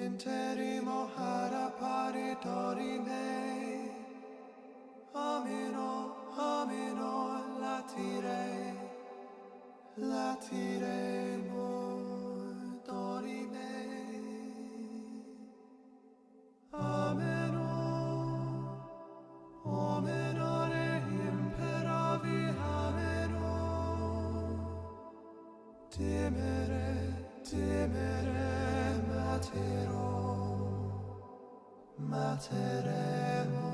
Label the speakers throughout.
Speaker 1: Interimo harapari dorime Amino, amino, latiremo dorime Materemo,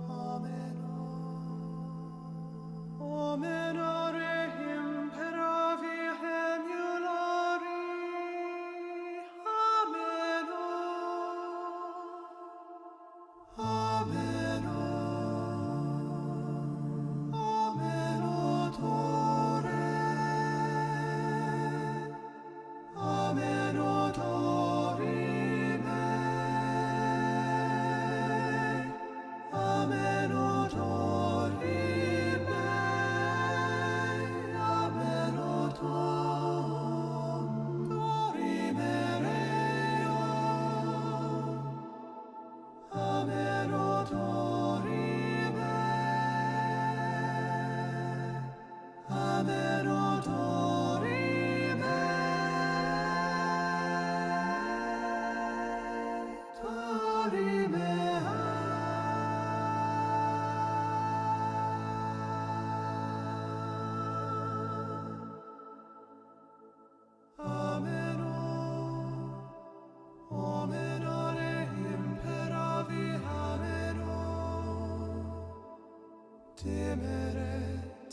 Speaker 1: ameno, omenare imperavi emulari, ameno, ameno, ameno tore, ameno dorime. Ameno dorime, ameno dorime reo, ameno dorime, ameno dorime, dorime.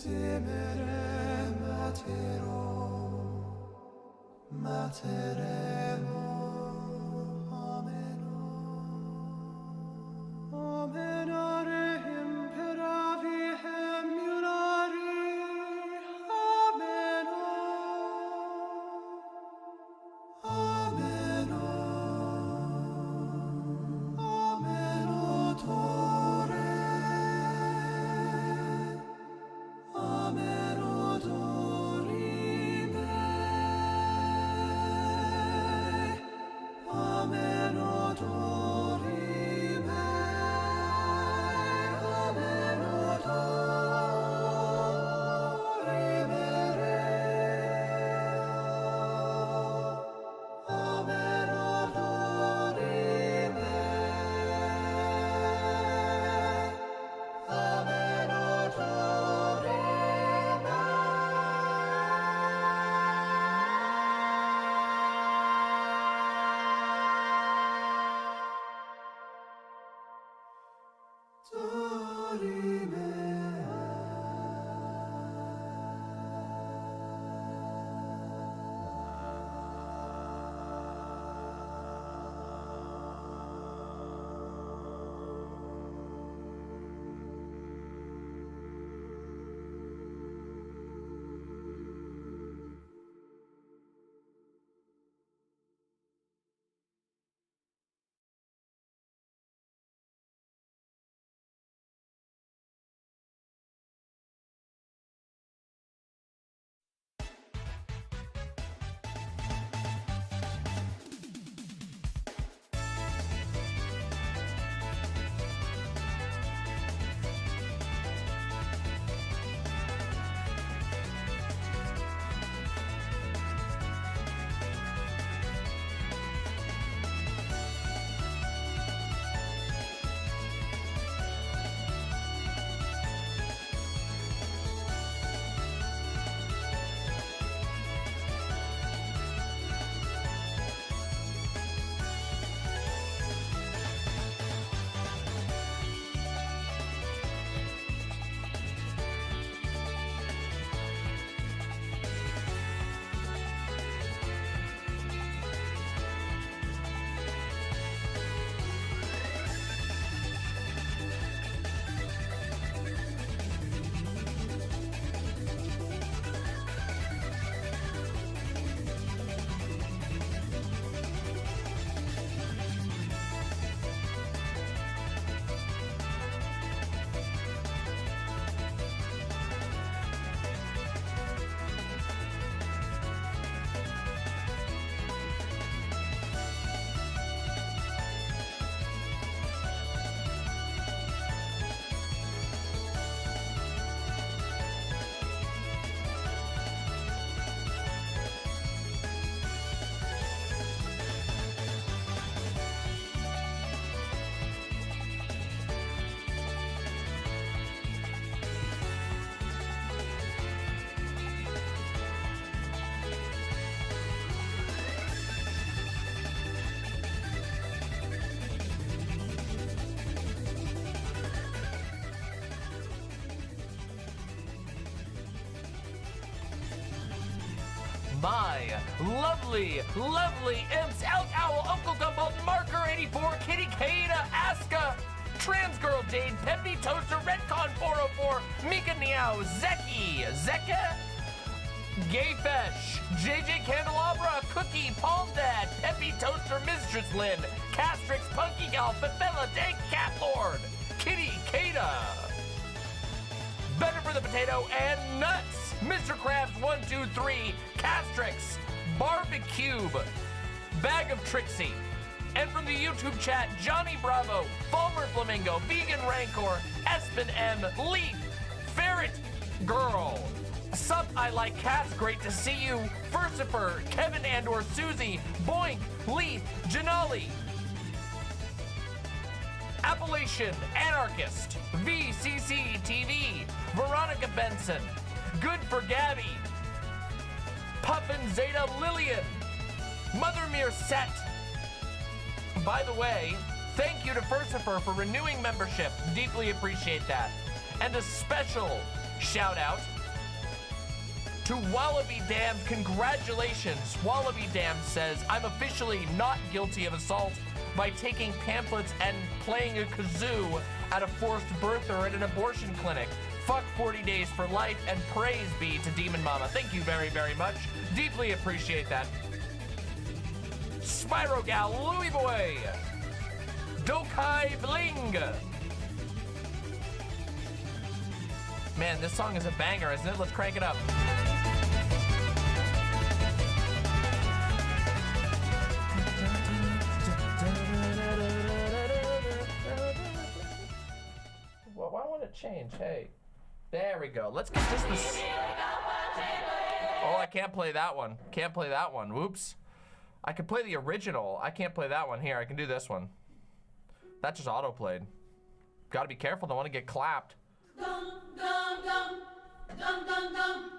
Speaker 1: Temere matero, materemo, ameno, omenare imperavi emulari, ameno, ameno, ameno tore. Ameno dorime,
Speaker 2: my lovely, lovely imps, Elk Owl, Uncle Gumball, Marker 84, Kitty Kada, Aska, Trans Girl Jade, Peppy Toaster, Redcon 404, Mika Meow, Zeki, Zeka, Gayfesh, JJ Candelabra, Cookie, Palm Dad, Peppy Toaster, Mistress Lynn, Castrix, Punky Gal, Fefella, Dank Cat Lord, Kitty Kada, Better for the Potato, and Nuts, Mr. Krabs 123, Castrix, Barbecube, Bag of Trixie, and from the YouTube chat, Johnny Bravo, Fulmer Flamingo, Vegan Rancor, Espen M, Leaf, Ferret Girl, Sup, I Like Cats, great to see you, Furcifer, Kevin and/or Susie, Boink, Leaf, Janali, Appalachian Anarchist, VCC TV, Veronica Benson, Good for Gabby, Puffin Zeta Lillian, Mother Mere Set. By the way, thank you to Furcifer for renewing membership. Deeply appreciate that. And a special shout out to Wallaby Dam. Congratulations. Wallaby Dam says, I'm officially not guilty of assault by taking pamphlets and playing a kazoo at a forced birth or at an abortion clinic. Fuck 40 days for life, and praise be to Demon Mama. Thank you very, very much. Deeply appreciate that. Spyro Gal, Louie Boy, Dokai Bling. Man, this song is a banger, isn't it? Let's crank it up. Well, why won't it change? Hey, there we go. Let's get this. Oh, I can't play that one. Can't play that one. Whoops. I could play the original. I can't play that one. Here, I can do this one. That just auto-played. Gotta be careful, don't want to get clapped.
Speaker 3: Dum dum dum dum dum dum.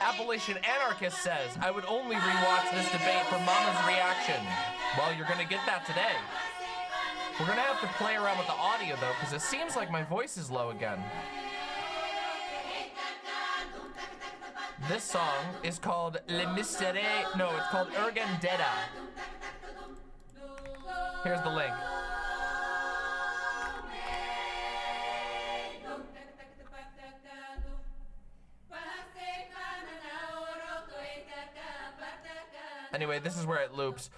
Speaker 2: Appalachian Anarchist says, I would only rewatch this debate for Mama's reaction. Well, you're gonna get that today. We're gonna have to play around with the audio though, because it seems like my voice is low again. This song is called Le Mystère, no, it's called Urgendetta. Here's the link. Anyway, this is where it loops.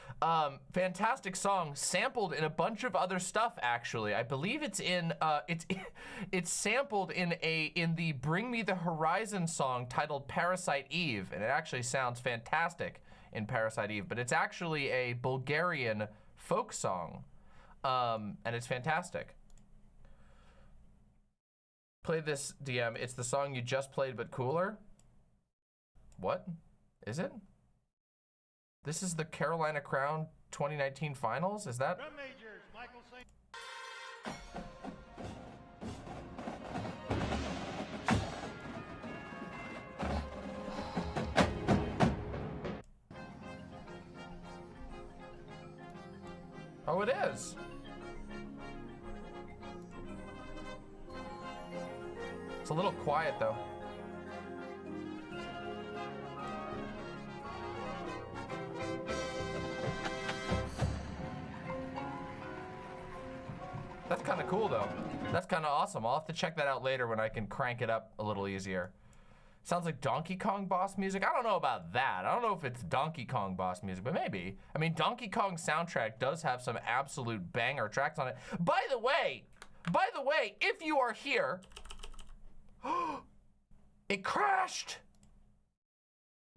Speaker 2: Fantastic song, sampled in a bunch of other stuff. Actually, I believe it's in it's sampled in the Bring Me the Horizon song titled Parasite Eve, and it actually sounds fantastic in Parasite Eve. But it's actually a Bulgarian folk song, and it's fantastic. Play this, DM. It's the song you just played, but cooler. What is it? This is the Carolina Crown 2019 finals? Is that?
Speaker 4: Drum majors, Michael St.
Speaker 2: Oh, it is. It's a little quiet though. That's kind of cool though. That's kind of awesome. I'll have to check that out later when I can crank it up a little easier. Sounds like Donkey Kong boss music. I don't know about that. I don't know if it's Donkey Kong boss music, but maybe. I mean, Donkey Kong soundtrack does have some absolute banger tracks on it. By the way, if you are here, it crashed.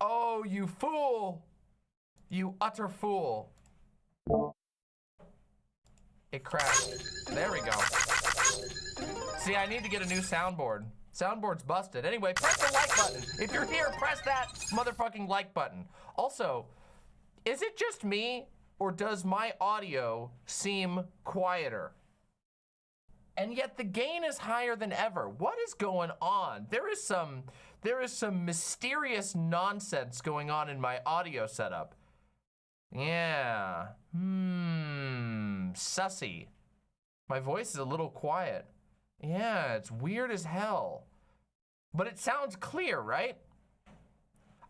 Speaker 2: Oh, you fool. You utter fool. It crashed. There we go. See, I need to get a new soundboard. Soundboard's busted. Anyway, press the like button. If you're here, press that motherfucking like button. Also, is it just me or does my audio seem quieter? And yet the gain is higher than ever. What is going on? There is some mysterious nonsense going on in my audio setup. Yeah. Sussy. My voice is a little quiet. Yeah, it's weird as hell. But it sounds clear, right?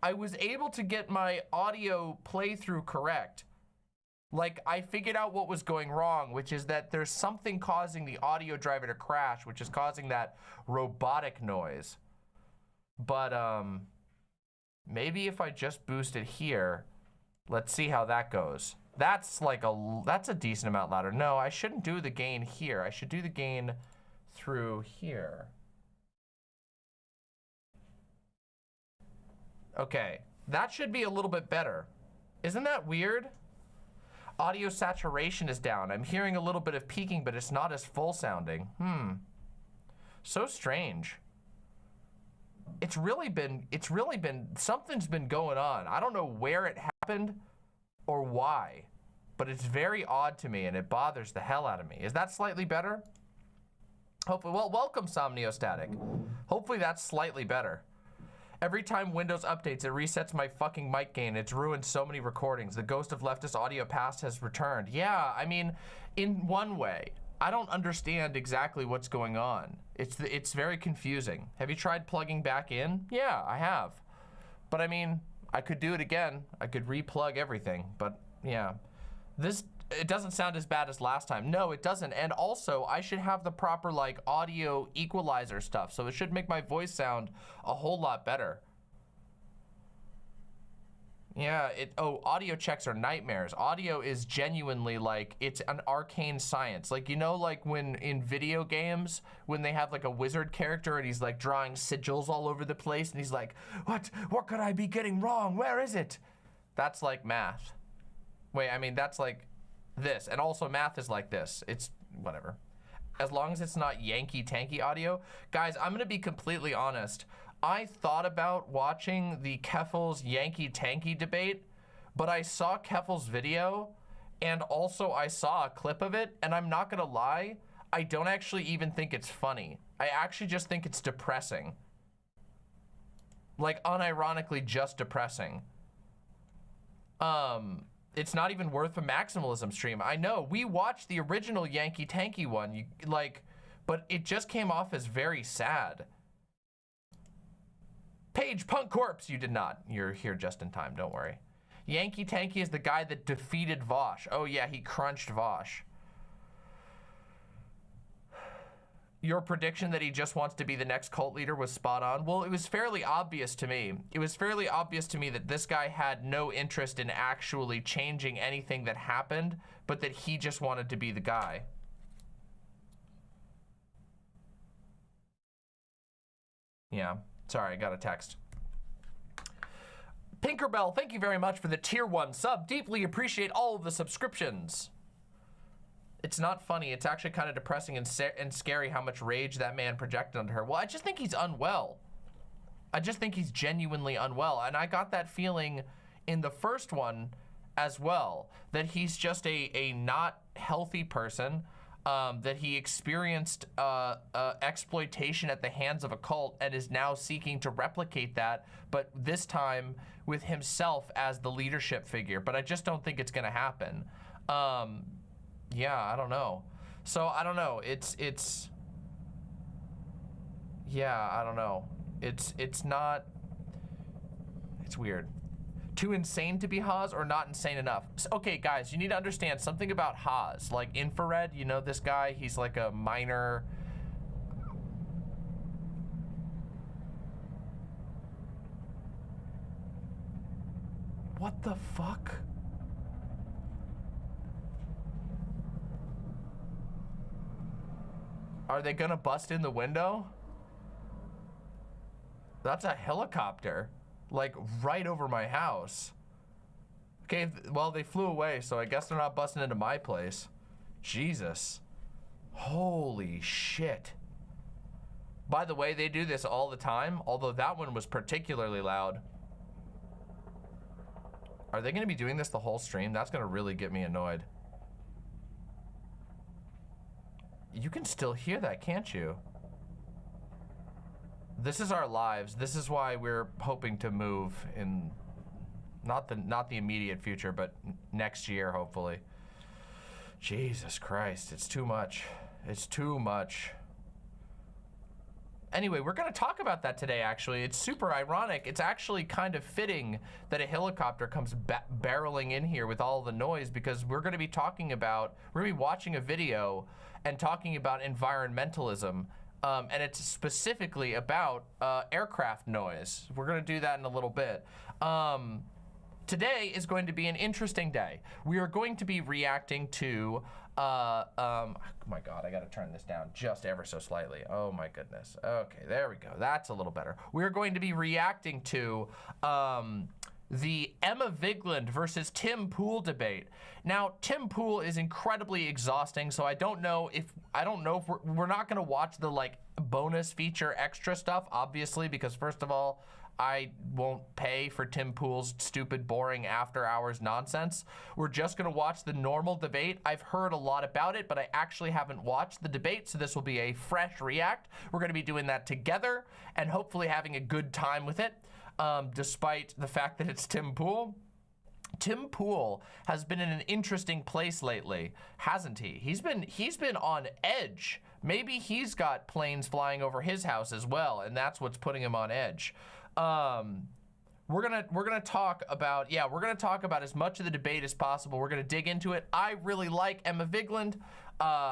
Speaker 2: I was able to get my audio playthrough correct. Like, I figured out what was going wrong, which is that there's something causing the audio driver to crash, which is causing that robotic noise. But, maybe if I just boost it here, let's see how that goes. That's a decent amount louder. No, I shouldn't do the gain here. I should do the gain through here. Okay, that should be a little bit better. Isn't that weird? Audio saturation is down. I'm hearing a little bit of peaking, but it's not as full sounding. So strange. It's really been, something's been going on. I don't know where it happened or why, but it's very odd to me and it bothers the hell out of me. Is that slightly better? Hopefully, well, welcome Somniostatic. Hopefully that's slightly better. Every time Windows updates, it resets my fucking mic gain. It's ruined so many recordings. The ghost of leftist audio past has returned. Yeah, I mean, in one way, I don't understand exactly what's going on. It's very confusing. Have you tried plugging back in? Yeah, I have. But I mean, I could do it again. I could re-plug everything, but yeah. It doesn't sound as bad as last time. No, it doesn't. And also, I should have the proper like audio equalizer stuff, so it should make my voice sound a whole lot better. Yeah, audio checks are nightmares. Audio is genuinely like, it's an arcane science. Like, you know, like when in video games, when they have like a wizard character and he's like drawing sigils all over the place and he's like, what could I be getting wrong? Where is it? That's like math. Wait, I mean, that's like this. And also math is like this. It's whatever. As long as it's not Yankee Tankie audio. Guys, I'm gonna be completely honest. I thought about watching the Keffel's Yankee Tankie debate, but I saw Keffel's video and also I saw a clip of it, and I'm not gonna lie, I don't actually even think it's funny. I actually just think it's depressing. Like unironically just depressing. It's not even worth a maximalism stream. I know, we watched the original Yankee Tankie one, but it just came off as very sad. Paige Punk Corpse, you did not. You're here just in time, don't worry. Yankee Tankie is the guy that defeated Vosh. Oh yeah, he crunched Vosh. Your prediction that he just wants to be the next cult leader was spot on. Well, it was fairly obvious to me. It was fairly obvious to me that this guy had no interest in actually changing anything that happened, but that he just wanted to be the guy. Yeah, sorry, I got a text. Pinkerbell, thank you very much for the tier 1 sub. Deeply appreciate all of the subscriptions. It's not funny. It's actually kind of depressing and scary how much rage that man projected onto her. Well, I just think he's unwell. I just think he's genuinely unwell. And I got that feeling in the first one as well, that he's just a not healthy person, that he experienced exploitation at the hands of a cult and is now seeking to replicate that, but this time with himself as the leadership figure. But I just don't think it's gonna happen. Yeah, I don't know. So I don't know. Yeah, I don't know. It's not. It's weird. Too insane to be Haas or not insane enough? Okay, guys, you need to understand something about Haas. Like Infrared, you know this guy. He's like a minor. What the fuck? Are they gonna bust in the window? That's a helicopter, like right over my house. Okay, well, they flew away, so I guess they're not busting into my place. Jesus. Holy shit. By the way, they do this all the time, although that one was particularly loud. Are they gonna be doing this the whole stream? That's gonna really get me annoyed. You can still hear that, can't you? This is our lives. This is why we're hoping to move in not the immediate future, but next year, hopefully. Jesus Christ, it's too much. It's too much. Anyway, we're gonna talk about that today, actually. It's super ironic. It's actually kind of fitting that a helicopter comes barreling in here with all the noise, because we're gonna be talking about, we're gonna be watching a video and talking about environmentalism, and it's specifically about aircraft noise. We're gonna do that in a little bit. Today is going to be an interesting day. We are going to be reacting to, oh my God, I gotta turn this down just ever so slightly. Oh my goodness. Okay, there we go. That's a little better. We're going to be reacting to the Emma Vigeland versus Tim Pool debate. Now, Tim Pool is incredibly exhausting, so I don't know if we're not gonna watch the like bonus feature extra stuff, obviously, because first of all, I won't pay for Tim Pool's stupid, boring after-hours nonsense. We're just gonna watch the normal debate. I've heard a lot about it, but I actually haven't watched the debate, so this will be a fresh react. We're gonna be doing that together and hopefully having a good time with it, despite the fact that it's Tim Pool. Tim Pool has been in an interesting place lately, hasn't he? He's been on edge. Maybe he's got planes flying over his house as well, and that's what's putting him on edge. We're gonna talk about, yeah, we're gonna talk about as much of the debate as possible. We're gonna dig into it. I really like Emma Vigeland,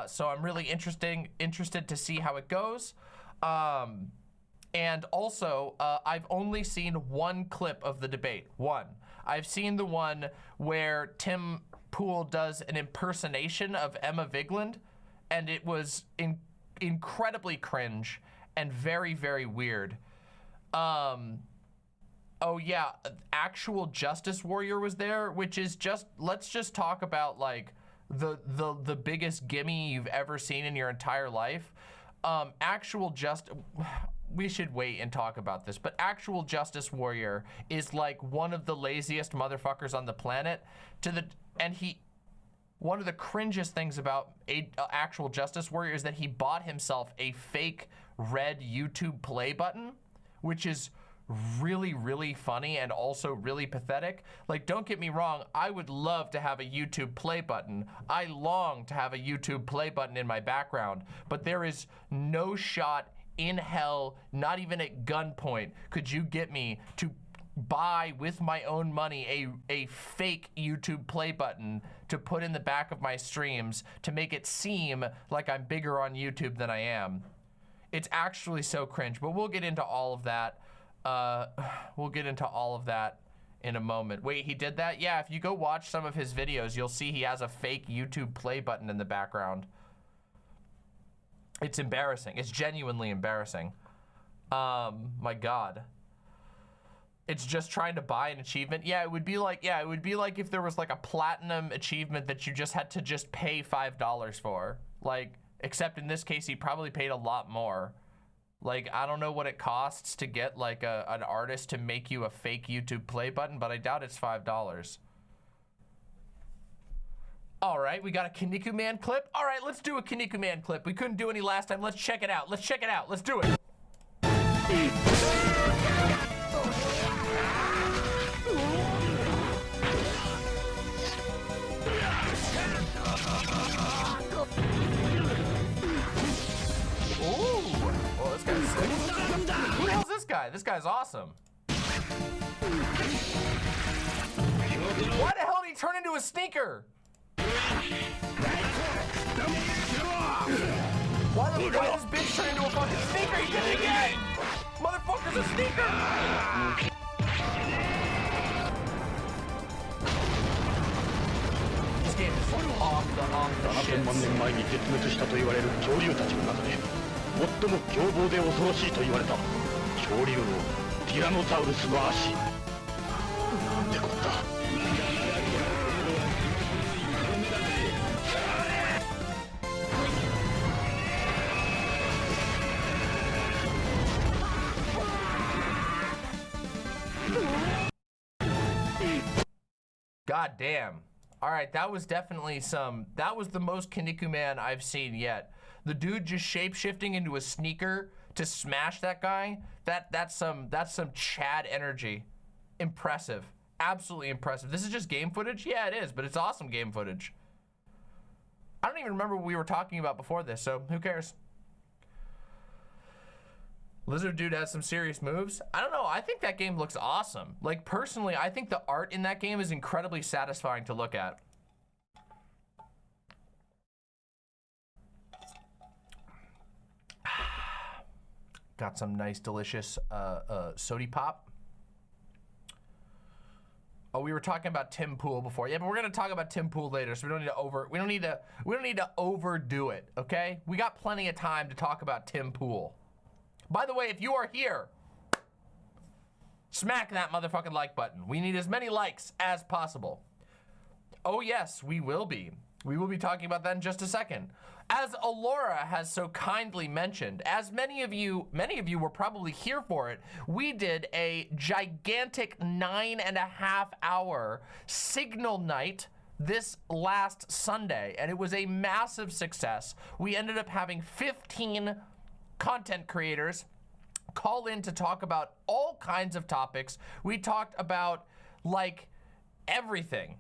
Speaker 2: so I'm really interested to see how it goes. And also, I've only seen one clip of the debate. One. I've seen the one where Tim Pool does an impersonation of Emma Vigeland, and it was incredibly cringe and very, very weird. Oh yeah, Actual Justice Warrior was there, which is just, let's just talk about like the biggest gimme you've ever seen in your entire life. We should wait and talk about this, but Actual Justice Warrior is like one of the laziest motherfuckers on the planet. One of the cringiest things about Actual Justice Warrior is that he bought himself a fake red YouTube play button, which is really, really funny and also really pathetic. Like, don't get me wrong, I would love to have a YouTube play button. I long to have a YouTube play button in my background, but there is no shot in hell, not even at gunpoint, could you get me to buy with my own money a fake YouTube play button to put in the back of my streams to make it seem like I'm bigger on YouTube than I am. It's actually so cringe, but we'll get into all of that. We'll get into all of that in a moment. Wait, he did that? Yeah, if you go watch some of his videos, you'll see he has a fake YouTube play button in the background. It's embarrassing. It's genuinely embarrassing. My God. It's just trying to buy an achievement. Yeah, it would be like if there was like a platinum achievement that you just had to just pay $5 for. Like, except in this case, he probably paid a lot more. Like, I don't know what it costs to get like an artist to make you a fake YouTube play button, but I doubt it's $5. All right, we got a Kaniku Man clip. All right, let's do a Kaniku Man clip. We couldn't do any last time. Let's check it out. Let's check it out. Let's do it. Ooh, well, this guy's sick. Who the hell's this guy? This guy's awesome. Why the hell did he turn into a sneaker? Why did this bitch turn into a fucking sneaker? He did it again! Motherfucker's a sneaker! This game is like off the shit.
Speaker 4: 7000万年前に絶滅したと言われる恐竜たちの中で最も凶暴で恐ろしいと言われた恐竜のティラノサウルスの足なんてこった
Speaker 2: God damn. All right, that was definitely that was the most Kinnikuman I've seen yet. The dude just shape-shifting into a sneaker to smash that guy, that's some Chad energy. Impressive, absolutely impressive. This is just game footage? Yeah, it is, but it's awesome game footage. I don't even remember what we were talking about before this, so who cares? Lizard Dude has some serious moves. I don't know, I think that game looks awesome. Like, personally, I think the art in that game is incredibly satisfying to look at. Got some nice, delicious sody pop. Oh, we were talking about Tim Pool before. Yeah, but we're gonna talk about Tim Pool later, so we don't need to overdo it, okay? We got plenty of time to talk about Tim Pool. By the way, if you are here, smack that motherfucking like button. We need as many likes as possible. Oh yes, we will be. We will be talking about that in just a second. As Alora has so kindly mentioned, as many of you were probably here for it, we did a gigantic 9.5-hour signal night this last Sunday, and it was a massive success. We ended up having 15 content creators call in to talk about all kinds of topics. We talked about like everything,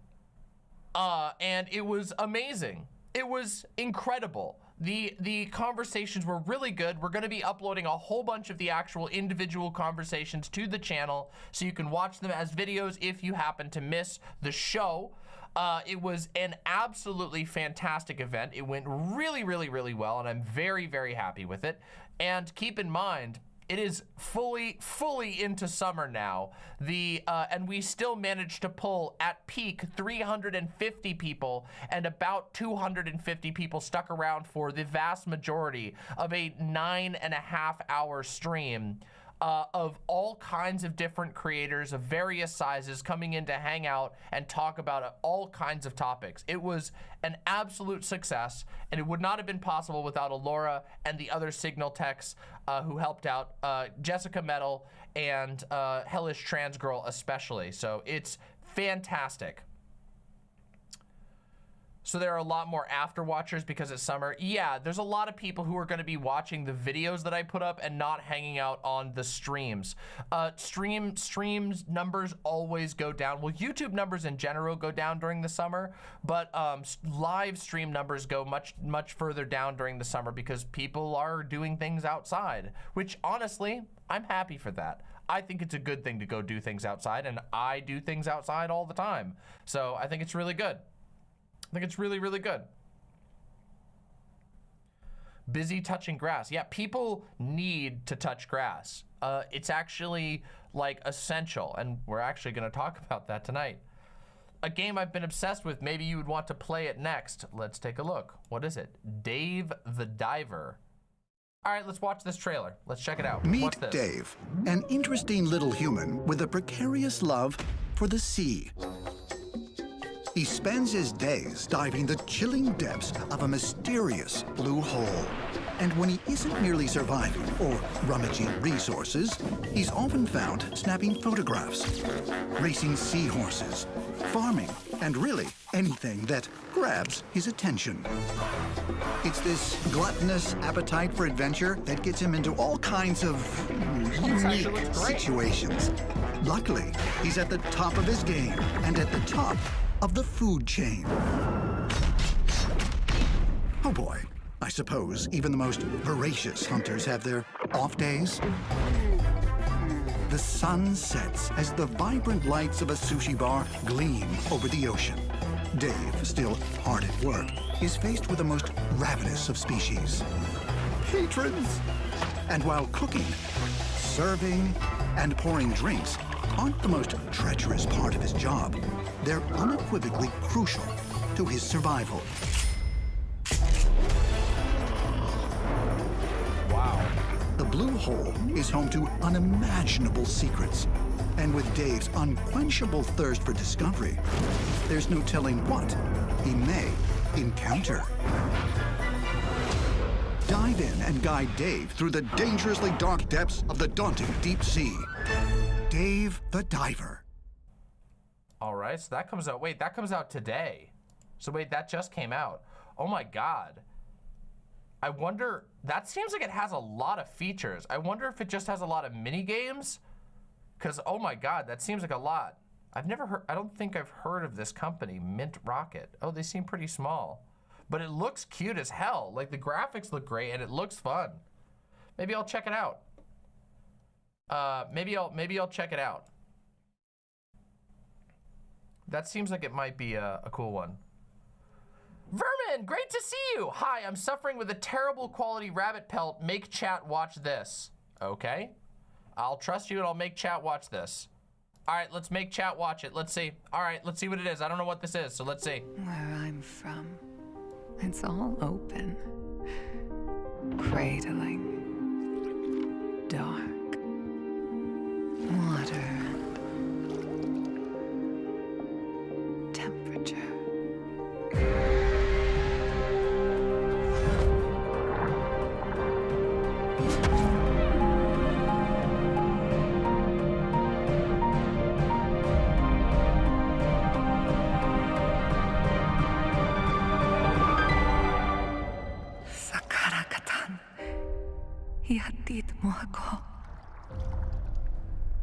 Speaker 2: and it was amazing. It was incredible. The conversations were really good. We're gonna be uploading a whole bunch of the actual individual conversations to the channel so you can watch them as videos if you happen to miss the show. It was an absolutely fantastic event. It went really, really, really well, and I'm very, very happy with it. And keep in mind, it is fully into summer now. And we still managed to pull at peak 350 people, and about 250 people stuck around for the vast majority of a 9.5-hour stream of all kinds of different creators of various sizes coming in to hang out and talk about all kinds of topics. It was an absolute success, and it would not have been possible without Alora and the other signal techs who helped out, Jessica Metal and Hellish Trans Girl especially. So it's fantastic. So there are a lot more after watchers because it's summer. Yeah, there's a lot of people who are gonna be watching the videos that I put up and not hanging out on the streams. Streams numbers always go down. Well, YouTube numbers in general go down during the summer, but live stream numbers go much further down during the summer because people are doing things outside, which honestly, I'm happy for that. I think it's a good thing to go do things outside, and I do things outside all the time. So I think it's really good. I think it's really, really good. Busy touching grass. Yeah, people need to touch grass. It's actually like essential, and we're actually gonna talk about that tonight. A game I've been obsessed with, maybe you would want to play it next. Let's take a look. What is it? Dave the Diver. All right, let's watch this trailer. Let's check it out.
Speaker 5: Meet Dave, an interesting little human with a precarious love for the sea. He spends his days diving the chilling depths of a mysterious blue hole. And when he isn't merely surviving or rummaging resources, he's often found snapping photographs, racing seahorses, farming, and really anything that grabs his attention. It's this gluttonous appetite for adventure that gets him into all kinds of unique situations. Luckily, he's at the top of his game and at the top of the food chain. Oh boy, I suppose even the most voracious hunters have their off days. The sun sets as the vibrant lights of a sushi bar gleam over the ocean. Dave, still hard at work, is faced with the most ravenous of species, patrons. And while cooking, serving, and pouring drinks aren't the most treacherous part of his job, they're unequivocally crucial to his survival.
Speaker 2: Wow.
Speaker 5: The blue hole is home to unimaginable secrets. And with Dave's unquenchable thirst for discovery, there's no telling what he may encounter. Dive in and guide Dave through the dangerously dark depths of the daunting deep sea. Dave the Diver.
Speaker 2: All right, so that comes out. Wait, that comes out today. So wait, that just came out. Oh my God. I wonder, that seems like it has a lot of features. I wonder if it just has a lot of mini games? Because, oh my God, that seems like a lot. I've never heard, I don't think I've heard of this company, Mint Rocket. Oh, they seem pretty small. But it looks cute as hell. Like the graphics look great and it looks fun. Maybe I'll check it out. Maybe I'll check it out. That seems like it might be a cool one. Vermin, great to see you. Hi, I'm suffering with a terrible quality rabbit pelt. Make chat watch this. Okay. I'll trust you and I'll make chat watch this. All right, let's make chat watch it. Let's see. All right, let's see what it is. I don't know what this is, so let's see.
Speaker 6: Where I'm from, it's all open. Cradling. Dark. Water. Temperature.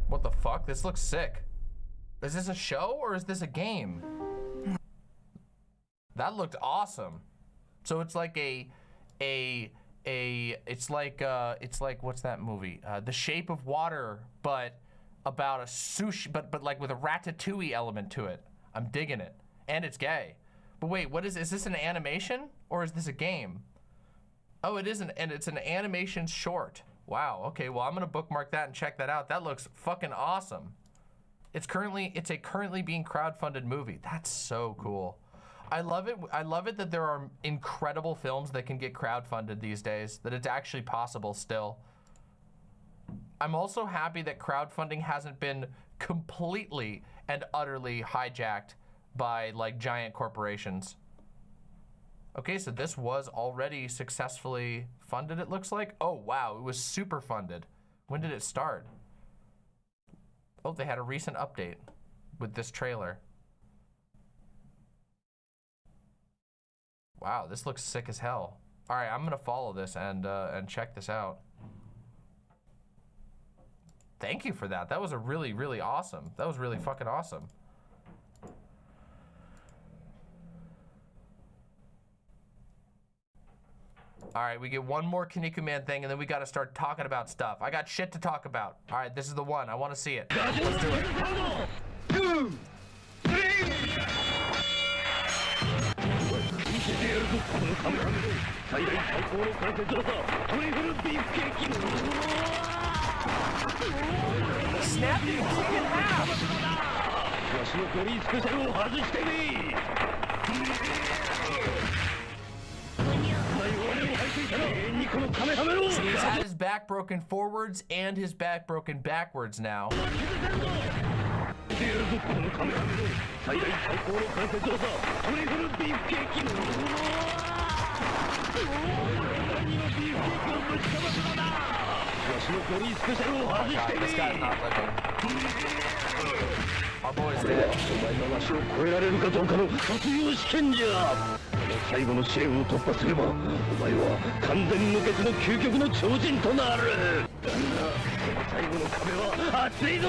Speaker 2: What the fuck? This looks sick. Is this a show or is this a game? That looked awesome. So it's like it's like what's that movie? The Shape of Water, but about a sushi, but like with a ratatouille element to it. I'm digging it. And it's gay. But wait, what is this an animation or is this a game? Oh, it isn't, and it's an animation short. Wow, okay, well, I'm gonna bookmark that and check that out. That looks fucking awesome. It's a currently being crowdfunded movie. That's so cool. I love it that there are incredible films that can get crowdfunded these days, that it's actually possible still. I'm also happy that crowdfunding hasn't been completely and utterly hijacked by like giant corporations. Okay, so this was already successfully funded, it looks like. Oh, wow, it was super funded. When did it start? Oh, they had a recent update with this trailer. Wow, this looks sick as hell. All right, I'm gonna follow this and check this out. Thank you for that. That was a really, really awesome. That was really fucking awesome. All right, we get one more Kaneko Man thing, and then we got to start talking about stuff. I got shit to talk about. All right, this is the one. I want to see it. Let's do it. 2, 3. Snap the king in half. So he's had his back broken forwards and his back broken backwards now. Oh God, this guy's not living. Our boy's dead. 最後の試練を突破すればお前は完全無欠の究極の超人となる。だが最後の壁は厚いぞ。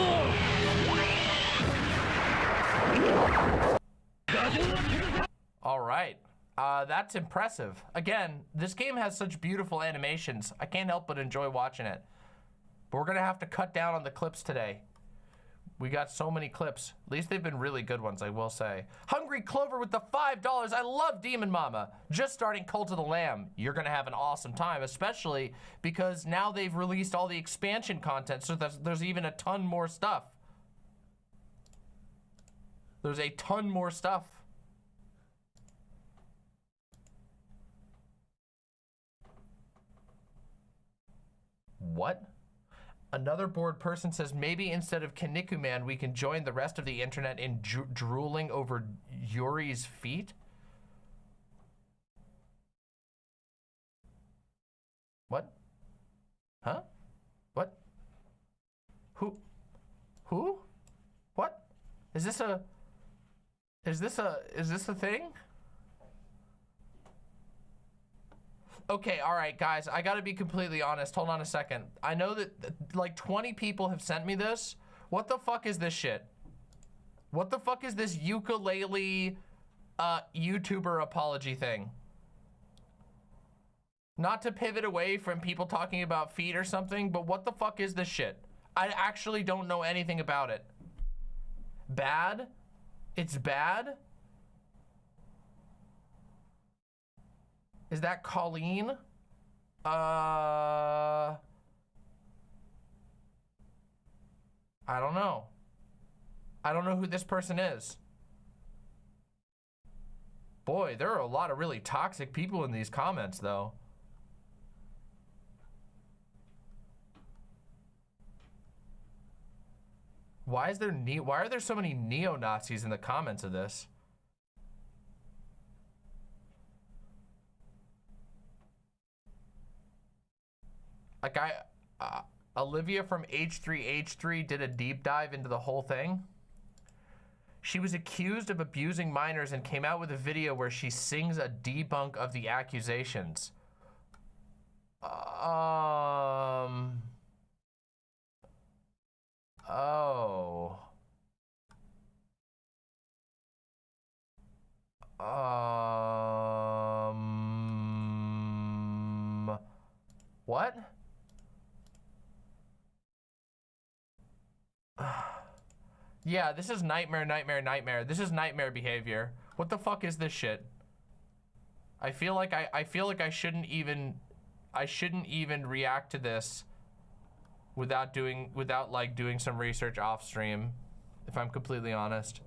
Speaker 2: All right. That's impressive. Again, this game has such beautiful animations. I can't help but enjoy watching it. But we're gonna have to cut down on the clips today. We got so many clips. At least they've been really good ones, I will say. Hungry Clover with the $5. I love Demon Mama. Just starting Cult of the Lamb. You're gonna have an awesome time, especially because now they've released all the expansion content, so there's even a ton more stuff. There's a ton more stuff. What? Another bored person says, maybe instead of Kaneko Man, we can join the rest of the internet in drooling over Yuri's feet? What? Huh? What? Who? Who? What? Is this a... Is this a thing? Okay, all right, guys, I gotta be completely honest. Hold on a second. I know that like 20 people have sent me this. What the fuck is this shit? What the fuck is this ukulele YouTuber apology thing? Not to pivot away from people talking about feet or something, but what the fuck is this shit? I actually don't know anything about it. Bad? It's bad? Is that Colleen? I don't know. I don't know who this person is. Boy, there are a lot of really toxic people in these comments, though. Why are there so many neo-Nazis in the comments of this? Like Olivia from H3H3 did a deep dive into the whole thing. She was accused of abusing minors and came out with a video where she sings a debunk of the accusations. Oh. What? Yeah, this is nightmare. This is nightmare behavior. What the fuck is this shit? I feel like I shouldn't even react to this without like doing some research off stream, if I'm completely honest.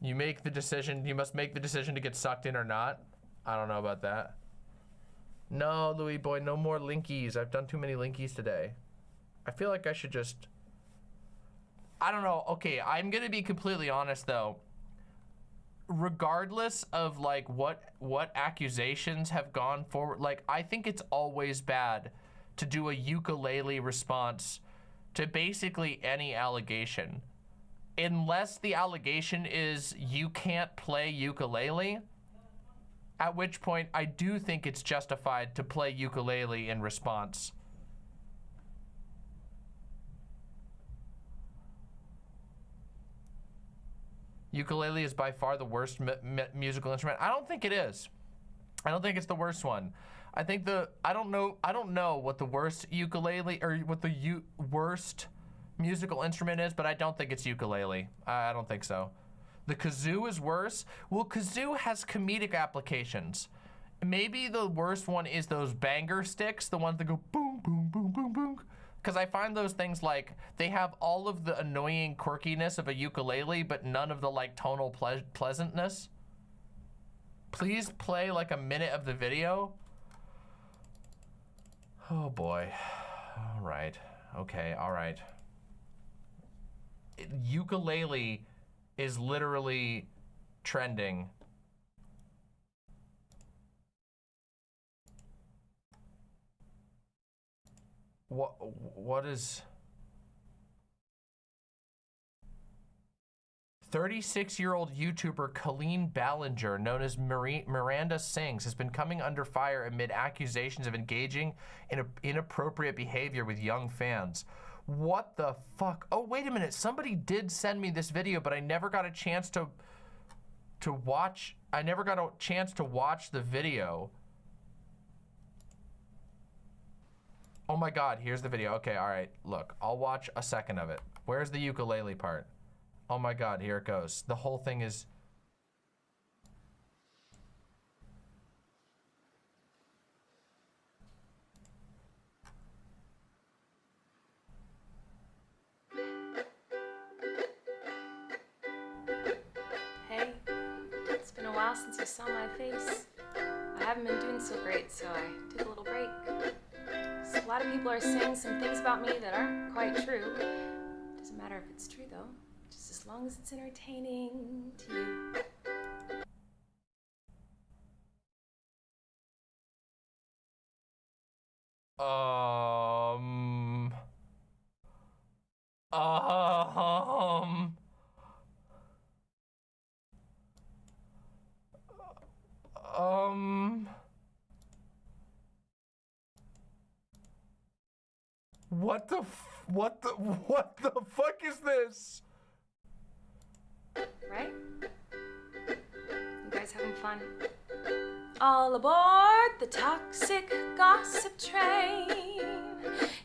Speaker 2: You make the decision, you must make the decision to get sucked in or not. I don't know about that. No, Louis boy, no more linkies. I've done too many linkies today. I feel like I should just, I don't know. Okay, I'm gonna be completely honest though. Regardless of like what accusations have gone forward, like I think it's always bad to do a ukulele response to basically any allegation. Unless the allegation is you can't play ukulele, at which point I do think it's justified to play ukulele in response. Ukulele is by far the worst musical instrument. I don't think it is. I don't think it's the worst one. I think I don't know what the worst ukulele or what the worst musical instrument is, but I don't think it's ukulele. I don't think so. The kazoo is worse. Well, kazoo has comedic applications. Maybe the worst one is those banger sticks, the ones that go boom, boom, boom, boom, boom. Because I find those things like, they have all of the annoying quirkiness of a ukulele, but none of the like tonal pleasantness. Please play like a minute of the video. Oh boy. All right. Okay, all right. Ukulele is literally trending. What is 36-year-old YouTuber Colleen Ballinger, known as Miranda Sings, has been coming under fire amid accusations of engaging in inappropriate behavior with young fans. What the fuck? Oh, wait a minute. Somebody did send me this video, but I never got a chance to watch. I never got a chance to watch the video. Oh my God, here's the video. Okay, all right, look, I'll watch a second of it. Where's the ukulele part? Oh my God, here it goes. The whole thing is...
Speaker 7: Hey, it's been a while since you saw my face. I haven't been doing so great, so I took a little break. So a lot of people are saying some things about me that aren't quite true. Doesn't matter if it's true though, just as long as it's entertaining to you.
Speaker 2: What the fuck is this?
Speaker 7: Right? You guys having fun? All aboard the toxic gossip train.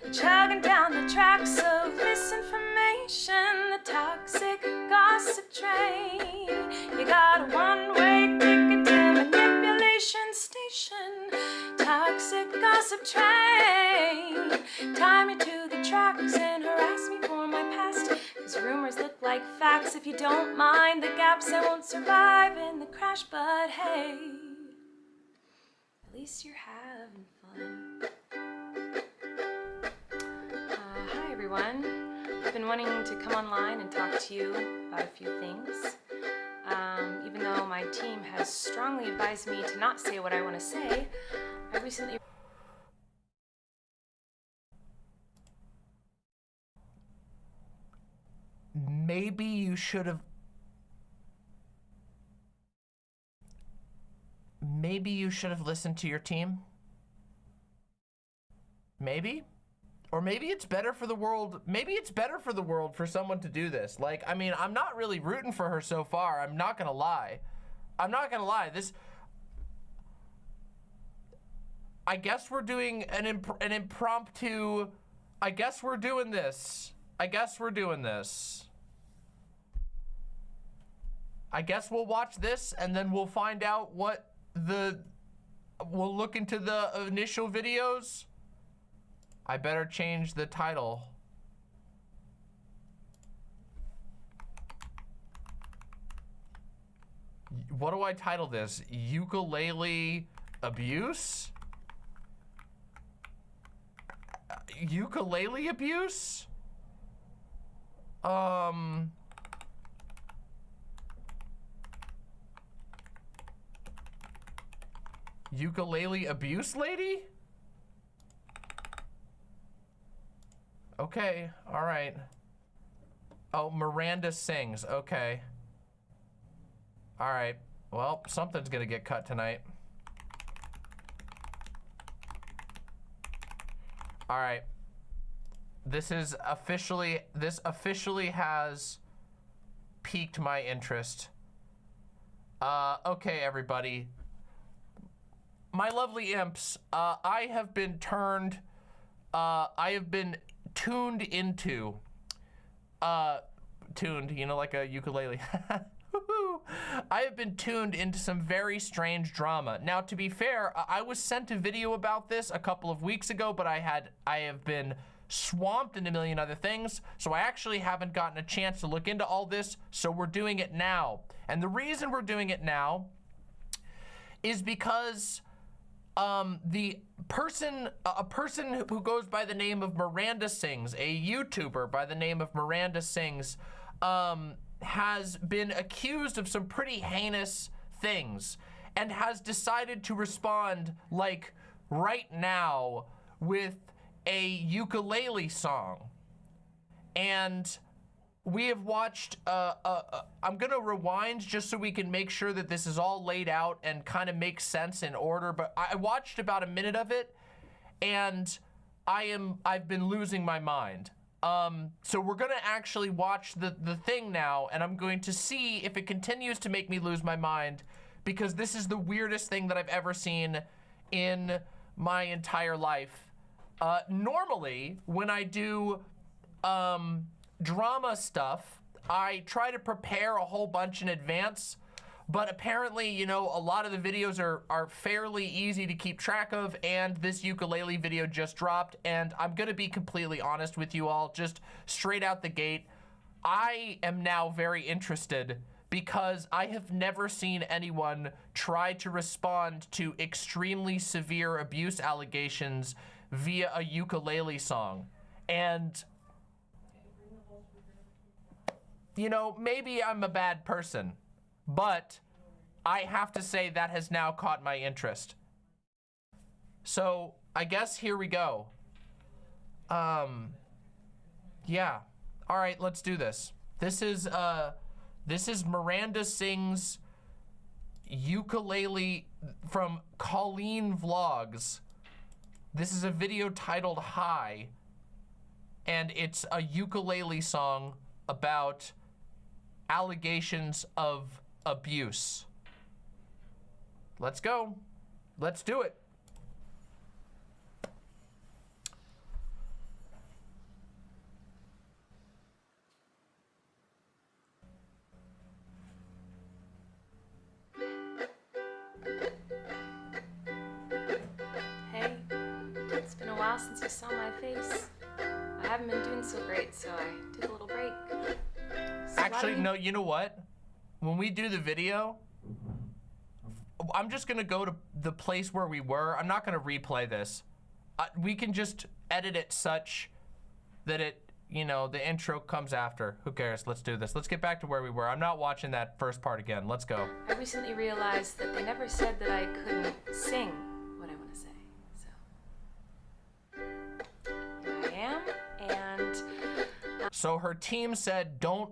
Speaker 7: You're chugging down the tracks of misinformation. The toxic gossip train. You got a one-way ticket to manipulation station. Toxic gossip train. Tie me to the tracks and harass me for my past. 'Cause rumors look like facts. If you don't mind the gaps, I won't survive in the crash. But hey, at least you're having fun. Hi everyone. I've been wanting to come online and talk to you about a few things. Even though my team has strongly advised me to not say what I want to say, I recently...
Speaker 2: Maybe you should have... Maybe you should have listened to your team? Maybe? Or maybe it's better for the world. Maybe it's better for the world for someone to do this. Like, I mean, I'm not really rooting for her so far. I'm not gonna lie. I'm not gonna lie. I guess we're doing an impromptu. I guess we're doing this. I guess we're doing this. I guess we'll watch this and then we'll find out what we'll look into the initial videos. I better change the title. What do I title this? Ukulele abuse? Ukulele abuse? Ukulele abuse lady? Okay, all right. Oh, Miranda sings, okay. All right, well, something's gonna get cut tonight. All right. This officially has piqued my interest. Okay, everybody. My lovely imps, I have been tuned into, you know, like a ukulele. I have been tuned into some very strange drama. Now, to be fair, I was sent a video about this a couple of weeks ago, but I have been swamped in a million other things, so I actually haven't gotten a chance to look into all this, so we're doing it now. And the reason we're doing it now is because a person who goes by the name of Miranda Sings, a YouTuber by the name of Miranda Sings, has been accused of some pretty heinous things and has decided to respond like right now with a ukulele song. And we have watched, I'm gonna rewind just so we can make sure that this is all laid out and kind of makes sense in order, but I watched about a minute of it and I've been losing my mind. So we're gonna actually watch the thing now, and I'm going to see if it continues to make me lose my mind, because this is the weirdest thing that I've ever seen in my entire life. Normally, when I do drama stuff, I try to prepare a whole bunch in advance, but apparently, you know, a lot of the videos are fairly easy to keep track of, and this ukulele video just dropped, and I'm gonna be completely honest with you all, just straight out the gate. I am now very interested because I have never seen anyone try to respond to extremely severe abuse allegations via a ukulele song. And, you know, maybe I'm a bad person, but I have to say that has now caught my interest. So I guess here we go. Yeah. All right, let's do this. This is Miranda Sings ukulele from Colleen Vlogs. This is a video titled Hi, and it's a ukulele song about allegations of abuse. Let's go. Let's do it.
Speaker 7: Hey, it's been a while since you saw my face. I haven't been doing so great, so I took a little break.
Speaker 2: Actually, no, you know what? When we do the video, I'm just gonna go to the place where we were. I'm not gonna replay this. We can just edit it such that it, you know, the intro comes after. Who cares? Let's do this. Let's get back to where we were. I'm not watching that first part again. Let's go.
Speaker 7: I recently realized that they never said that I couldn't sing what I want to say. So here I am, and
Speaker 2: So her team said, don't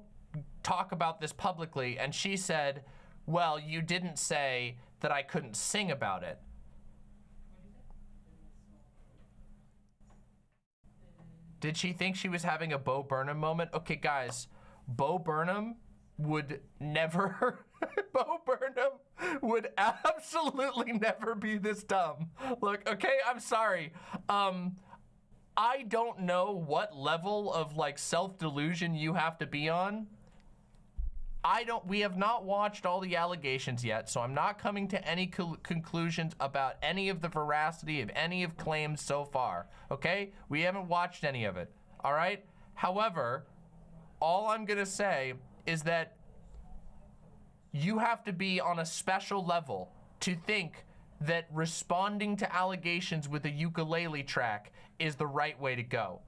Speaker 2: talk about this publicly, and she said, well, you didn't say that I couldn't sing about it. Did she think she was having a Bo Burnham moment? Okay, guys, Bo Burnham would never, Bo Burnham would absolutely never be this dumb. Look, okay, I'm sorry. I don't know what level of like self-delusion you have to be on. We have not watched all the allegations yet, so I'm not coming to any conclusions about any of the veracity of any of claims so far, okay? We haven't watched any of it, all right? However, all I'm gonna say is that you have to be on a special level to think that responding to allegations with a ukulele track is the right way to go.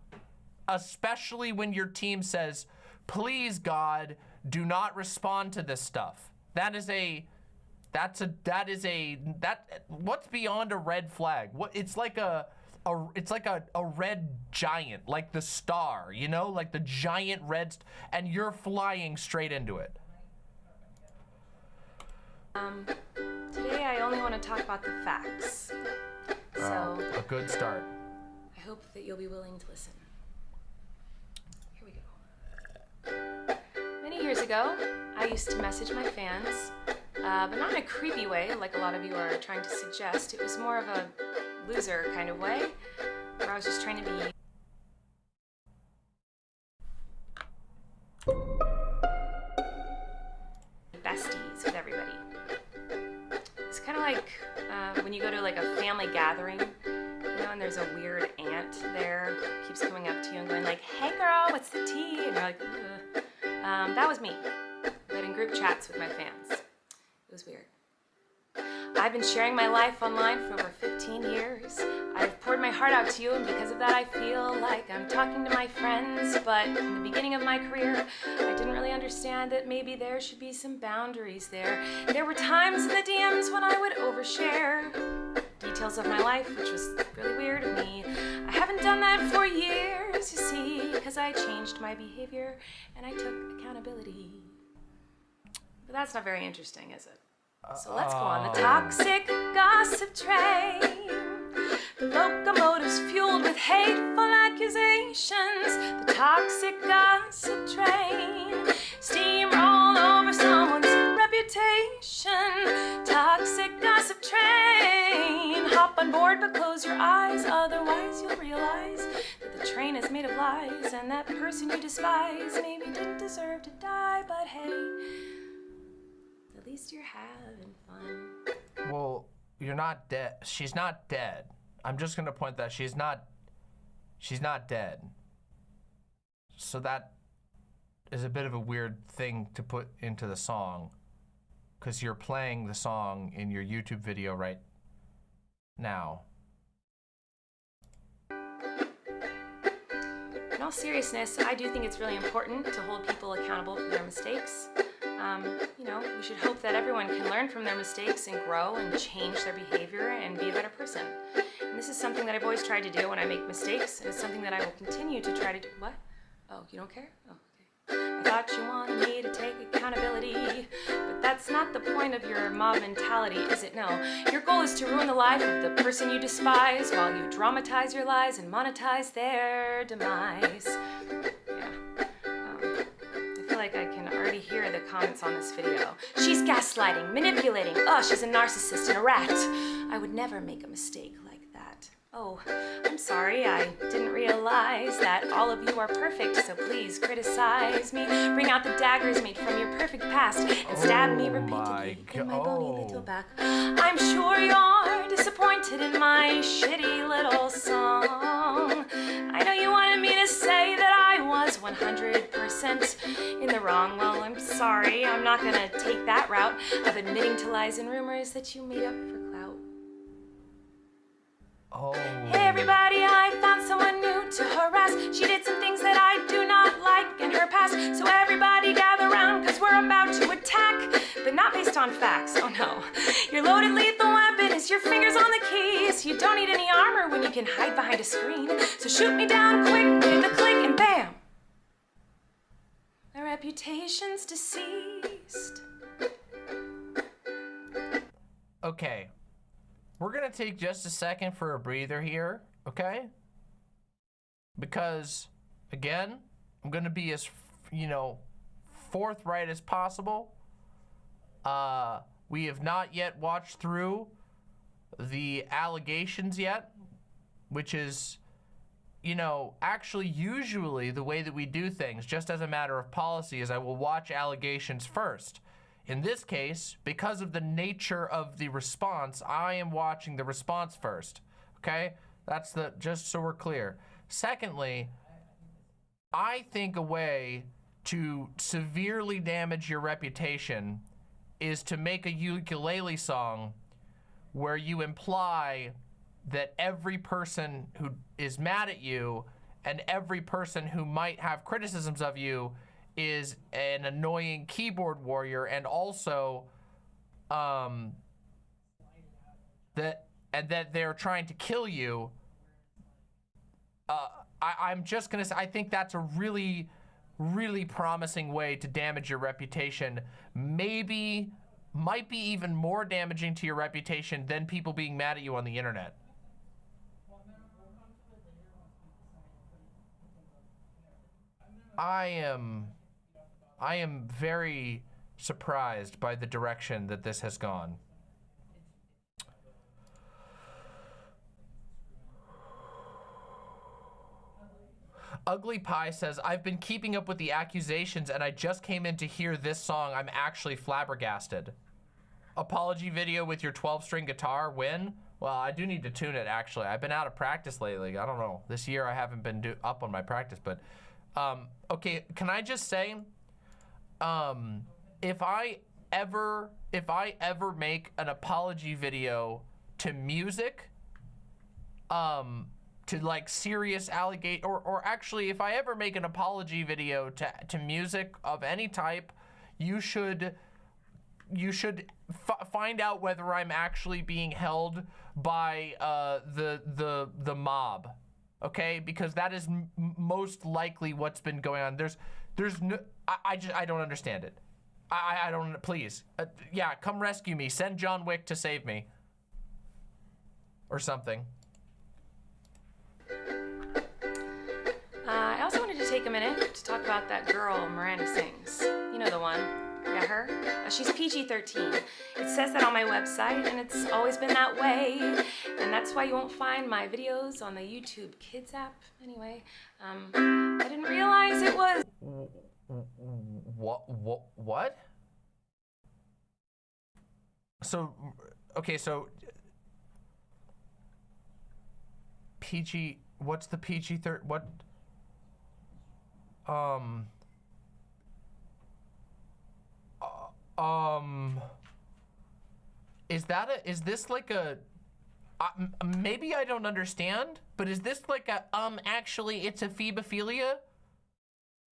Speaker 2: Especially when your team says, please God, do not respond to this stuff. What's beyond a red flag? It's like a red giant, like the star, you know, like the giant red, and you're flying straight into it.
Speaker 7: today I only want to talk about the facts. So
Speaker 2: A good start.
Speaker 7: I hope that you'll be willing to listen. Here we go. Many years ago, I used to message my fans, but not in a creepy way like a lot of you are trying to suggest. It was more of a loser kind of way, where I was just trying to be besties with everybody. It's kind of like when you go to like a family gathering, you know, and there's a weird aunt there, keeps coming up to you and going like, "Hey girl, what's the tea?" And you're like, "Ugh." That was me, but in group chats with my fans. It was weird. I've been sharing my life online for over 15 years. I've poured my heart out to you, and because of that I feel like I'm talking to my friends, but in the beginning of my career, I didn't really understand that maybe there should be some boundaries there. There were times in the DMs when I would overshare details of my life, which was really weird of me. I haven't done that for years, you see, because I changed my behavior and I took accountability. But that's not very interesting, is it? So let's go on the toxic gossip train. The locomotive's fueled with hateful accusations. The toxic gossip train. Steamroll over someone's reputation. Toxic gossip train. Hop on board but close your eyes, otherwise you'll realize that the train is made of lies, and that person you despise maybe didn't deserve to die, but hey, at least you're having fun.
Speaker 2: Well, you're not dead. She's not dead. I'm just gonna point that she's not dead. So that is a bit of a weird thing to put into the song, because you're playing the song in your YouTube video right now.
Speaker 7: In all seriousness, I do think it's really important to hold people accountable for their mistakes. You know, we should hope that everyone can learn from their mistakes and grow and change their behavior and be a better person. And this is something that I've always tried to do when I make mistakes, and it's something that I will continue to try to do. What? Oh, you don't care? Oh, okay. I thought you wanted me to take accountability, but that's not not the point of your mob mentality, is it? No. Your goal is to ruin the life of the person you despise while you dramatize your lies and monetize their demise. Yeah. I feel like I can already hear the comments on this video. She's gaslighting, manipulating. Oh, she's a narcissist and a rat. I would never make a mistake like that. Oh, I'm sorry, I didn't realize that all of you are perfect, so please criticize me. Bring out the daggers made from your perfect past and stab me repeatedly in my bony little back. I'm sure you're disappointed in my shitty little song. I know you wanted me to say that I was 100% in the wrong. Well, I'm sorry, I'm not gonna take that route of admitting to lies and rumors that you made up for clout.
Speaker 2: Oh.
Speaker 7: Hey everybody, I found someone new to harass. She did some things that I do not like in her past. So everybody gather round, cause we're about to attack. But not based on facts, oh no. Your loaded lethal weapon is your fingers on the keys. You don't need any armor when you can hide behind a screen. So shoot me down quick with a click and bam. My reputation's deceased.
Speaker 2: Okay. We're gonna take just a second for a breather here, okay? Because, again, I'm gonna be as, forthright as possible. We have not yet watched through the allegations yet, which is, actually usually the way that we do things, just as a matter of policy, is I will watch allegations first. In this case, because of the nature of the response, I am watching the response first, okay? That's just so we're clear. Secondly, I think a way to severely damage your reputation is to make a ukulele song where you imply that every person who is mad at you and every person who might have criticisms of you is an annoying keyboard warrior, and also that they're trying to kill you. I'm just gonna say, I think that's a really, really promising way to damage your reputation. Might be even more damaging to your reputation than people being mad at you on the internet. I am very surprised by the direction that this has gone. Ugly Pie says, I've been keeping up with the accusations and I just came in to hear this song. I'm actually flabbergasted. Apology video with your 12-string guitar, win? Well, I do need to tune it, actually. I've been out of practice lately. I don't know. This year I haven't been up on my practice, but okay, can I just say, if I ever make an apology video to music, to like serious allegate, or actually if I ever make an apology video to music of any type, you should find out whether I'm actually being held by the mob, okay? Because that is most likely what's been going on. There's no, I don't understand it. I don't, please. Yeah, come rescue me. Send John Wick to save me. Or something.
Speaker 7: I also wanted to take a minute to talk about that girl Miranda sings. You know the one. Yeah, her. She's PG-13. It says that on my website, and it's always been that way. And that's why you won't find my videos on the YouTube Kids app. Anyway, I didn't realize it was...
Speaker 2: What? So, okay, so... PG... What's the PG-13? What? Is this like a, maybe I don't understand, but is this like a, actually it's a phebophilia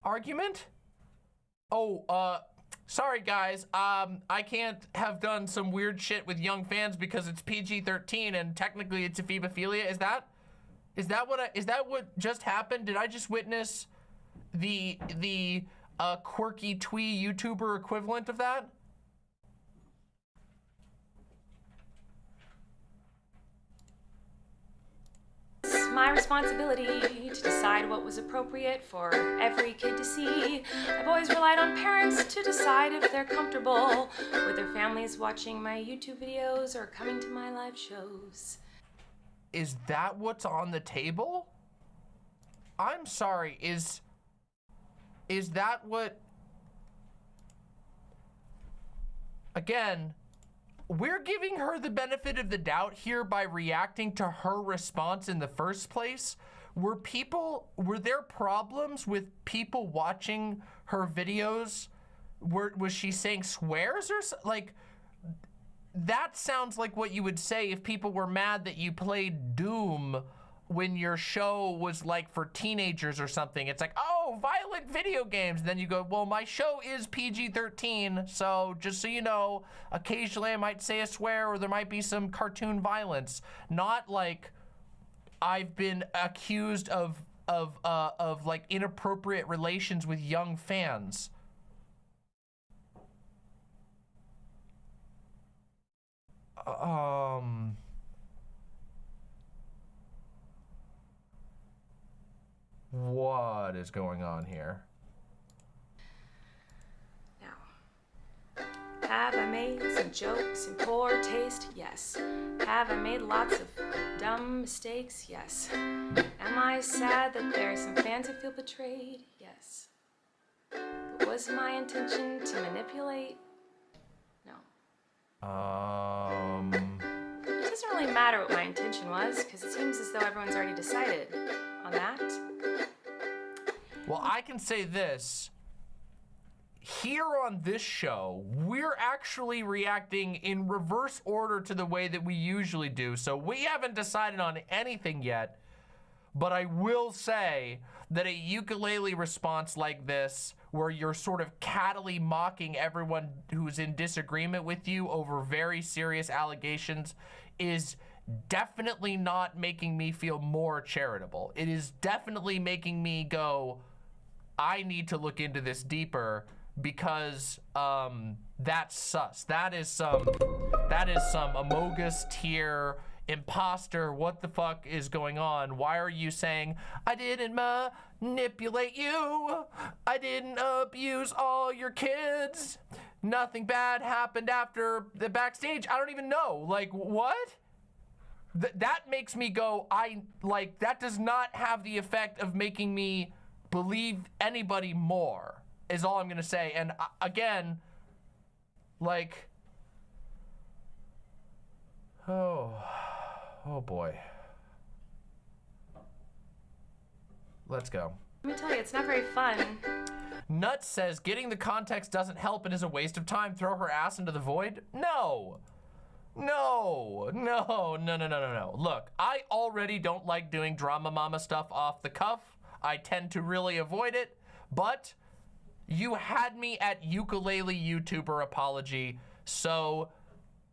Speaker 2: argument? Oh, sorry guys, I can't have done some weird shit with young fans because it's PG-13 and technically it's a phebophilia. Is that what just happened? Did I just witness the quirky twee YouTuber equivalent of that?
Speaker 7: my responsibility to decide what was appropriate for every kid to see. I've always relied on parents to decide if they're comfortable with their families watching my YouTube videos or coming to my live shows.
Speaker 2: Is that what's on the table? I'm sorry, is that what... Again, we're giving her the benefit of the doubt here by reacting to her response in the first place. Were there problems with people watching her videos? Was she saying swears or like? That sounds like what you would say if people were mad that you played Doom when your show was like for teenagers or something. It's like, oh, violent video games. Then you go, well, my show is PG-13, so just so you know, occasionally I might say a swear or there might be some cartoon violence. Not like I've been accused of like inappropriate relations with young fans. What is going on here?
Speaker 7: Now, have I made some jokes in poor taste? Yes. Have I made lots of dumb mistakes? Yes. Am I sad that there are some fans who feel betrayed? Yes. But was my intention to manipulate? No. It doesn't really matter what my intention was, because it seems as though everyone's already decided on that.
Speaker 2: Well, I can say this. Here on this show, we're actually reacting in reverse order to the way that we usually do. So we haven't decided on anything yet, but I will say that a ukulele response like this, where you're sort of cattily mocking everyone who's in disagreement with you over very serious allegations, is definitely not making me feel more charitable. It is definitely making me go, I need to look into this deeper, because that's sus. That is some Amogus tier imposter. What the fuck is going on? Why are you saying I didn't manipulate you? I didn't abuse all your kids. Nothing bad happened after the backstage. I don't even know. Like, what? That makes me go, that does not have the effect of making me believe anybody more, is all I'm gonna say. And again, like, oh boy. Let's go.
Speaker 7: Let me tell you, it's not very fun.
Speaker 2: Nuts says, getting the context doesn't help and is a waste of time. Throw her ass into the void? No. No. Look, I already don't like doing drama mama stuff off the cuff. I tend to really avoid it, but you had me at ukulele YouTuber apology, so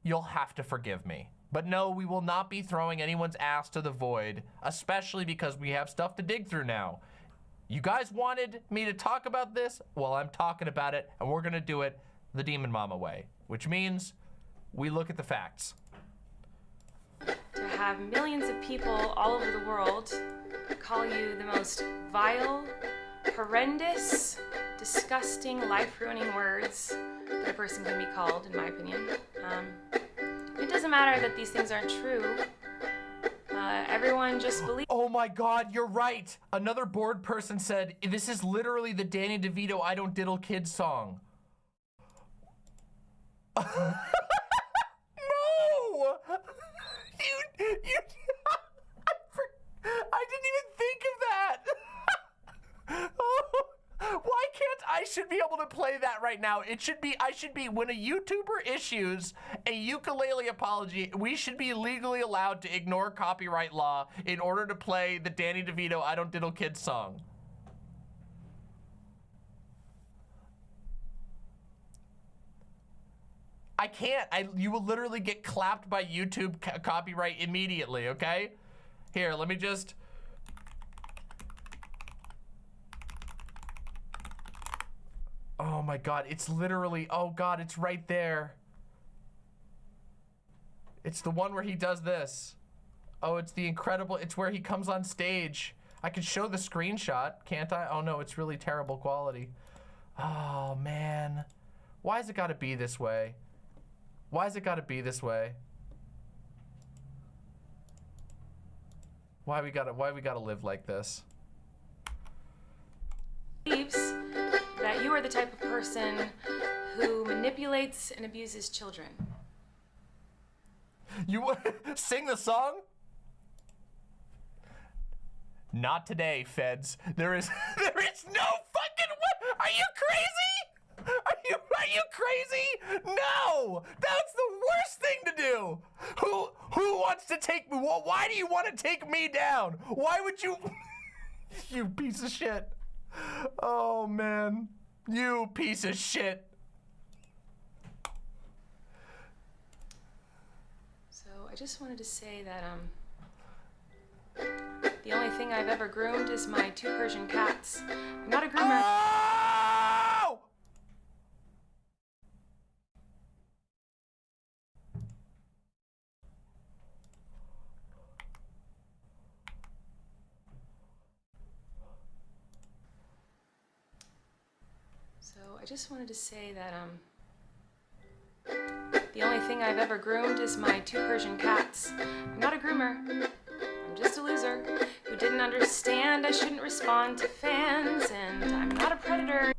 Speaker 2: you'll have to forgive me. But no, we will not be throwing anyone's ass to the void, especially because we have stuff to dig through now. You guys wanted me to talk about this? Well, I'm talking about it, and we're gonna do it the Demon Mama way, which means we look at the facts.
Speaker 7: To have millions of people all over the world call you the most vile, horrendous, disgusting, life-ruining words that a person can be called, in my opinion. It doesn't matter that these things aren't true. Everyone just believes.
Speaker 2: Oh my God, you're right. Another bored person said, this is literally the Danny DeVito I Don't Diddle Kids song. No! I didn't even think of that. Why can't I should be able to play that right now? I should be, when a YouTuber issues a ukulele apology, we should be legally allowed to ignore copyright law in order to play the Danny DeVito I Don't Diddle Kids song. I can't. You will literally get clapped by YouTube copyright immediately, okay? Here, let me just... Oh my God, it's literally, oh God, it's right there. It's the one where he does this. Oh, it's the incredible, it's where he comes on stage. I can show the screenshot, can't I? Oh no, it's really terrible quality. Oh man. Why has it gotta be this way? Why has it gotta be this way? Why we gotta live like this?
Speaker 7: Believes that you are the type of person who manipulates and abuses children.
Speaker 2: You sing the song? Not today, feds. There is no fucking way. Are you crazy? Are you crazy? No! That's the worst thing to do. Who wants to take me? Why do you want to take me down? Why would you? You piece of shit. Oh man, you piece of shit.
Speaker 7: So I just wanted to say that the only thing I've ever groomed is my 2 Persian cats. I'm not a groomer.
Speaker 2: Oh!
Speaker 7: So I just wanted to say that the only thing I've ever groomed is my 2 Persian cats. I'm not a groomer. I'm just a loser who didn't understand I shouldn't respond to fans, and I'm not a predator.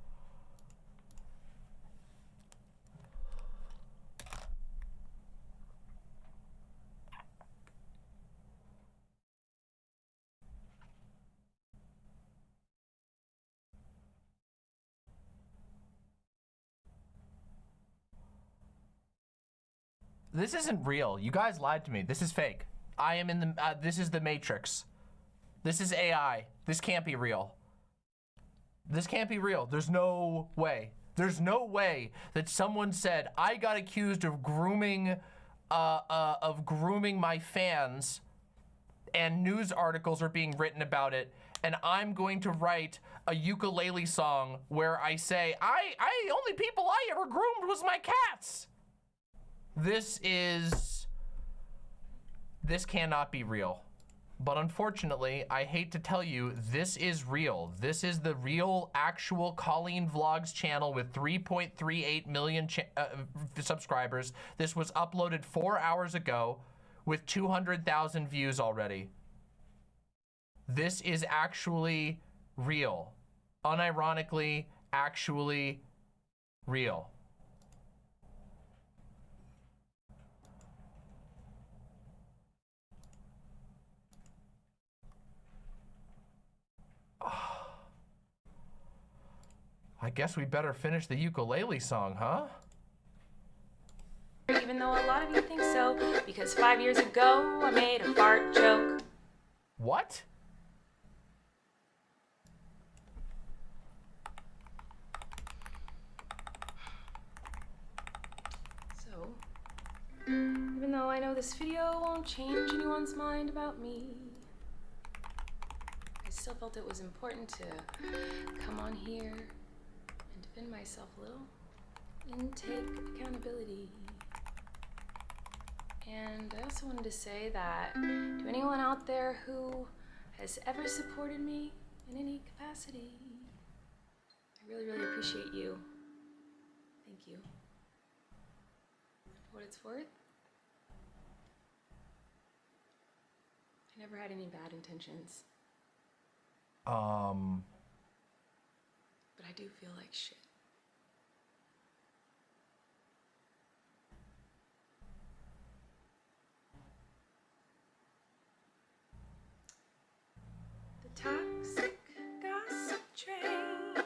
Speaker 2: This isn't real. You guys lied to me. This is fake. I am in the, this is the Matrix. This is AI. This can't be real. This can't be real. There's no way. There's no way that someone said, I got accused of grooming my fans, and news articles are being written about it, and I'm going to write a ukulele song where I say, only people I ever groomed was my cats. This cannot be real. But unfortunately, I hate to tell you, this is real. This is the real, actual Colleen Vlogs channel with 3.38 million subscribers. This was uploaded 4 hours ago with 200,000 views already. This is actually real. Unironically, actually real. I guess we better finish the ukulele song, huh?
Speaker 7: Even though a lot of you think so, because 5 years ago I made a fart joke.
Speaker 2: What?
Speaker 7: So, even though I know this video won't change anyone's mind about me, I still felt it was important to come on here and defend myself a little and take accountability. And I also wanted to say that to anyone out there who has ever supported me in any capacity, I really, really appreciate you. Thank you. For what it's worth, I never had any bad intentions. But I do feel like shit. The toxic gossip train,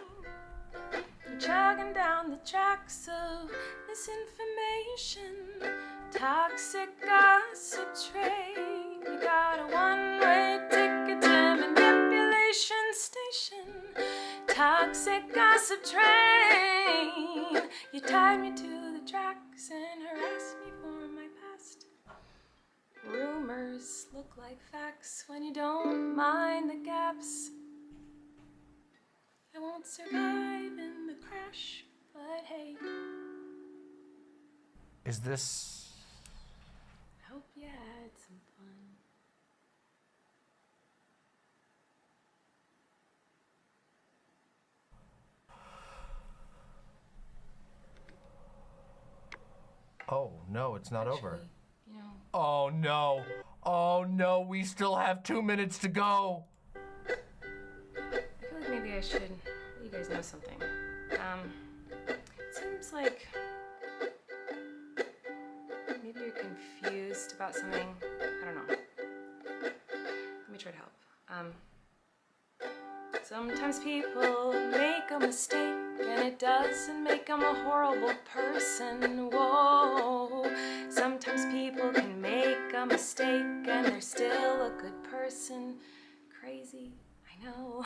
Speaker 7: chugging down the tracks of misinformation. Toxic gossip train, you got a one-way ticket to manipulation station. Toxic gossip train, you tied me to the tracks and harassed me for my past. Rumors look like facts when you don't mind the gaps. I won't survive in the crash, but hey.
Speaker 2: Is this...
Speaker 7: I hope you had some fun.
Speaker 2: Oh, no, it's not over.
Speaker 7: Actually, you know,
Speaker 2: Oh, no. Oh, no, we still have 2 minutes to go.
Speaker 7: I feel like maybe I should let you guys know something. It seems like maybe you're confused about something. I don't know. Let me try to help. Sometimes people make a mistake and it doesn't make them a horrible person. Whoa. Sometimes people can make a mistake and they're still a good person. Crazy, I know.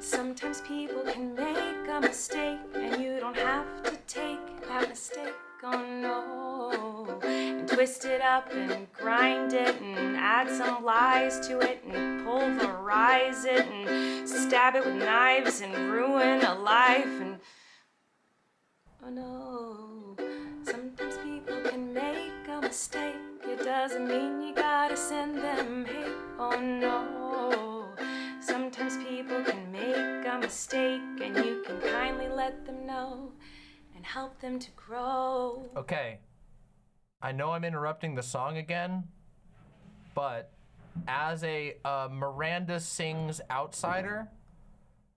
Speaker 7: Sometimes people can make a mistake and you don't have to take that mistake. Oh no. And twist it up and grind it and add some lies to it and pulverize it and stab it with knives and ruin a life and oh no. Sometimes people can make a mistake. It doesn't mean you gotta send them hate. Oh no. Sometimes people can make a mistake and you can kindly let them know and help them to grow.
Speaker 2: Okay. I know I'm interrupting the song again, but as a Miranda Sings outsider,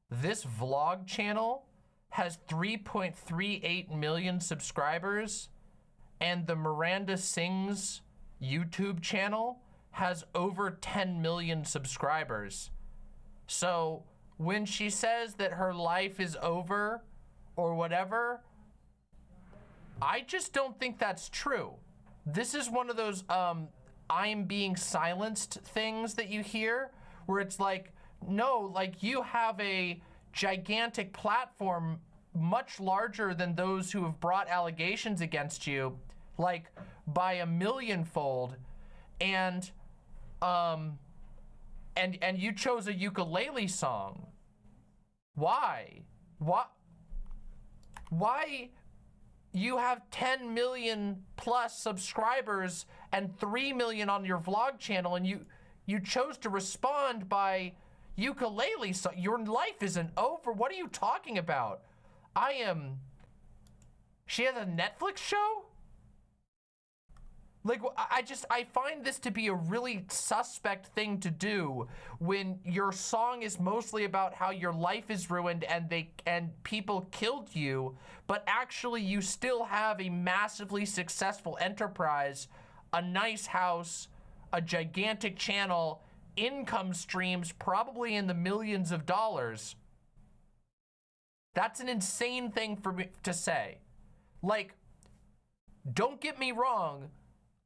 Speaker 2: this vlog channel has 3.38 million subscribers, and the Miranda Sings YouTube channel has over 10 million subscribers. So when she says that her life is over or whatever, I just don't think that's true. This is one of those I'm being silenced things that you hear, where it's like, no, like you have a gigantic platform much larger than those who have brought allegations against you, like by a millionfold, and you chose a ukulele song. Why? Why? You have 10 million plus subscribers and 3 million on your vlog channel, and you chose to respond by ukulele. So your life isn't over. What are you talking about? She has a Netflix show? Like, I find this to be a really suspect thing to do when your song is mostly about how your life is ruined and people killed you, but actually you still have a massively successful enterprise, a nice house, a gigantic channel, income streams probably in the millions of dollars. That's an insane thing for me to say. Like, don't get me wrong,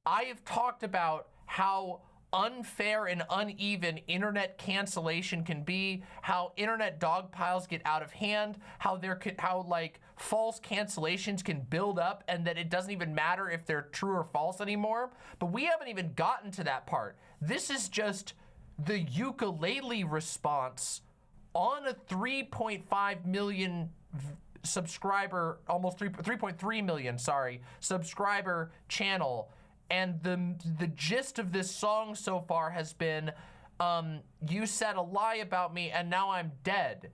Speaker 2: I have talked about how unfair and uneven internet cancellation can be, how internet dog piles get out of hand, how like false cancellations can build up and that it doesn't even matter if they're true or false anymore. But we haven't even gotten to that part. This is just the ukulele response on a 3.5 million subscriber, almost 3.3 million, sorry, subscriber channel. And the gist of this song so far has been, you said a lie about me and now I'm dead.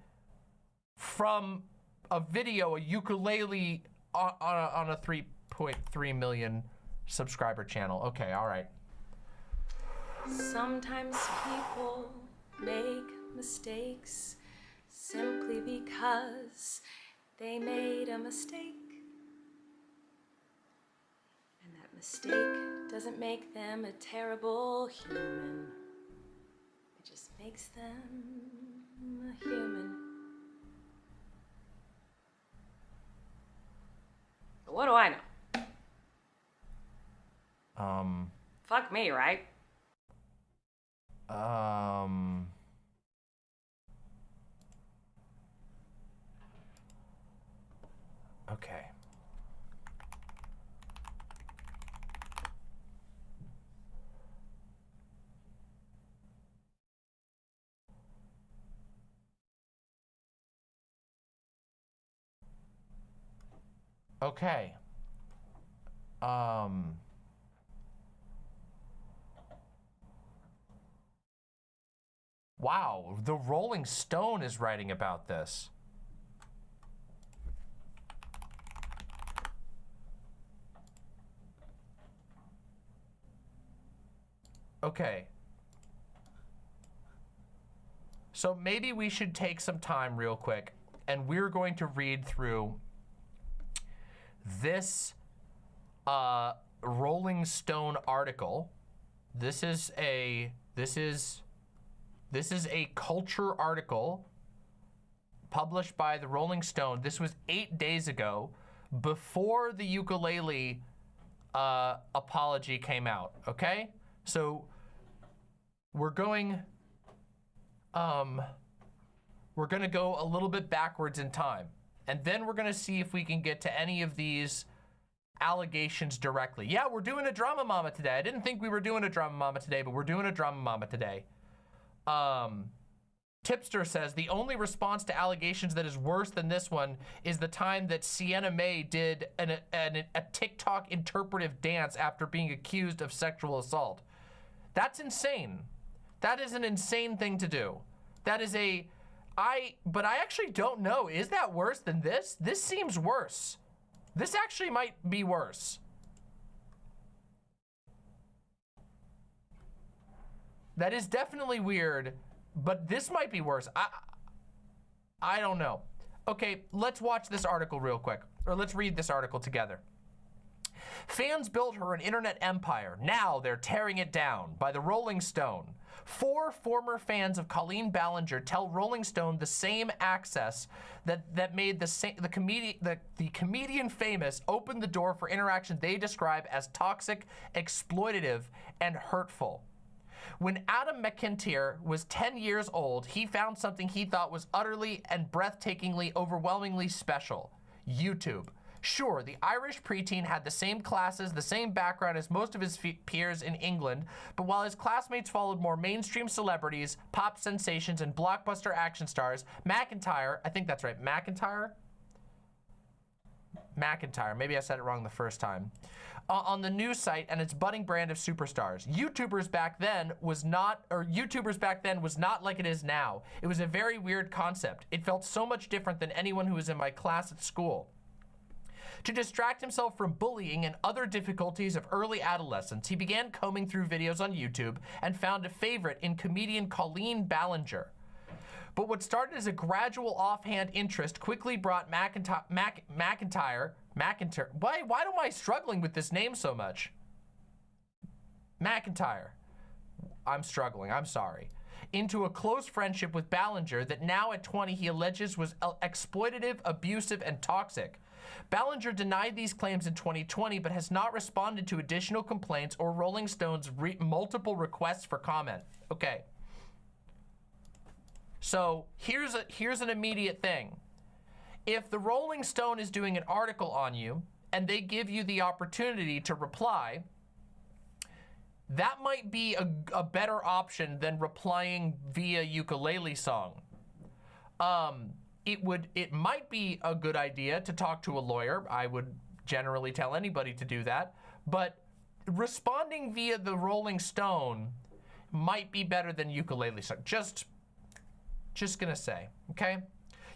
Speaker 2: From a video, a ukulele on a 3.3 million subscriber channel. Okay, all right.
Speaker 7: Sometimes people make mistakes simply because they made a mistake. And that mistake doesn't make them a terrible human. It just makes them a human. But what do I know? Fuck me, right?
Speaker 2: Okay. Okay. Wow, the Rolling Stone is writing about this. Okay. So maybe we should take some time real quick, and we're going to read through this Rolling Stone article. This is a culture article published by the Rolling Stone. This was 8 days ago, before the ukulele apology came out. Okay, so we're going to go a little bit backwards in time, and then we're going to see if we can get to any of these allegations directly. Yeah, we're doing a Drama Mama today. I didn't think we were doing a Drama Mama today, but we're doing a Drama Mama today. Tipster says, the only response to allegations that is worse than this one is the time that Sienna May did a TikTok interpretive dance after being accused of sexual assault. That's insane. That is an insane thing to do. That is but I actually don't know. Is that worse than this? This seems worse. This actually might be worse. That is definitely weird, but this might be worse. I don't know. Okay, let's watch this article real quick, or let's read this article together. Fans built her an internet empire. Now they're tearing it down, by the Rolling Stone. 4 former fans of Colleen Ballinger tell Rolling Stone the same access that made the comedian famous opened the door for interaction they describe as toxic, exploitative, and hurtful. When Adam McIntyre was 10 years old, he found something he thought was utterly and breathtakingly, overwhelmingly special: YouTube. Sure, the Irish preteen had the same classes, the same background as most of his peers in England, but while his classmates followed more mainstream celebrities, pop sensations, and blockbuster action stars, McIntyre, I think that's right, McIntyre, maybe I said it wrong the first time, on the news site and its budding brand of superstars. YouTubers back then was not like it is now. It was a very weird concept. It felt so much different than anyone who was in my class at school. To distract himself from bullying and other difficulties of early adolescence, he began combing through videos on YouTube and found a favorite in comedian Colleen Ballinger. But what started as a gradual offhand interest quickly brought McIntyre. Why am I struggling with this name so much? McIntyre. I'm struggling, I'm sorry. Into a close friendship with Ballinger that now at 20 he alleges was exploitative, abusive, and toxic. Ballinger denied these claims in 2020, but has not responded to additional complaints or Rolling Stone's multiple requests for comment. Okay. So here's an immediate thing. If the Rolling Stone is doing an article on you and they give you the opportunity to reply, that might be a better option than replying via ukulele song. It might be a good idea to talk to a lawyer. I would generally tell anybody to do that, but responding via the Rolling Stone might be better than ukulele song. Just gonna say, okay?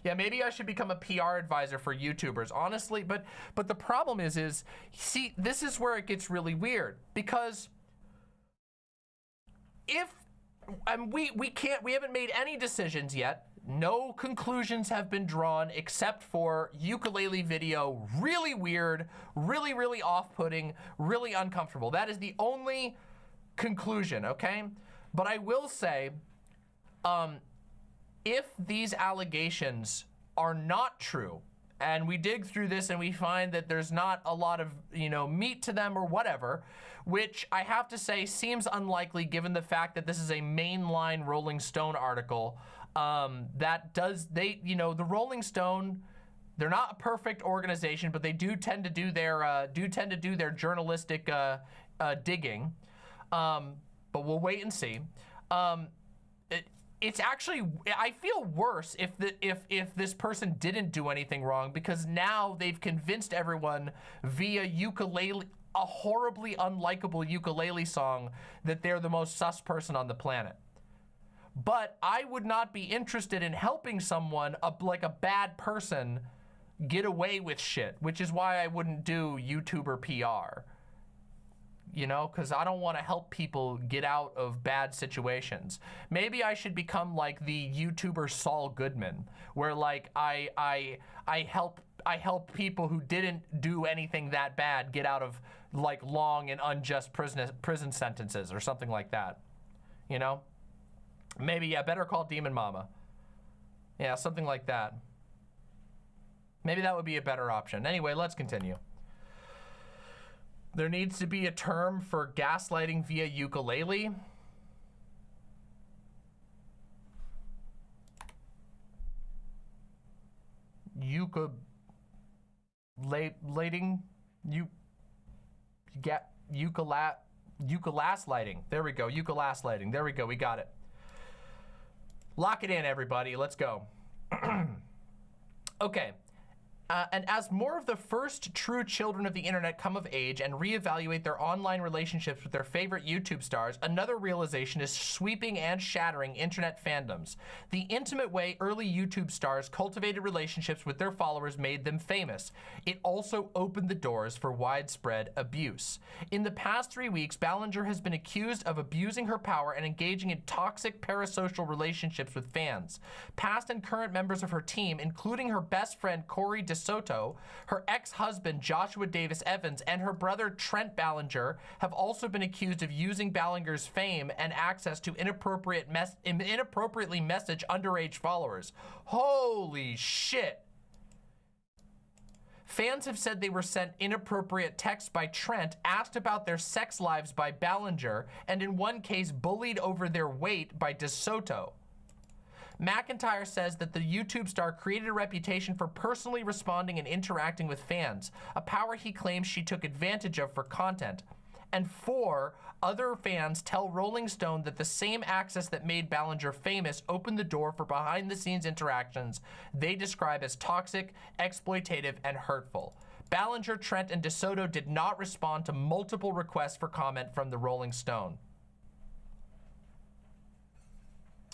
Speaker 2: Yeah, maybe I should become a PR advisor for YouTubers, honestly, but the problem is, see, this is where it gets really weird, because we haven't made any decisions yet. No conclusions have been drawn except for ukulele video, really weird, really, really off-putting, really uncomfortable. That is the only conclusion, okay? But I will say, if these allegations are not true, and we dig through this and we find that there's not a lot of, meat to them or whatever, which I have to say seems unlikely given the fact that this is a mainline Rolling Stone article, the Rolling Stone, they're not a perfect organization, but they do tend to do their journalistic digging. But we'll wait and see. It's actually, I feel worse if this person didn't do anything wrong, because now they've convinced everyone via ukulele, a horribly unlikable ukulele song, that they're the most sus person on the planet. But I would not be interested in helping someone, like a bad person, get away with shit, which is why I wouldn't do YouTuber PR. you know, because I don't want to help people get out of bad situations. Maybe I should become like the YouTuber Saul Goodman, where like I help people who didn't do anything that bad get out of like long and unjust prison sentences or something like that. You know? Maybe, yeah, Better Call Demon Mama. Yeah, something like that. Maybe that would be a better option. Anyway, let's continue. There needs to be a term for gaslighting via ukulele. Ukulele-lighting. There we go, ukulele-lighting. There we go, we got it. Lock it in, everybody, let's go. Okay. And as more of the first true children of the internet come of age and reevaluate their online relationships with their favorite YouTube stars, another realization is sweeping and shattering internet fandoms. The intimate way early YouTube stars cultivated relationships with their followers made them famous. It also opened the doors for widespread abuse. In the past 3 weeks, Ballinger has been accused of abusing her power and engaging in toxic parasocial relationships with fans. Past and current members of her team, including her best friend Corey DeSoto, her ex-husband Joshua Davis Evans, and her brother Trent Ballinger have also been accused of using Ballinger's fame and access to inappropriately message underage followers. Holy shit. Fans have said they were sent inappropriate texts by Trent, asked about their sex lives by Ballinger, and in one case bullied over their weight by DeSoto. McIntyre says that the YouTube star created a reputation for personally responding and interacting with fans, a power he claims she took advantage of for content. And 4 other fans tell Rolling Stone that the same access that made Ballinger famous opened the door for behind-the-scenes interactions they describe as toxic, exploitative, and hurtful. Ballinger, Trent, and DeSoto did not respond to multiple requests for comment from the Rolling Stone.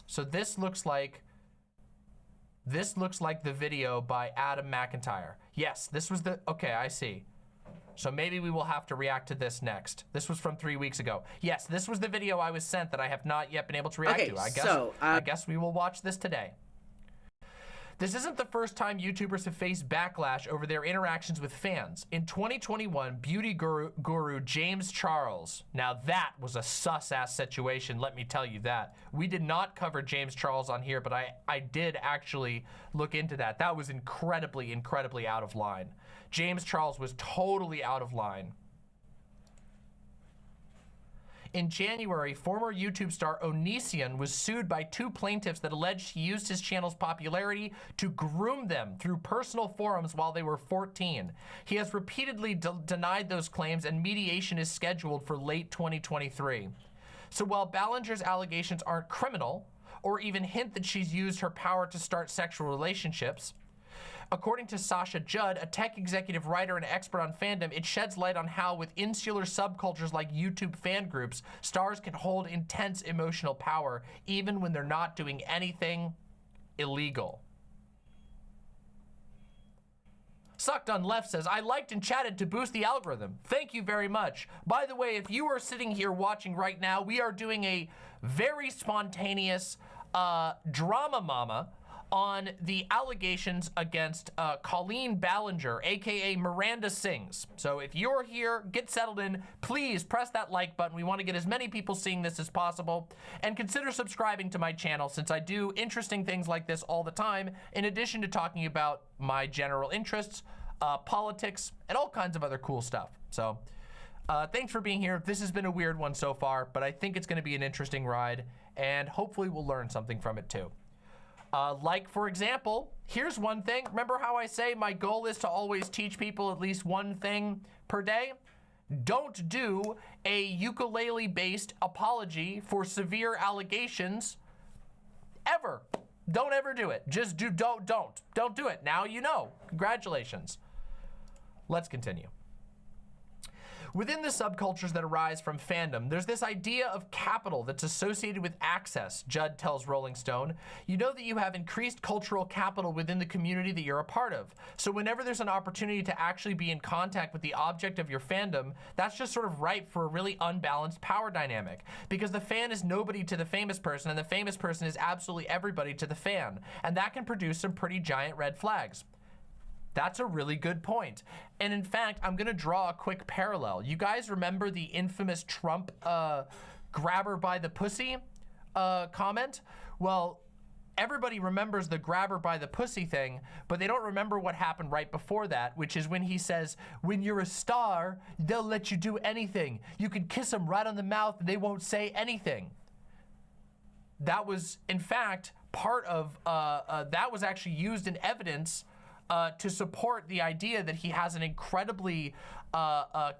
Speaker 2: So this looks like the video by Adam McIntyre. Yes, this was the, okay, I see. So maybe we will have to react to this next. This was from 3 weeks ago. Yes, this was the video I was sent that I have not yet been able to react to. I guess we will watch this today. This isn't the first time YouTubers have faced backlash over their interactions with fans. In 2021, beauty guru James Charles. Now that was a sus-ass situation, let me tell you that. We did not cover James Charles on here, but I did actually look into that. That was incredibly, incredibly out of line. James Charles was totally out of line. In January, former YouTube star Onision was sued by 2 plaintiffs that alleged he used his channel's popularity to groom them through personal forums while they were 14. He has repeatedly denied those claims, and mediation is scheduled for late 2023. So while Ballinger's allegations aren't criminal, or even hint that she's used her power to start sexual relationships, according to Sasha Judd, a tech executive, writer, and expert on fandom, it sheds light on how, with insular subcultures like YouTube fan groups, stars can hold intense emotional power even when they're not doing anything illegal. Sucked on Left says, I liked and chatted to boost the algorithm. Thank you very much. By the way, if you are sitting here watching right now, we are doing a very spontaneous DramaMama on the allegations against Colleen Ballinger, aka Miranda Sings. So if you're here, get settled in, please press that like button. We want to get as many people seeing this as possible, and consider subscribing to my channel, since I do interesting things like this all the time, in addition to talking about my general interests, politics, and all kinds of other cool stuff. So thanks for being here. This has been a weird one so far, but I think it's going to be an interesting ride, and hopefully we'll learn something from it too. Like, for example, here's one thing. Remember how I say my goal is to always teach people at least one thing per day? Don't do a ukulele-based apology for severe allegations ever. Don't ever do it. Just don't do it. Now you know. Congratulations. Let's continue. Within the subcultures that arise from fandom, there's this idea of capital that's associated with access, Judd tells Rolling Stone. You know that you have increased cultural capital within the community that you're a part of. So whenever there's an opportunity to actually be in contact with the object of your fandom, that's just sort of ripe for a really unbalanced power dynamic. Because the fan is nobody to the famous person, and the famous person is absolutely everybody to the fan. And that can produce some pretty giant red flags. That's a really good point. And in fact, I'm gonna draw a quick parallel. You guys remember the infamous Trump grabber by the pussy comment? Well, everybody remembers the grabber by the pussy thing, but they don't remember what happened right before that, which is when he says, when you're a star, they'll let you do anything. You can kiss them right on the mouth and they won't say anything. That was, in fact, part of, that was actually used in evidence to support the idea that he has an incredibly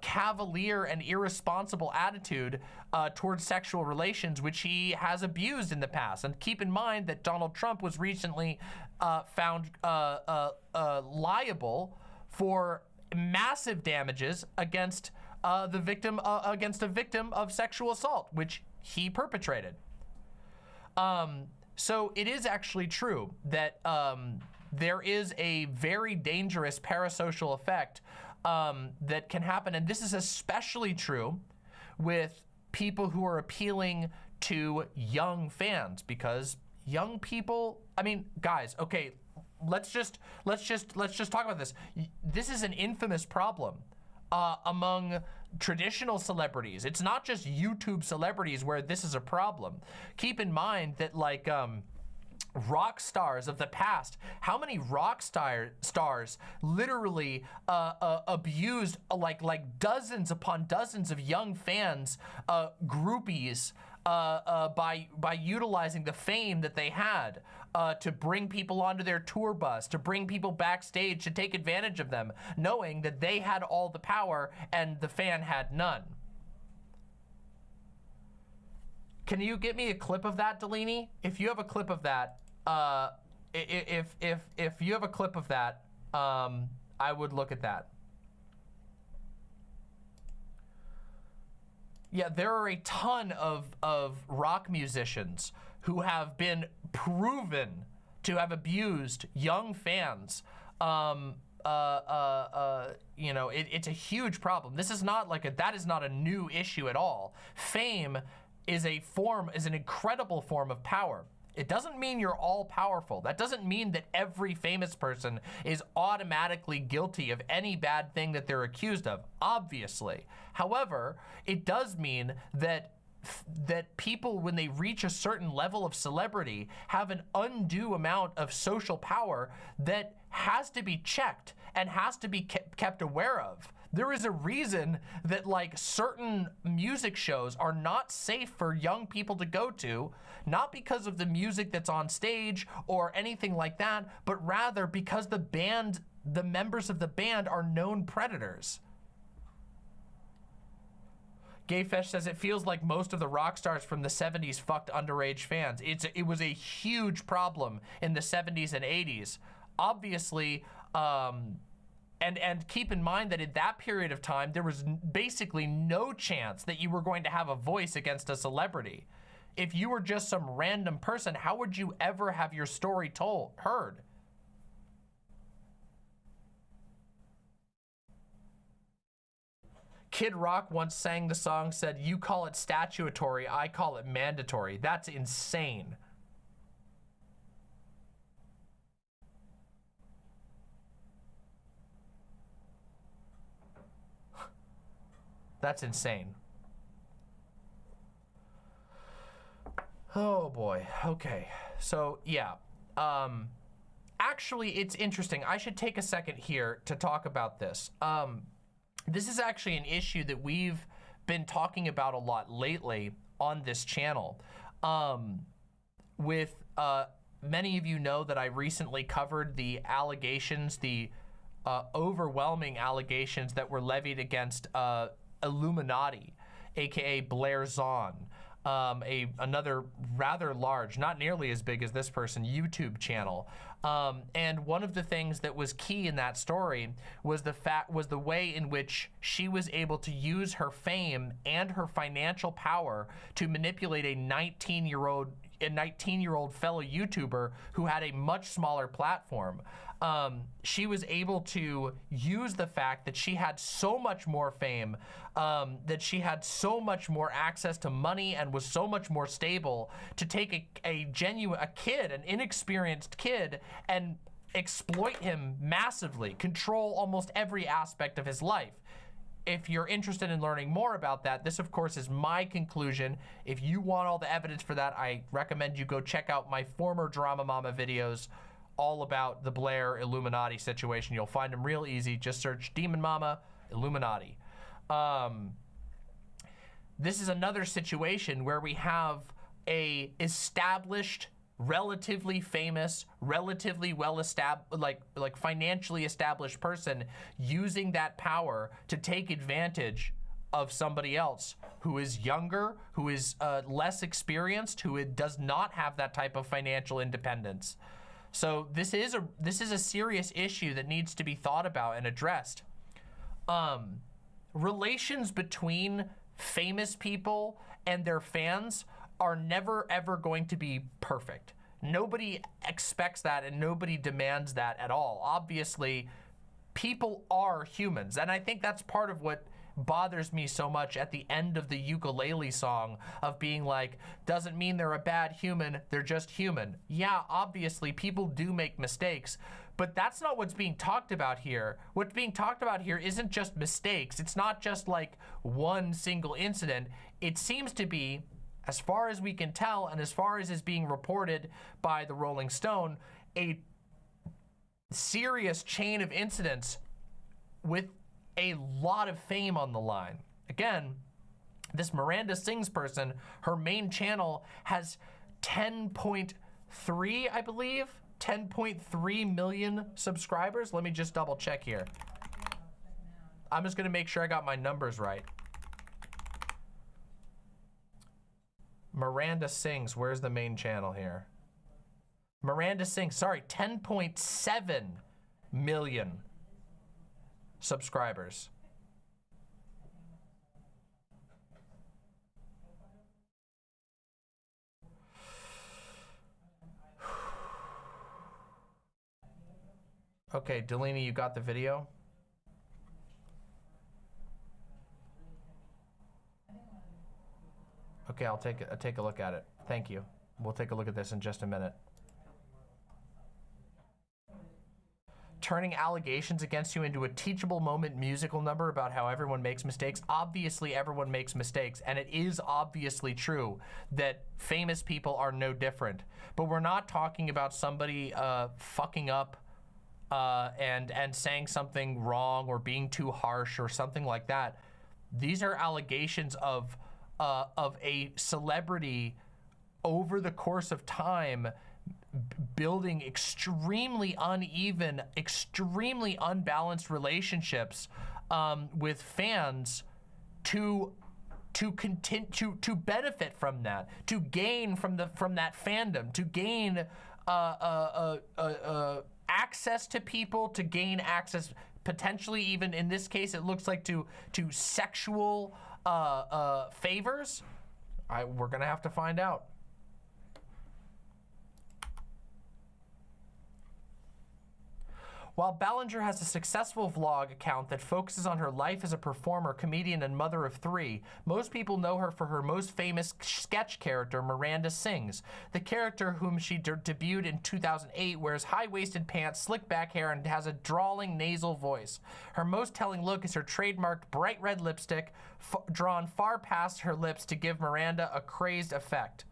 Speaker 2: cavalier and irresponsible attitude towards sexual relations, which he has abused in the past. And keep in mind that Donald Trump was recently found liable for massive damages against the victim, against a victim of sexual assault, which he perpetrated. So it is actually true that there is a very dangerous parasocial effect that can happen. And this is especially true with people who are appealing to young fans, because young people, I mean, guys, okay, let's just talk about this. This is an infamous problem among traditional celebrities. It's not just YouTube celebrities where this is a problem. Keep in mind that, like, rock stars of the past, how many rock stars literally abused like dozens upon dozens of young fans, groupies, by utilizing the fame that they had to bring people onto their tour bus, to bring people backstage, to take advantage of them, knowing that they had all the power and the fan had none. Can you get me a clip of that, Delaney? If you have a clip of that, if you have a clip of that, I would look at that. Yeah, there are a ton of rock musicians who have been proven to have abused young fans. You know, it's a huge problem. This is not like that is not a new issue at all. Fame is an incredible form of power. It doesn't mean you're all powerful. That doesn't mean that every famous person is automatically guilty of any bad thing that they're accused of, obviously. However, it does mean that people, when they reach a certain level of celebrity, have an undue amount of social power that has to be checked and has to be kept aware of. There is a reason that, like, certain music shows are not safe for young people to go to, not because of the music that's on stage or anything like that, but rather because the members of the band are known predators. Gayfesh says it feels like most of the rock stars from the 70s fucked underage fans. It was a huge problem in the 70s and 80s. Obviously, and keep in mind that in that period of time, there was basically no chance that you were going to have a voice against a celebrity. If you were just some random person, how would you ever have your story heard? Kid Rock once sang the song, said, "You call it statutory, I call it mandatory." That's insane. That's insane. Oh boy, okay. So yeah, actually it's interesting. I should take a second here to talk about this. This is actually an issue that we've been talking about a lot lately on this channel. Many of you know that I recently covered the allegations, the overwhelming allegations that were levied against Illuminati, aka Blair Zahn, another rather large, not nearly as big as this person, YouTube channel. And one of the things that was key in that story was the way in which she was able to use her fame and her financial power to manipulate a 19-year-old fellow YouTuber who had a much smaller platform. She was able to use the fact that she had so much more fame, that she had so much more access to money and was so much more stable, to take a kid, an inexperienced kid, and exploit him massively, control almost every aspect of his life. If you're interested in learning more about that, this of course is my conclusion. If you want all the evidence for that, I recommend you go check out my former DramaMama videos all about the Blair Illuminati situation. You'll find them real easy. Just search Demon Mama Illuminati. This is another situation where we have a established, relatively famous, relatively well-established, like financially established person using that power to take advantage of somebody else who is younger, who is less experienced, who does not have that type of financial independence. So this is a serious issue that needs to be thought about and addressed. Relations between famous people and their fans are never ever going to be perfect. Nobody expects that and nobody demands that at all. Obviously, people are humans, and I think that's part of what bothers me so much at the end of the ukulele song, of being like, doesn't mean they're a bad human, they're just human. Yeah, obviously people do make mistakes, but that's not what's being talked about here. What's being talked about here isn't just mistakes. It's not just like one single incident. It seems to be, as far as we can tell and as far as is being reported by the Rolling Stone, a serious chain of incidents with a lot of fame on the line. Again, this Miranda Sings person, her main channel has 10.3, I believe, 10.3 million subscribers. Let me just double check here. I'm just gonna make sure I got my numbers right. Miranda Sings, where's the main channel here? Miranda Sings, sorry, 10.7 million subscribers. Okay, Delaney, you got the video? Okay, I'll take a look at it. Thank you. We'll take a look at this in just a minute. Turning allegations against you into a teachable moment musical number about how everyone makes mistakes. Obviously, everyone makes mistakes, and it is obviously true that famous people are no different. But we're not talking about somebody fucking up and saying something wrong or being too harsh or something like that. These are allegations of a celebrity over the course of time building extremely uneven, extremely unbalanced relationships with fans to benefit from that, to gain from that fandom, to gain access to people, to gain access potentially even in this case it looks like to sexual favors. We're gonna have to find out. While Ballinger has a successful vlog account that focuses on her life as a performer, comedian, and mother of three, most people know her for her most famous sketch character, Miranda Sings. The character, whom she debuted in 2008, wears high-waisted pants, slick back hair, and has a drawling nasal voice. Her most telling look is her trademarked bright red lipstick, drawn far past her lips to give Miranda a crazed effect.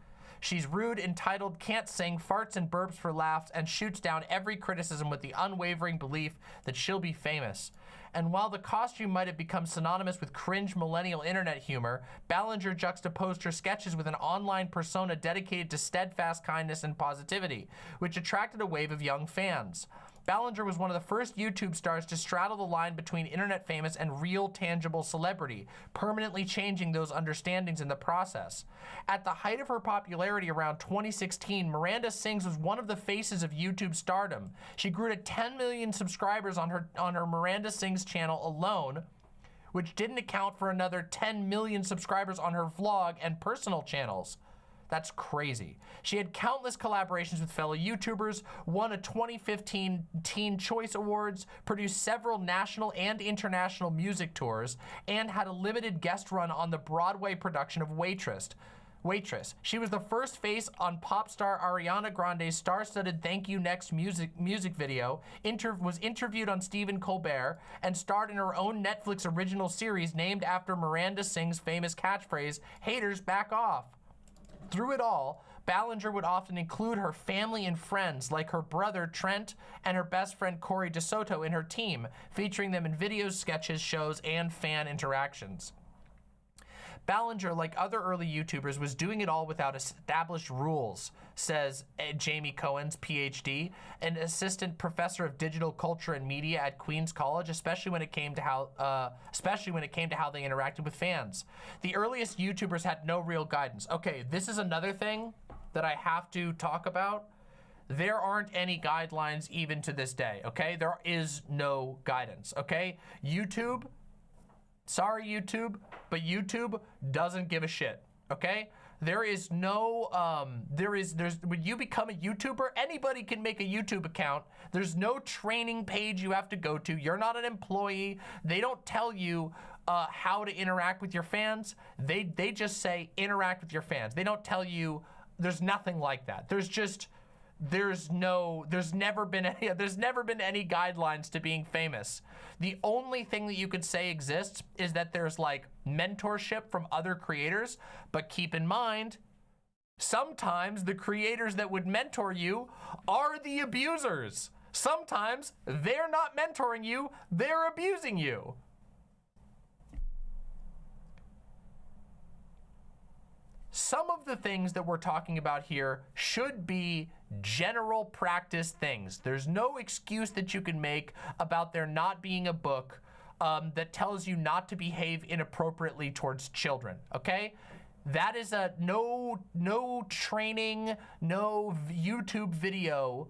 Speaker 2: She's rude, entitled, can't sing, farts and burps for laughs, and shoots down every criticism with the unwavering belief that she'll be famous. And while the costume might have become synonymous with cringe millennial internet humor, Ballinger juxtaposed her sketches with an online persona dedicated to steadfast kindness and positivity, which attracted a wave of young fans. Ballinger was one of the first YouTube stars to straddle the line between internet famous and real tangible celebrity, permanently changing those understandings in the process. At the height of her popularity around 2016, Miranda Sings was one of the faces of YouTube stardom. She grew to 10 million subscribers on her Miranda Sings channel alone, which didn't account for another 10 million subscribers on her vlog and personal channels. That's crazy. She had countless collaborations with fellow YouTubers, won a 2015 Teen Choice Awards, produced several national and international music tours, and had a limited guest run on the Broadway production of Waitress. She was the first face on pop star Ariana Grande's star-studded Thank You Next music video, was interviewed on Stephen Colbert, and starred in her own Netflix original series named after Miranda Sings' famous catchphrase, "Haters, back off." Through it all, Ballinger would often include her family and friends like her brother Trent and her best friend Corey DeSoto in her team, featuring them in videos, sketches, shows, and fan interactions. Ballinger, like other early YouTubers, was doing it all without established rules, says Jamie Cohen's PhD, an assistant professor of digital culture and media at Queens College, especially when it came to how they interacted with fans. The earliest YouTubers had no real guidance. Okay, this is another thing that I have to talk about. There aren't any guidelines even to this day, okay? There is no guidance, okay? YouTube, sorry YouTube, but YouTube doesn't give a shit, okay? There is no, when you become a YouTuber, anybody can make a YouTube account. There's no training page you have to go to. You're not an employee. They don't tell you how to interact with your fans. They just say interact with your fans. They don't tell you, there's nothing like that. There's never been any guidelines to being famous. The only thing that you could say exists is that there's like mentorship from other creators, but keep in mind, sometimes the creators that would mentor you are the abusers. Sometimes they're not mentoring you, they're abusing you. Some of the things that we're talking about here should be general practice things. There's no excuse that you can make about there not being a book that tells you not to behave inappropriately towards children, okay? That is a no training, no YouTube video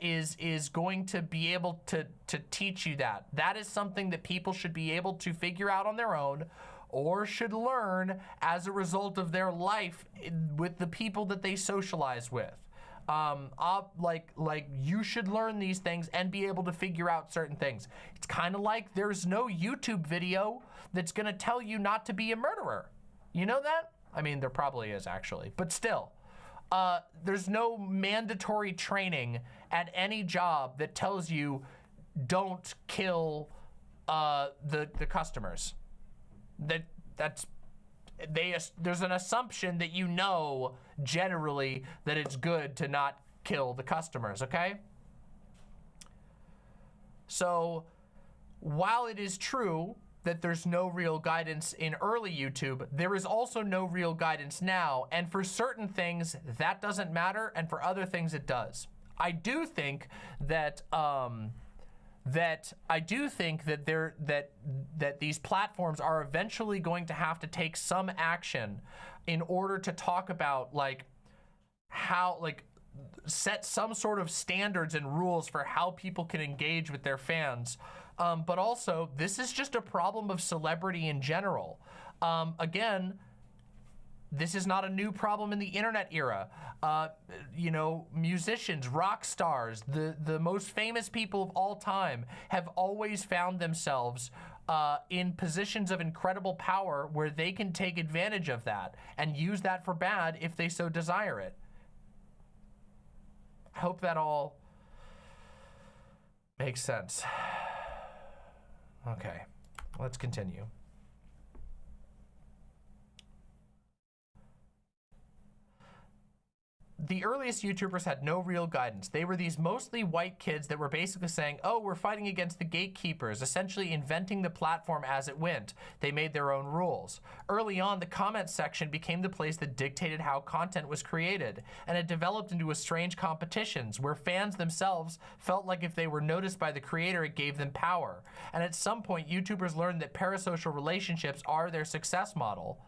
Speaker 2: is going to be able to teach you that. That is something that people should be able to figure out on their own, or should learn as a result of their life with the people that they socialize with. Like you should learn these things and be able to figure out certain things. It's kind of like there's no YouTube video that's gonna tell you not to be a murderer. You know that? I mean, there probably is actually, but still. There's no mandatory training at any job that tells you don't kill the customers. There's an assumption that you know generally that it's good to not kill the customers, okay? So while it is true that there's no real guidance in early YouTube, there is also no real guidance now, and for certain things that doesn't matter, and for other things it does. I do think that that these platforms are eventually going to have to take some action in order to talk about like how, like, set some sort of standards and rules for how people can engage with their fans. But also, this is just a problem of celebrity in general. Again, this is not a new problem in the internet era. You know, musicians, rock stars, the most famous people of all time have always found themselves in positions of incredible power where they can take advantage of that and use that for bad if they so desire it. I hope that all makes sense. Okay, let's continue. the earliest YouTubers had no real guidance. They were these mostly white kids that were basically saying, oh, we're fighting against the gatekeepers, essentially inventing the platform as it went. They made their own rules. Early on, the comments section became the place that dictated how content was created, and it developed into a strange competitions where fans themselves felt like if they were noticed by the creator, it gave them power. And at some point, YouTubers learned that parasocial relationships are their success model.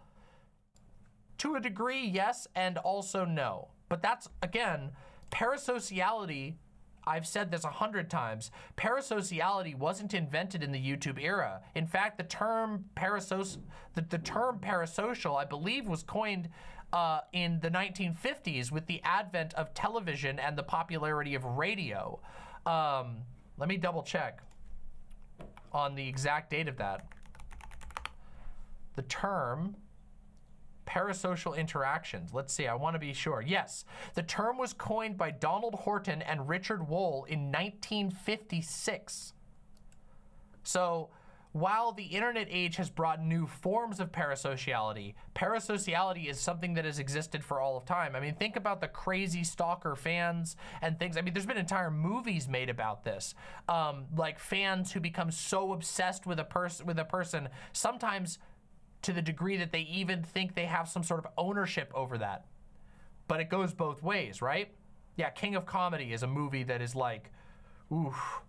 Speaker 2: To a degree, yes, and also no. But that's, again, parasociality, I've said this 100 times, parasociality wasn't invented in the YouTube era. In fact, the term parasocial, I believe, was coined in the 1950s with the advent of television and the popularity of radio. Let me double check on the exact date of that. The term parasocial interactions. Let's see, I want to be sure. Yes, the term was coined by Donald Horton and Richard Wohl in 1956. So while the internet age has brought new forms of parasociality, parasociality is something that has existed for all of time. I mean, think about the crazy stalker fans and things. I mean, there's been entire movies made about this. Like fans who become so obsessed with a person, sometimes to the degree that they even think they have some sort of ownership over that. But it goes both ways, right? Yeah, King of Comedy is a movie that is like, oof.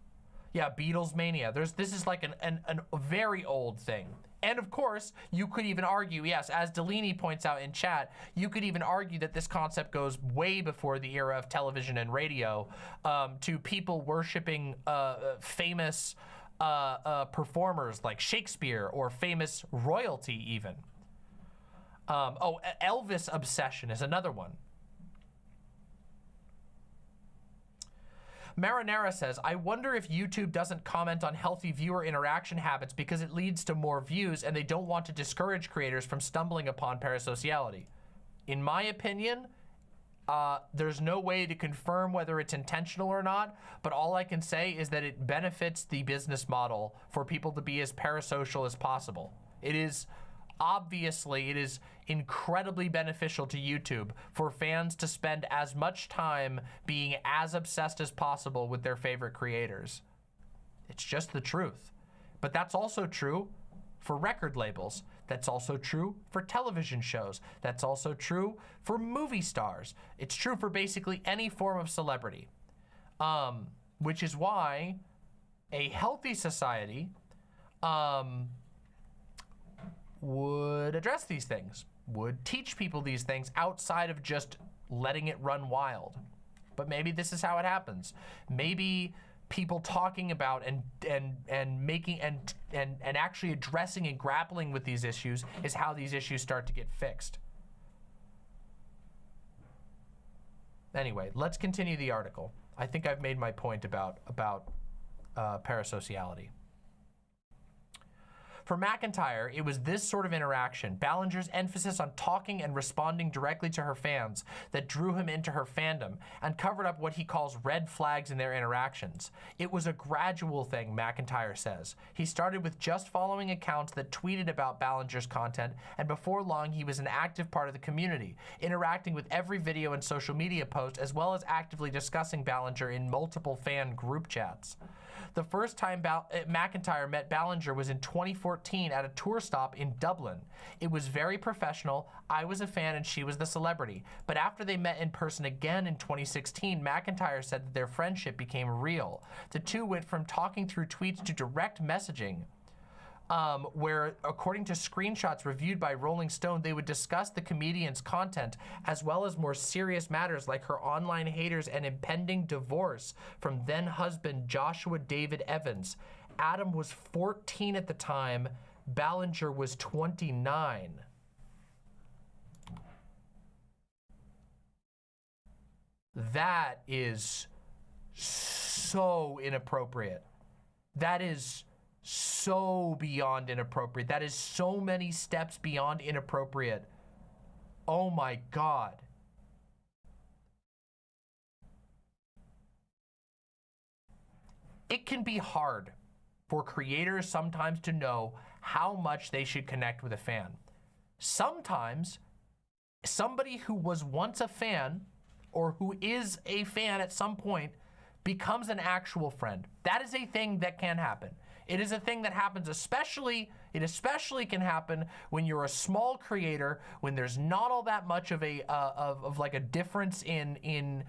Speaker 2: Yeah, Beatles Mania. This is like a very old thing. And of course, you could even argue, yes, as Delaney points out in chat, you could even argue that this concept goes way before the era of television and radio, to people worshiping famous performers like Shakespeare or famous royalty even. Oh, Elvis obsession is another one. Marinara says, I wonder if YouTube doesn't comment on healthy viewer interaction habits because it leads to more views and they don't want to discourage creators from stumbling upon parasociality. In my opinion, there's no way to confirm whether it's intentional or not, but all I can say is that it benefits the business model for people to be as parasocial as possible. It is obviously, it is incredibly beneficial to YouTube for fans to spend as much time being as obsessed as possible with their favorite creators. It's just the truth. But that's also true for record labels. That's also true for television shows. That's also true for movie stars. It's true for basically any form of celebrity. Which is why a healthy society would address these things, would teach people these things outside of just letting it run wild. But maybe this is how it happens. Maybe people talking about and making and actually addressing and grappling with these issues is how these issues start to get fixed. Anyway, let's continue the article. I think I've made my point about parasociality. For McIntyre, it was this sort of interaction, Ballinger's emphasis on talking and responding directly to her fans, that drew him into her fandom and covered up what he calls red flags in their interactions. It was a gradual thing, McIntyre says. He started with just following accounts that tweeted about Ballinger's content, and before long he was an active part of the community, interacting with every video and social media post, as well as actively discussing Ballinger in multiple fan group chats. The first time McIntyre met Ballinger was in 2014 at a tour stop in Dublin. It was very professional. I was a fan and she was the celebrity. But after they met in person again in 2016, McIntyre said that their friendship became real. The two went from talking through tweets to direct messaging, where, according to screenshots reviewed by Rolling Stone, they would discuss the comedian's content as well as more serious matters like her online haters and impending divorce from then-husband Joshua David Evans. Adam was 14 at the time. Ballinger was 29. That is so inappropriate. That is so beyond inappropriate. That is so many steps beyond inappropriate. Oh my God. It can be hard for creators sometimes to know how much they should connect with a fan. Sometimes somebody who was once a fan or who is a fan at some point becomes an actual friend. That is a thing that can happen. It is a thing that happens, it especially can happen when you're a small creator, when there's not all that much of a like a difference in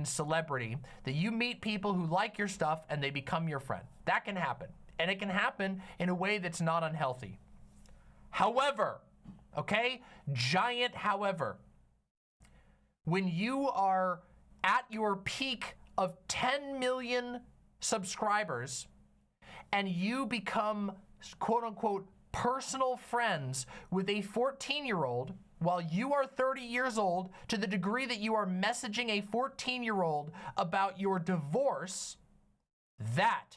Speaker 2: celebrity, that you meet people who like your stuff and they become your friend. That can happen. And it can happen in a way that's not unhealthy. However, okay, giant however, when you are at your peak of 10 million subscribers and you become quote unquote personal friends with a 14-year-old while you are 30 years old, to the degree that you are messaging a 14-year-old about your divorce, that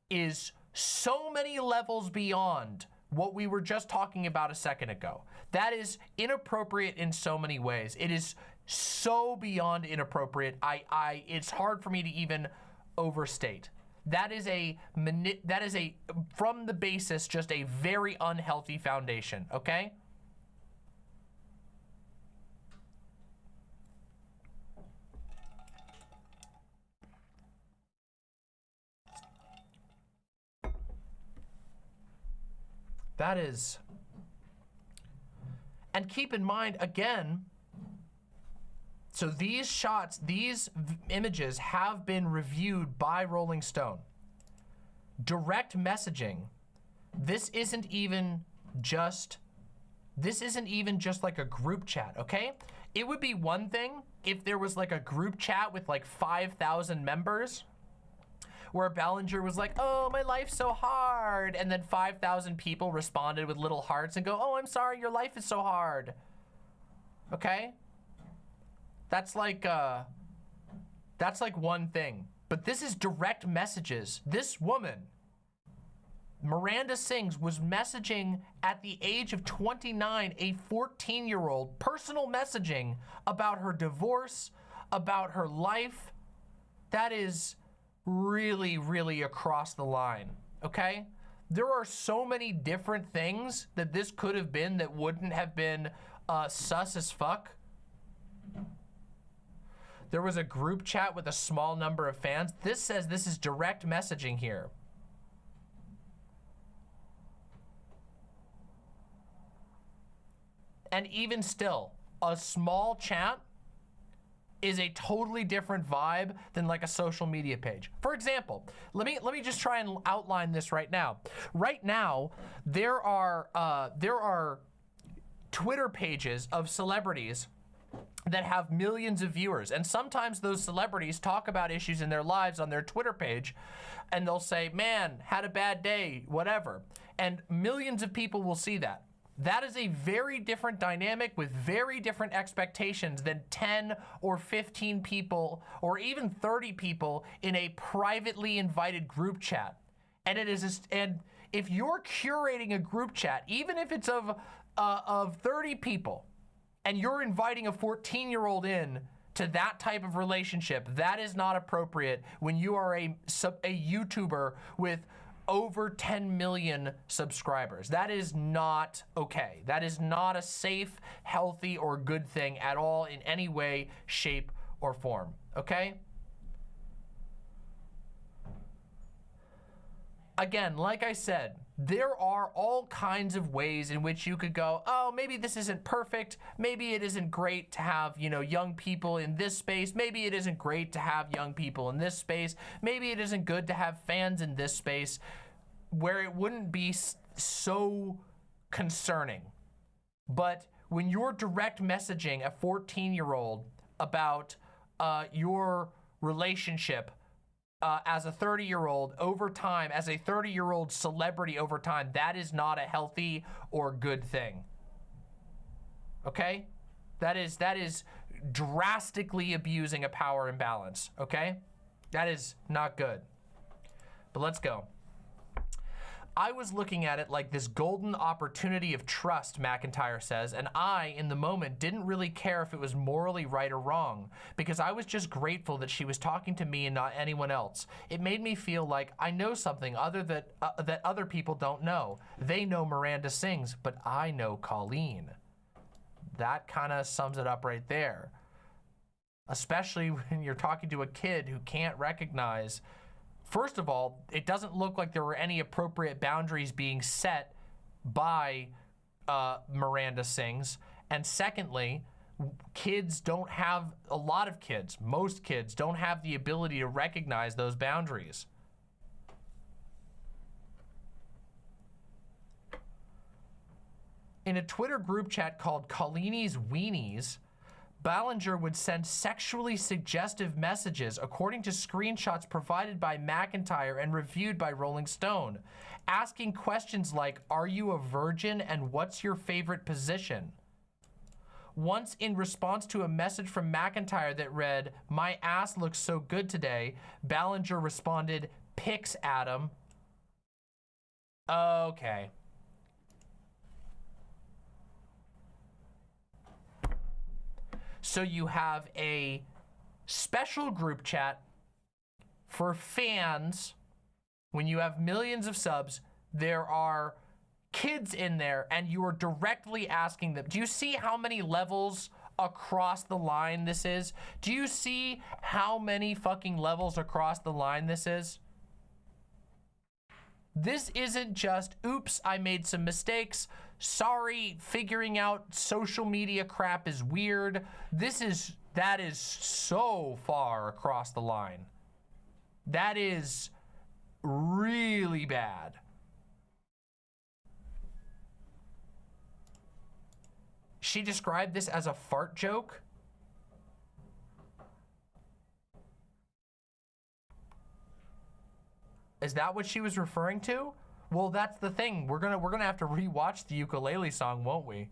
Speaker 2: is so many levels beyond what we were just talking about a second ago. That is inappropriate in so many ways. It is so beyond inappropriate. It's hard for me to even overstate. That is from the basis, just a very unhealthy foundation, okay? That is, and keep in mind again, so these shots, these images have been reviewed by Rolling Stone. Direct messaging, this isn't even just like a group chat, okay? It would be one thing if there was like a group chat with like 5,000 members where Ballinger was like, oh, my life's so hard. And then 5,000 people responded with little hearts and go, oh, I'm sorry, your life is so hard. Okay? That's like one thing. But this is direct messages. This woman, Miranda Sings, was messaging at the age of 29, a 14-year-old, personal messaging about her divorce, about her life. That is really, really across the line, okay? There are so many different things that this could have been that wouldn't have been sus as fuck. There was a group chat with a small number of fans. This says this is direct messaging here. And even still, a small chat is a totally different vibe than like a social media page. For example, let me just try and outline this right now. Right now, there are Twitter pages of celebrities that have millions of viewers, and sometimes those celebrities talk about issues in their lives on their Twitter page, and they'll say, man, had a bad day, whatever, and millions of people will see that. That is a very different dynamic with very different expectations than 10 or 15 people or even 30 people in a privately invited group chat. And it is, and if you're curating a group chat, even if it's of 30 people, and you're inviting a 14-year-old in to that type of relationship, that is not appropriate when you are a YouTuber with over 10 million subscribers. That is not okay. That is not a safe, healthy, or good thing at all in any way, shape, or form, okay? Again, like I said, there are all kinds of ways in which you could go, oh, maybe this isn't perfect. Maybe it isn't great to have, you know, young people in this space. Maybe it isn't great to have young people in this space. Maybe it isn't good to have fans in this space, where it wouldn't be so concerning. But when you're direct messaging a 14-year-old about your relationship as a 30-year-old over time, as a 30-year-old celebrity over time, that is not a healthy or good thing. Okay? That is drastically abusing a power imbalance, okay? That is not good. But let's go. I was looking at it like this golden opportunity of trust, McIntyre says, and I, in the moment, didn't really care if it was morally right or wrong, because I was just grateful that she was talking to me and not anyone else. It made me feel like I know something that other people don't know. They know Miranda Sings, but I know Colleen. That kind of sums it up right there. especially when you're talking to a kid who can't recognize. First of all, it doesn't look like there were any appropriate boundaries being set by Miranda Sings. And secondly, kids don't have, a lot of kids, most kids don't have the ability to recognize those boundaries. In a Twitter group chat called Colleen's Weenies, Ballinger would send sexually suggestive messages according to screenshots provided by McIntyre and reviewed by Rolling Stone, asking questions like, "Are you a virgin and what's your favorite position?" Once, in response to a message from McIntyre that read, "My ass looks so good today," Ballinger responded, "Piques, Adam." Okay. So you have a special group chat for fans. When you have millions of subs, there are kids in there and you are directly asking them. Do you see how many levels across the line this is? Do you see how many fucking levels across the line this is? This isn't just, oops, I made some mistakes. Sorry, figuring out social media crap is weird. That is so far across the line. That is really bad. She described this as a fart joke. Is that what she was referring to? Well, that's the thing. We're gonna have to rewatch the ukulele song, won't we?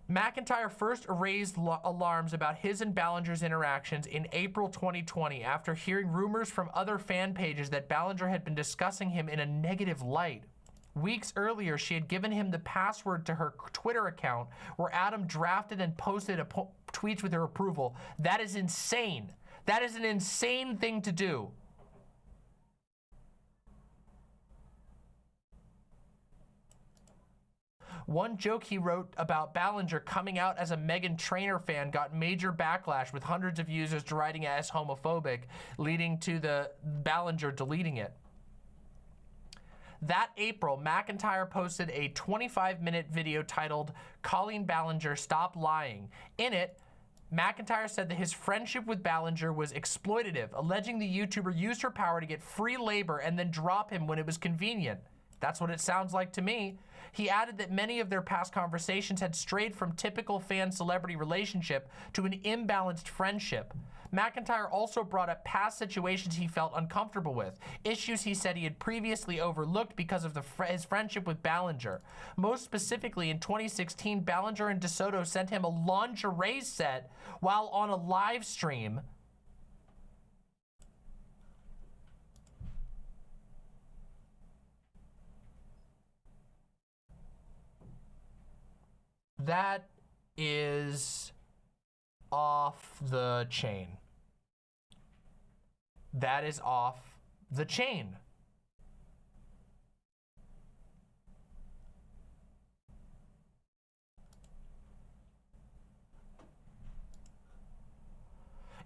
Speaker 2: McIntyre first raised alarms about his and Ballinger's interactions in April 2020 after hearing rumors from other fan pages that Ballinger had been discussing him in a negative light. Weeks earlier, she had given him the password to her Twitter account where Adam drafted and posted tweets with her approval. That is insane. That is an insane thing to do. One joke he wrote about Ballinger coming out as a Meghan Trainor fan got major backlash, with hundreds of users deriding it as homophobic, leading to the Ballinger deleting it. That April, McIntyre posted a 25-minute video titled "Colleen Ballinger, Stop Lying." In it, McIntyre said that his friendship with Ballinger was exploitative, alleging the YouTuber used her power to get free labor and then drop him when it was convenient. That's what it sounds like to me. He added that many of their past conversations had strayed from typical fan-celebrity relationship to an imbalanced friendship. McIntyre also brought up past situations he felt uncomfortable with, issues he said he had previously overlooked because of his friendship with Ballinger. Most specifically, in 2016, Ballinger and DeSoto sent him a lingerie set while on a live stream. That is off the chain. That is off the chain.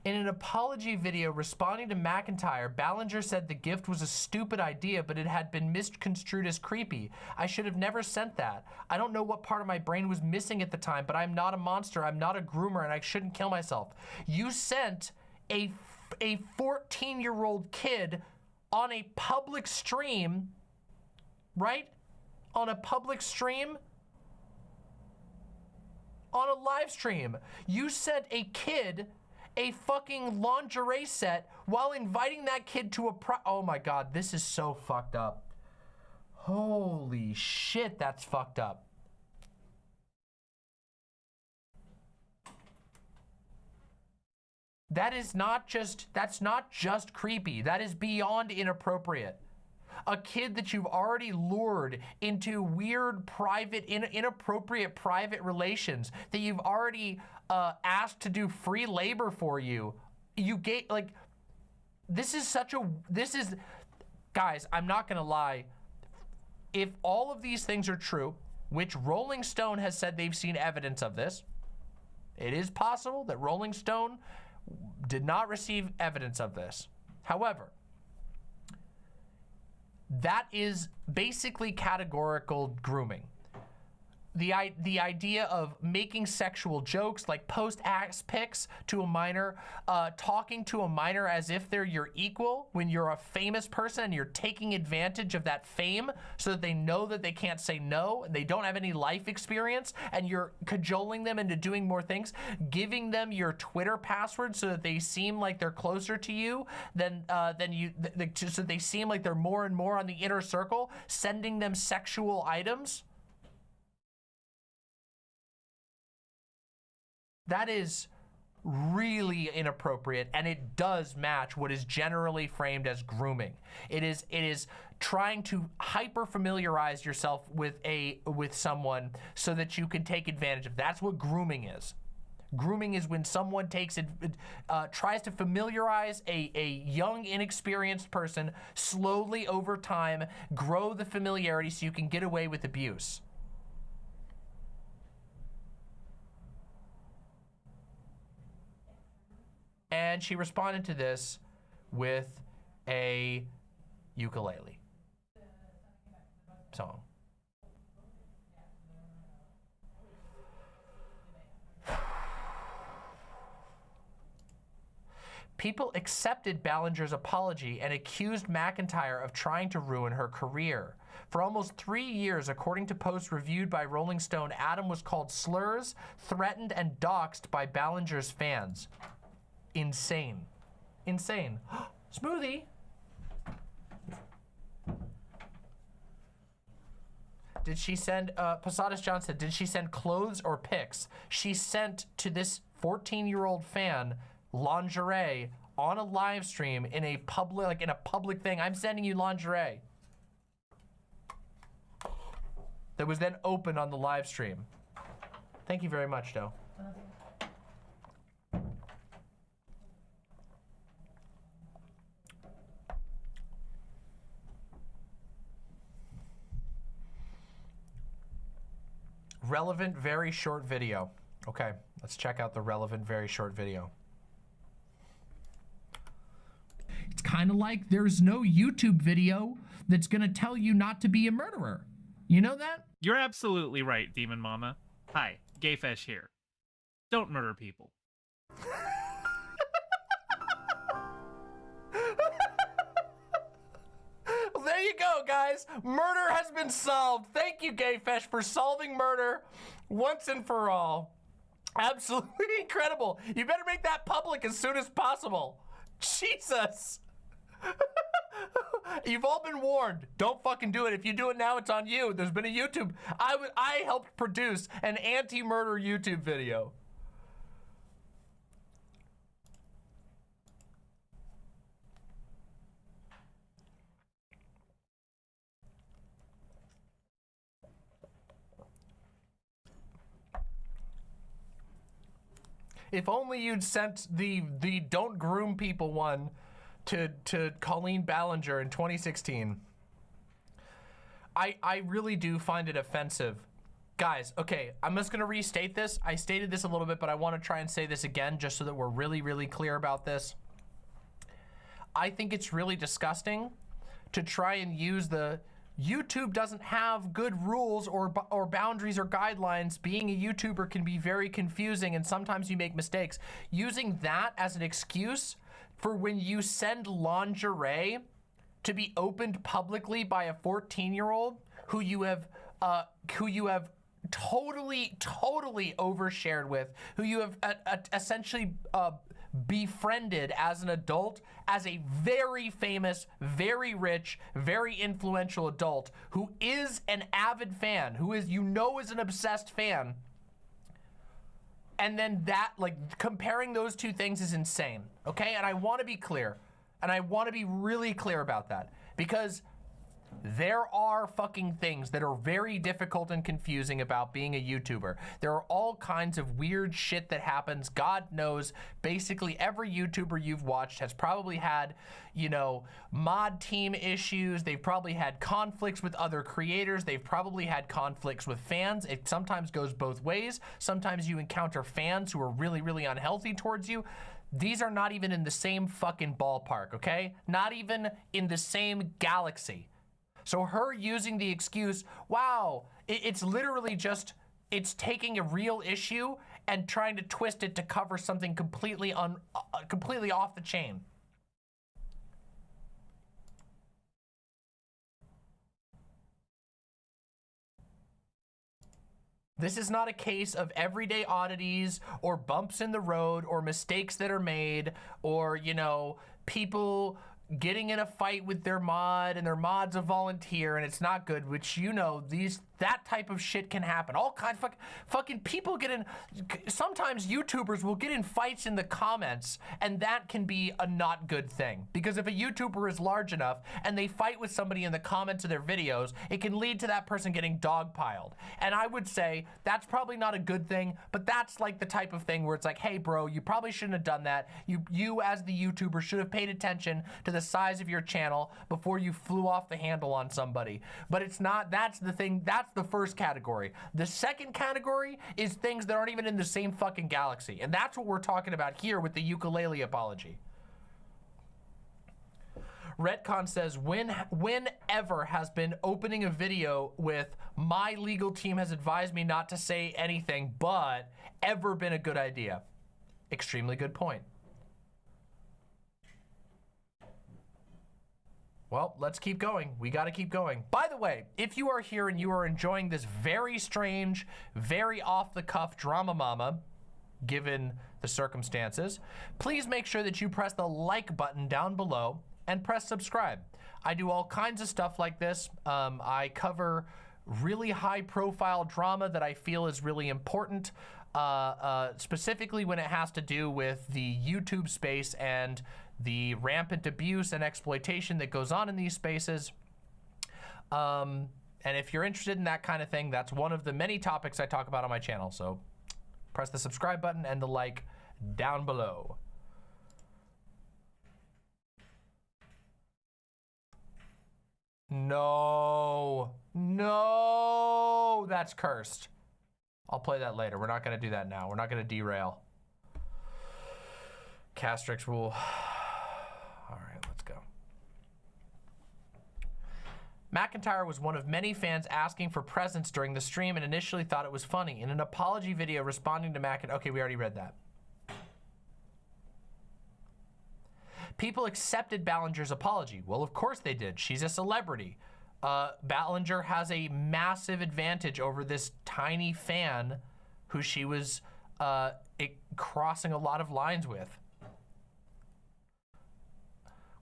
Speaker 2: In an apology video responding to McIntyre, Ballinger said the gift was a stupid idea, but it had been misconstrued as creepy. "I should have never sent that. I don't know what part of my brain was missing at the time, but I'm not a monster, I'm not a groomer, and I shouldn't kill myself." You sent a 14-year-old kid on a public stream, right? On a public stream? On a live stream. You sent a kid a fucking lingerie set while inviting that kid to a oh my God, this is so fucked up. Holy shit, that's fucked up. That's not just creepy. That is beyond inappropriate. A kid that you've already lured into weird, private, inappropriate private relations, that you've already asked to do free labor for you. You get, like, guys, I'm not gonna lie. If all of these things are true, which Rolling Stone has said they've seen evidence of this, It is possible that Rolling Stone did not receive evidence of this. However, that is basically categorical grooming. The idea of making sexual jokes, like post-ass pics to a minor, talking to a minor as if they're your equal when you're a famous person and you're taking advantage of that fame so that they know that they can't say no and they don't have any life experience, and you're cajoling them into doing more things, giving them your Twitter password so that they seem like they're closer to you than you, so they seem like they're more and more on the inner circle, sending them sexual items. That is really inappropriate, and it does match what is generally framed as grooming. It is trying to hyper familiarize yourself with someone so that you can take advantage of. That's what grooming is. Grooming is when someone tries to familiarize a young, inexperienced person, slowly over time grow the familiarity so you can get away with abuse. And she responded to this with a ukulele song. People accepted Ballinger's apology and accused McIntyre of trying to ruin her career. For almost 3 years, according to posts reviewed by Rolling Stone, Adam was called slurs, threatened, and doxxed by Ballinger's fans. Insane. Insane. Smoothie. Did she send, Posadas John said, did she send clothes or pics? She sent to this 14-year-old fan lingerie on a live stream in a public, like in a public thing. I'm sending you lingerie. That was then opened on the live stream. Thank you very much, Doe. Relevant, very short video. Okay, let's check out the relevant, very short video. It's kind of like there's no YouTube video that's gonna tell you not to be a murderer. You know that?
Speaker 8: You're absolutely right, Demon Mama. Hi, Gayfesh here. Don't murder people.
Speaker 2: Well, there you go, guys. Murder has been solved. Thank you, Gayfesh, for solving murder once and for all. Absolutely incredible. You better make that public as soon as possible. Jesus. You've all been warned. Don't fucking do it. If you do it now, it's on you. There's been a YouTube. I helped produce an anti-murder YouTube video. If only you'd sent the don't groom people one to Colleen Ballinger in 2016. I really do find it offensive. Guys, okay, I'm just gonna restate this. I stated this a little bit, but I wanna try and say this again just so that we're really, really clear about this. I think it's really disgusting to try and use the YouTube doesn't have good rules or boundaries or guidelines. Being a YouTuber can be very confusing and sometimes you make mistakes. Using that as an excuse for when you send lingerie to be opened publicly by a 14-year-old who you have totally overshared with, who you have essentially befriended as an adult, as a very famous, very rich, very influential adult who is an avid fan, who is, you know, is an obsessed fan. And then that, like, comparing those two things is insane, okay? And I want to be clear, and I want to be really clear about that, because There are fucking things that are very difficult and confusing about being a YouTuber. There are all kinds of weird shit that happens. God knows basically every YouTuber you've watched has probably had, you know, mod team issues. They've probably had conflicts with other creators. They've probably had conflicts with fans. It sometimes goes both ways. Sometimes you encounter fans who are really, really unhealthy towards you. These are not even in the same fucking ballpark, okay? Not even in the same galaxy. So her using the excuse, wow, it's literally just, it's taking a real issue and trying to twist it to cover something completely off the chain. This is not a case of everyday oddities or bumps in the road or mistakes that are made or, you know, people getting in a fight with their mod and their mod's a volunteer and it's not good, which, you know, that type of shit can happen. All kinds of fucking people get in, sometimes YouTubers will get in fights in the comments, and that can be a not good thing. Because if a YouTuber is large enough and they fight with somebody in the comments of their videos, it can lead to that person getting dogpiled. And I would say that's probably not a good thing, but that's like the type of thing where it's like, hey bro, you probably shouldn't have done that. You as the YouTuber should have paid attention to the size of your channel before you flew off the handle on somebody. But it's not, that's the thing, that's the first category. The second category is things that aren't even in the same fucking galaxy. And that's what we're talking about here with the ukulele apology. Retcon says, whenever has been opening a video with my legal team has advised me not to say anything, but ever been a good idea? Extremely good point. Well, let's keep going. We got to keep going. By the way, if you are here and you are enjoying this very strange, very off-the-cuff DramaMama, given the circumstances, please make sure that you press the like button down below and press subscribe. I do all kinds of stuff like this. I cover really high-profile drama that I feel is really important, specifically when it has to do with the YouTube space and the rampant abuse and exploitation that goes on in these spaces. And if you're interested in that kind of thing, that's one of the many topics I talk about on my channel. So press the subscribe button and the like down below. No, that's cursed. I'll play that later. We're not gonna do that now. We're not gonna derail. Castrix rule. All right, let's go. McIntyre was one of many fans asking for presents during the stream and initially thought it was funny. In an apology video responding to McIntyre, okay, we already read that. People accepted Ballinger's apology. Well, of course they did. She's a celebrity. Ballinger has a massive advantage over this tiny fan who she was crossing a lot of lines with.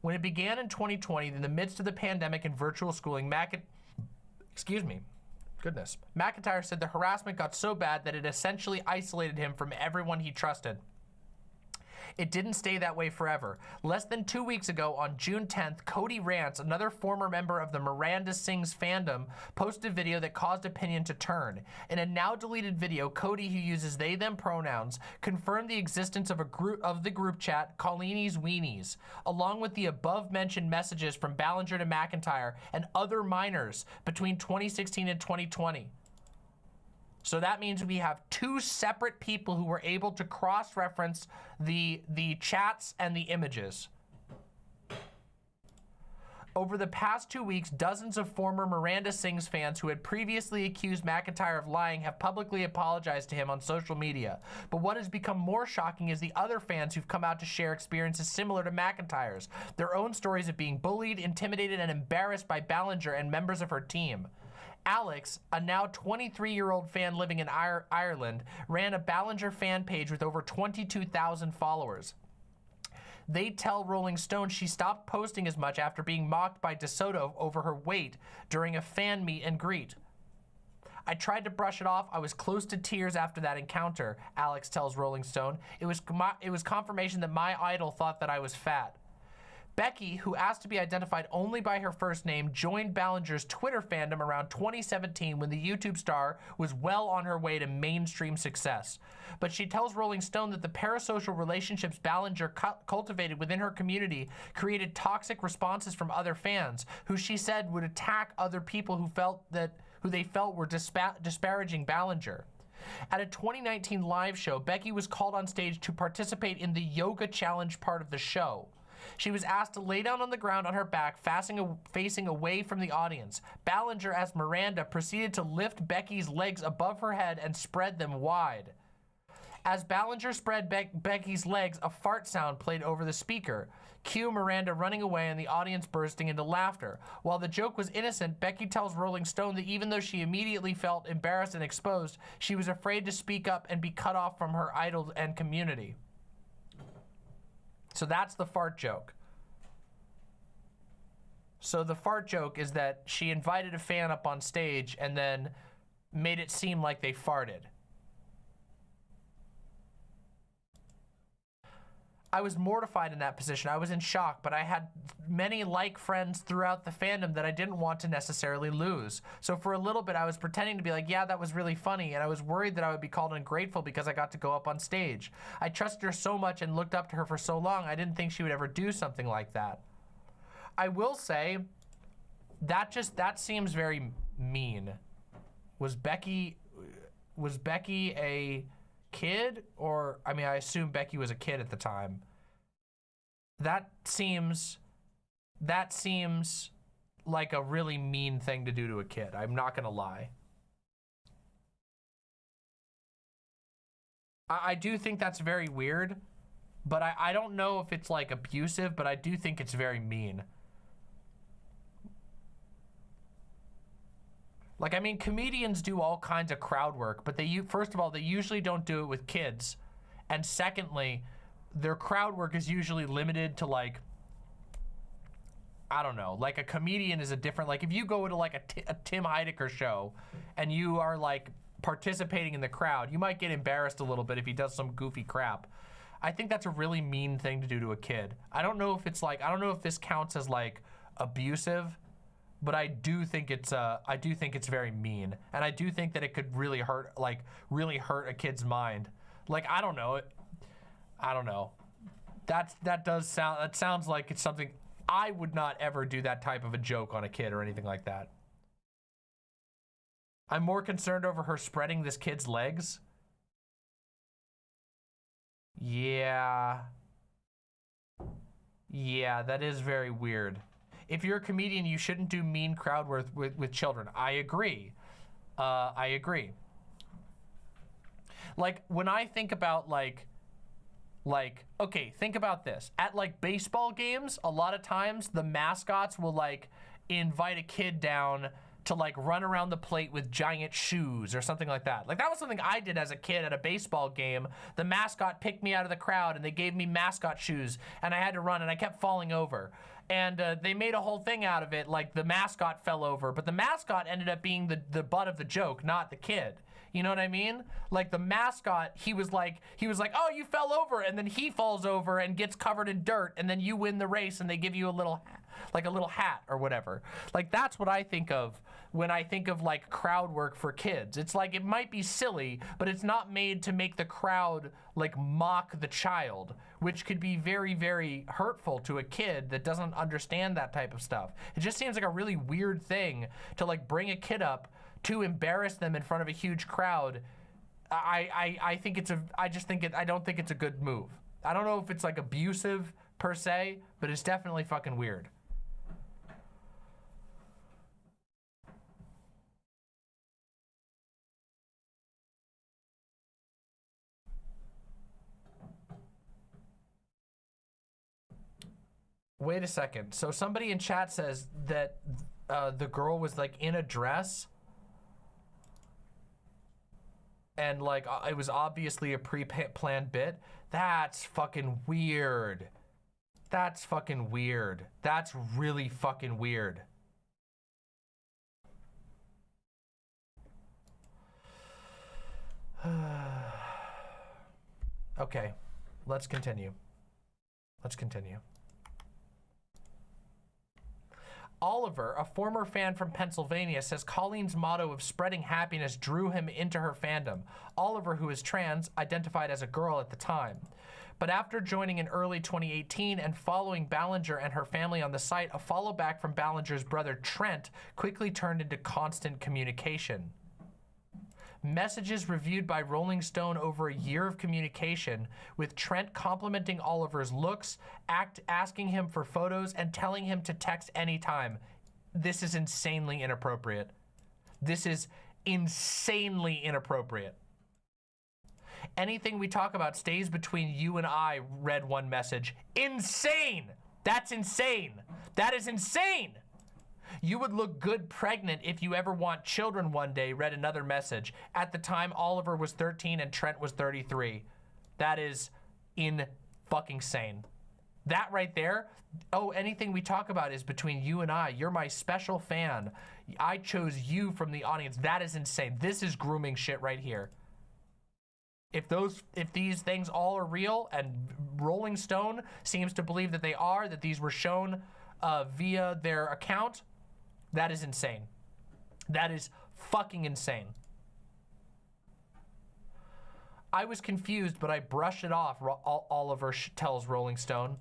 Speaker 2: When it began in 2020, in the midst of the pandemic and virtual schooling, McIntyre said the harassment got so bad that it essentially isolated him from everyone he trusted. It didn't stay that way forever. Less than 2 weeks ago, on June 10th, Cody Rance, another former member of the Miranda Sings fandom, posted a video that caused opinion to turn. In a now deleted video, Cody, who uses they, them pronouns, confirmed the existence of the group chat, Colleen's Weenies, along with the above mentioned messages from Ballinger to McIntyre and other minors between 2016 and 2020. So that means we have two separate people who were able to cross-reference the chats and the images. Over the past 2 weeks, dozens of former Miranda Sings fans who had previously accused McIntyre of lying have publicly apologized to him on social media. But what has become more shocking is the other fans who've come out to share experiences similar to McIntyre's, their own stories of being bullied, intimidated, and embarrassed by Ballinger and members of her team. Alex, a now 23-year-old fan living in Ireland, ran a Ballinger fan page with over 22,000 followers. They tell Rolling Stone she stopped posting as much after being mocked by DeSoto over her weight during a fan meet and greet. I tried to brush it off. I was close to tears after that encounter, Alex tells Rolling Stone. It was confirmation that my idol thought that I was fat. Becky, who asked to be identified only by her first name, joined Ballinger's Twitter fandom around 2017 when the YouTube star was well on her way to mainstream success. But she tells Rolling Stone that the parasocial relationships Ballinger cultivated within her community created toxic responses from other fans, who she said would attack other people who they felt were disparaging Ballinger. At a 2019 live show, Becky was called on stage to participate in the yoga challenge part of the show. She was asked to lay down on the ground on her back, facing away from the audience. Ballinger, as Miranda, proceeded to lift Becky's legs above her head and spread them wide. As Ballinger spread Becky's legs, a fart sound played over the speaker. Cue Miranda running away and the audience bursting into laughter. While the joke was innocent, Becky tells Rolling Stone that even though she immediately felt embarrassed and exposed, she was afraid to speak up and be cut off from her idol and community. So that's the fart joke. So the fart joke is that she invited a fan up on stage and then made it seem like they farted. I was mortified in that position. I was in shock, but I had many like friends throughout the fandom that I didn't want to necessarily lose. So for a little bit, I was pretending to be like, yeah, that was really funny. And I was worried that I would be called ungrateful because I got to go up on stage. I trusted her so much and looked up to her for so long. I didn't think she would ever do something like that. I will say that seems very mean. Was Becky a kid? Or, I mean, I assume Becky was a kid at the time. That seems like a really mean thing to do to a kid. I'm not gonna lie. I do think that's very weird, but I don't know if it's like abusive, but I do think it's very mean. Like, I mean, comedians do all kinds of crowd work, but first of all, they usually don't do it with kids. And secondly, their crowd work is usually limited to like, I don't know, like a comedian is a different, like if you go to like a Tim Heidecker show and you are like participating in the crowd, you might get embarrassed a little bit if he does some goofy crap. I think that's a really mean thing to do to a kid. I don't know if it's like, I don't know if this counts as like abusive, but I do think it's very mean, and I do think that it could really hurt a kid's mind. Like, I don't know. That sounds like it's something I would not ever do, that type of a joke on a kid or anything like that. I'm more concerned over her spreading this kid's legs. Yeah, that is very weird. If you're a comedian, you shouldn't do mean crowd work with children. I agree. I agree. Like, when I think about like, okay, think about this. At like baseball games, a lot of times the mascots will like invite a kid down to like run around the plate with giant shoes or something like that. Like, that was something I did as a kid at a baseball game. The mascot picked me out of the crowd and they gave me mascot shoes and I had to run and I kept falling over. And they made a whole thing out of it, like the mascot fell over, but the mascot ended up being the butt of the joke, not the kid. You know what I mean? Like, the mascot, he was like, oh, you fell over, and then he falls over and gets covered in dirt, and then you win the race, and they give you a little hat or whatever. Like, that's what I think of when I think of like crowd work for kids. It's like, it might be silly, but it's not made to make the crowd like mock the child, which could be very, very hurtful to a kid that doesn't understand that type of stuff. It just seems like a really weird thing to like bring a kid up to embarrass them in front of a huge crowd. I don't think it's a good move. I don't know if it's like abusive per se, but it's definitely fucking weird. Wait a second. So somebody in chat says that the girl was like in a dress and like it was obviously a pre-planned bit. That's fucking weird. That's fucking weird. That's really fucking weird. Okay, let's continue. Let's continue. Oliver, a former fan from Pennsylvania, says Colleen's motto of spreading happiness drew him into her fandom. Oliver, who is trans, identified as a girl at the time. But after joining in early 2018 and following Ballinger and her family on the site, a follow back from Ballinger's brother Trent quickly turned into constant communication. Messages reviewed by Rolling Stone over a year of communication, with Trent complimenting Oliver's looks, asking him for photos, and telling him to text anytime. This is insanely inappropriate. This is insanely inappropriate. Anything we talk about stays between you and I, read one message. Insane! That's insane! That is insane! You would look good pregnant if you ever want children one day, read another message. At the time, Oliver was 13 and Trent was 33. That is fucking sane. That right there, oh, anything we talk about is between you and I. You're my special fan. I chose you from the audience. That is insane. This is grooming shit right here. If these things all are real, and Rolling Stone seems to believe that they are, that these were shown via their account, that is insane. That is fucking insane. I was confused, but I brushed it off, Oliver tells Rolling Stone.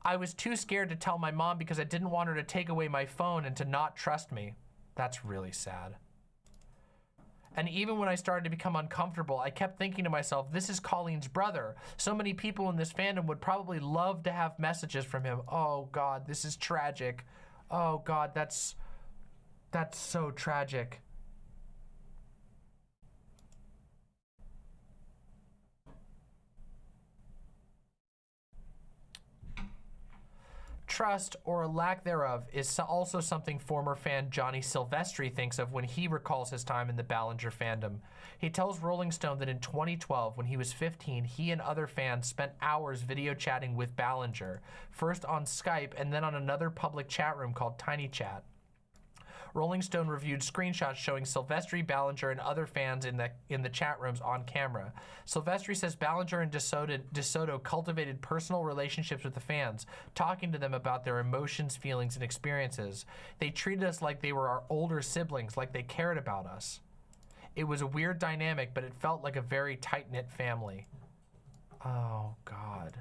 Speaker 2: I was too scared to tell my mom because I didn't want her to take away my phone and to not trust me. That's really sad. And even when I started to become uncomfortable, I kept thinking to myself, this is Colleen's brother. So many people in this fandom would probably love to have messages from him. Oh God, this is tragic. Oh God, that's so tragic. Trust, or a lack thereof, is also something former fan Johnny Silvestri thinks of when he recalls his time in the Ballinger fandom. He tells Rolling Stone that in 2012, when he was 15, he and other fans spent hours video chatting with Ballinger, first on Skype and then on another public chat room called Tiny Chat. Rolling Stone reviewed screenshots showing Silvestri, Ballinger, and other fans in the chat rooms on camera. Silvestri says Ballinger and DeSoto cultivated personal relationships with the fans, talking to them about their emotions, feelings, and experiences. They treated us like they were our older siblings, like they cared about us. It was a weird dynamic, but it felt like a very tight-knit family. Oh, God.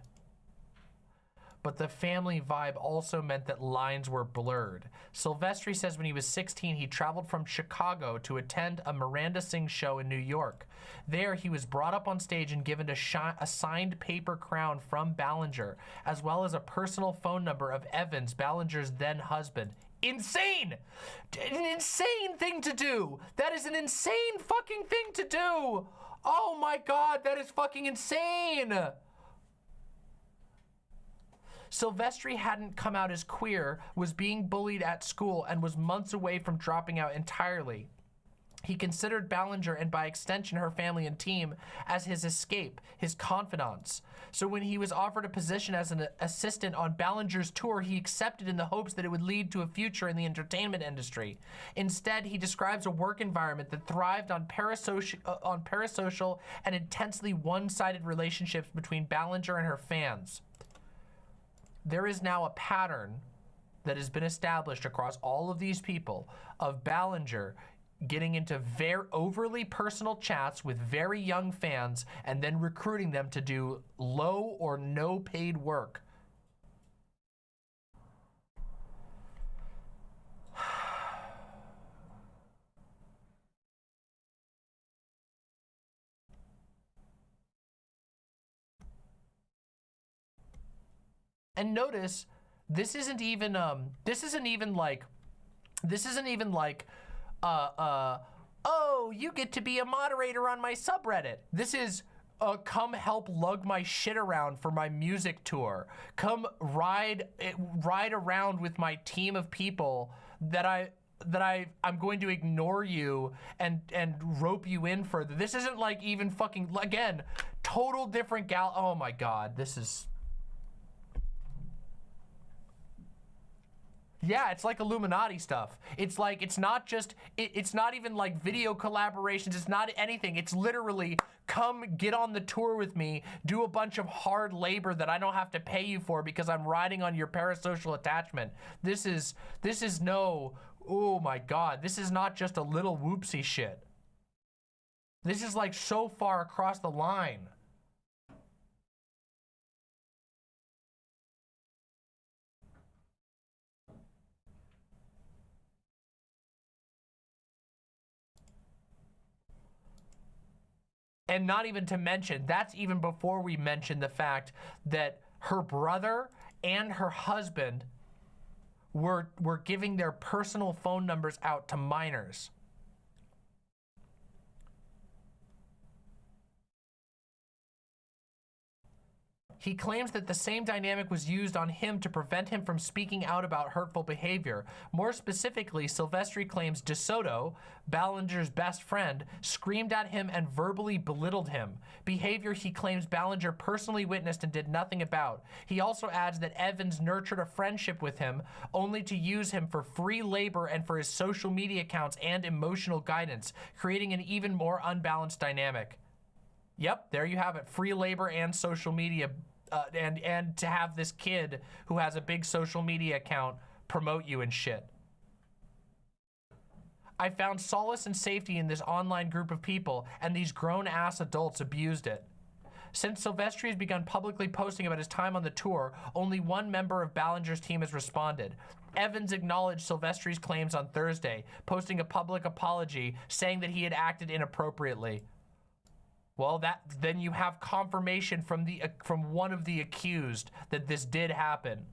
Speaker 2: But the family vibe also meant that lines were blurred. Silvestri says when he was 16, he traveled from Chicago to attend a Miranda Sings show in New York. There, he was brought up on stage and given a signed paper crown from Ballinger, as well as a personal phone number of Evans, Ballinger's then husband. Insane! An insane thing to do! That is an insane fucking thing to do! Oh my God, that is fucking insane! Silvestri hadn't come out as queer, was being bullied at school, and was months away from dropping out entirely. He considered Ballinger, and by extension her family and team, as his escape, his confidants. So when he was offered a position as an assistant on Ballinger's tour, he accepted in the hopes that it would lead to a future in the entertainment industry. Instead, he describes a work environment that thrived on parasocial and intensely one-sided relationships between Ballinger and her fans. There is now a pattern that has been established across all of these people of Ballinger getting into very overly personal chats with very young fans and then recruiting them to do low or no paid work. And notice, this isn't even like, oh, you get to be a moderator on my subreddit. This is, come help lug my shit around for my music tour. Come ride around with my team of people that I'm going to ignore you and rope you in further. This isn't like even fucking, again, total different oh my God, this is... Yeah, it's like Illuminati stuff. It's like, it's not just, it's not even like video collaborations. It's not anything. It's literally, come get on the tour with me, do a bunch of hard labor that I don't have to pay you for because I'm riding on your parasocial attachment. This is no, oh my God, this is not just a little whoopsie shit. This is like so far across the line. And not even to mention, that's even before we mention the fact that her brother and her husband were giving their personal phone numbers out to minors. He claims that the same dynamic was used on him to prevent him from speaking out about hurtful behavior. More specifically, Silvestri claims DeSoto, Ballinger's best friend, screamed at him and verbally belittled him, behavior he claims Ballinger personally witnessed and did nothing about. He also adds that Evans nurtured a friendship with him only to use him for free labor and for his social media accounts and emotional guidance, creating an even more unbalanced dynamic. Yep, there you have it. Free labor and social media, and to have this kid who has a big social media account promote you and shit. I found solace and safety in this online group of people, and these grown-ass adults abused it. Since Silvestri has begun publicly posting about his time on the tour, only one member of Ballinger's team has responded. Evans acknowledged Silvestri's claims on Thursday, posting a public apology, saying that he had acted inappropriately. Well, then you have confirmation from one of the accused that this did happen.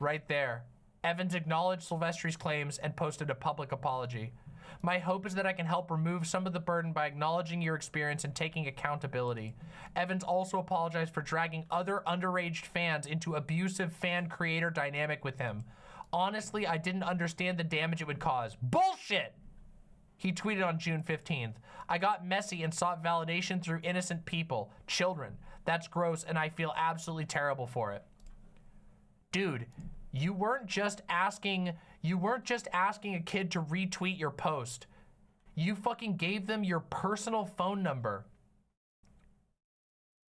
Speaker 2: Right there. Evans acknowledged Silvestri's claims and posted a public apology. My hope is that I can help remove some of the burden by acknowledging your experience and taking accountability. Evans also apologized for dragging other underage fans into abusive fan-creator dynamic with him. Honestly, I didn't understand the damage it would cause. Bullshit! He tweeted on June 15th, I got messy and sought validation through innocent people, children. That's gross and I feel absolutely terrible for it. Dude, you weren't just asking a kid to retweet your post. You fucking gave them your personal phone number.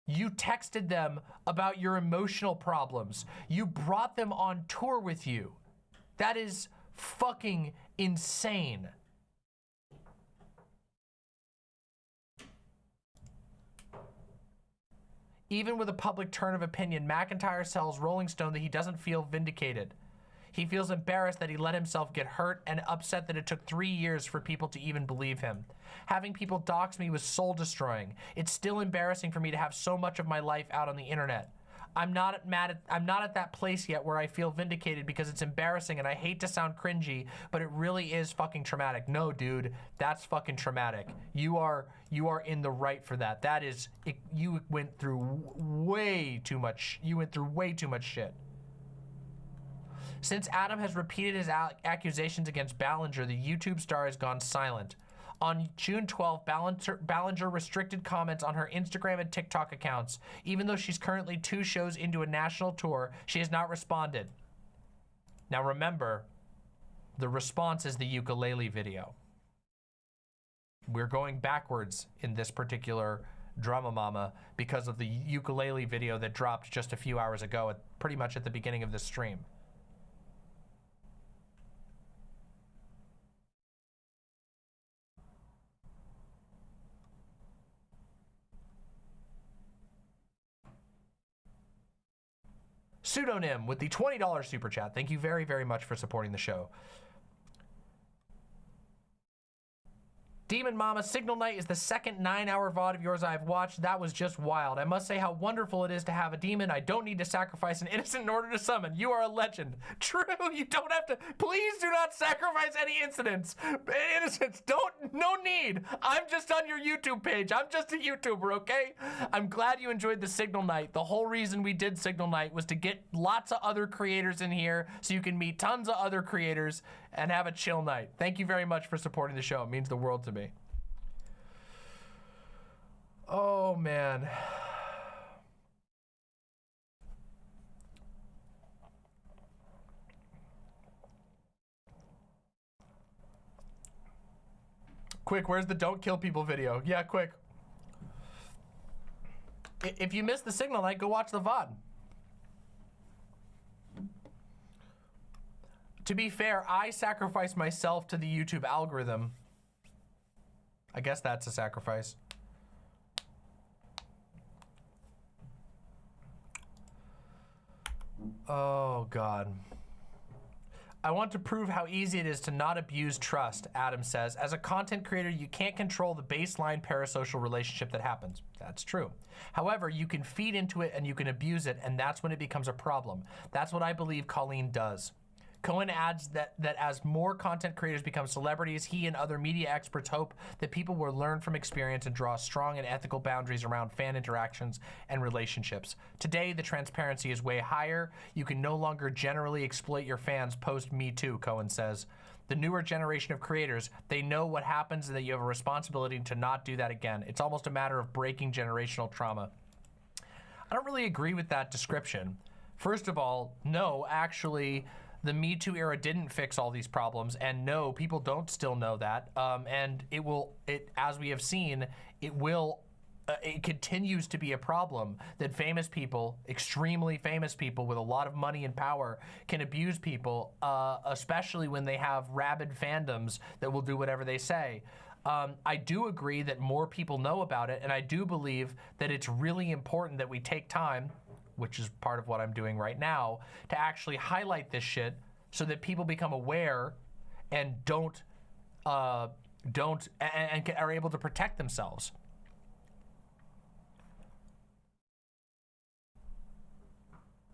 Speaker 2: You texted them about your emotional problems. You brought them on tour with you. That is fucking insane. Even with a public turn of opinion, McIntyre tells Rolling Stone that he doesn't feel vindicated. He feels embarrassed that he let himself get hurt and upset that it took 3 years for people to even believe him. Having people dox me was soul destroying. It's still embarrassing for me to have so much of my life out on the internet. I'm not at that place yet where I feel vindicated because it's embarrassing and I hate to sound cringy, but it really is fucking traumatic. No, dude, that's fucking traumatic. You are in the right for that. That is, you went through way too much. You went through way too much shit. Since Adam has repeated his accusations against Ballinger, the YouTube star has gone silent. On June 12th, Ballinger restricted comments on her Instagram and TikTok accounts. Even though she's currently 2 shows into a national tour, she has not responded. Now remember, the response is the ukulele video. We're going backwards in this particular DramaMama because of the ukulele video that dropped just a few hours ago, pretty much at the beginning of this stream. Pseudonym with the $20 super chat. Thank you very, very much for supporting the show. Demon Mama, Signal Night is the second 9-hour VOD of yours I've watched. That was just wild. I must say how wonderful it is to have a demon. I don't need to sacrifice an innocent in order to summon. You are a legend. True, you don't have to. Please do not sacrifice any innocents. No need. I'm just on your YouTube page. I'm just a YouTuber, okay? I'm glad you enjoyed the Signal Night. The whole reason we did Signal Night was to get lots of other creators in here so you can meet tons of other creators and have a chill night. Thank you very much for supporting the show. It means the world to me. Oh, man. Quick, where's the don't kill people video? Yeah, quick. If you missed the signal night, go watch the VOD. To be fair, I sacrificed myself to the YouTube algorithm. I guess that's a sacrifice. Oh, God. I want to prove how easy it is to not abuse trust, Adam says. As a content creator, you can't control the baseline parasocial relationship that happens. That's true. However, you can feed into it and you can abuse it, and that's when it becomes a problem. That's what I believe Colleen does. Cohen adds that as more content creators become celebrities, he and other media experts hope that people will learn from experience and draw strong and ethical boundaries around fan interactions and relationships. Today, the transparency is way higher. You can no longer generally exploit your fans post Me Too, Cohen says. The newer generation of creators, they know what happens and that you have a responsibility to not do that again. It's almost a matter of breaking generational trauma. I don't really agree with that description. First of all, no, actually, the Me Too era didn't fix all these problems, and no, people don't still know that. And as we have seen, it continues to be a problem that famous people, extremely famous people with a lot of money and power, can abuse people, especially when they have rabid fandoms that will do whatever they say. I do agree that more people know about it, and I do believe that it's really important that we take time, which is part of what I'm doing right now, to actually highlight this shit so that people become aware and are able to protect themselves.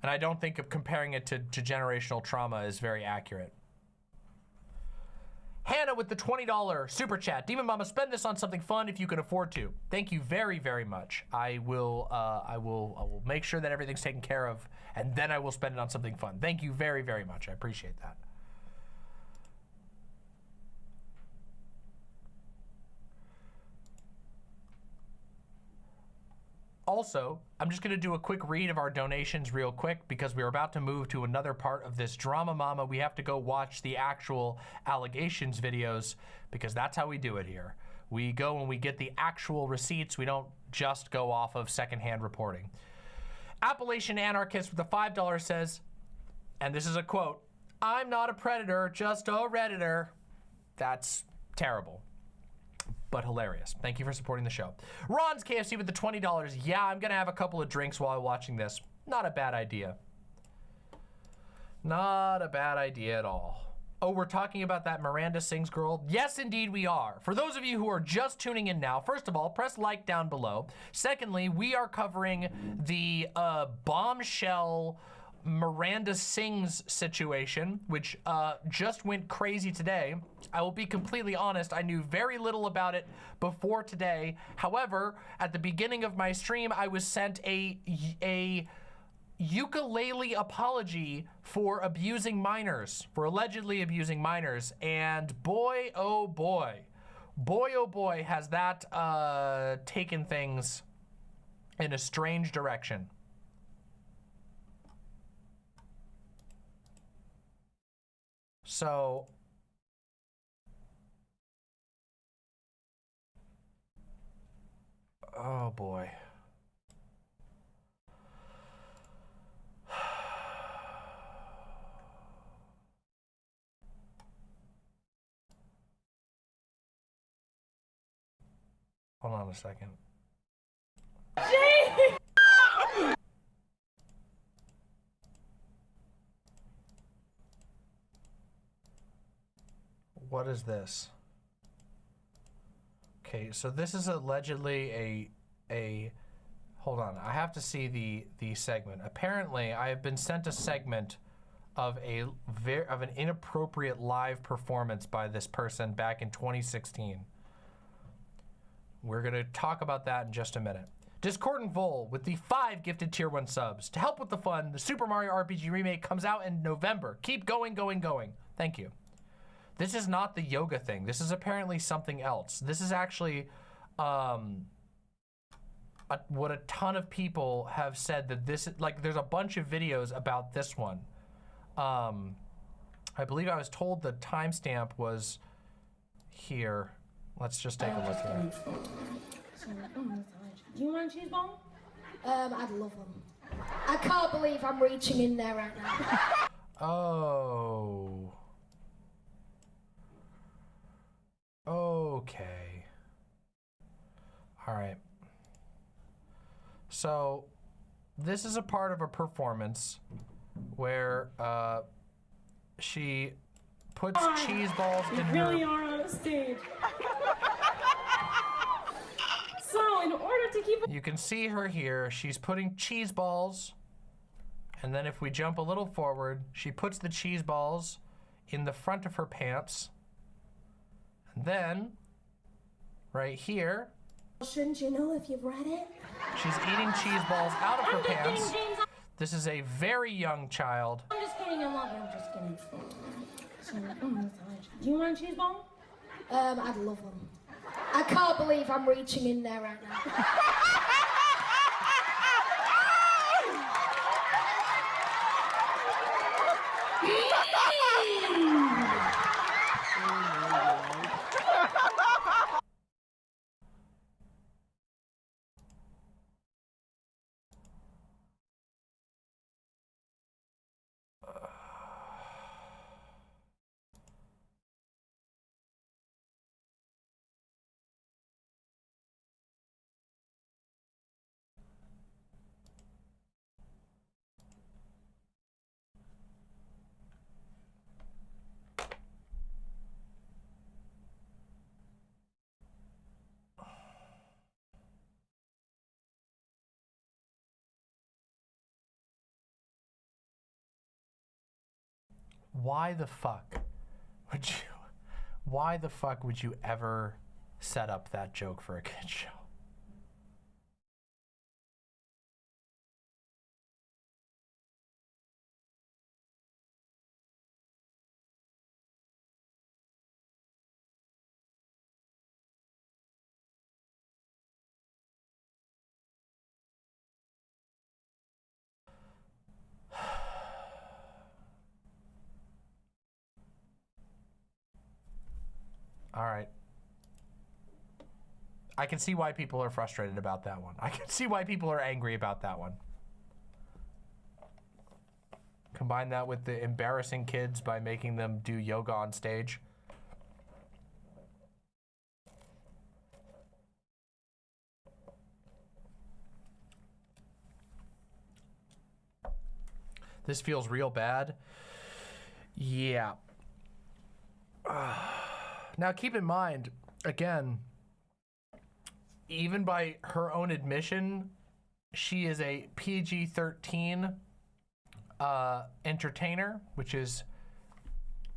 Speaker 2: And I don't think of comparing it to generational trauma is very accurate. Hannah with the $20 super chat. Demon Mama, spend this on something fun if you can afford to. Thank you very, very much. I will make sure that everything's taken care of, and then I will spend it on something fun. Thank you very, very much. I appreciate that. Also, I'm just going to do a quick read of our donations real quick because we're about to move to another part of this Drama Mama. We have to go watch the actual allegations videos because that's how we do it here. We go and we get the actual receipts. We don't just go off of secondhand reporting. Appalachian Anarchist with the $5 says, and this is a quote, "I'm not a predator, just a Redditor." That's terrible, but hilarious. Thank you for supporting the show. Ron's KFC with the $20. Yeah, I'm gonna have a couple of drinks while I'm watching this. Not a bad idea. Not a bad idea at all. Oh, we're talking about that Miranda Sings girl? Yes, indeed we are. For those of you who are just tuning in now, first of all, press like down below. Secondly, we are covering the bombshell Miranda Sings situation, which just went crazy today. I will be completely honest, I knew very little about it before today. However, at the beginning of my stream, I was sent a ukulele apology for abusing minors, for allegedly abusing minors, and boy, oh boy, has that taken things in a strange direction. So, oh boy. Hold on a second. What is this? Okay, so this is allegedly a hold on, I have to see the segment. Apparently, I have been sent a segment of an inappropriate live performance by this person back in 2016. We're gonna talk about that in just a minute. Discordant Vol with the 5 gifted tier 1 subs. To help with the fun, the Super Mario RPG remake comes out in November. Keep going, going, going. Thank you. This is not the yoga thing. This is apparently something else. This is actually what a ton of people have said that this, like there's a bunch of videos about this one. I believe I was told the timestamp was here. Let's just take a look here.
Speaker 9: Do you want a cheese ball? I'd love one. I can't believe I'm reaching in there right now.
Speaker 2: Oh. Okay. All right. So, this is a part of a performance where she puts cheese balls in her...
Speaker 9: You really are on a stage. So, in order to keep...
Speaker 2: You can see her here. She's putting cheese balls. And then if we jump a little forward, she puts the cheese balls in the front of her pants. And then, right here...
Speaker 9: Shouldn't you know if you've read it?
Speaker 2: She's eating cheese balls out of her pants. This is a very young child.
Speaker 9: I'm just kidding, I love you, I'm just kidding. Do you want a cheese ball? I'd love one. I can't believe I'm reaching in there right now. Why the fuck would you ever set up that joke for a kid's show? All right. I can see why people are frustrated about that one. I can see why people are angry about that one. Combine that with the embarrassing kids by making them do yoga on stage. This feels real bad. Yeah. Now keep in mind, again, even by her own admission, she is a PG-13 entertainer, which is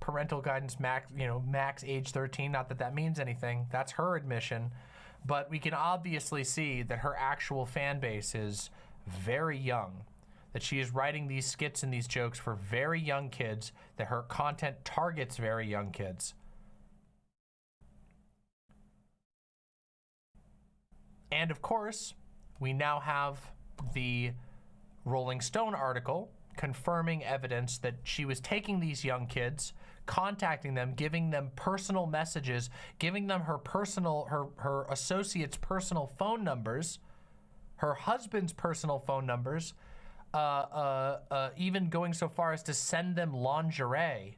Speaker 9: parental guidance max, max age 13. Not that that means anything. That's her admission. But we can obviously see that her actual fan base is very young, that she is writing these skits and these jokes for very young kids, that her content targets very young kids. And of course, we now have the Rolling Stone article confirming evidence that she was taking these young kids, contacting them, giving them personal messages, giving them her associates' personal phone numbers, her husband's personal phone numbers, even going so far as to send them lingerie.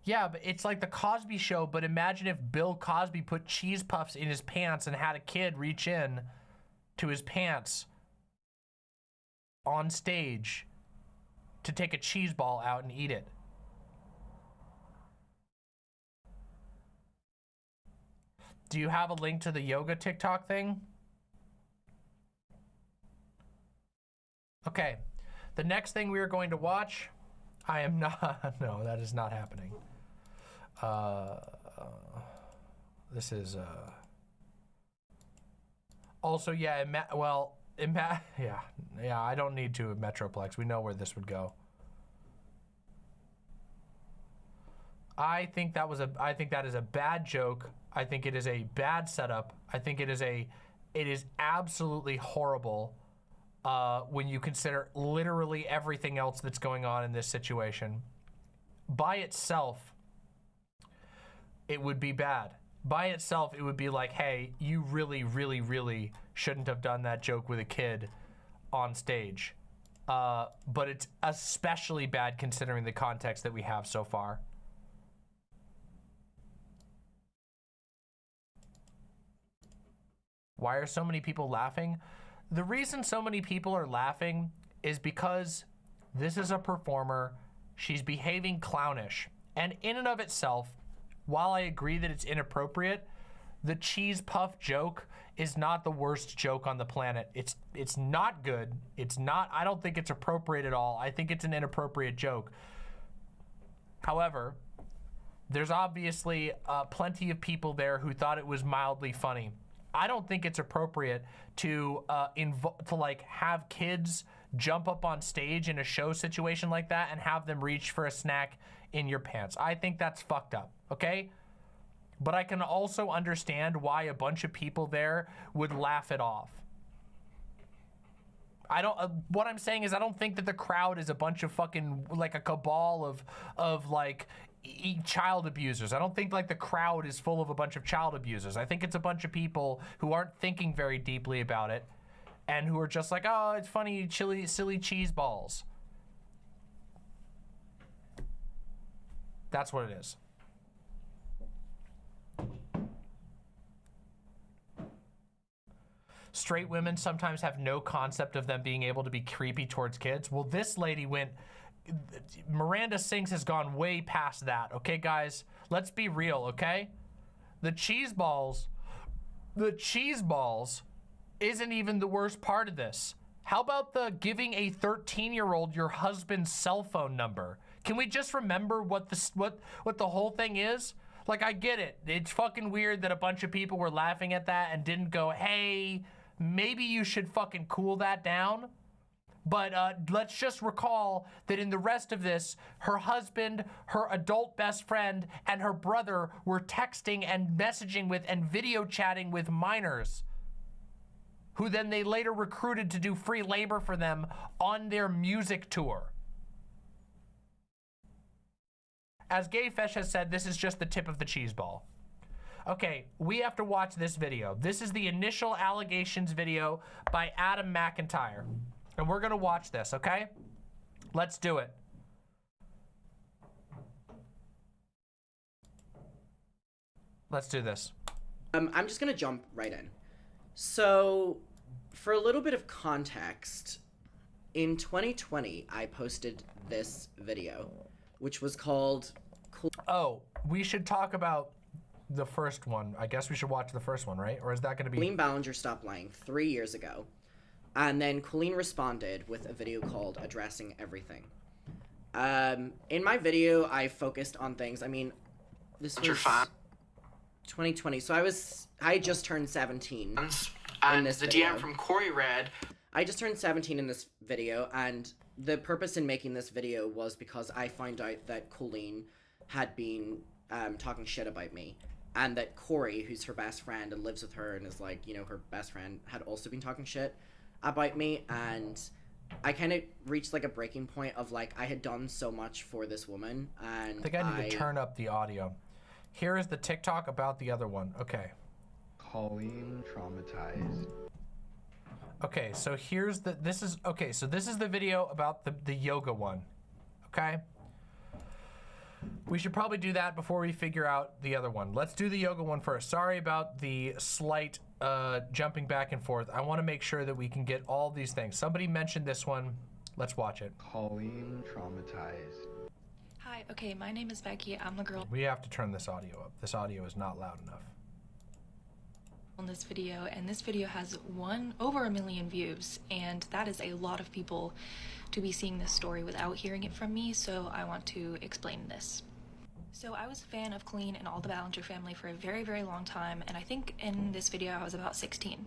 Speaker 9: Yeah, but it's like the Cosby Show, but imagine if Bill Cosby put cheese puffs in his pants and had a kid reach in to his pants on stage to take a cheese ball out and eat it. Do you have a link to the yoga TikTok thing? Okay, the next thing we are going to watch, I am not, no, that is not happening. This is, also, yeah, yeah, I don't need to at Metroplex. We know where this would go. I think that is a bad joke. I think it is a bad setup. I think it is absolutely horrible when you consider literally everything else that's going on in this situation. by itself, it would be bad. By itself, it would be like, hey, you really, really, really shouldn't have done that joke with a kid on stage. But it's especially bad considering the context that we have so far. Why are so many people laughing? The reason so many people are laughing is because this is a performer. She's behaving clownish. And in and of itself, while I agree that it's inappropriate, the cheese puff joke is not the worst joke on the planet. It's not good. It's not, I don't think it's appropriate at all. I think it's an inappropriate joke. However, there's obviously plenty of people there who thought it was mildly funny. I don't think it's appropriate to like have kids jump up on stage in a show situation like that and have them reach for a snack in your pants. I think that's fucked up, okay? But I can also understand why a bunch of people there would laugh it off. I don't, what I'm saying is I don't think that the crowd is a bunch of fucking, like a cabal of like child abusers. I don't think like the crowd is full of a bunch of child abusers. I think it's a bunch of people who aren't thinking very deeply about it and who are just like, oh, it's funny, silly cheese balls. That's what it is. Straight women sometimes have no concept of them being able to be creepy towards kids. Well, this lady went, Miranda Sings has gone way past that, okay, guys? Let's be real, okay? The cheese balls isn't even the worst part of this. How about the giving a 13-year-old your husband's cell phone number? Can we just remember what the whole thing is? Like, I get it. It's fucking weird that a bunch of people were laughing at that and didn't go, hey, maybe you should fucking cool that down. But let's just recall that in the rest of this, her husband, her adult best friend, and her brother were texting and messaging with and video chatting with minors, who then they later recruited to do free labor for them on their music tour. As Gayfesh has said, this is just the tip of the cheese ball. Okay, we have to watch this video. This is the initial allegations video by Adam McIntyre. And we're gonna watch this, okay? Let's do it. Let's do this.
Speaker 10: I'm just gonna jump right in. So, for a little bit of context, in 2020, I posted this video, which was called...
Speaker 9: Oh, we should talk about the first one. I guess we should watch the first one, right? Or is that gonna be...
Speaker 10: Colleen Ballinger Stopped Lying 3 years ago. And then Colleen responded with a video called Addressing Everything. In my video, I focused on things, I mean, this was 2020, so I just turned 17 in this video. DM from Corey read. I just turned 17 in this video, and the purpose in making this video was because I found out that Colleen had been talking shit about me, and that Corey, who's her best friend and lives with her and is like, you know, her best friend, had also been talking shit about me. And I kind of reached like a breaking point of like, I had done so much for this woman, and I think
Speaker 9: I need to turn up the audio. Here is the TikTok about the other one. Okay.
Speaker 11: Colleen traumatized.
Speaker 9: Okay, so here's the, this is the video about the yoga one, okay? We should probably do that before we figure out the other one. Let's do the yoga one first. Sorry about the slight jumping back and forth. I wanna make sure that we can get all these things. Somebody mentioned this one. Let's watch it.
Speaker 11: Colleen traumatized.
Speaker 12: Hi, okay, my name is Becky. I'm the girl.
Speaker 9: We have to turn this audio up. This audio is not loud enough.
Speaker 12: On this video, and this video has over 1 million views, and that is a lot of people to be seeing this story without hearing it from me, so I want to explain this. So I was a fan of Colleen and all the Ballinger family for a very, very long time, and I think in this video I was about 16.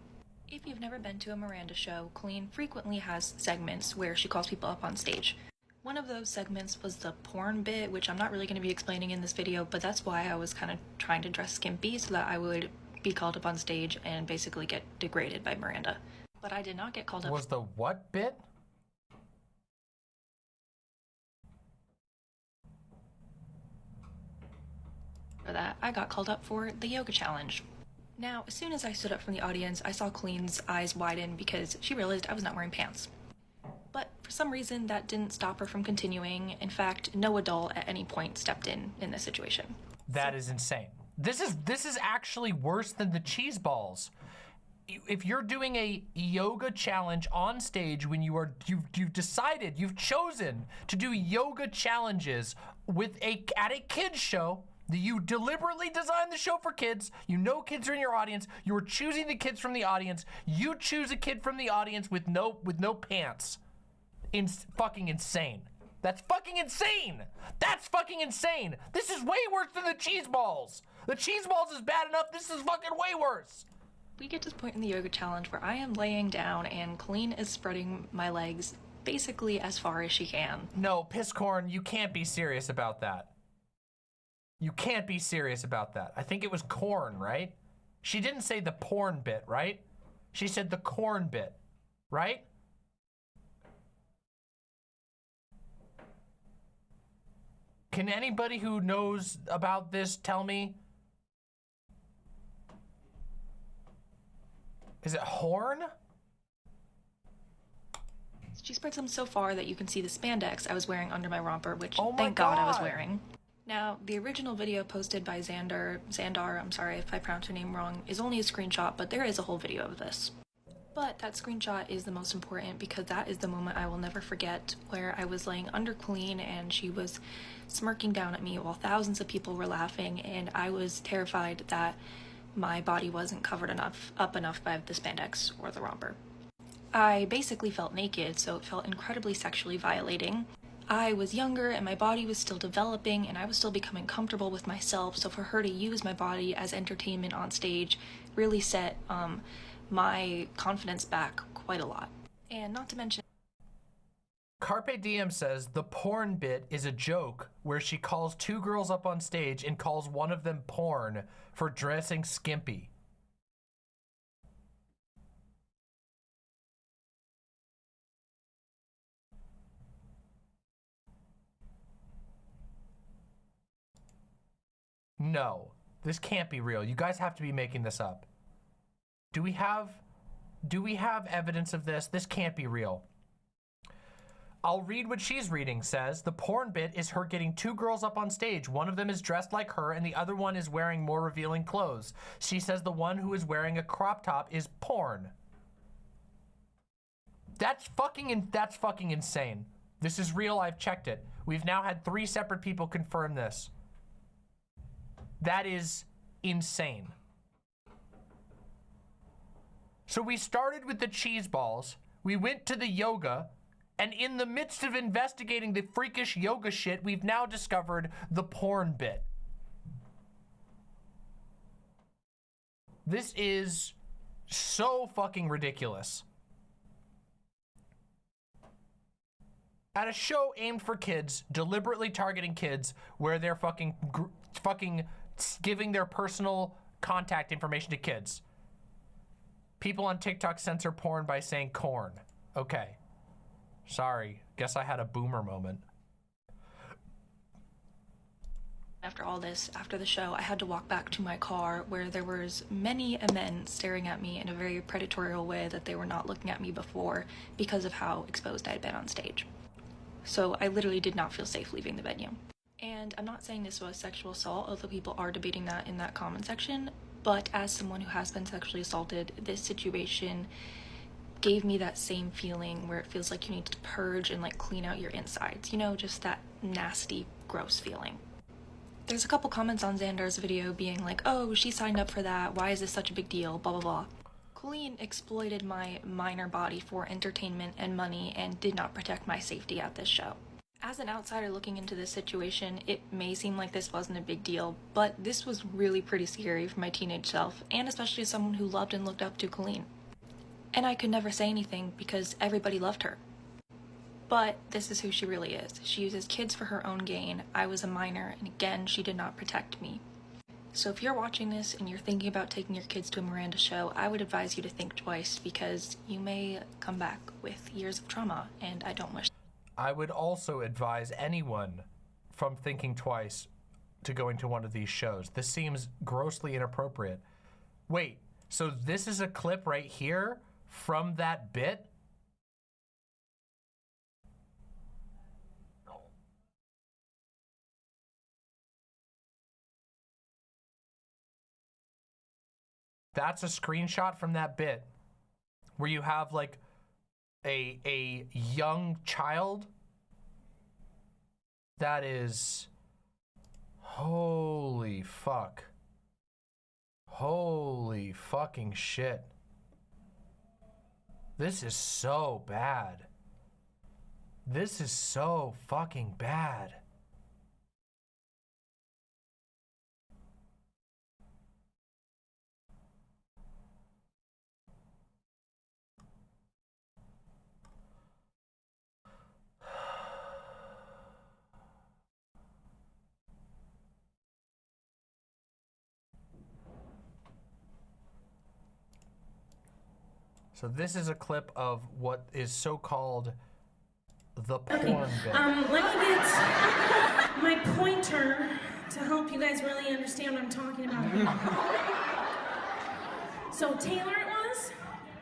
Speaker 12: If you've never been to a Miranda show, Colleen frequently has segments where she calls people up on stage. One of those segments was the porn bit, which I'm not really going to be explaining in this video, but that's why I was kind of trying to dress skimpy so that I would be called up on stage and basically get degraded by Miranda. But I did not get called up.
Speaker 9: Was the what bit?
Speaker 12: For that, I got called up for the yoga challenge. Now, as soon as I stood up from the audience, I saw Colleen's eyes widen because she realized I was not wearing pants. But for some reason, that didn't stop her from continuing. In fact, no adult at any point stepped in this situation.
Speaker 9: That is insane. This is actually worse than the cheese balls. If you're doing a yoga challenge on stage when you've decided, you've chosen to do yoga challenges at a kids show, you deliberately designed the show for kids, you know kids are in your audience, you are choosing the kids from the audience, you choose a kid from the audience with no pants. Fucking insane. That's fucking insane. That's fucking insane. This is way worse than the cheese balls. The cheese balls is bad enough. This is fucking way worse.
Speaker 12: We get to this point in the yoga challenge where I am laying down and Colleen is spreading my legs basically as far as she can.
Speaker 9: No, Pisscorn, you can't be serious about that. You can't be serious about that. I think it was corn, right? She didn't say the porn bit, right? She said the corn bit, right? Can anybody who knows about this tell me? Is it horn?
Speaker 12: She spreads them so far that you can see the spandex I was wearing under my romper, which
Speaker 9: thank
Speaker 12: God I was wearing. Now, the original video posted by Xandar, I'm sorry if I pronounced her name wrong, is only a screenshot, but there is a whole video of this. But that screenshot is the most important because that is the moment I will never forget, where I was laying under Colleen and she was smirking down at me while thousands of people were laughing, and I was terrified that my body wasn't covered up enough by the spandex or the romper. I basically felt naked, so it felt incredibly sexually violating. I was younger and my body was still developing and I was still becoming comfortable with myself, so for her to use my body as entertainment on stage really set my confidence back quite a lot. And not to mention,
Speaker 9: Carpe Diem says the porn bit is a joke where she calls two girls up on stage and calls one of them porn for dressing skimpy. No, this can't be real. You guys have to be making this up. Do we have evidence of this? This can't be real. I'll read what she's reading. Says the porn bit is her getting two girls up on stage. One of them is dressed like her and the other one is wearing more revealing clothes. She says the one who is wearing a crop top is porn. That's fucking insane. This is real. I've checked it. We've now had 3 separate people confirm this. That is insane. So we started with the cheese balls, we went to the yoga, and in the midst of investigating the freakish yoga shit, we've now discovered the porn bit. This is so fucking ridiculous. At a show aimed for kids, deliberately targeting kids, where they're fucking giving their personal contact information to kids. People on TikTok censor porn by saying corn. Okay. Sorry. Guess I had a boomer moment.
Speaker 12: after all this, after the show, I had to walk back to my car where there was many men staring at me in a very predatory way that they were not looking at me before because of how exposed I had been on stage. So I literally did not feel safe leaving the venue. And I'm not saying this was sexual assault, although people are debating that in that comment section, but as someone who has been sexually assaulted, this situation gave me that same feeling where it feels like you need to purge and like clean out your insides, you know, just that nasty, gross feeling. There's a couple comments on Xandar's video being like, oh, she signed up for that, why is this such a big deal, blah blah blah. Colleen exploited my minor body for entertainment and money and did not protect my safety at this show. As an outsider looking into this situation, it may seem like this wasn't a big deal, but this was really pretty scary for my teenage self, and especially as someone who loved and looked up to Colleen. And I could never say anything because everybody loved her. But this is who she really is. She uses kids for her own gain. I was a minor, and again, she did not protect me. So if you're watching this and you're thinking about taking your kids to a Miranda show, I would advise you to think twice because you may come back with years of trauma, and I don't wish.
Speaker 9: I would also advise anyone from thinking twice to going to one of these shows. This seems grossly inappropriate. Wait, so this is a clip right here from that bit? That's a screenshot from that bit where you have like a young child. That is, holy fuck. Holy fucking shit. This is so bad. This is so fucking bad. So this is a clip of what is so-called the porn bit.
Speaker 13: Let me get my pointer to help you guys really understand what I'm talking about. So Taylor it was,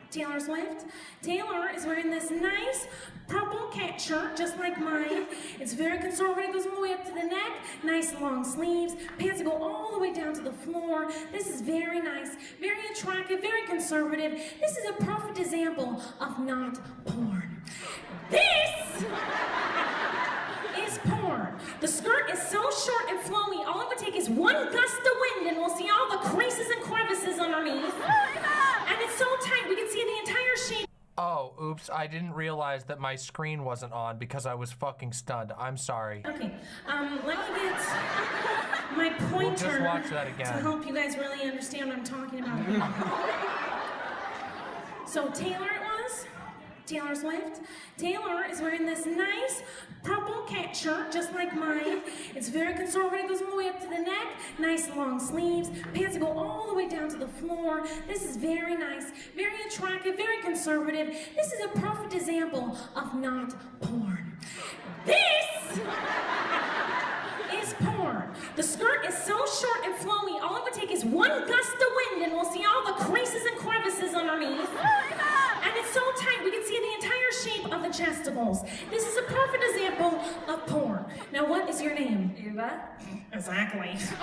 Speaker 13: Taylor Swift. Taylor is wearing this nice purple cat shirt, just like mine. It's very conservative, goes all the way up to the neck, nice long sleeves, pants that go all the way down to the floor. This is very nice, very attractive, very conservative. This is a perfect example of not porn. This is porn. The skirt is so short and flowy, all it would take is one gust of wind and we'll see all the creases and crevices underneath. And it's so tight, we can see the entire shape.
Speaker 9: Oh, oops, I didn't realize that my screen wasn't on because I was fucking stunned. I'm sorry.
Speaker 13: Okay, let me get my pointer
Speaker 9: We'll just watch that again.
Speaker 13: to help you guys really understand what I'm talking about. So Taylor it was, Taylor Swift. Taylor is wearing this nice purple cat shirt, just like mine. It's very conservative, goes all the way up to the neck, nice long sleeves, pants that go all the way down to the floor. This is very nice, very attractive, very conservative. This is a perfect example of not porn. This is porn. The skirt is so short and flowy, all it would take is one gust of wind and we'll see all the creases and crevices underneath. And it's so tight, we can see the entire shape of the chesticles. This is a perfect example of porn. Now, what is your name? Eva? Exactly. So,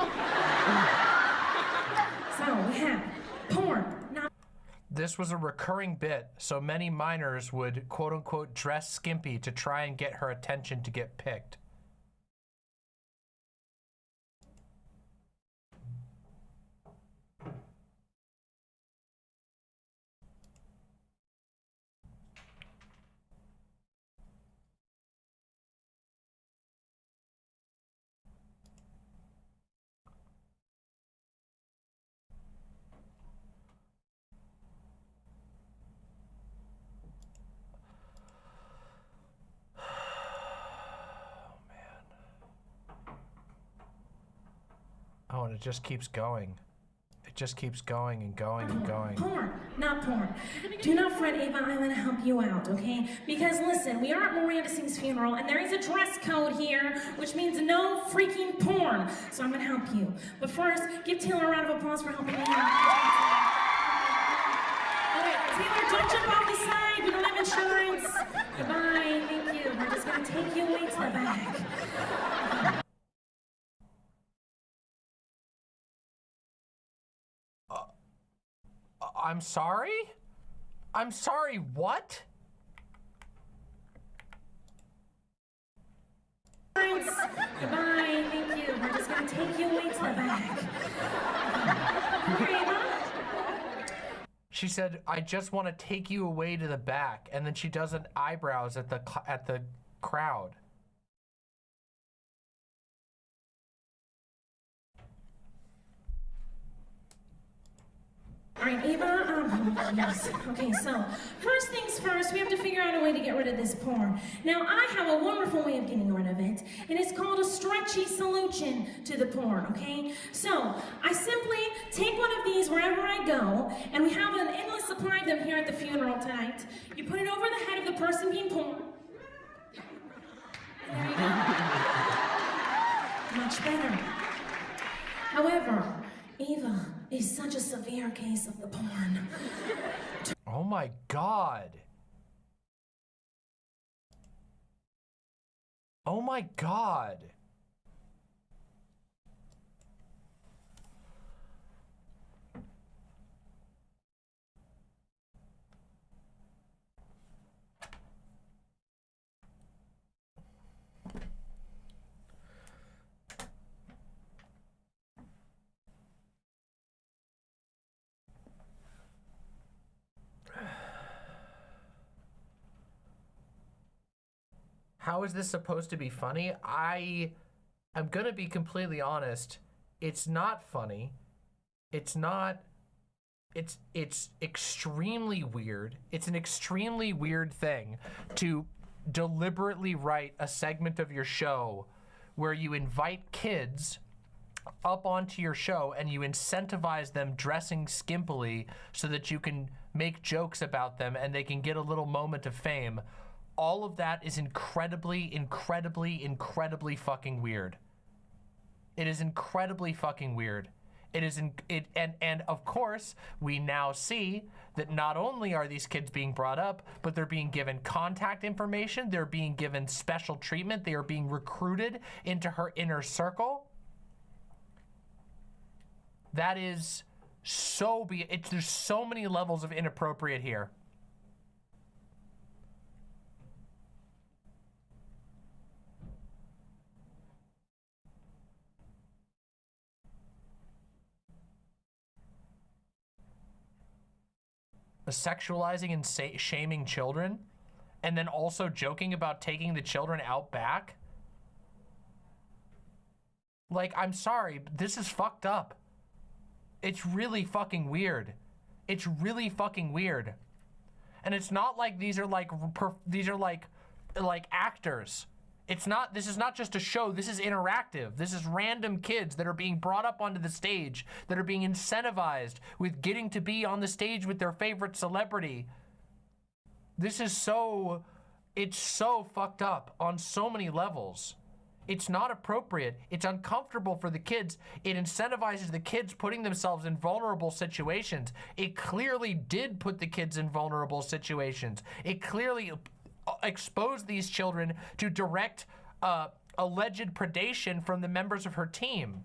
Speaker 13: we have porn. Now,
Speaker 9: This was a recurring bit, so many minors would quote-unquote dress skimpy to try and get her attention to get picked. Oh, and it just keeps going. It just keeps going and going and going.
Speaker 13: porn, not porn. Do not fret, Ava, I'm gonna help you out, okay? Because listen, we are at Miranda Singh's funeral, and there is a dress code here, which means no freaking porn. So I'm gonna help you. But first, give Taylor a round of applause for helping me out. Okay, Taylor, don't jump off the side. We don't have insurance. Goodbye, thank you. We're just gonna take you away to the back.
Speaker 9: I'm sorry? I'm sorry, what?
Speaker 13: Goodbye, thank you. We're just gonna take you away to the back. Okay, Ava?
Speaker 9: She said, I just want to take you away to the back, and then she does an eyebrows at the crowd.
Speaker 13: All right, Ava, yes. Okay, so first things first, we have to figure out a way to get rid of this porn. Now, I have a wonderful way of getting rid of it, and it's called a stretchy solution to the porn, okay? So, I simply take one of these wherever I go, and we have an endless supply of them here at the funeral tonight. You put it over the head of the person being porn. There you go. Much better. However, Eva is such a severe case of the porn.
Speaker 9: Oh my God. Oh my God. How is this supposed to be funny? I'm gonna be completely honest. It's not funny. It's not. It's extremely weird. It's an extremely weird thing to deliberately write a segment of your show where you invite kids up onto your show and you incentivize them dressing skimpily so that you can make jokes about them and they can get a little moment of fame. All of that is incredibly, incredibly, incredibly fucking weird. It is incredibly fucking weird. It is and of course, we now see that not only are these kids being brought up, but they're being given contact information, they're being given special treatment, they are being recruited into her inner circle. That is so there's so many levels of inappropriate here. Sexualizing and shaming children, and then also joking about taking the children out back. Like, I'm sorry, but this is fucked up. It's really fucking weird. It's really fucking weird. And it's not like these are like actors. It's not, this is not just a show, this is interactive. This is random kids that are being brought up onto the stage, that are being incentivized with getting to be on the stage with their favorite celebrity. This is so, it's so fucked up on so many levels. It's not appropriate. It's uncomfortable for the kids. It incentivizes the kids putting themselves in vulnerable situations. It clearly did put the kids in vulnerable situations. It clearly exposed these children to direct alleged predation from the members of her team.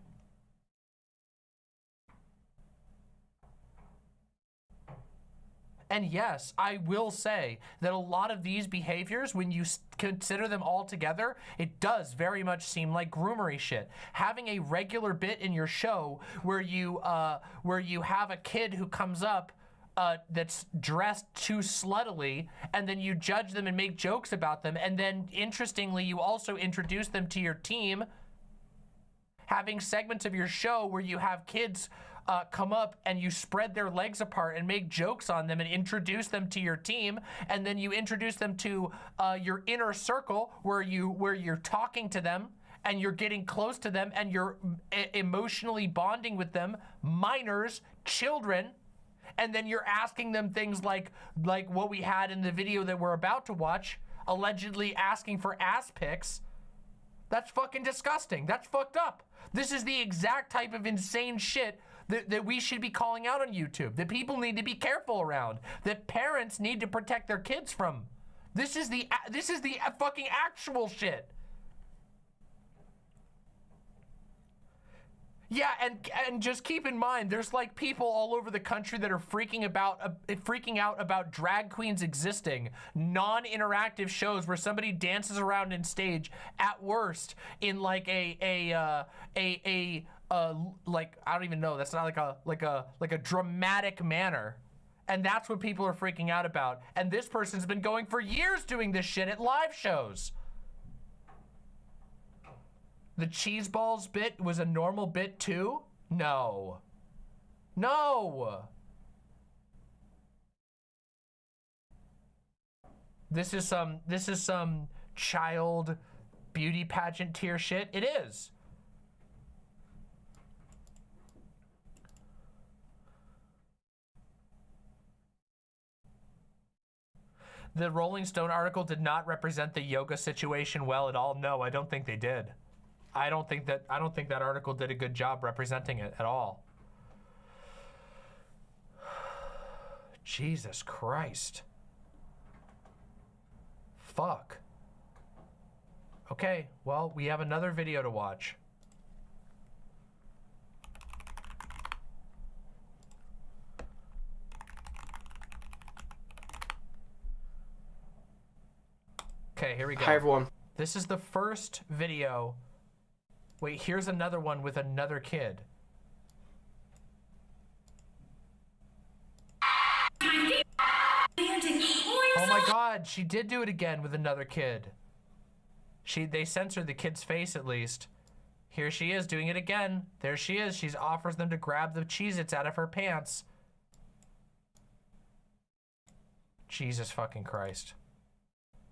Speaker 9: And yes, I will say that a lot of these behaviors, when you consider them all together, it does very much seem like groomery shit. Having a regular bit in your show where you have a kid who comes up that's dressed too sluttily, and then you judge them and make jokes about them, and then interestingly you also introduce them to your team. Having segments of your show where you have kids come up and you spread their legs apart and make jokes on them and introduce them to your team, and then you introduce them to your inner circle where you're talking to them and you're getting close to them and you're emotionally bonding with them, minors, children. And then you're asking them things like what we had in the video that we're about to watch, allegedly asking for ass pics. That's fucking disgusting. That's fucked up. This is the exact type of insane shit that we should be calling out on YouTube, that people need to be careful around, that parents need to protect their kids from. This is the fucking actual shit. Yeah, and just keep in mind, there's like people all over the country that are freaking out about drag queens existing, non-interactive shows where somebody dances around in stage at worst in like a like, I don't even know, that's not like a dramatic manner. And that's what people are freaking out about. And this person's been going for years doing this shit at live shows. The cheese balls bit was a normal bit too? No. No. This is some child beauty pageant tier shit. It is. The Rolling Stone article did not represent the yoga situation well at all. No, I don't think they did. I don't think that article did a good job representing it at all. Jesus Christ. Fuck. Okay, well, we have another video to watch. Okay, here we go.
Speaker 10: Hi, everyone.
Speaker 9: This is the first video. Wait, here's another one with another kid. Oh my God, she did do it again with another kid. They censored the kid's face at least. Here she is doing it again. There she is. She offers them to grab the Cheez-Its out of her pants. Jesus fucking Christ.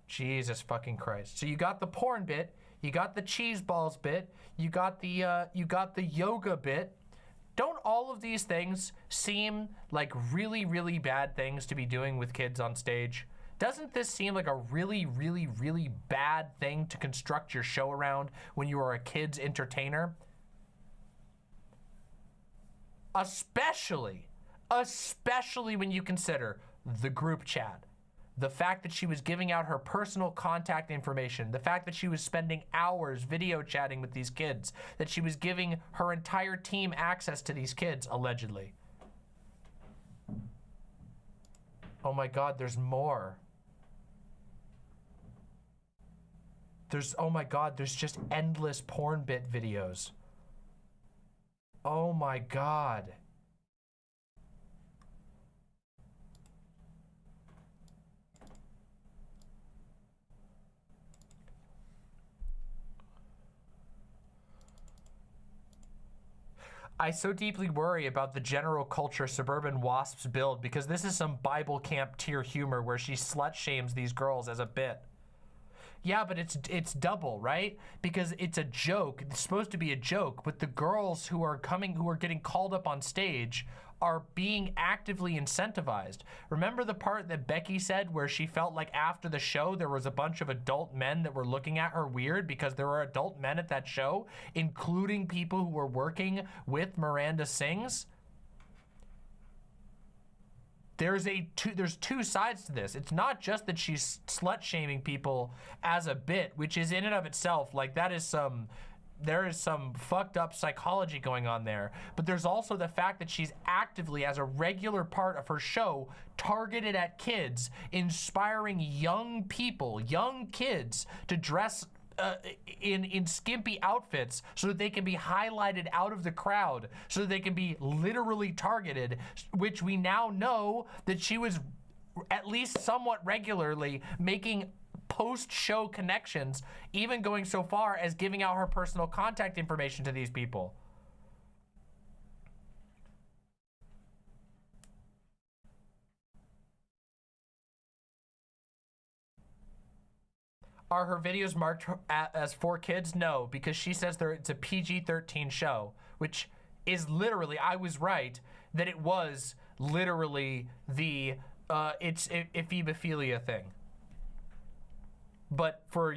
Speaker 9: Jesus fucking Christ. So you got the porn bit, you got the cheese balls bit, you got the yoga bit. Don't all of these things seem like really, really bad things to be doing with kids on stage? Doesn't this seem like a really, really, really bad thing to construct your show around when you are a kid's entertainer? Especially when you consider the group chat. The fact that she was giving out her personal contact information, the fact that she was spending hours video chatting with these kids, that she was giving her entire team access to these kids, allegedly. Oh my God, there's more. Oh my God, there's just endless porn bit videos. Oh my God. I so deeply worry about the general culture Suburban Wasps build because this is some Bible camp tier humor where she slut shames these girls as a bit. Yeah, but it's double, right? Because it's a joke. It's supposed to be a joke, but the girls who are getting called up on stage are being actively incentivized. Remember the part that Becky said where she felt like after the show there was a bunch of adult men that were looking at her weird because there were adult men at that show, including people who were working with Miranda Sings? There's two sides to this. It's not just that she's slut shaming people as a bit, which is in and of itself, like there is some fucked up psychology going on there. But there's also the fact that she's actively, as a regular part of her show, targeted at kids, inspiring young people, young kids to dress in skimpy outfits so that they can be highlighted out of the crowd, so that they can be literally targeted, which we now know that she was at least somewhat regularly making post-show connections, even going so far as giving out her personal contact information to these people. Are her videos marked as for kids? No, because she says it's a PG-13 show, which is literally, I was right, that it was literally the, it's ephebophilia thing. But for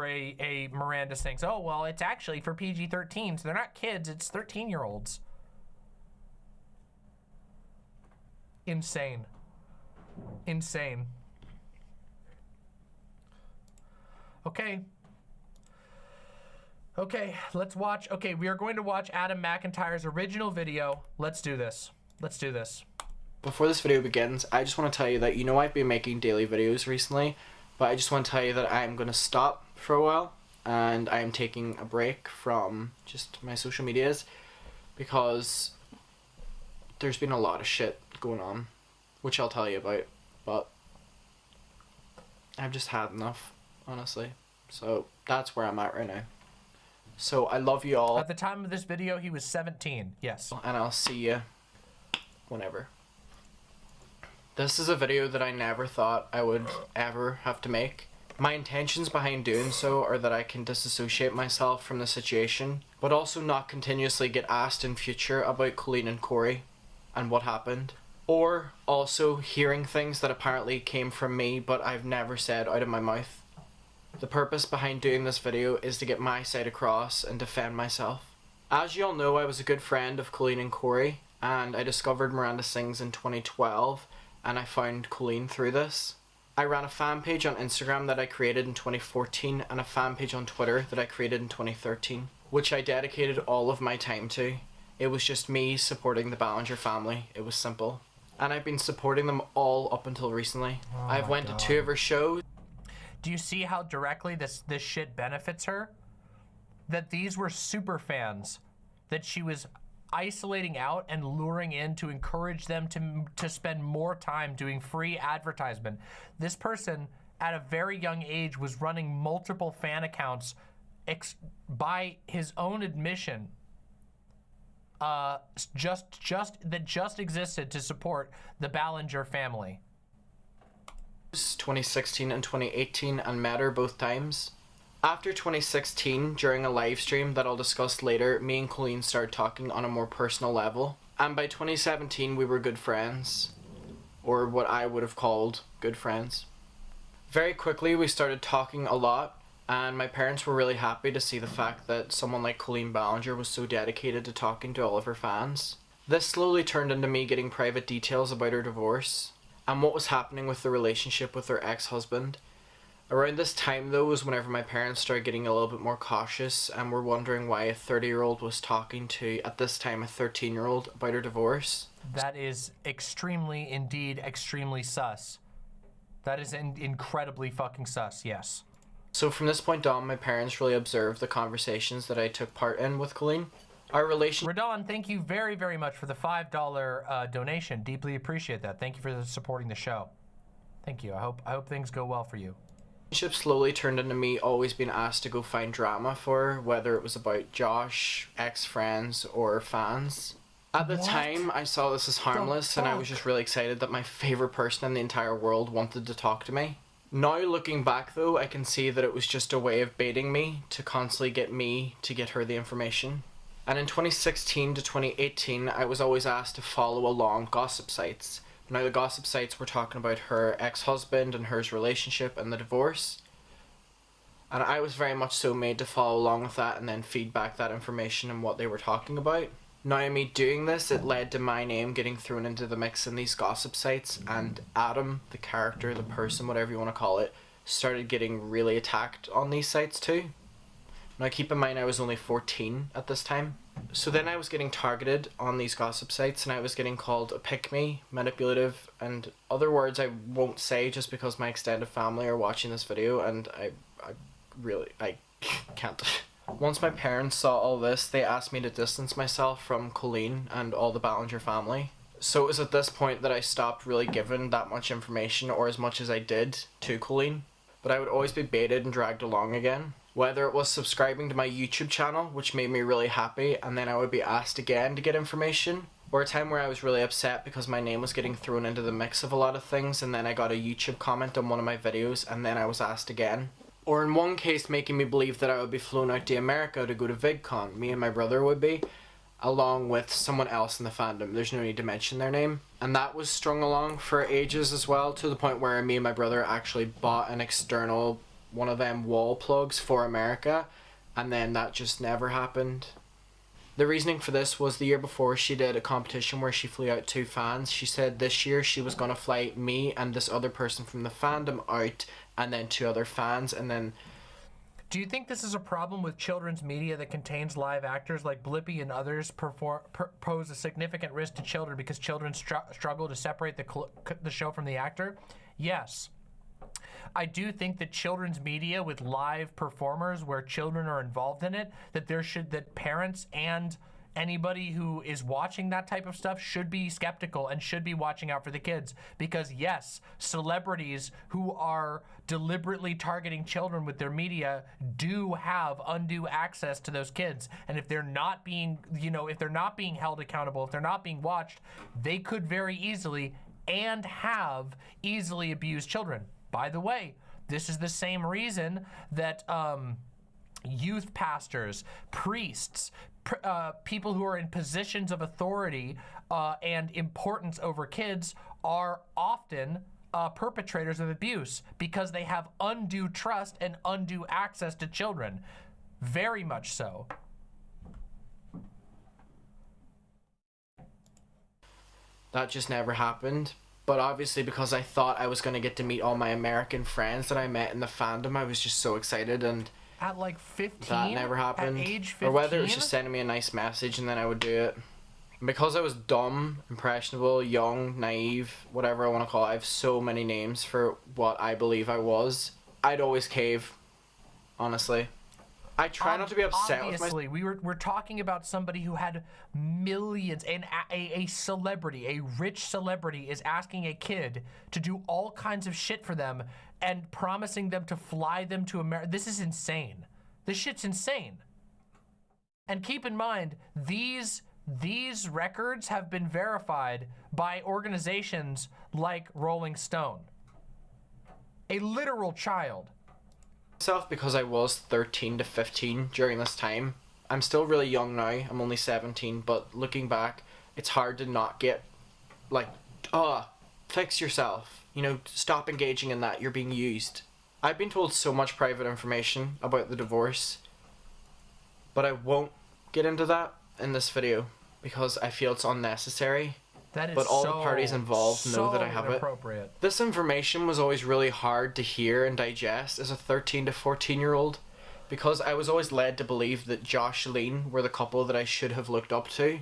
Speaker 9: a Miranda Sings, oh, well, it's actually for PG-13, so they're not kids, it's 13-year-olds. Insane. Insane. Okay, let's watch. Okay, we are going to watch Adam McIntyre's original video. Let's do this. Let's do this.
Speaker 10: Before this video begins, I just want to tell you that I've been making daily videos recently, but I just want to tell you that I am going to stop for a while, and I am taking a break from just my social medias because there's been a lot of shit going on, which I'll tell you about, but I've just had enough, honestly. So that's where I'm at right now. So I love you all.
Speaker 9: At the time of this video, he was 17. Yes.
Speaker 10: And I'll see you whenever. This is a video that I never thought I would ever have to make. My intentions behind doing so are that I can disassociate myself from the situation, but also not continuously get asked in future about Colleen and Corey and what happened. Or also hearing things that apparently came from me but I've never said out of my mouth.
Speaker 14: The purpose behind doing this video is to get my side across and defend myself. As you all know, I was a good friend of Colleen and Corey, and I discovered Miranda Sings in 2012, and I found Colleen through this. I ran a fan page on Instagram that I created in 2014 and a fan page on Twitter that I created in 2013, which I dedicated all of my time to. It was just me supporting the Ballinger family. It was simple. And I've been supporting them all up until recently. I've went to 2 of her shows.
Speaker 9: Do you see how directly this shit benefits her? That these were super fans that she was isolating out and luring in to encourage them to spend more time doing free advertisement. This person at a very young age was running multiple fan accounts by his own admission, just existed to support the Ballinger family.
Speaker 14: 2016 and 2018 and met her both times. After 2016, during a live stream that I'll discuss later, me and Colleen started talking on a more personal level. And by 2017, we were good friends. Or what I would have called good friends. Very quickly, we started talking a lot, and my parents were really happy to see the fact that someone like Colleen Ballinger was so dedicated to talking to all of her fans. This slowly turned into me getting private details about her divorce, and what was happening with the relationship with her ex-husband. Around this time though was whenever my parents started getting a little bit more cautious and were wondering why a 30-year-old was talking to, at this time, a 13-year-old about her divorce.
Speaker 9: That is extremely, indeed, extremely sus. That is incredibly fucking sus, yes.
Speaker 14: So from this point on, my parents really observed the conversations that I took part in with Colleen. Our relationship...
Speaker 9: Radon, thank you very, very much for the $5 donation. Deeply appreciate that. Thank you for supporting the show. Thank you. I hope things go well for you.
Speaker 14: Relationship slowly turned into me always being asked to go find drama for her, whether it was about Josh, ex-friends, or fans. At the time, I saw this as harmless, and I was just really excited that my favorite person in the entire world wanted to talk to me. Now looking back though, I can see that it was just a way of baiting me to constantly get me to get her the information. And in 2016 to 2018, I was always asked to follow along gossip sites. Now the gossip sites were talking about her ex-husband and hers relationship and the divorce. And I was very much so made to follow along with that and then feed back that information and what they were talking about. Now me doing this, it led to my name getting thrown into the mix in these gossip sites, and Adam, the character, the person, whatever you want to call it, started getting really attacked on these sites too. Now keep in mind I was only 14 at this time. So then I was getting targeted on these gossip sites, and I was getting called a pick-me, manipulative, and other words I won't say just because my extended family are watching this video, and I really can't. Once my parents saw all this, they asked me to distance myself from Colleen and all the Ballinger family. So it was at this point that I stopped really giving that much information, or as much as I did, to Colleen. But I would always be baited and dragged along again. Whether it was subscribing to my YouTube channel, which made me really happy, and then I would be asked again to get information, or a time where I was really upset because my name was getting thrown into the mix of a lot of things, and then I got a YouTube comment on one of my videos, and then I was asked again. Or in one case making me believe that I would be flown out to America to go to VidCon, me and my brother would be, along with someone else in the fandom. There's no need to mention their name. And that was strung along for ages as well, to the point where me and my brother actually bought an external one of them wall plugs for America, and then that just never happened. The reasoning for this was the year before she did a competition where she flew out 2 fans. She said this year she was going to fly me and this other person from the fandom out, and then 2 other fans, and then...
Speaker 9: Do you think this is a problem with children's media that contains live actors like Blippi and others pose a significant risk to children because children struggle to separate the show from the actor? Yes. I do think that children's media with live performers where children are involved in it, that parents and anybody who is watching that type of stuff should be skeptical and should be watching out for the kids. Because yes, celebrities who are deliberately targeting children with their media do have undue access to those kids. And if they're not being, if they're not being held accountable, if they're not being watched, they could very easily and have easily abused children. By the way, this is the same reason that youth pastors, priests, people who are in positions of authority and importance over kids are often perpetrators of abuse because they have undue trust and undue access to children. Very much so.
Speaker 14: That just never happened. But obviously, because I thought I was going to get to meet all my American friends that I met in the fandom, I was just so excited, and
Speaker 9: at like 15?
Speaker 14: That never happened.
Speaker 9: At age 15?
Speaker 14: Or whether it was just sending me a nice message and then I would do it. And because I was dumb, impressionable, young, naive, whatever I want to call it, I have so many names for what I believe I was, I'd always cave, honestly. I try not to be upset
Speaker 9: obviously,
Speaker 14: with
Speaker 9: we're talking about somebody who had millions, and a celebrity, a rich celebrity is asking a kid to do all kinds of shit for them and promising them to fly them to America. This is insane. This shit's insane. And keep in mind, these records have been verified by organizations like Rolling Stone. A literal child.
Speaker 14: Myself because I was 13 to 15 during this time. I'm still really young now. I'm only 17, but looking back, it's hard to not get like, fix yourself. You know, stop engaging in that. You're being used. I've been told so much private information about the divorce, but I won't get into that in this video because I feel it's unnecessary.
Speaker 9: That is
Speaker 14: but all the parties involved know that I have it. This information was always really hard to hear and digest as a 13 to 14-year-old because I was always led to believe that Josh and Lean were the couple that I should have looked up to.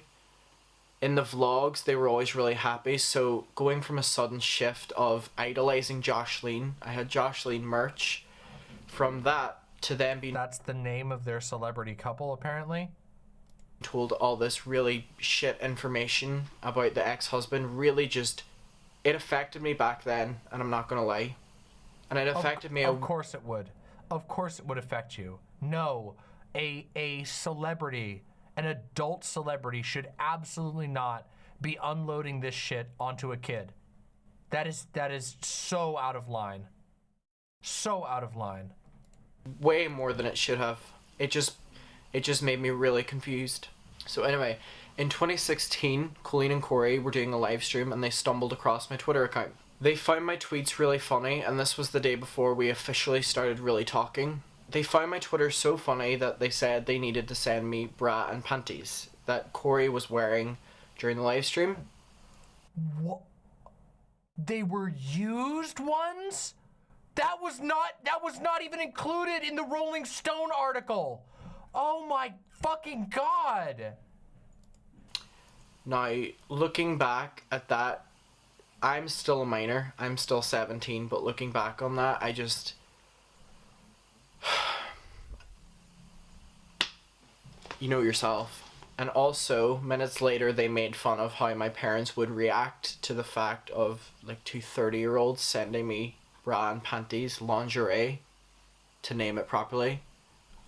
Speaker 14: In the vlogs, they were always really happy, so going from a sudden shift of idolizing Josh Lean, I had Josh Lean merch, from that to them being...
Speaker 9: That's the name of their celebrity couple, apparently?
Speaker 14: Told all this really shit information about the ex-husband really just, it affected me back then, and I'm not gonna lie, and it affected me.
Speaker 9: Of course it would. Of course it would affect you. No, a celebrity, an adult celebrity, should absolutely not be unloading this shit onto a kid. That is so out of line. So out of line.
Speaker 14: Way more than it should have. It just made me really confused. So anyway, in 2016, Colleen and Corey were doing a live stream and they stumbled across my Twitter account. They found my tweets really funny, and this was the day before we officially started really talking. They found my Twitter so funny that they said they needed to send me bra and panties that Corey was wearing during the live stream.
Speaker 9: What? They were used ones? That was not even included in the Rolling Stone article. Oh my fucking god.
Speaker 14: Now, looking back at that, I'm still a minor. I'm still 17, but looking back on that, I just... You know yourself. And also, minutes later, they made fun of how my parents would react to the fact of, like, two 30-year-olds sending me bra and panties, lingerie, to name it properly,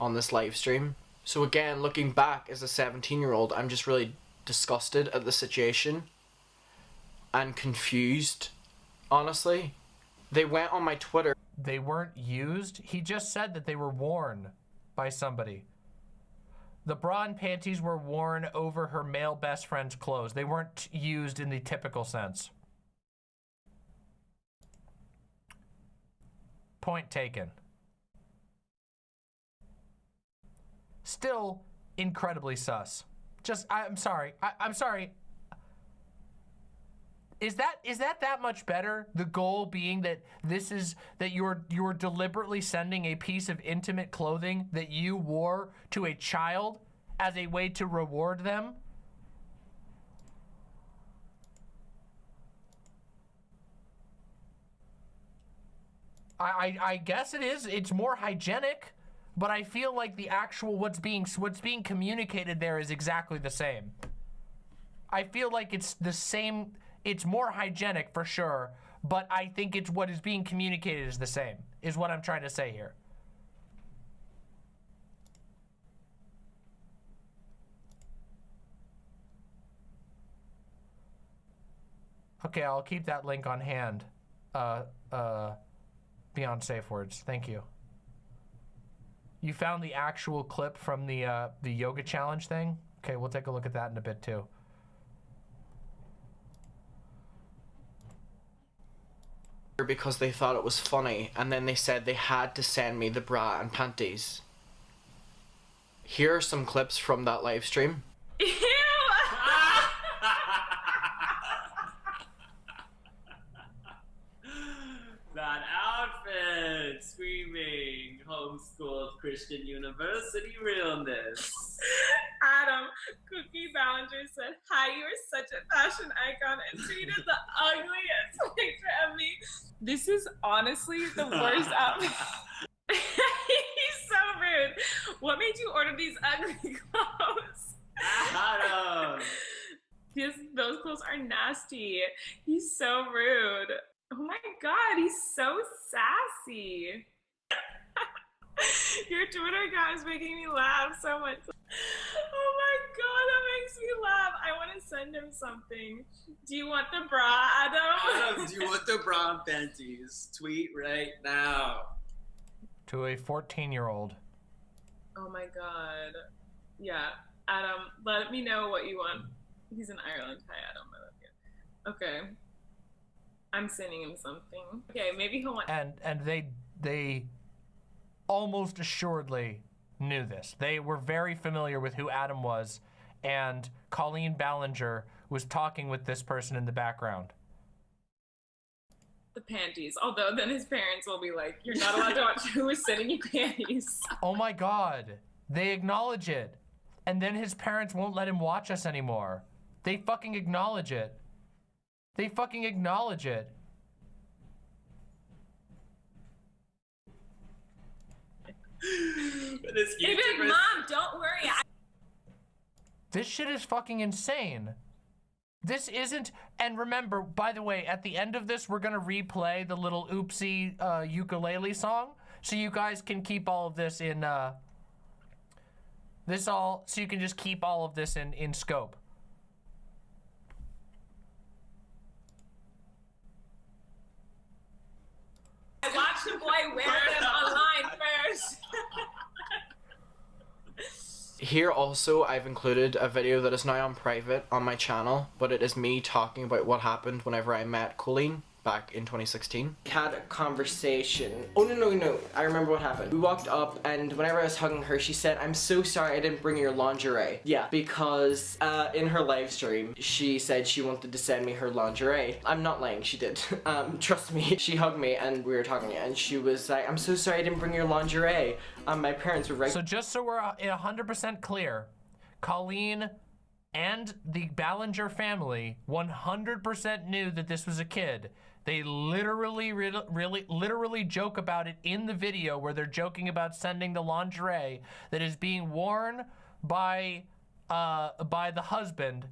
Speaker 14: on this live stream. So again, looking back as a 17-year-old, I'm just really disgusted at the situation and confused, honestly. They went on my Twitter.
Speaker 9: They weren't used? He just said that they were worn by somebody. The bra and panties were worn over her male best friend's clothes. They weren't used in the typical sense. Point taken. Still incredibly sus. I'm sorry. I'm sorry. Is that much better? The goal being that you're deliberately sending a piece of intimate clothing that you wore to a child as a way to reward them? I guess it is. It's more hygienic. But I feel like the actual what's being communicated there is exactly the same. I feel like it's the same. It's more hygienic for sure, but I think it's what is being communicated is the same, is what I'm trying to say here. Okay, I'll keep that link on hand. Beyond safe words. Thank you. You found the actual clip from the yoga challenge thing? Okay, we'll take a look at that in a bit too.
Speaker 14: because they thought it was funny, and then they said they had to send me the bra and panties. Here are some clips from that live stream.
Speaker 3: Ew!
Speaker 15: That outfit! Screaming homeschooled Christian university realness.
Speaker 3: Adam, Cookie Ballinger said, "Hi, you are such a fashion icon," and tweeted the ugliest picture of me. This is honestly the worst outfit. He's so rude. What made you order these ugly clothes?
Speaker 15: Adam!
Speaker 3: Those clothes are nasty. He's so rude. Oh my god, he's so sassy. Your Twitter account is making me laugh so much. Oh my god, that makes me laugh. I want to send him something. Do you want the bra, Adam?
Speaker 15: Adam, do you want the bra and panties? Tweet right now.
Speaker 9: To a 14-year-old.
Speaker 3: Oh my god. Yeah, Adam, let me know what you want. He's in Ireland. Hi, Adam. I love you. Okay. I'm sending him something. Okay, maybe he'll want.
Speaker 9: And they almost assuredly knew this. They were very familiar with who Adam was, and Colleen Ballinger was talking with this person in the background.
Speaker 3: The panties. Although then his parents will be like, "You're not allowed to watch who is sending you panties."
Speaker 9: Oh my god. They acknowledge it. And then his parents won't let him watch us anymore. They fucking acknowledge it. They fucking acknowledge it.
Speaker 3: They'd be like, "Mom, don't worry."
Speaker 9: This shit is fucking insane. This isn't, and remember, by the way, at the end of this, we're gonna replay the little oopsie ukulele song, so you guys can keep all of this in, so you can just keep all of this in scope.
Speaker 3: I watched the boy wear them online first.
Speaker 14: Here also, I've included a video that is now on private on my channel, but it is me talking about what happened whenever I met Colleen back in 2016.
Speaker 10: We had a conversation. Oh, no. I remember what happened. We walked up, and whenever I was hugging her, she said, "I'm so sorry I didn't bring your lingerie." Yeah, because in her live stream, she said she wanted to send me her lingerie. I'm not lying, she did. Trust me. She hugged me, and we were talking, and she was like, "I'm so sorry I didn't bring your lingerie." My parents were right.
Speaker 9: So just so we're 100% clear, Colleen and the Ballinger family 100% knew that this was a kid. They literally joke about it in the video where they're joking about sending the lingerie that is being worn by the husband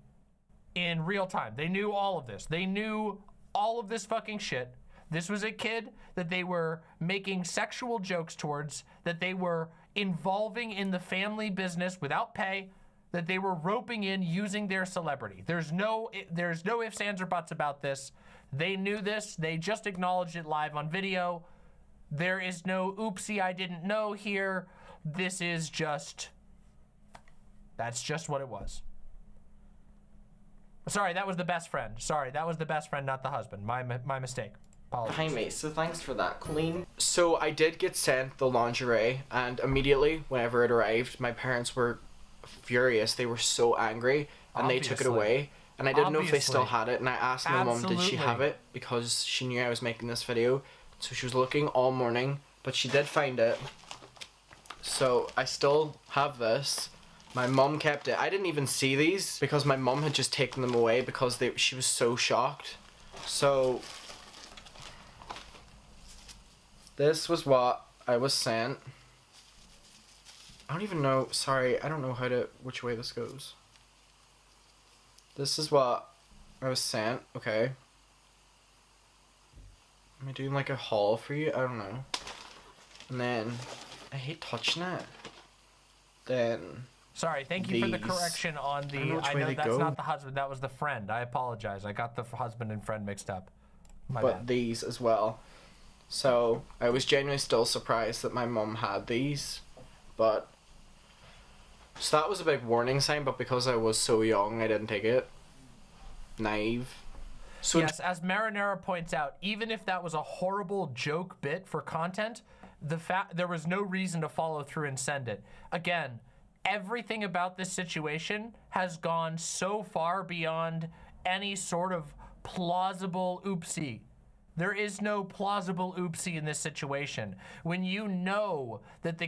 Speaker 9: in real time. They knew all of this. They knew all of this fucking shit. This was a kid that they were making sexual jokes towards, that they were involving in the family business without pay, that they were roping in using their celebrity. There's no ifs, ands, or buts about this. They knew this. They just acknowledged it live on video. There is no oopsie, I didn't know here. This is just, that's just what it was. Sorry, that was the best friend. Sorry, that was the best friend, not the husband. My mistake. Apologies.
Speaker 10: Hi, mate. So thanks for that, Colleen.
Speaker 14: So I did get sent the lingerie, and immediately whenever it arrived, my parents were furious. They were so angry, and they took it away. And I didn't know if they still had it, and I asked my mom, did she have it? Because she knew I was making this video. So she was looking all morning, but she did find it. So I still have this. My mom kept it. I didn't even see these because my mom had just taken them away because she was so shocked. So this was what I was sent. I don't even know, sorry, I don't know which way this goes. This is what I was sent, okay. Am I doing like a haul for you? I don't know. And then, I hate touching it. Then,
Speaker 9: sorry, thank you for the correction on the, I know that's not the husband, that was the friend. I apologize, I got the husband and friend mixed up. My bad.
Speaker 14: These as well. So, I was genuinely still surprised that my mum had these, but so that was a big warning sign, but because I was so young, I didn't take it. Naive.
Speaker 9: So yes, as Marinera points out, even if that was a horrible joke bit for content, there was no reason to follow through and send it. Again, everything about this situation has gone so far beyond any sort of plausible oopsie. There is no plausible oopsie in this situation. When you know that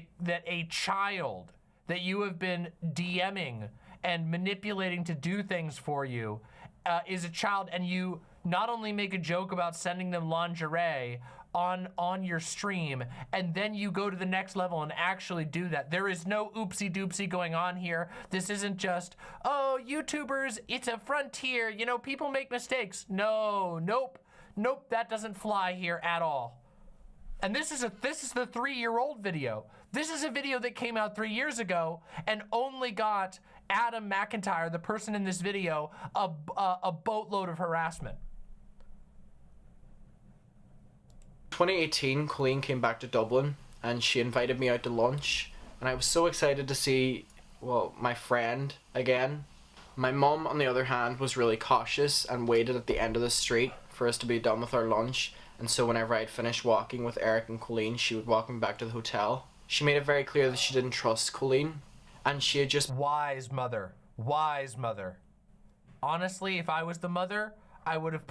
Speaker 9: a child that you have been DMing and manipulating to do things for you is a child, and you not only make a joke about sending them lingerie on your stream, and then you go to the next level and actually do that. There is no oopsie doopsie going on here. This isn't just, oh, YouTubers, it's a frontier, you know, people make mistakes. No, nope, that doesn't fly here at all. And this is the 3-year-old video. This is a video that came out 3 years ago and only got Adam McIntyre, the person in this video, a boatload of harassment.
Speaker 14: 2018, Colleen came back to Dublin and she invited me out to lunch, and I was so excited to see, well, my friend again. My mum, on the other hand, was really cautious and waited at the end of the street for us to be done with our lunch, and so whenever I'd finished walking with Eric and Colleen, she would walk me back to the hotel. She made it very clear that she didn't trust Colleen, and she had just...
Speaker 9: Wise mother. Wise mother. Honestly, if I was the mother, I would have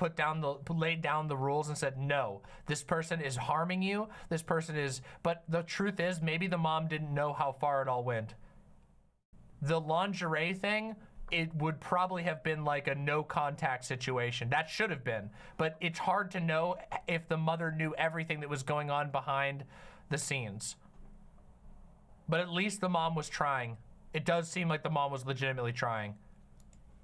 Speaker 9: laid down the rules and said, no, this person is harming you, this person is... But the truth is, maybe the mom didn't know how far it all went. The lingerie thing, it would probably have been like a no contact situation. That should have been. But it's hard to know if the mother knew everything that was going on behind the scenes. But at least the mom was trying. It does seem like the mom was legitimately trying.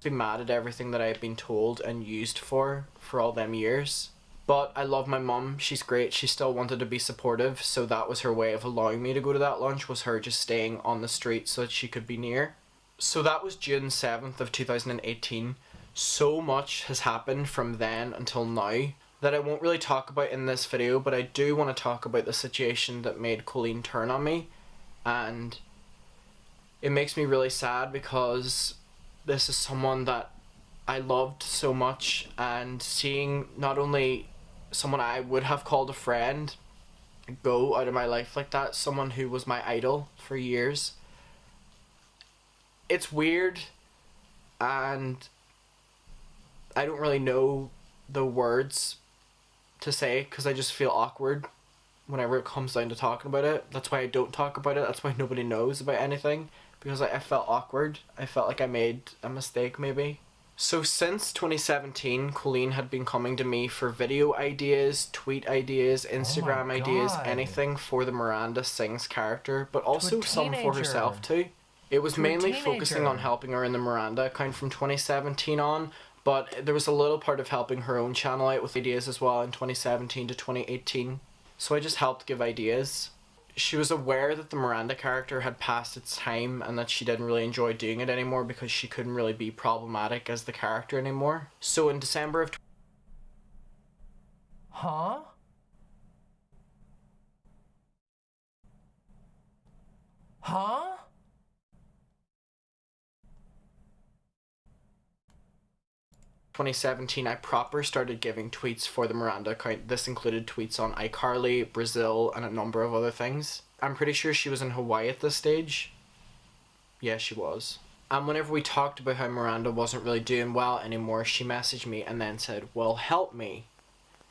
Speaker 14: Be mad at everything that I had been told and used for all them years. But I love my mum. She's great. She still wanted to be supportive, so that was her way of allowing me to go to that lunch, was her just staying on the street so that she could be near. So that was June 7th of 2018. So much has happened from then until now that I won't really talk about in this video, but I do want to talk about the situation that made Colleen turn on me, and it makes me really sad because this is someone that I loved so much, and seeing not only someone I would have called a friend go out of my life like that, someone who was my idol for years. It's weird, and I don't really know the words to say because I just feel awkward whenever it comes down to talking about it. That's why I don't talk about it. That's why nobody knows about anything, because I felt awkward. I felt like I made a mistake maybe. So since 2017, Colleen had been coming to me for video ideas, tweet ideas, Instagram ideas, anything for the Miranda Sings character, but also some for herself too. It was mainly focusing on helping her in the Miranda account from 2017 on, but there was a little part of helping her own channel out with ideas as well in 2017 to 2018. So I just helped give ideas. She was aware that the Miranda character had passed its time and that she didn't really enjoy doing it anymore because she couldn't really be problematic as the character anymore. So in December of...
Speaker 9: Huh?
Speaker 14: 2017, I proper started giving tweets for the Miranda account. This included tweets on iCarly, Brazil, and a number of other things. I'm pretty sure she was in Hawaii at this stage. Yeah, she was. And whenever we talked about how Miranda wasn't really doing well anymore, she messaged me and then said, well, help me.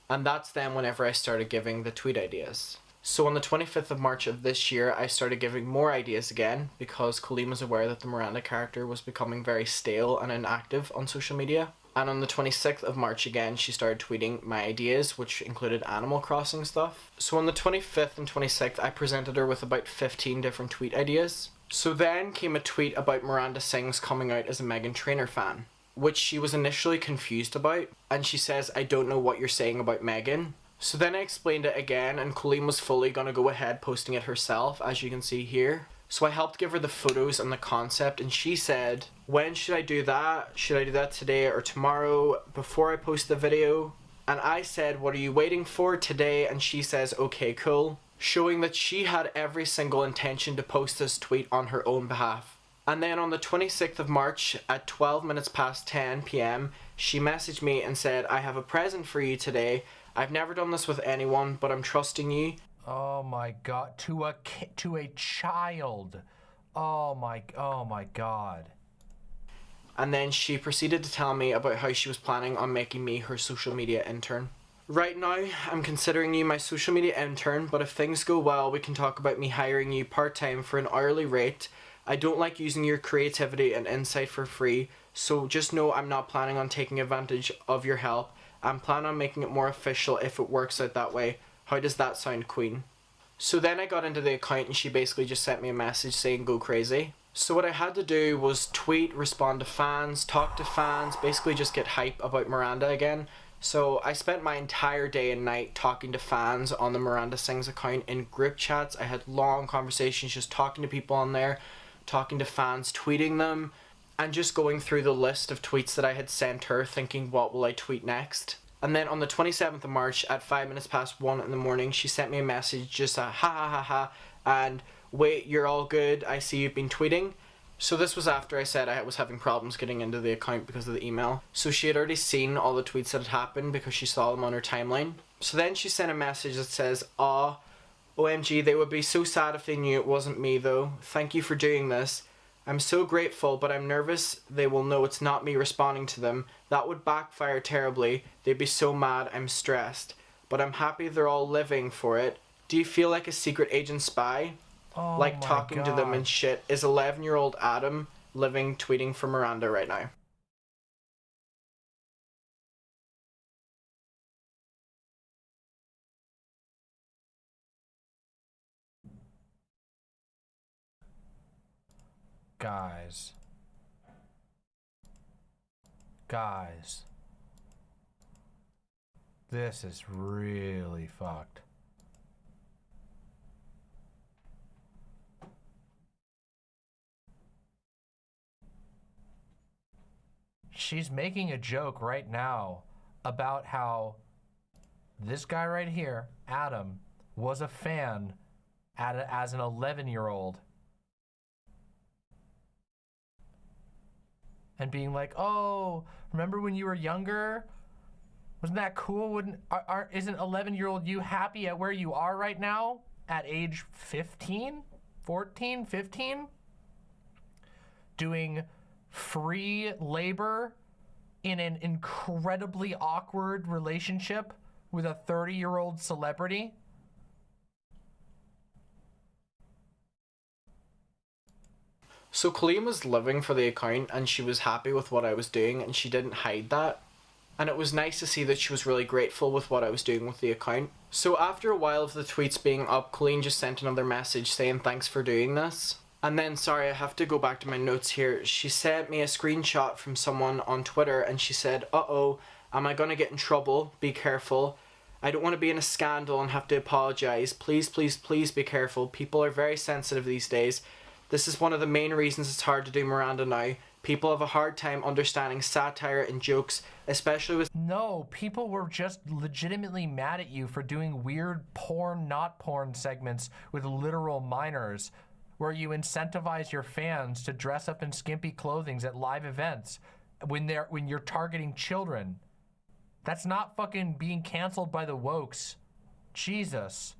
Speaker 14: And that's then whenever I started giving the tweet ideas. So on the 25th of March of this year, I started giving more ideas again because Colleen was aware that the Miranda character was becoming very stale and inactive on social media. And on the 26th of March again, she started tweeting my ideas, which included Animal Crossing stuff. So on the 25th and 26th, I presented her with about 15 different tweet ideas. So then came a tweet about Miranda Sings coming out as a Meghan Trainor fan, which she was initially confused about. And she says, I don't know what you're saying about Meghan. So then I explained it again, and Colleen was fully going to go ahead posting it herself, as you can see here. So I helped give her the photos and the concept, and she said, when should I do that? Should I do that today or tomorrow before I post the video? And I said, what are you waiting for, today? And she says, okay, cool. Showing that she had every single intention to post this tweet on her own behalf. And then on the 26th of March at 12 minutes past 10 p.m, she messaged me and said, I have a present for you today. I've never done this with anyone, but I'm trusting you.
Speaker 9: Oh my god, to a child. Oh my god.
Speaker 14: And then she proceeded to tell me about how she was planning on making me her social media intern. Right now, I'm considering you my social media intern, but if things go well, we can talk about me hiring you part-time for an hourly rate. I don't like using your creativity and insight for free, so just know I'm not planning on taking advantage of your help. I'm planning on making it more official if it works out that way. How does that sound, Queen? So then I got into the account and she basically just sent me a message saying go crazy. So what I had to do was tweet, respond to fans, talk to fans, basically just get hype about Miranda again. So I spent my entire day and night talking to fans on the Miranda Sings account in group chats. I had long conversations just talking to people on there, talking to fans, tweeting them, and just going through the list of tweets that I had sent her, thinking what will I tweet next. And then on the 27th of March at 5 minutes past 1 in the morning, she sent me a message, just a ha ha ha ha, and wait, you're all good, I see you've been tweeting. So this was after I said I was having problems getting into the account because of the email. So she had already seen all the tweets that had happened because she saw them on her timeline. So then she sent a message that says, "Aw, OMG, they would be so sad if they knew it wasn't me though. Thank you for doing this. I'm so grateful, but I'm nervous they will know it's not me responding to them. That would backfire terribly. They'd be so mad, I'm stressed. But I'm happy they're all living for it. Do you feel like a secret agent spy?
Speaker 9: Oh
Speaker 14: like
Speaker 9: my
Speaker 14: talking to them and shit. Is 11-year-old Adam living tweeting for Miranda right now?"
Speaker 9: Guys, this is really fucked. She's making a joke right now about how this guy right here, Adam, was a fan as an 11-year-old. And being like, oh, remember when you were younger? Wasn't that cool? Isn't 11-year-old you happy at where you are right now? At age 15? 14? 15? Doing free labor in an incredibly awkward relationship with a 30-year-old celebrity?
Speaker 14: So Colleen was living for the account and she was happy with what I was doing and she didn't hide that. And it was nice to see that she was really grateful with what I was doing with the account. So after a while of the tweets being up, Colleen just sent another message saying thanks for doing this. And then, sorry, I have to go back to my notes here. She sent me a screenshot from someone on Twitter and she said, "Uh-oh, am I gonna get in trouble? Be careful. I don't want to be in a scandal and have to apologize. Please, please, please be careful. People are very sensitive these days. This is one of the main reasons it's hard to do Miranda now. People have a hard time understanding satire and jokes, especially with..."
Speaker 9: No, people were just legitimately mad at you for doing weird porn, not porn segments with literal minors, where you incentivize your fans to dress up in skimpy clothing at live events when you're targeting children. That's not fucking being canceled by the wokes. Jesus.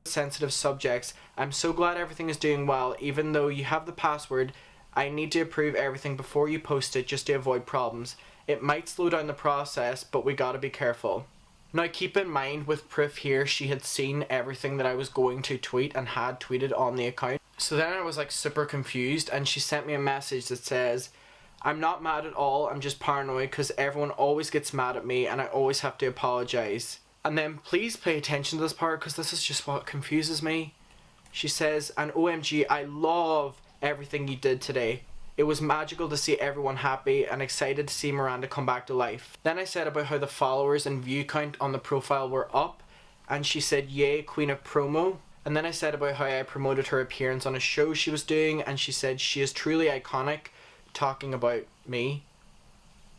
Speaker 14: Sensitive subjects. I'm so glad everything is doing well. Even though you have the password, I need to approve everything before you post it just to avoid problems. It might slow down the process, but we gotta be careful. Now keep in mind, with proof here, she had seen everything that I was going to tweet and had tweeted on the account. So then I was like super confused and she sent me a message that says, "I'm not mad at all, I'm just paranoid because everyone always gets mad at me and I always have to apologize." And then please pay attention to this part because this is just what confuses me. She says, "And OMG, I love everything you did today. It was magical to see everyone happy and excited to see Miranda come back to life." Then I said about how the followers and view count on the profile were up and she said, "Yay, queen of promo." And then I said about how I promoted her appearance on a show she was doing and she said she is truly iconic, talking about me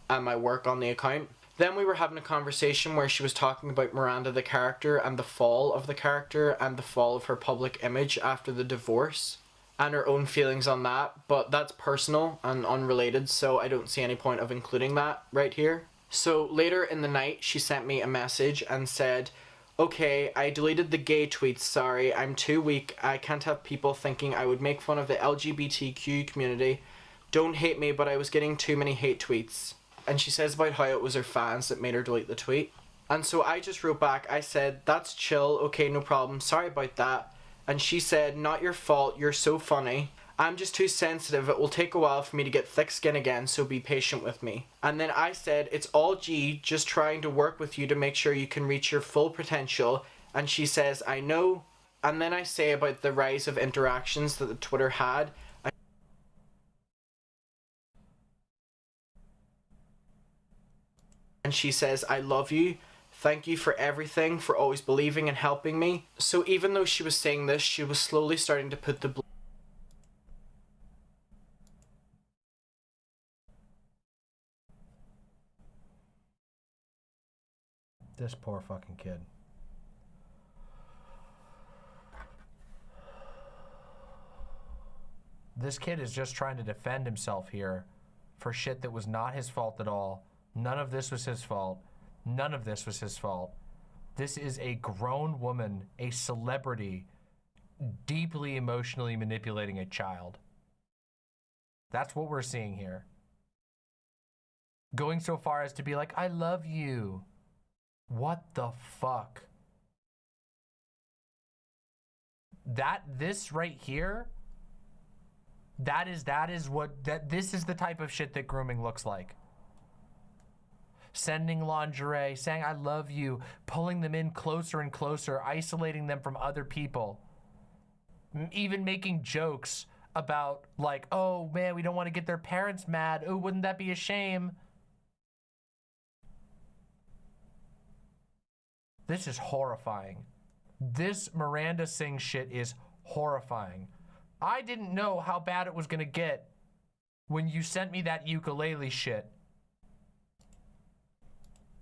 Speaker 14: and my work on the account. Then we were having a conversation where she was talking about Miranda the character and the fall of the character and the fall of her public image after the divorce. and her own feelings on that, but that's personal and unrelated, so I don't see any point of including that right here. So later in the night, she sent me a message and said, "Okay, I deleted the gay tweets, sorry, I'm too weak, I can't have people thinking I would make fun of the LGBTQ community. Don't hate me, but I was getting too many hate tweets." And she says about how it was her fans that made her delete the tweet. And so I just wrote back, I said, "That's chill, okay, no problem, sorry about that." And she said, "Not your fault, you're so funny. I'm just too sensitive, it will take a while for me to get thick skin again, so be patient with me." And then I said, "It's all G, just trying to work with you to make sure you can reach your full potential." And she says, "I know." And then I say about the rise of interactions that the Twitter had. And she says, "I love you. Thank you for everything, for always believing and helping me." So even though she was saying this, she was slowly starting to put the
Speaker 9: This poor fucking kid. This kid is just trying to defend himself here for shit that was not his fault at all. None of this was his fault. None of this was his fault. This is a grown woman, a celebrity, deeply emotionally manipulating a child. That's what we're seeing here. Going so far as to be like, "I love you." What the fuck? This right here, this is the type of shit that grooming looks like. Sending lingerie, saying "I love you," pulling them in closer and closer, isolating them from other people. Even making jokes about like, "Oh man, we don't want to get their parents mad. Oh, wouldn't that be a shame?" This is horrifying. This Miranda Singh shit is horrifying. I didn't know how bad it was gonna get when you sent me that ukulele shit.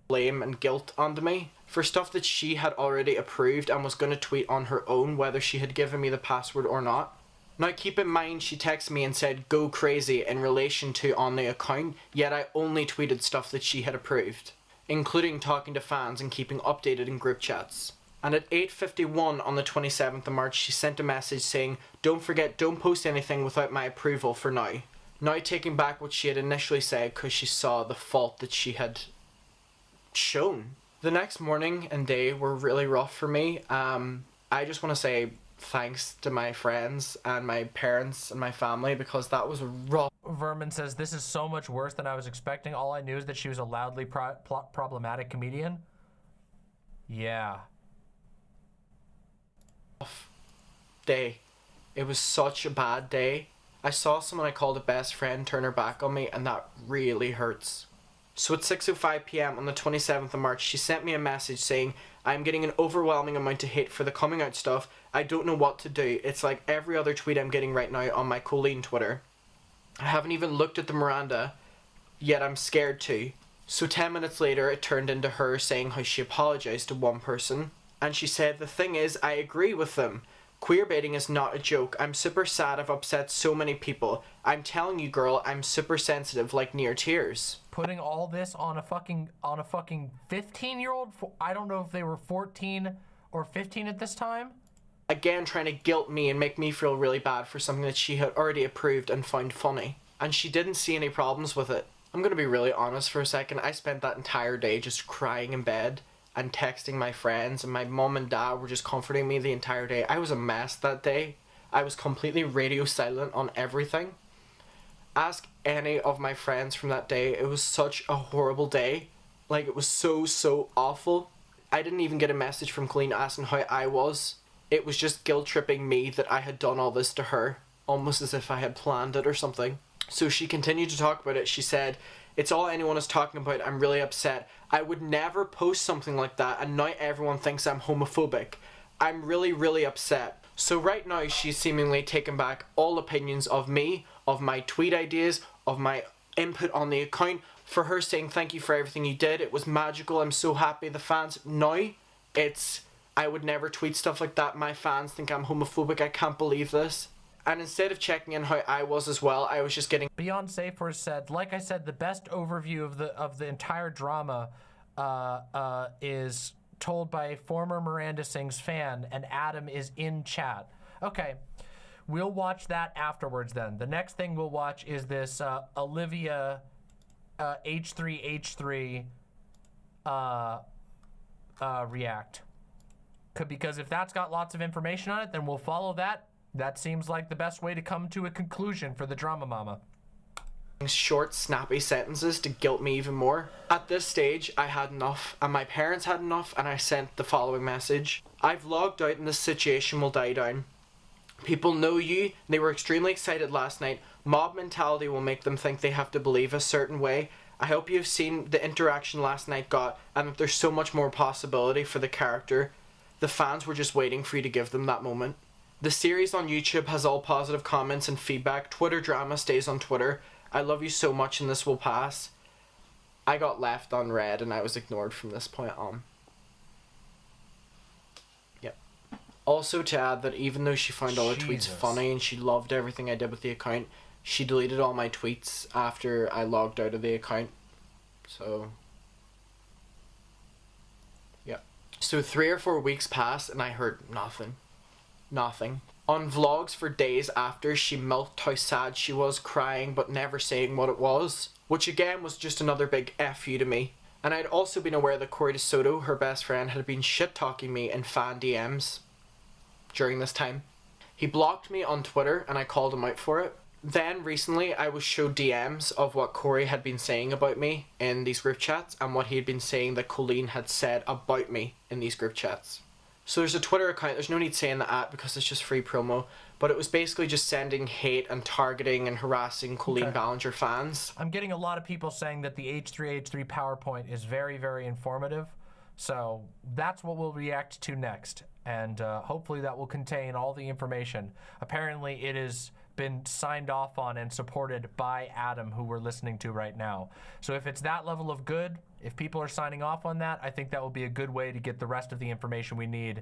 Speaker 14: Blame and guilt onto me for stuff that she had already approved and was going to tweet on her own whether she had given me the password or not. Now keep in mind, she texted me and said "go crazy" in relation to on the account, yet I only tweeted stuff that she had approved, including talking to fans and keeping updated in group chats. And at 8:51 on the 27th of March, she sent a message saying, "Don't forget, don't post anything without my approval for now." Now taking back what she had initially said because she saw the fault that she had shown. The next morning and day were really rough for me. I just want to say thanks to my friends and my parents and my family because that was rough.
Speaker 9: Vermin says, "This is so much worse than I was expecting. All I knew is that she was a loudly problematic comedian." Yeah.
Speaker 14: Day. It was such a bad day. I saw someone I called a best friend turn her back on me, and that really hurts. So at 6:05 p.m. on the 27th of March, she sent me a message saying, "I'm getting an overwhelming amount of hate for the coming out stuff. I don't know what to do. It's like every other tweet I'm getting right now on my Colleen Twitter. I haven't even looked at the Miranda, yet I'm scared to." So 10 minutes later, it turned into her saying how she apologized to one person. And she said, "The thing is, I agree with them. Queerbaiting is not a joke. I'm super sad I've upset so many people. I'm telling you, girl, I'm super sensitive, like near tears."
Speaker 9: Putting all this on a fucking 15-year-old? I don't know if they were 14 or 15 at this time.
Speaker 14: Again, trying to guilt me and make me feel really bad for something that she had already approved and found funny. And she didn't see any problems with it. I'm gonna be really honest for a second. I spent that entire day just crying in bed and texting my friends, and my mum and dad were just comforting me the entire day. I was a mess that day. I was completely radio silent on everything. Ask any of my friends from that day. It was such a horrible day. Like, it was so awful. I didn't even get a message from Colleen asking how I was. It was just guilt tripping me that I had done all this to her, almost as if I had planned it or something. So she continued to talk about it. She said, "It's all anyone is talking about. I'm really upset. I would never post something like that, and now everyone thinks I'm homophobic. I'm really upset." So right now she's seemingly taken back all opinions of me, of my tweet ideas, of my input on the account, for her saying "thank you for everything you did. It was magical. I'm so happy." The fans, now it's "I would never tweet stuff like that. My fans think I'm homophobic. I can't believe this." And instead of checking in how I was as well, I was just getting...
Speaker 9: Beyonce first said, like I said, the best overview of the entire drama is told by a former Miranda Sings fan, and Adam is in chat. Okay, we'll watch that afterwards then. The next thing we'll watch is this Olivia H3H3 react. Because if that's got lots of information on it, then we'll follow that. That seems like the best way to come to a conclusion for the Drama Mama.
Speaker 14: Short, snappy sentences to guilt me even more. At this stage, I had enough, and my parents had enough, and I sent the following message. I've logged out and this situation will die down. People know you, they were extremely excited last night. Mob mentality will make them think they have to believe a certain way. I hope you've seen the interaction last night got, and that there's so much more possibility for the character. The fans were just waiting for you to give them that moment. The series on YouTube has all positive comments and feedback. Twitter drama stays on Twitter. I love you so much and this will pass. I got left unread and I was ignored from this point on. Yep. Also to add that even though she found all the tweets funny and she loved everything I did with the account, she deleted all my tweets after I logged out of the account. So... yep. So 3 or 4 weeks passed and I heard nothing. Nothing. On vlogs for days after, she milked how sad she was, crying but never saying what it was, which again was just another big F you to me. And I'd also been aware that Corey DeSoto, her best friend, had been shit-talking me in fan DMs during this time. He blocked me on Twitter and I called him out for it. Then recently I was showed DMs of what Corey had been saying about me in these group chats and what he had been saying that Colleen had said about me in these group chats. So there's a Twitter account, there's no need saying the at because it's just free promo, but it was basically just sending hate and targeting and harassing Colleen Ballinger fans.
Speaker 9: I'm getting a lot of people saying that the H3H3 PowerPoint is very, very informative, so that's what we'll react to next, and hopefully that will contain all the information. Apparently it has been signed off on and supported by Adam, who we're listening to right now. So if it's that level of good, if people are signing off on that, I think that will be a good way to get the rest of the information we need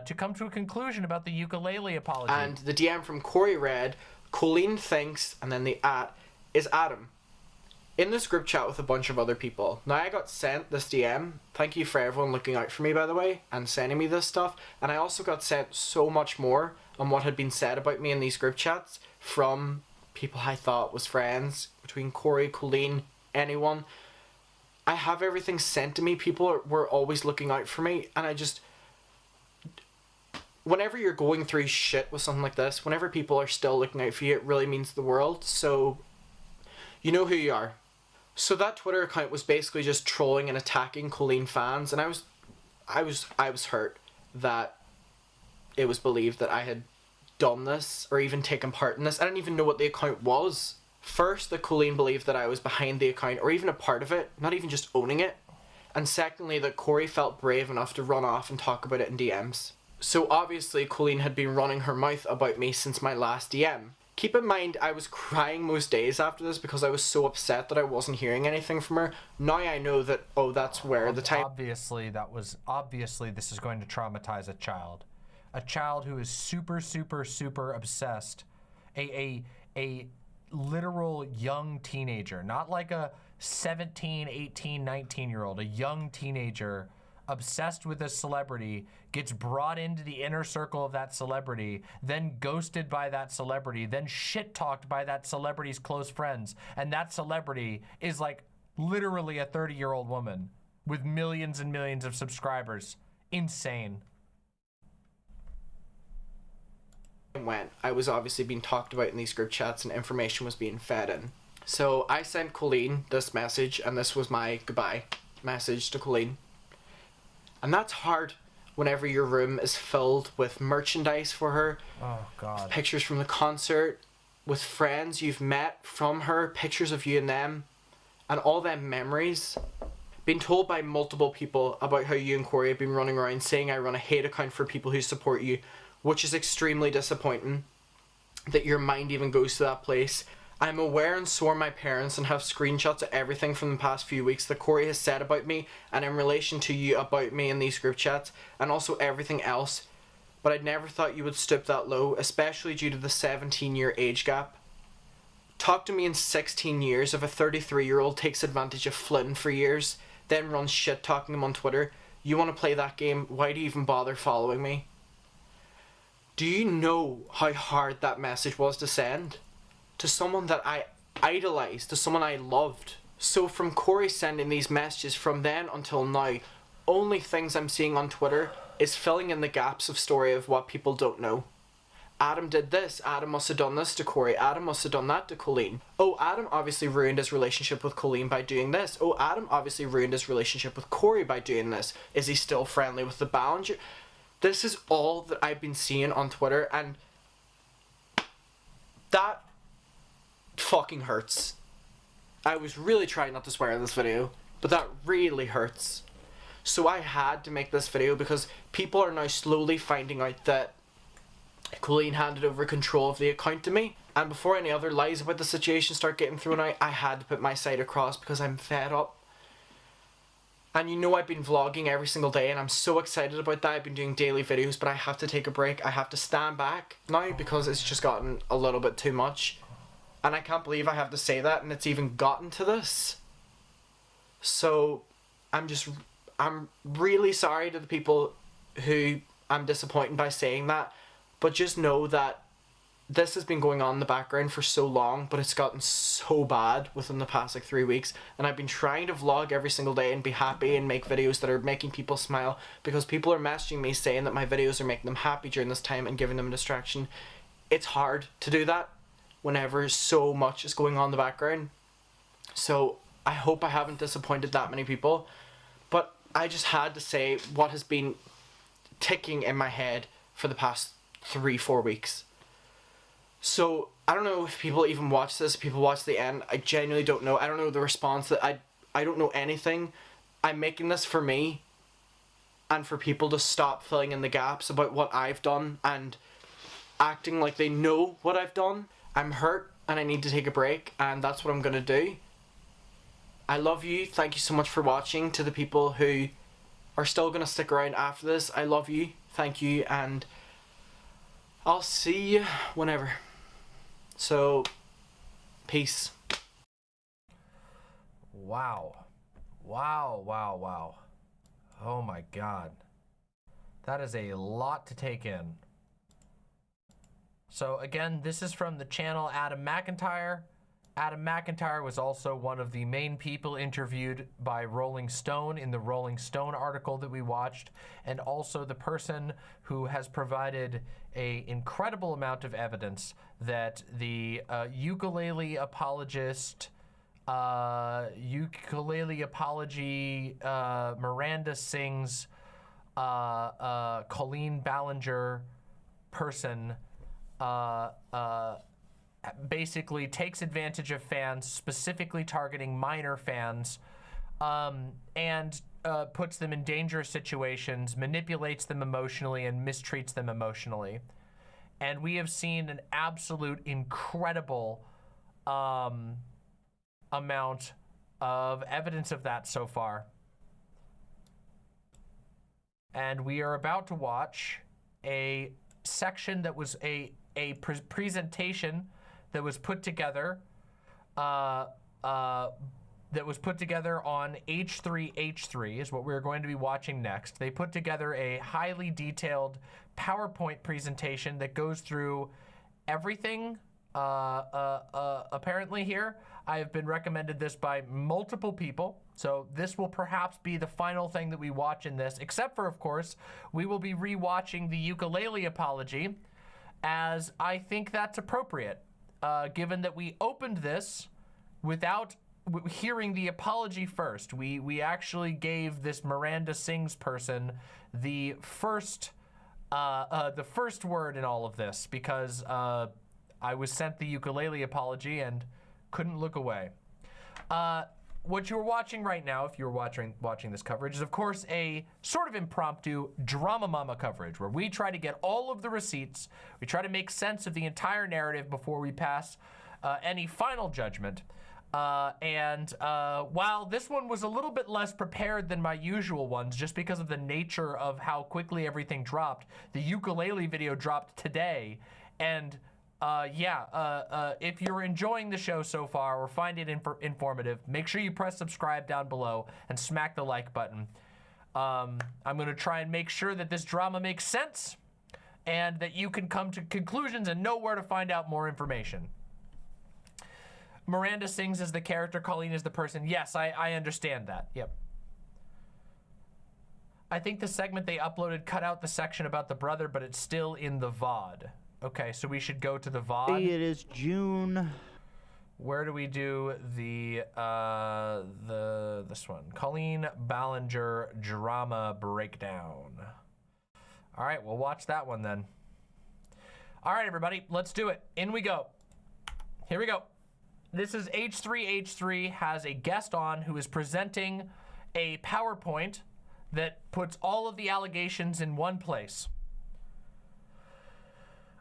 Speaker 9: to come to a conclusion about the ukulele apology.
Speaker 14: And the DM from Corey read, Colleen thinks, and then the at, is Adam. In this group chat with a bunch of other people. Now I got sent this DM, thank you for everyone looking out for me by the way, and sending me this stuff, and I also got sent so much more on what had been said about me in these group chats from people I thought was friends, between Corey, Colleen, anyone. I have everything sent to me. People were always looking out for me, and I just... whenever you're going through shit with something like this, whenever people are still looking out for you, it really means the world. So, you know who you are. So that Twitter account was basically just trolling and attacking Colleen fans, and I was hurt that it was believed that I had done this or even taken part in this. I didn't even know what the account was. First, that Colleen believed that I was behind the account or even a part of it, not even just owning it. And secondly, that Corey felt brave enough to run off and talk about it in DMs. So obviously Colleen had been running her mouth about me since my last DM. Keep in mind, I was crying most days after this because I was so upset that I wasn't hearing anything from her. Now I know that, oh, that's where the time...
Speaker 9: Obviously this is going to traumatize a child. A child who is super, super, super obsessed. A literal young teenager, not like a 17, 18, 19-year-old, a young teenager obsessed with a celebrity, gets brought into the inner circle of that celebrity, then ghosted by that celebrity, then shit-talked by that celebrity's close friends, and that celebrity is like literally a 30-year-old woman with millions and millions of subscribers. Insane.
Speaker 14: Went, I was obviously being talked about in these group chats and information was being fed in. So I sent Colleen this message, and this was my goodbye message to Colleen. And that's hard whenever your room is filled with merchandise for her.
Speaker 9: Oh God.
Speaker 14: Pictures from the concert, with friends you've met from her, pictures of you and them, and all them memories. Been told by multiple people about how you and Corey have been running around saying I run a hate account for people who support you, which is extremely disappointing that your mind even goes to that place. I'm aware and sworn my parents and have screenshots of everything from the past few weeks that Corey has said about me and in relation to you about me in these group chats, and also everything else. but I'd never thought you would stoop that low, especially due to the 17-year age gap. Talk to me in 16 years if a 33-year-old takes advantage of Flynn for years, then runs shit talking him on Twitter. You want to play that game? Why do you even bother following me? Do you know how hard that message was to send? To someone that I idolized, to someone I loved. So from Corey sending these messages from then until now, only things I'm seeing on Twitter is filling in the gaps of story of what people don't know. Adam did this, Adam must have done this to Corey, Adam must have done that to Colleen. Oh, Adam obviously ruined his relationship with Colleen by doing this. Oh, Adam obviously ruined his relationship with Corey by doing this. Is he still friendly with the Ballinger? This is all that I've been seeing on Twitter, and that fucking hurts. I was really trying not to swear in this video, but that really hurts. So I had to make this video because people are now slowly finding out that Colleen handed over control of the account to me, and before any other lies about the situation start getting thrown out, I had to put my side across because I'm fed up. And you know I've been vlogging every single day and I'm so excited about that. I've been doing daily videos, but I have to take a break. I have to stand back now because it's just gotten a little bit too much. And I can't believe I have to say that and it's even gotten to this. So I'm really sorry to the people who I'm disappointed by saying that, but just know that this has been going on in the background for so long, but it's gotten so bad within the past like 3 weeks, and I've been trying to vlog every single day and be happy and make videos that are making people smile because people are messaging me saying that my videos are making them happy during this time and giving them a distraction. It's hard to do that whenever so much is going on in the background. So I hope I haven't disappointed that many people, but I just had to say what has been ticking in my head for the past 3-4 weeks. So I don't know if people even watch this, people watch the end. I genuinely don't know. I don't know the response. That I don't know anything. I'm making this for me and for people to stop filling in the gaps about what I've done and acting like they know what I've done. I'm hurt and I need to take a break, and that's what I'm gonna do. I love you. Thank you so much for watching. To the people who are still gonna stick around after this, I love you. Thank you, and I'll see you whenever. So, peace.
Speaker 9: Wow. Wow, wow, wow. Oh my God. That is a lot to take in. So again, this is from the channel Adam McIntyre. Adam McIntyre was also one of the main people interviewed by Rolling Stone in the Rolling Stone article that we watched, and also the person who has provided an incredible amount of evidence that the ukulele apology Miranda sings Colleen Ballinger person basically takes advantage of fans, specifically targeting minor fans, and puts them in dangerous situations, manipulates them emotionally, and mistreats them emotionally. And we have seen an absolute incredible amount of evidence of that so far. And we are about to watch a section that was a presentation that was put together on H3H3 is what we're going to be watching next. They put together a highly detailed PowerPoint presentation that goes through everything apparently here. I have been recommended this by multiple people, so this will perhaps be the final thing that we watch in this, except for, of course, we will be re-watching the ukulele apology, as I think that's appropriate, given that we opened this without hearing the apology first. We actually gave this Miranda Sings person the first word in all of this, because I was sent the ukulele apology and couldn't look away. What you're watching right now, if you're watching this coverage, is of course a sort of impromptu DramaMama coverage where we try to get all of the receipts, we try to make sense of the entire narrative before we pass any final judgment. While this one was a little bit less prepared than my usual ones, just because of the nature of how quickly everything dropped, the ukulele video dropped today. And if you're enjoying the show so far or find it informative, make sure you press subscribe down below and smack the like button. I'm going to try and make sure that this drama makes sense and that you can come to conclusions and know where to find out more information. Miranda Sings as the character, Colleen is the person. Yes, I understand that. Yep. I think the segment they uploaded cut out the section about the brother, but it's still in the VOD. Okay, so we should go to the VOD.
Speaker 16: It is June.
Speaker 9: Where do we do this one? Colleen Ballinger drama breakdown. All right, we'll watch that one then. All right, everybody, let's do it. In we go. Here we go. This is H3H3 has a guest on who is presenting a PowerPoint that puts all of the allegations in one place.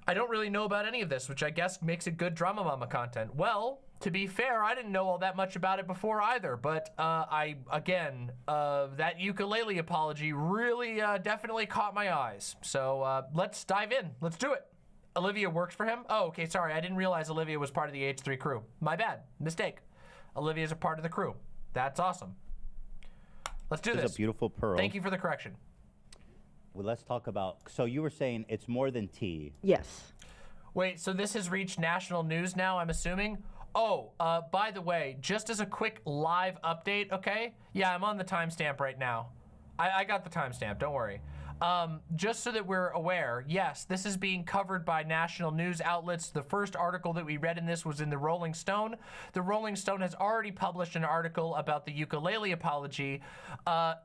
Speaker 9: I don't really know about any of this, which I guess makes it good DramaMama content. Well, to be fair, I didn't know all that much about it before either, but that ukulele apology really definitely caught my eyes. So let's dive in. Let's do it. Olivia works for him? Oh, okay, sorry. I didn't realize Olivia was part of the H3 crew. My bad. Mistake. Olivia's a part of the crew. That's awesome. Let's do this.
Speaker 16: It's a beautiful pearl.
Speaker 9: Thank you for the correction.
Speaker 16: Well, let's talk about, so you were saying it's more than tea.
Speaker 17: Yes.
Speaker 9: Wait, so this has reached national news now, I'm assuming? Oh, by the way, just as a quick live update, okay? Yeah, I'm on the timestamp right now. I got the timestamp, don't worry. Just so that we're aware, yes, this is being covered by national news outlets. The first article that we read in this was in the Rolling Stone. The Rolling Stone has already published an article about the ukulele apology.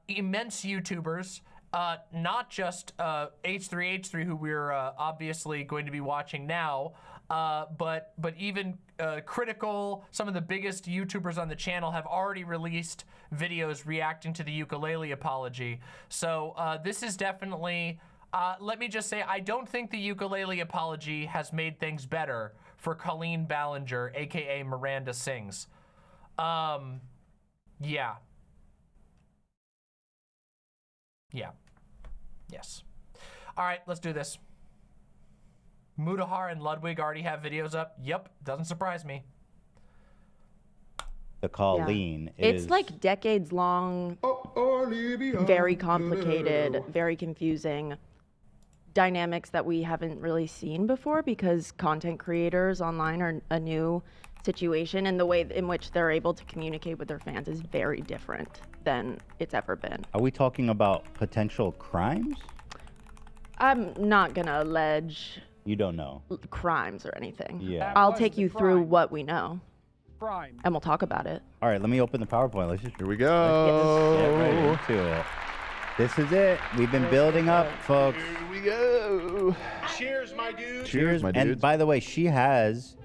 Speaker 9: Immense YouTubers, not just H3H3, who we're obviously going to be watching now, but even Critical, some of the biggest YouTubers on the channel have already released videos reacting to the ukulele apology. So this is definitely, let me just say, I don't think the ukulele apology has made things better for Colleen Ballinger, aka Miranda Sings. Yeah. Yes. All right, let's do this. Mudahar and Ludwig already have videos up. Yep, doesn't surprise me.
Speaker 16: The Colleen
Speaker 17: It's like decades long, very complicated, very confusing dynamics that we haven't really seen before because content creators online are a new situation, and the way in which they're able to communicate with their fans is very different than it's ever been.
Speaker 16: Are we talking about potential crimes?
Speaker 17: I'm not gonna allege
Speaker 16: You don't know.
Speaker 17: crimes or anything.
Speaker 16: Yeah.
Speaker 17: I'll take you through what we know.
Speaker 18: Crime.
Speaker 17: And we'll talk about it.
Speaker 16: All right, let me open the PowerPoint. Let's just
Speaker 19: Here we go.
Speaker 16: get right into it. This is it. We've been building up, folks.
Speaker 19: Here we go.
Speaker 18: Cheers, my dude.
Speaker 16: Cheers,
Speaker 19: my
Speaker 16: and
Speaker 19: dudes.
Speaker 16: by the way, she has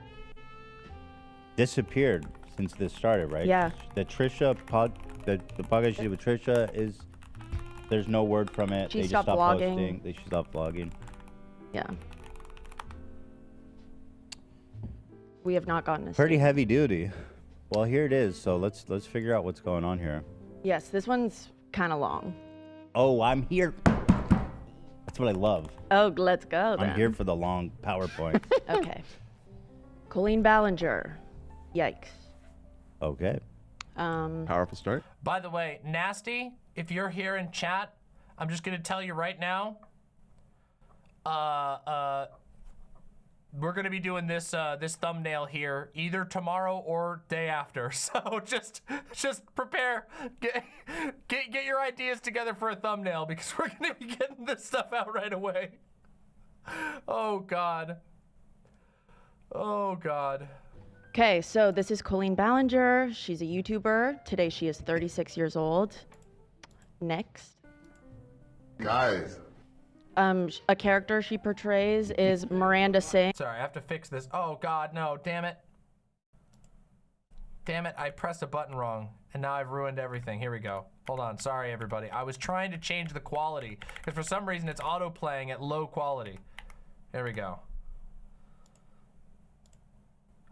Speaker 16: disappeared since this started, right?
Speaker 17: Yeah.
Speaker 16: The Trisha the podcast she did with Trisha is, there's no word from it.
Speaker 17: She
Speaker 16: They
Speaker 17: stopped
Speaker 16: just stopped
Speaker 17: vlogging.
Speaker 16: posting. She stopped vlogging.
Speaker 17: Yeah. We have not gotten a
Speaker 16: Pretty
Speaker 17: statement.
Speaker 16: heavy duty. Well, here it is. So let's figure out what's going on here.
Speaker 17: Yes, this one's kind of long.
Speaker 16: Oh, I'm here. That's what I love.
Speaker 17: Oh, let's go then.
Speaker 16: I'm here for the long PowerPoint.
Speaker 17: Okay. Colleen Ballinger. Yikes.
Speaker 16: Okay.
Speaker 19: Powerful start.
Speaker 9: By the way, Nasty, if you're here in chat, I'm just gonna tell you right now, we're gonna be doing this this thumbnail here either tomorrow or day after. So just prepare, get your ideas together for a thumbnail because we're gonna be getting this stuff out right away. Oh God. Oh God.
Speaker 17: Okay, so this is Colleen Ballinger. She's a YouTuber. Today she is 36 years old. Next.
Speaker 19: Guys.
Speaker 17: A character she portrays is Miranda Sings.
Speaker 9: Sorry, I have to fix this. Oh God, no, damn it. Damn it, I pressed a button wrong and now I've ruined everything. Here we go. Hold on, sorry everybody. I was trying to change the quality because for some reason it's auto playing at low quality. Here we go.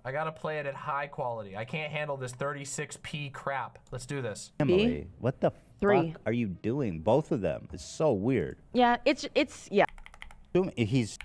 Speaker 9: I gotta play it at high quality. I can't handle this 36p crap. Let's do this.
Speaker 16: Emily, what the
Speaker 17: 3.
Speaker 16: fuck are you doing? Both of them. It's so weird.
Speaker 17: Yeah, it's yeah.
Speaker 16: He's.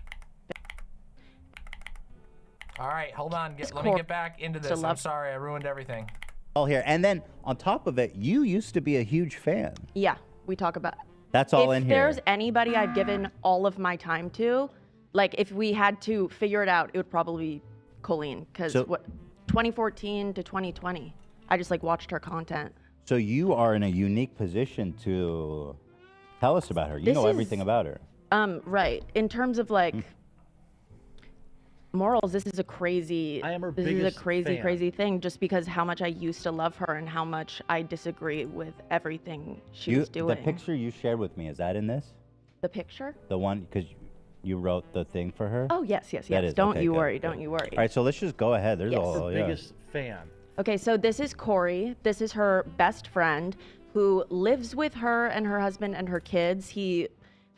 Speaker 9: All right, hold on. Let me get back into
Speaker 17: To
Speaker 9: this. I'm
Speaker 17: love-
Speaker 9: sorry, I ruined everything.
Speaker 16: All here. And then on top of it, you used to be a huge fan.
Speaker 17: Yeah, we talk about.
Speaker 16: That's all in
Speaker 17: If
Speaker 16: here.
Speaker 17: there's anybody I've given all of my time to, like if we had to figure it out, it would probably be Colleen, because
Speaker 16: So-
Speaker 17: what 2014 to 2020, I just like watched her content.
Speaker 16: So you are in a unique position to tell us about her. You
Speaker 17: This
Speaker 16: know
Speaker 17: is-
Speaker 16: everything about her.
Speaker 17: Right. In terms of like morals, this is a crazy. This is a
Speaker 16: biggest
Speaker 17: crazy,
Speaker 16: fan.
Speaker 17: crazy thing. Just because how much I used to love her and how much I disagree with everything she was doing.
Speaker 16: The picture you shared with me, is that in this?
Speaker 17: The picture?
Speaker 16: The one, because you wrote the thing for her?
Speaker 17: Oh yes, yes,
Speaker 16: That
Speaker 17: yes.
Speaker 16: is-
Speaker 17: Don't
Speaker 16: okay,
Speaker 17: you
Speaker 16: good,
Speaker 17: worry.
Speaker 16: good.
Speaker 17: Don't you worry.
Speaker 16: All right, so let's just go ahead. There's
Speaker 17: Yes.
Speaker 16: all, yeah.
Speaker 19: fan.
Speaker 17: Okay, so this is Corey. This is her best friend who lives with her and her husband and her kids. He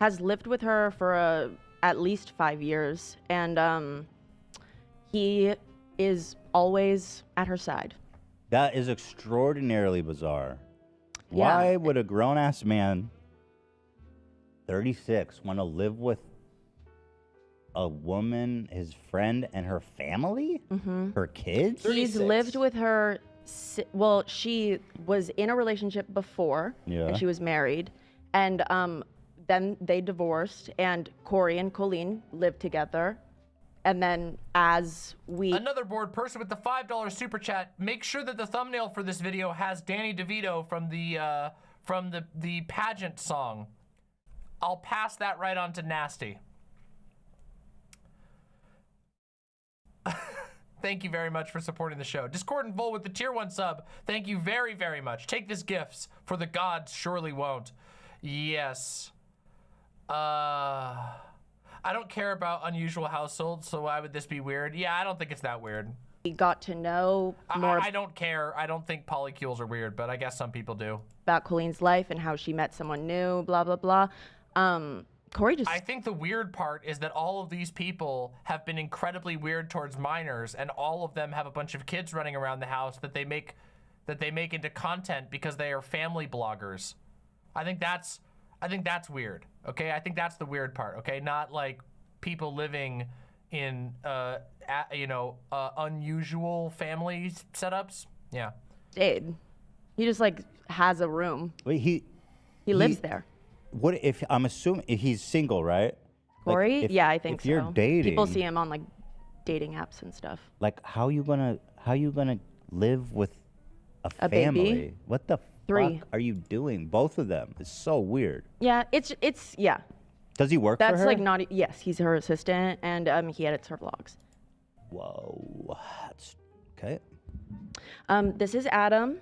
Speaker 17: has lived with her for at least 5 years, and he is always at her side.
Speaker 16: That is extraordinarily bizarre.
Speaker 17: Yeah.
Speaker 16: Why would a grown-ass man, 36, want to live with a woman, his friend, and her family?
Speaker 17: Mm-hmm.
Speaker 16: Her kids?
Speaker 17: He's lived with her. Well, she was in a relationship before,
Speaker 16: Yeah.
Speaker 17: and she was married, and then they divorced, and Corey and Colleen lived together, and then as we
Speaker 9: Another bored person with the $5 super chat. Make sure that the thumbnail for this video has Danny DeVito from the pageant song. I'll pass that right on to Nasty. Thank you very much for supporting the show. Discord and Vol with the tier 1 sub. Thank you very, very much. Take this gifts, for the gods surely won't. Yes. I don't care about unusual households, so why would this be weird? Yeah, I don't think it's that weird.
Speaker 17: got to know more
Speaker 9: I don't care. I don't think polycules are weird, but I guess some people do.
Speaker 17: about Colleen's life and how she met someone new, blah, blah, blah. Corey just...
Speaker 9: I think the weird part is that all of these people have been incredibly weird towards minors, and all of them have a bunch of kids running around the house that they make into content because they are family bloggers. I think that's weird. Okay, I think that's the weird part. Okay, not like people living in unusual family setups. Yeah.
Speaker 17: Jade. He just like has a room.
Speaker 16: Wait,
Speaker 17: he lives there.
Speaker 16: What if I'm assuming he's single, right?
Speaker 17: Corey?
Speaker 16: Like,
Speaker 17: Yeah, I think
Speaker 16: if
Speaker 17: so.
Speaker 16: you're dating,
Speaker 17: People see him on like dating apps and stuff.
Speaker 16: like how you gonna live with
Speaker 17: A
Speaker 16: family?
Speaker 17: baby?
Speaker 16: What the
Speaker 17: 3.
Speaker 16: fuck are you doing? Both of them. It's so weird.
Speaker 17: Yeah, it's yeah.
Speaker 16: Does he work
Speaker 17: That's
Speaker 16: for her?
Speaker 17: like not yes, he's her assistant and he edits her vlogs.
Speaker 16: Whoa. That's okay.
Speaker 17: This is Adam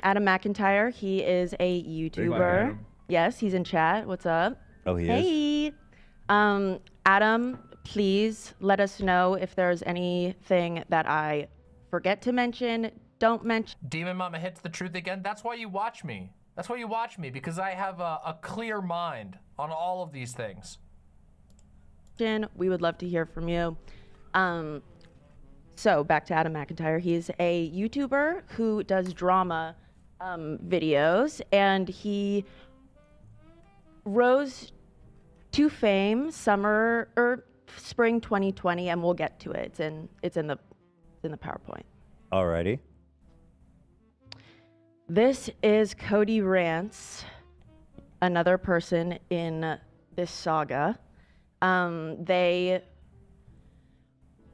Speaker 17: McIntyre. He is a YouTuber.
Speaker 16: Adam.
Speaker 17: Yes, he's in chat. What's up?
Speaker 16: Oh, he is?
Speaker 17: Hey. Adam, please let us know if there's anything that I forget to mention, don't mention.
Speaker 9: Demon Mama hits the truth again. That's why you watch me. That's why you watch me, because I have a clear mind on all of these things.
Speaker 17: We would love to hear from you. So back to Adam McIntyre. He's a YouTuber who does drama videos, and he rose to fame spring 2020, and we'll get to it. It's in the PowerPoint.
Speaker 16: Alrighty.
Speaker 17: This is Cody Rance, another person in this saga. They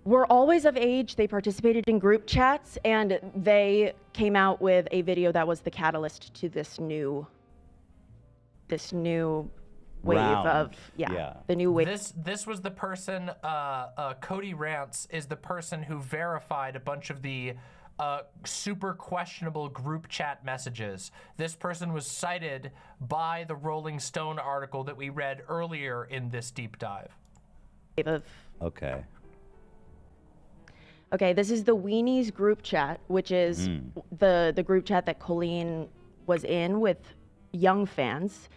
Speaker 17: were always of age. They participated in group chats, and they came out with a video that was the catalyst to this new wave of the new wave.
Speaker 9: This was the person. Cody Rance is the person who verified a bunch of the super questionable group chat messages. This person was cited by the Rolling Stone article that we read earlier in this deep dive.
Speaker 16: Okay.
Speaker 17: Okay, this is the Weenies group chat, which is the group chat that Colleen was in with young fans.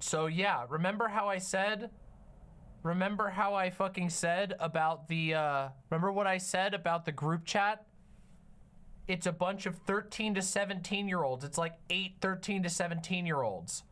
Speaker 9: So yeah, remember how I said Remember how I fucking said about the, remember what I said about the group chat? It's a bunch of 13 to 17-year-olds. It's like 13 to 17-year-olds.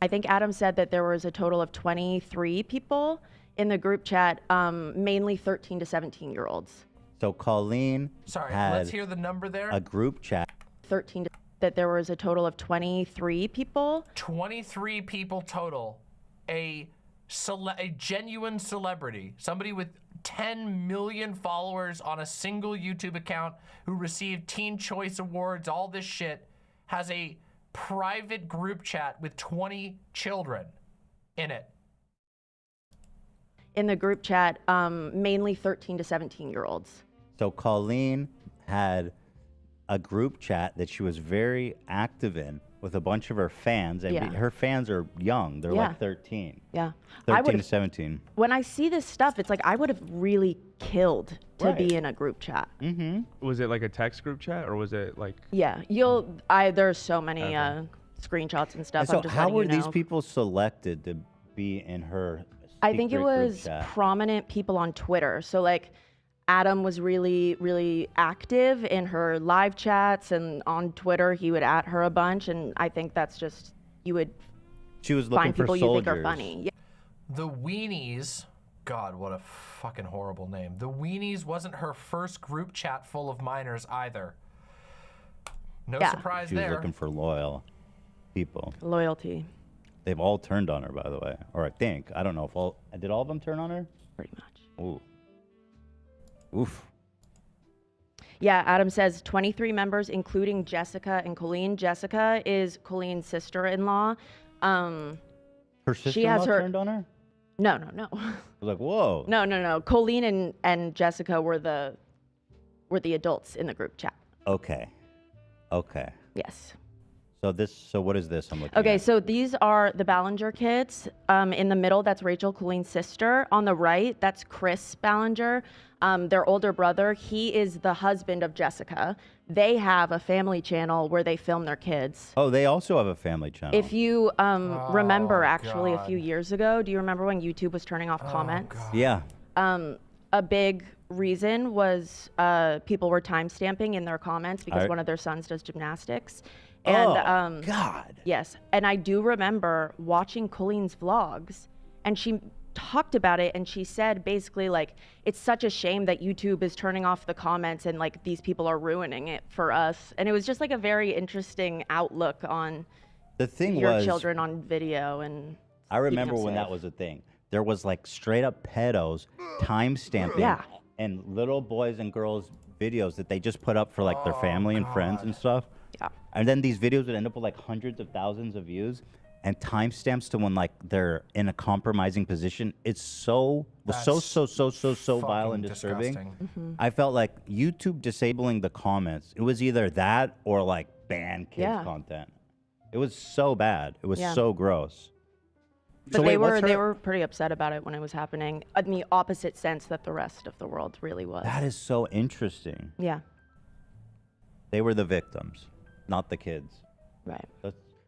Speaker 17: I think Adam said that there was a total of 23 people in the group chat, mainly 13 to 17-year-olds.
Speaker 16: So Colleen
Speaker 9: Sorry,
Speaker 16: had
Speaker 9: let's hear the number there.
Speaker 16: a group chat.
Speaker 17: 13 to, that there was a total of 23 people.
Speaker 9: 23 people total. A genuine celebrity, somebody with 10 million followers on a single YouTube account who received Teen Choice Awards, all this shit, has a private group chat with 20 children in it.
Speaker 17: In the group chat, mainly 13 to 17-year-olds.
Speaker 16: So Colleen had a group chat that she was very active in with a bunch of her fans. And
Speaker 17: Yeah.
Speaker 16: her fans are young. They're
Speaker 17: Yeah.
Speaker 16: like 13.
Speaker 17: Yeah.
Speaker 16: 13 to 17.
Speaker 17: When I see this stuff, it's like I would have really killed to be in a group chat.
Speaker 16: Mm-hmm.
Speaker 19: Was it like a text group chat or was it like?
Speaker 17: Yeah, there's so many screenshots and stuff.
Speaker 16: And so
Speaker 17: I'm just
Speaker 16: how
Speaker 17: letting
Speaker 16: were
Speaker 17: you
Speaker 16: these
Speaker 17: know.
Speaker 16: people selected to be in her
Speaker 17: I think it
Speaker 16: secret group
Speaker 17: was
Speaker 16: chat?
Speaker 17: prominent people on Twitter. So like Adam was really, really active in her live chats, and on Twitter he would at her a bunch, and I think that's just, you would
Speaker 16: She was looking
Speaker 17: find
Speaker 16: for
Speaker 17: people you think are
Speaker 16: soldiers.
Speaker 17: funny. Yeah.
Speaker 9: The Weenies, God, what a fucking horrible name. The Weenies wasn't her first group chat full of minors either. No surprise
Speaker 16: She was
Speaker 9: there.
Speaker 16: looking for loyal people.
Speaker 17: Loyalty.
Speaker 16: They've all turned on her, by the way. Or I think. I don't know if did all of them turn on her?
Speaker 17: Pretty much.
Speaker 16: Ooh. Oof.
Speaker 17: Yeah, Adam says 23 members, including Jessica and Colleen. Jessica is Colleen's sister-in-law.
Speaker 16: Her sister
Speaker 17: she has her
Speaker 16: turned on her?
Speaker 17: No.
Speaker 16: I was like, whoa.
Speaker 17: No. Colleen and Jessica were the adults in the group chat.
Speaker 16: Okay.
Speaker 17: Yes.
Speaker 16: So what is this I'm looking
Speaker 17: Okay,
Speaker 16: at?
Speaker 17: so these are the Ballinger kids. In the middle, that's Rachel, Colleen's sister. On the right, that's Chris Ballinger, their older brother. He is the husband of Jessica. They have a family channel where they film their kids.
Speaker 16: Oh, they also have a family channel.
Speaker 17: If you remember, actually, a few years ago, do you remember when YouTube was turning off comments?
Speaker 16: Yeah.
Speaker 17: A big reason was people were timestamping in their comments because one of their sons does gymnastics. And,
Speaker 16: God.
Speaker 17: Yes. And I do remember watching Colleen's vlogs, and she talked about it, and she said basically, like, it's such a shame that YouTube is turning off the comments and, like, these people are ruining it for us. And it was just, like, a very interesting outlook on
Speaker 16: The thing
Speaker 17: your
Speaker 16: was,
Speaker 17: children on video. And
Speaker 16: I remember
Speaker 17: keeping
Speaker 16: when
Speaker 17: them
Speaker 16: that
Speaker 17: safe.
Speaker 16: was a thing. There was like straight up pedos time stamping
Speaker 17: Yeah.
Speaker 16: and little boys and girls videos that they just put up for like their family and friends and stuff.
Speaker 17: Yeah.
Speaker 16: And then these videos would end up with like hundreds of thousands of views and timestamps to when like they're in a compromising position. It's so vile and disturbing.
Speaker 9: disgusting.
Speaker 16: I felt like YouTube disabling the comments. It was either that or like ban kids
Speaker 17: Yeah.
Speaker 16: content. It was so bad. It was
Speaker 17: Yeah.
Speaker 16: so gross.
Speaker 17: But
Speaker 16: So
Speaker 17: they
Speaker 16: wait,
Speaker 17: were were pretty upset about it when it was happening, in the opposite sense that the rest of the world really was.
Speaker 16: That is so interesting.
Speaker 17: Yeah.
Speaker 16: They were the victims, not the kids.
Speaker 17: Right.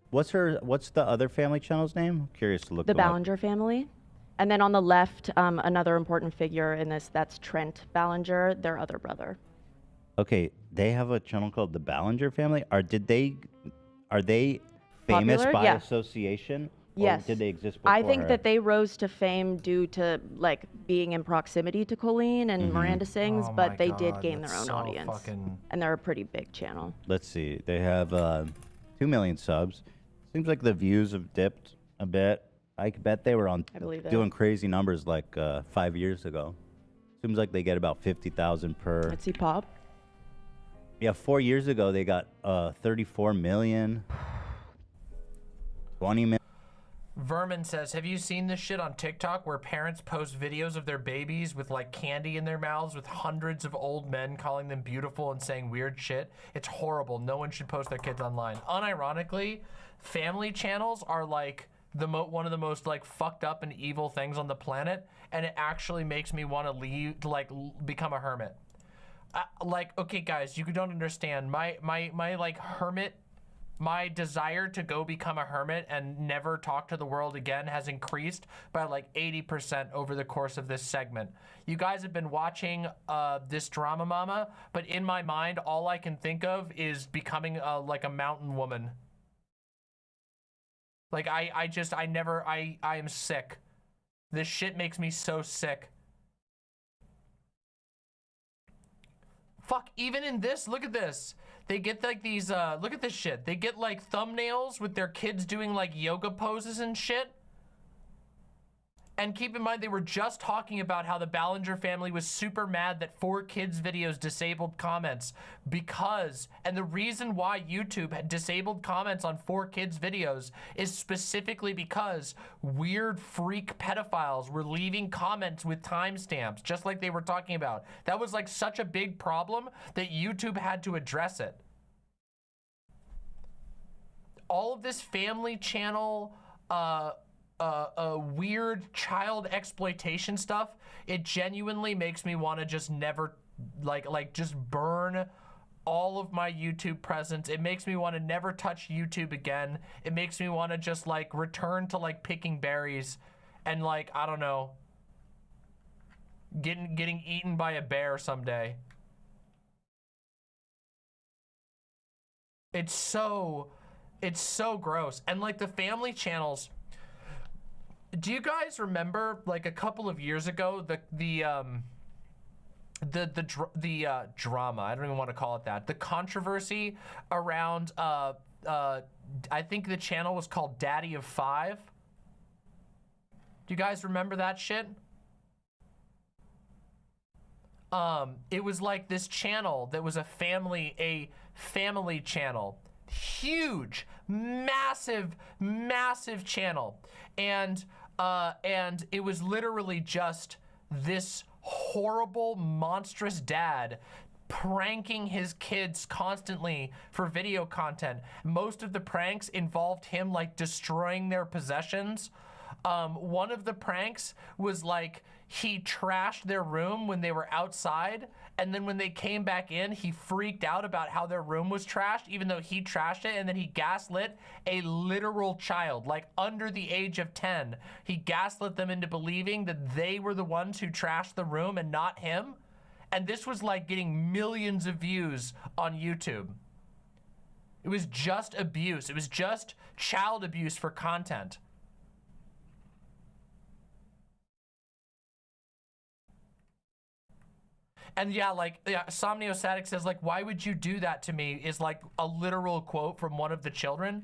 Speaker 16: What's the other family channel's name? I'm curious to look
Speaker 17: The
Speaker 16: them up.
Speaker 17: Ballinger family. And then on the left, another important figure in this, that's Trent Ballinger, their other brother.
Speaker 16: Okay, they have a channel called the Ballinger family. Are they famous
Speaker 17: Popular?
Speaker 16: by
Speaker 17: Yeah.
Speaker 16: association? Or
Speaker 17: Yes.
Speaker 16: did they exist before
Speaker 17: I think
Speaker 16: her?
Speaker 17: that they rose to fame due to like being in proximity to Colleen and
Speaker 16: Mhm.
Speaker 17: Miranda Sings,
Speaker 9: Oh
Speaker 17: but
Speaker 9: my
Speaker 17: they did
Speaker 9: God,
Speaker 17: gain their
Speaker 9: that's
Speaker 17: own
Speaker 9: so
Speaker 17: audience.
Speaker 9: fucking-
Speaker 17: And they're a pretty big channel.
Speaker 16: Let's see. They have 2 million subs. Seems like the views have dipped a bit. I bet they were on
Speaker 17: I believe it.
Speaker 16: doing crazy numbers like 5 years ago. Seems like they get about 50,000 per.
Speaker 17: Let's see pop.
Speaker 16: Yeah, 4 years ago they got 34 million. 20 million.
Speaker 9: Vermin says, have you seen this shit on TikTok where parents post videos of their babies with like candy in their mouths with hundreds of old men calling them beautiful and saying weird shit? It's horrible. No one should post their kids online. Unironically, family channels are like one of the most like fucked up and evil things on the planet, and it actually makes me want to leave, become a hermit. Like, okay guys, you don't understand. My like hermit my desire to go become a hermit and never talk to the world again has increased by like 80% over the course of this segment. You guys have been watching this drama mama, but in my mind, all I can think of is becoming like a mountain woman. Like I am sick. This shit makes me so sick. Fuck, even in this, look at this. They get like these, look at this shit. They get like thumbnails with their kids doing like yoga poses and shit. And keep in mind, they were just talking about how the Ballinger family was super mad that 4Kids videos disabled comments because, and the reason why YouTube had disabled comments on 4Kids videos is specifically because weird freak pedophiles were leaving comments with timestamps, just like they were talking about. That was like such a big problem that YouTube had to address it. All of this family channel, weird child exploitation stuff, it genuinely makes me want to just never like just burn all of my YouTube presence. It makes me want to never touch YouTube again. It makes me want to just like return to like picking berries and like, I don't know, getting eaten by a bear someday. It's so gross. And like the family channels, do you guys remember like a couple of years ago the drama, I don't even want to call it that, the controversy around I think the channel was called Daddy of Five? Do you guys remember that shit? It was like this channel that was a family channel, huge, massive channel, and it was literally just this horrible, monstrous dad pranking his kids constantly for video content. Most of the pranks involved him like destroying their possessions. One of the pranks was like he trashed their room when they were outside, and then when they came back in, he freaked out about how their room was trashed, even though he trashed it, and then he gaslit a literal child, like under the age of 10. He gaslit them into believing that they were the ones who trashed the room and not him. And this was like getting millions of views on YouTube. It was just abuse. It was just child abuse for content. And yeah, like, yeah, Somniosatic says, like, why would you do that to me, is like a literal quote from one of the children.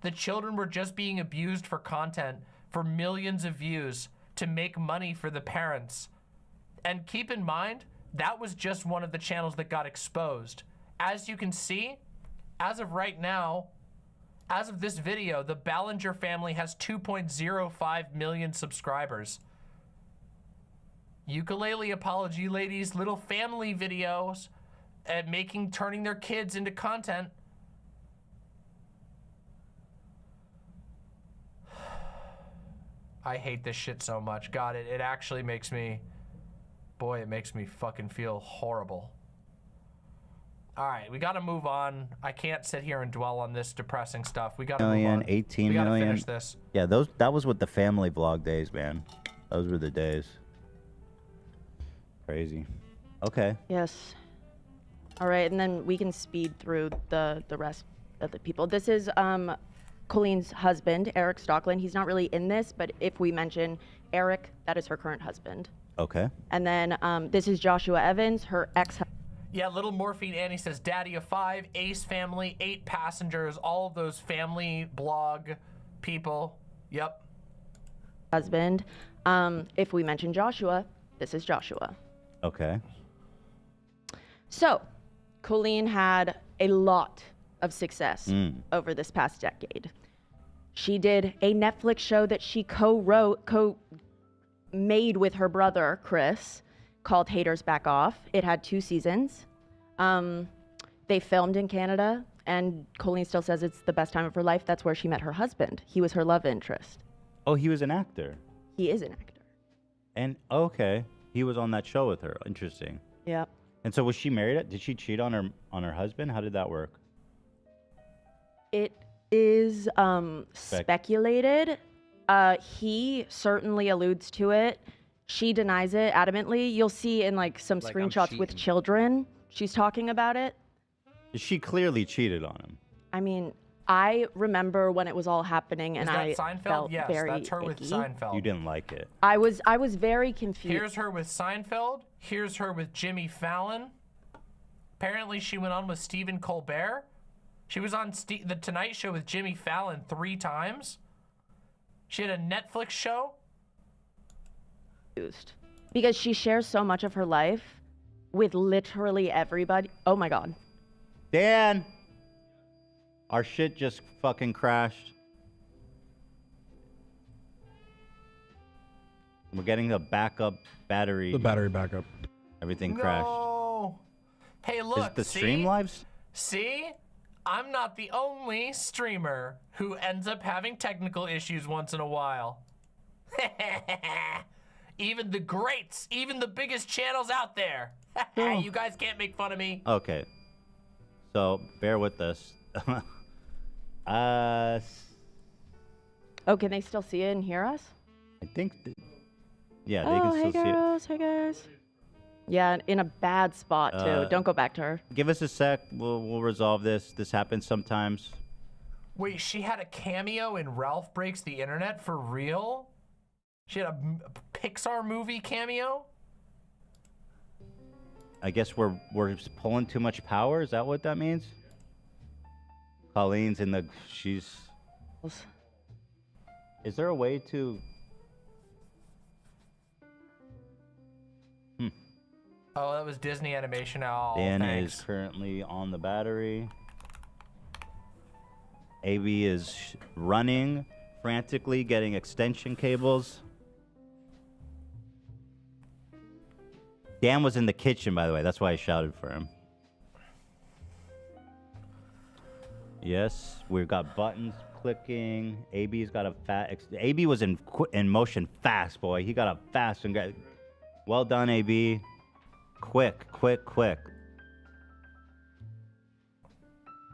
Speaker 9: The children were just being abused for content for millions of views to make money for the parents. And keep in mind, that was just one of the channels that got exposed. As you can see, as of right now, as of this video, the Ballinger family has 2.05 million subscribers. Ukulele apology ladies, little family videos at turning their kids into content. I hate this shit so much. God, it actually makes me, boy, it makes me fucking feel horrible. All right, we gotta move on. I can't sit here and dwell on this depressing stuff. We gotta move on.
Speaker 16: 18
Speaker 9: we gotta
Speaker 16: million.
Speaker 9: finish this.
Speaker 16: Yeah, that was with the family vlog days, man. Those were the days. Crazy. Okay.
Speaker 17: Yes. All right, and then we can speed through the rest of the people. This is Colleen's husband, Eric Stockland. He's not really in this, but if we mention Eric, that is her current husband.
Speaker 16: Okay.
Speaker 17: And then this is Joshua Evans, her ex.
Speaker 9: Yeah, Little Morphine Annie says, Daddy of Five, Ace family, 8 passengers, all of those family blog people. Yep.
Speaker 17: Husband. If we mention Joshua, this is Joshua.
Speaker 16: Okay.
Speaker 17: So, Colleen had a lot of success over this past decade. She did a Netflix show that she made with her brother, Chris, called Haters Back Off. It had 2 seasons. They filmed in Canada, and Colleen still says it's the best time of her life. That's where she met her husband. He was her love interest.
Speaker 16: Oh, he was an actor.
Speaker 17: He is an actor.
Speaker 16: And okay, he was on that show with her. Interesting.
Speaker 17: Yep.
Speaker 16: And so was she married? Did she cheat on her husband? How did that work?
Speaker 17: It is speculated. He certainly alludes to it. She denies it adamantly. You'll see in like some
Speaker 16: Like, I'm
Speaker 17: screenshots with
Speaker 16: cheating.
Speaker 17: children. She's talking about it.
Speaker 16: She clearly cheated on him.
Speaker 17: I mean, I remember when it was all happening, and
Speaker 9: Is that
Speaker 17: I
Speaker 9: Seinfeld?
Speaker 17: felt
Speaker 9: Yes,
Speaker 17: very
Speaker 9: that's her with
Speaker 17: icky.
Speaker 9: Seinfeld.
Speaker 16: You didn't like it.
Speaker 17: I was very confused.
Speaker 9: Here's her with Seinfeld. Here's her with Jimmy Fallon. Apparently, she went on with Stephen Colbert. She was on the Tonight Show with Jimmy Fallon 3 times. She had a Netflix show.
Speaker 17: Because she shares so much of her life with literally everybody. Oh my God.
Speaker 16: Dan! Our shit just fucking crashed. We're getting a backup battery.
Speaker 20: The battery backup.
Speaker 16: Everything crashed.
Speaker 9: No. Hey, look.
Speaker 16: the
Speaker 9: see?
Speaker 16: stream lives?
Speaker 9: See? I'm not the only streamer who ends up having technical issues once in a while. Even the greats, even the biggest channels out there. You guys can't make fun of me.
Speaker 16: Okay. So, bear with us.
Speaker 17: Oh, can they still see it and hear us?
Speaker 16: I think... yeah, they
Speaker 17: Oh,
Speaker 16: can
Speaker 17: hey
Speaker 16: still see it.
Speaker 17: girls, hey guys. Yeah, in a bad spot too. Don't go back to her.
Speaker 16: Give us a sec. We'll resolve this. This happens sometimes.
Speaker 9: Wait, she had a cameo in Ralph Breaks the Internet for real? She had a Pixar movie cameo?
Speaker 16: I guess we're pulling too much power. Is that what that means? Colleen's in the... she's... Is there a way to...
Speaker 9: Oh, that was Disney animation. Oh,
Speaker 16: Dan
Speaker 9: thanks.
Speaker 16: is currently on the battery. AB is running frantically, getting extension cables. Dan was in the kitchen, by the way. That's why I shouted for him. Yes, we've got buttons clicking. AB's got a AB was in motion fast, boy. He got up fast and got... Well done, AB. Quick.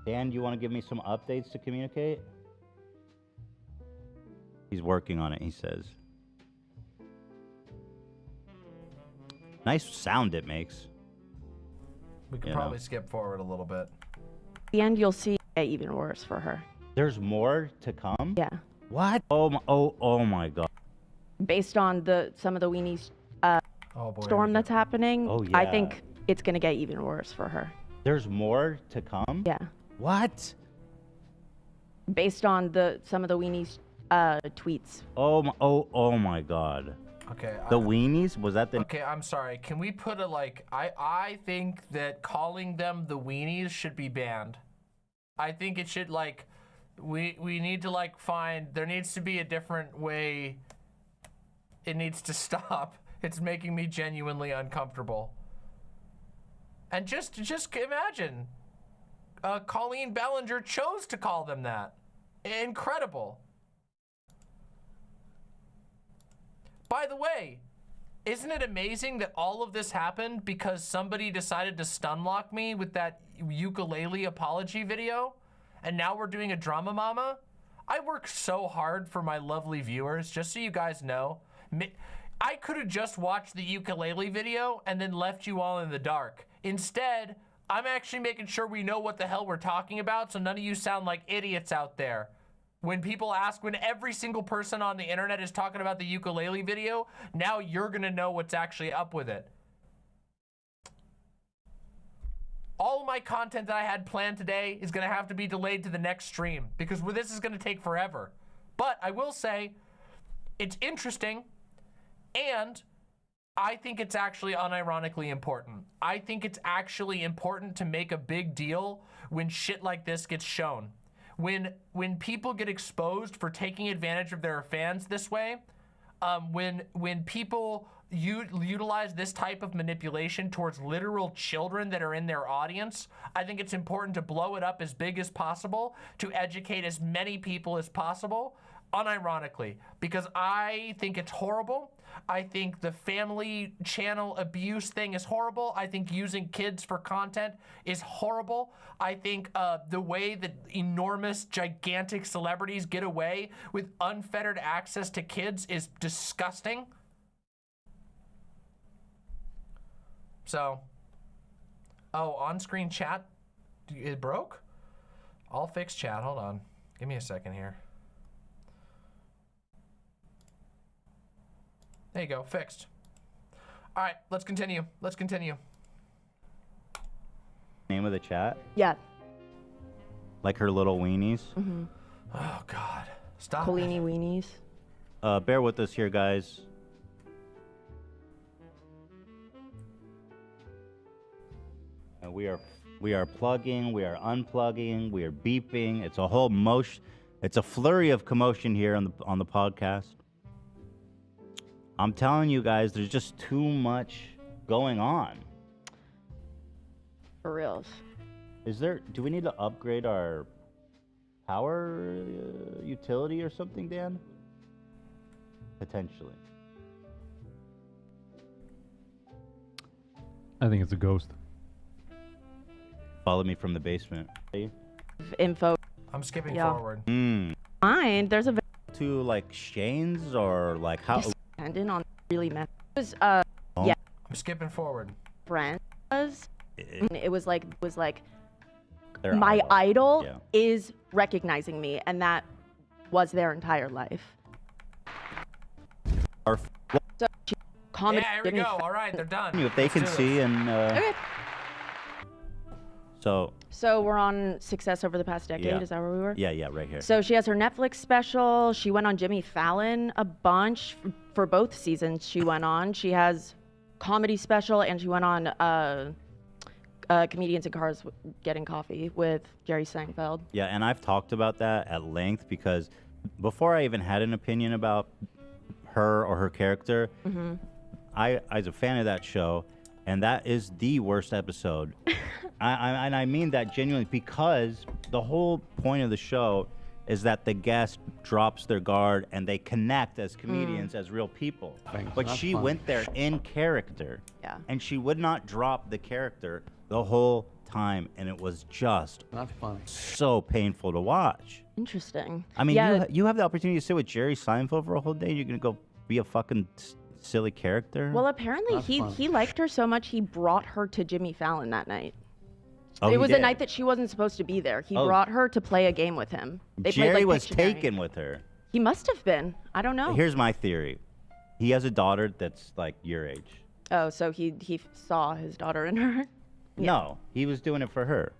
Speaker 16: Dan, do you want to give me some updates to communicate? He's working on it, he says. Nice sound it makes.
Speaker 9: We could probably skip forward a little bit.
Speaker 17: At the end, you'll see it even worse for her.
Speaker 16: There's more to come?
Speaker 17: Yeah.
Speaker 16: What? Oh my God.
Speaker 17: Based on some of the weenies storm that's happening,
Speaker 16: Oh,
Speaker 17: I
Speaker 16: yeah.
Speaker 17: think it's gonna get even worse for her.
Speaker 16: There's more to come?
Speaker 17: Yeah.
Speaker 16: What?
Speaker 17: Based on some of the weenies tweets.
Speaker 16: Oh my God.
Speaker 9: Okay.
Speaker 16: The weenies? Was that the...
Speaker 9: Okay, I'm sorry. Can we put a I think that calling them the weenies should be banned. I think it should we need to find, there needs to be a different way. It needs to stop. It's making me genuinely uncomfortable. And just imagine, Colleen Ballinger chose to call them that. Incredible. By the way, isn't it amazing that all of this happened because somebody decided to stunlock me with that ukulele apology video? And now we're doing a DramaMama? I work so hard for my lovely viewers, just so you guys know. I could have just watched the ukulele video and then left you all in the dark. Instead, I'm actually making sure we know what the hell we're talking about so none of you sound like idiots out there. When people ask, when every single person on the internet is talking about the ukulele video, now you're gonna know what's actually up with it. All of my content that I had planned today is gonna have to be delayed to the next stream because this is gonna take forever. But I will say, it's interesting, and I think it's actually unironically important. I think it's actually important to make a big deal when shit like this gets shown. When people get exposed for taking advantage of their fans this way, when people utilize this type of manipulation towards literal children that are in their audience, I think it's important to blow it up as big as possible to educate as many people as possible, unironically, because I think it's horrible. I think the family channel abuse thing is horrible. I think using kids for content is horrible. I think the way that enormous, gigantic celebrities get away with unfettered access to kids is disgusting. So, on-screen chat, it broke? I'll fix chat, hold on. Give me a second here. There you go, fixed. All right, let's continue.
Speaker 16: Name of the chat?
Speaker 17: Yeah.
Speaker 16: Like her little weenies?
Speaker 17: Mm-hmm.
Speaker 9: Oh, God. Stop.
Speaker 17: Colleen weenies.
Speaker 16: Bear with us here, guys. We are plugging, we are unplugging, we are beeping. It's a whole motion. It's a flurry of commotion here on the podcast. I'm telling you guys, there's just too much going on.
Speaker 17: For reals.
Speaker 16: Do we need to upgrade our power utility or something, Dan? Potentially.
Speaker 19: I think it's a ghost.
Speaker 16: Follow me from the basement.
Speaker 17: Info.
Speaker 9: I'm skipping
Speaker 17: Yeah.
Speaker 9: forward.
Speaker 17: Mine, there's a
Speaker 16: To like Shane's or like how?
Speaker 17: dependent on really mess. It was
Speaker 16: Oh.
Speaker 17: yeah.
Speaker 9: I'm skipping forward.
Speaker 17: Friend was. It was like
Speaker 16: Their
Speaker 17: my idol
Speaker 16: Yeah.
Speaker 17: is recognizing me, and that was their entire life.
Speaker 16: Our
Speaker 17: So comment.
Speaker 9: Yeah, here we go. All right, they're done.
Speaker 16: if they
Speaker 9: Let's
Speaker 16: can
Speaker 9: do
Speaker 16: see
Speaker 9: this.
Speaker 16: and
Speaker 17: Okay.
Speaker 16: so
Speaker 17: we're on Success Over the Past Decade.
Speaker 16: Yeah.
Speaker 17: Is that where we were?
Speaker 16: yeah, right here.
Speaker 17: So she has her Netflix special. She went on Jimmy Fallon a bunch for both seasons she went on. She has comedy special, and she went on Comedians in Cars Getting Coffee with Jerry Seinfeld.
Speaker 16: Yeah, and I've talked about that at length because before I even had an opinion about her or her character, I was a fan of that show, and that is the worst episode. I mean that genuinely, because the whole point of the show is that the guest drops their guard and they connect as comedians, as real people. But
Speaker 19: That's
Speaker 16: she
Speaker 19: fun.
Speaker 16: went there in character.
Speaker 17: Yeah.
Speaker 16: And she would not drop the character the whole time, and it was just
Speaker 19: Not funny.
Speaker 16: so painful to watch.
Speaker 17: Interesting.
Speaker 16: I mean,
Speaker 17: yeah,
Speaker 16: you have the opportunity to sit with Jerry Seinfeld for a whole day. You're gonna go be a fucking silly character.
Speaker 17: well, apparently
Speaker 19: That's fun.
Speaker 17: he liked her so much he brought her to Jimmy Fallon that night.
Speaker 16: Oh,
Speaker 17: it
Speaker 16: he
Speaker 17: was a
Speaker 16: did?
Speaker 17: night that she wasn't supposed to be there. He
Speaker 16: Oh.
Speaker 17: brought her to play a game with him. They
Speaker 16: Jerry
Speaker 17: played, like,
Speaker 16: was
Speaker 17: Pictionary.
Speaker 16: taken with her.
Speaker 17: He must have been. I don't know.
Speaker 16: Here's my theory. He has a daughter that's like your age.
Speaker 17: Oh, so he saw his daughter in her.
Speaker 16: No, he was doing it for her.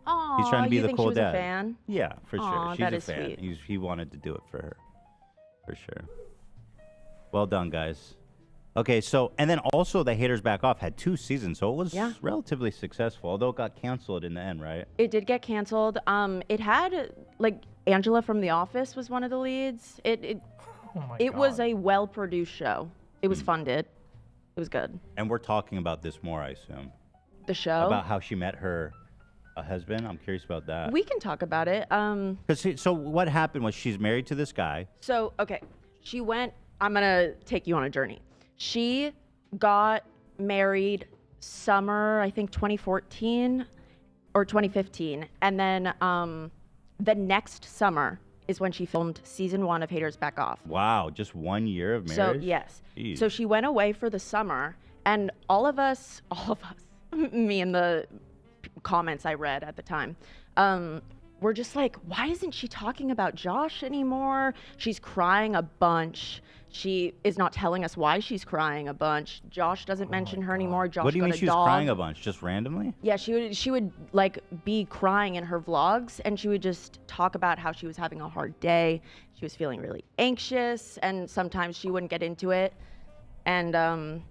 Speaker 17: Oh,
Speaker 16: He's trying to be
Speaker 17: you
Speaker 16: the
Speaker 17: think
Speaker 16: cool
Speaker 17: she was
Speaker 16: dad.
Speaker 17: a fan?
Speaker 16: Yeah, for
Speaker 17: Aw,
Speaker 16: sure. She's
Speaker 17: that
Speaker 16: a
Speaker 17: is
Speaker 16: fan.
Speaker 17: sweet.
Speaker 16: He wanted to do it for her. For sure. Well done, guys. Okay, so, and then also The Haters Back Off had 2 seasons, so it was relatively successful, although it got canceled in the end, right?
Speaker 17: It did get canceled. It had like Angela from The Office was one of the leads. It was a well-produced show. It was funded. It was good.
Speaker 16: And we're talking about this more, I assume.
Speaker 17: The show.
Speaker 16: About how she met her husband. I'm curious about that.
Speaker 17: We can talk about it.
Speaker 16: So what happened was she's married to this guy.
Speaker 17: So okay, she went. I'm gonna take you on a journey. She got married summer, I think 2014 or 2015, and then the next summer is when she filmed season 1 of Haters Back Off.
Speaker 16: Wow, just 1 year of
Speaker 17: So
Speaker 16: marriage?
Speaker 17: yes.
Speaker 16: Jeez.
Speaker 17: So she went away for the summer, and all of us, me and the comments I read at the time, were just like, why isn't she talking about Josh anymore? She's crying a bunch. She is not telling us why she's crying a bunch. Josh doesn't mention her anymore. Josh
Speaker 16: What do you
Speaker 17: got
Speaker 16: mean
Speaker 17: a
Speaker 16: she was
Speaker 17: dog.
Speaker 16: crying a bunch? Just randomly?
Speaker 17: Yeah, she would like be crying in her vlogs, and she would just talk about how she was having a hard day. She was feeling really anxious, and sometimes she wouldn't get into it. And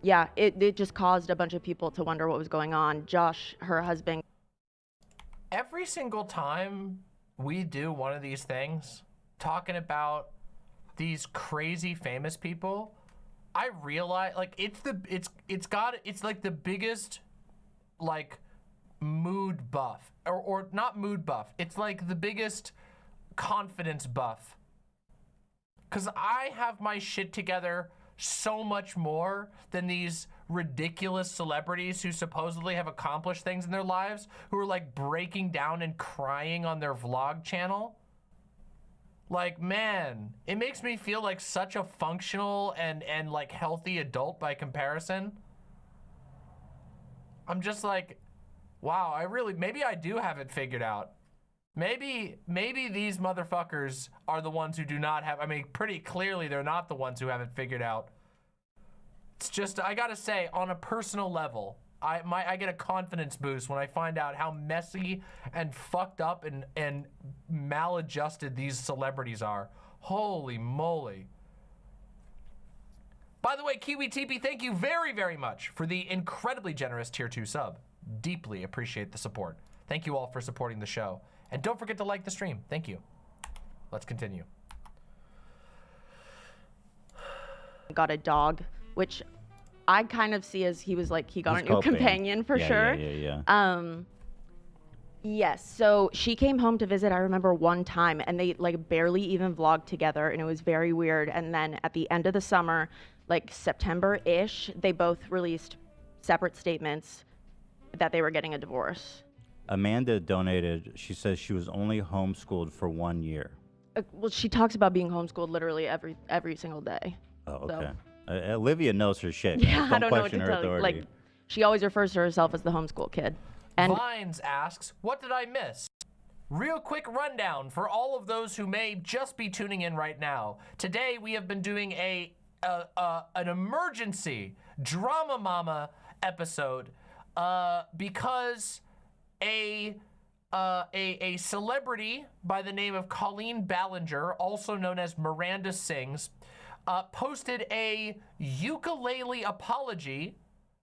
Speaker 17: yeah, it just caused a bunch of people to wonder what was going on. Josh, her husband.
Speaker 9: Every single time we do one of these things, talking about these crazy famous people, I realize like it's like the biggest like mood buff or not mood buff. It's like the biggest confidence buff. 'Cause I have my shit together so much more than these ridiculous celebrities who supposedly have accomplished things in their lives, who are like breaking down and crying on their vlog channel. Like, man, it makes me feel like such a functional and like healthy adult by comparison. I'm just like, wow, maybe I do have it figured out. Maybe these motherfuckers are the ones who do not have, I mean, pretty clearly they're not the ones who have it figured out. It's just, I gotta say, on a personal level, I get a confidence boost when I find out how messy and fucked up and maladjusted these celebrities are. Holy moly. By the way, Kiwi TP, thank you very, very much for the incredibly generous tier 2 sub. Deeply appreciate the support. Thank you all for supporting the show. And don't forget to like the stream. Thank you. Let's continue.
Speaker 17: Got a dog, which I kind of see as he was like, he got
Speaker 16: He's
Speaker 17: a new
Speaker 16: coping.
Speaker 17: companion for sure.
Speaker 16: Yeah.
Speaker 17: Yes, so she came home to visit, I remember one time, and they like barely even vlogged together, and it was very weird. And then at the end of the summer, like September-ish, they both released separate statements that they were getting a divorce.
Speaker 16: Amanda donated. She says she was only homeschooled for 1 year.
Speaker 17: Well, she talks about being homeschooled literally every single day.
Speaker 16: Oh,
Speaker 17: So-
Speaker 16: okay. Olivia knows her shit.
Speaker 17: Yeah,
Speaker 16: Don't
Speaker 17: I don't know what
Speaker 16: question
Speaker 17: to
Speaker 16: her
Speaker 17: tell you.
Speaker 16: authority.
Speaker 17: Like, she always refers to herself as the homeschool kid. And
Speaker 9: Vines asks, what did I miss? Real quick rundown for all of those who may just be tuning in right now. Today we have been doing an emergency DramaMama episode because a celebrity by the name of Colleen Ballinger, also known as Miranda Sings, posted a ukulele apology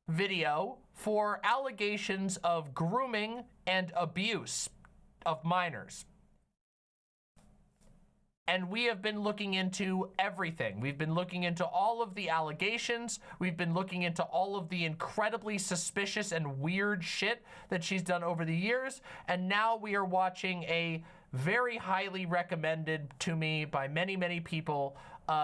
Speaker 9: video for allegations of grooming and abuse of minors. And we have been looking into everything. We've been looking into all of the allegations. We've been looking into all of the incredibly suspicious and weird shit that she's done over the years. And now we are watching a very highly recommended to me by many, many people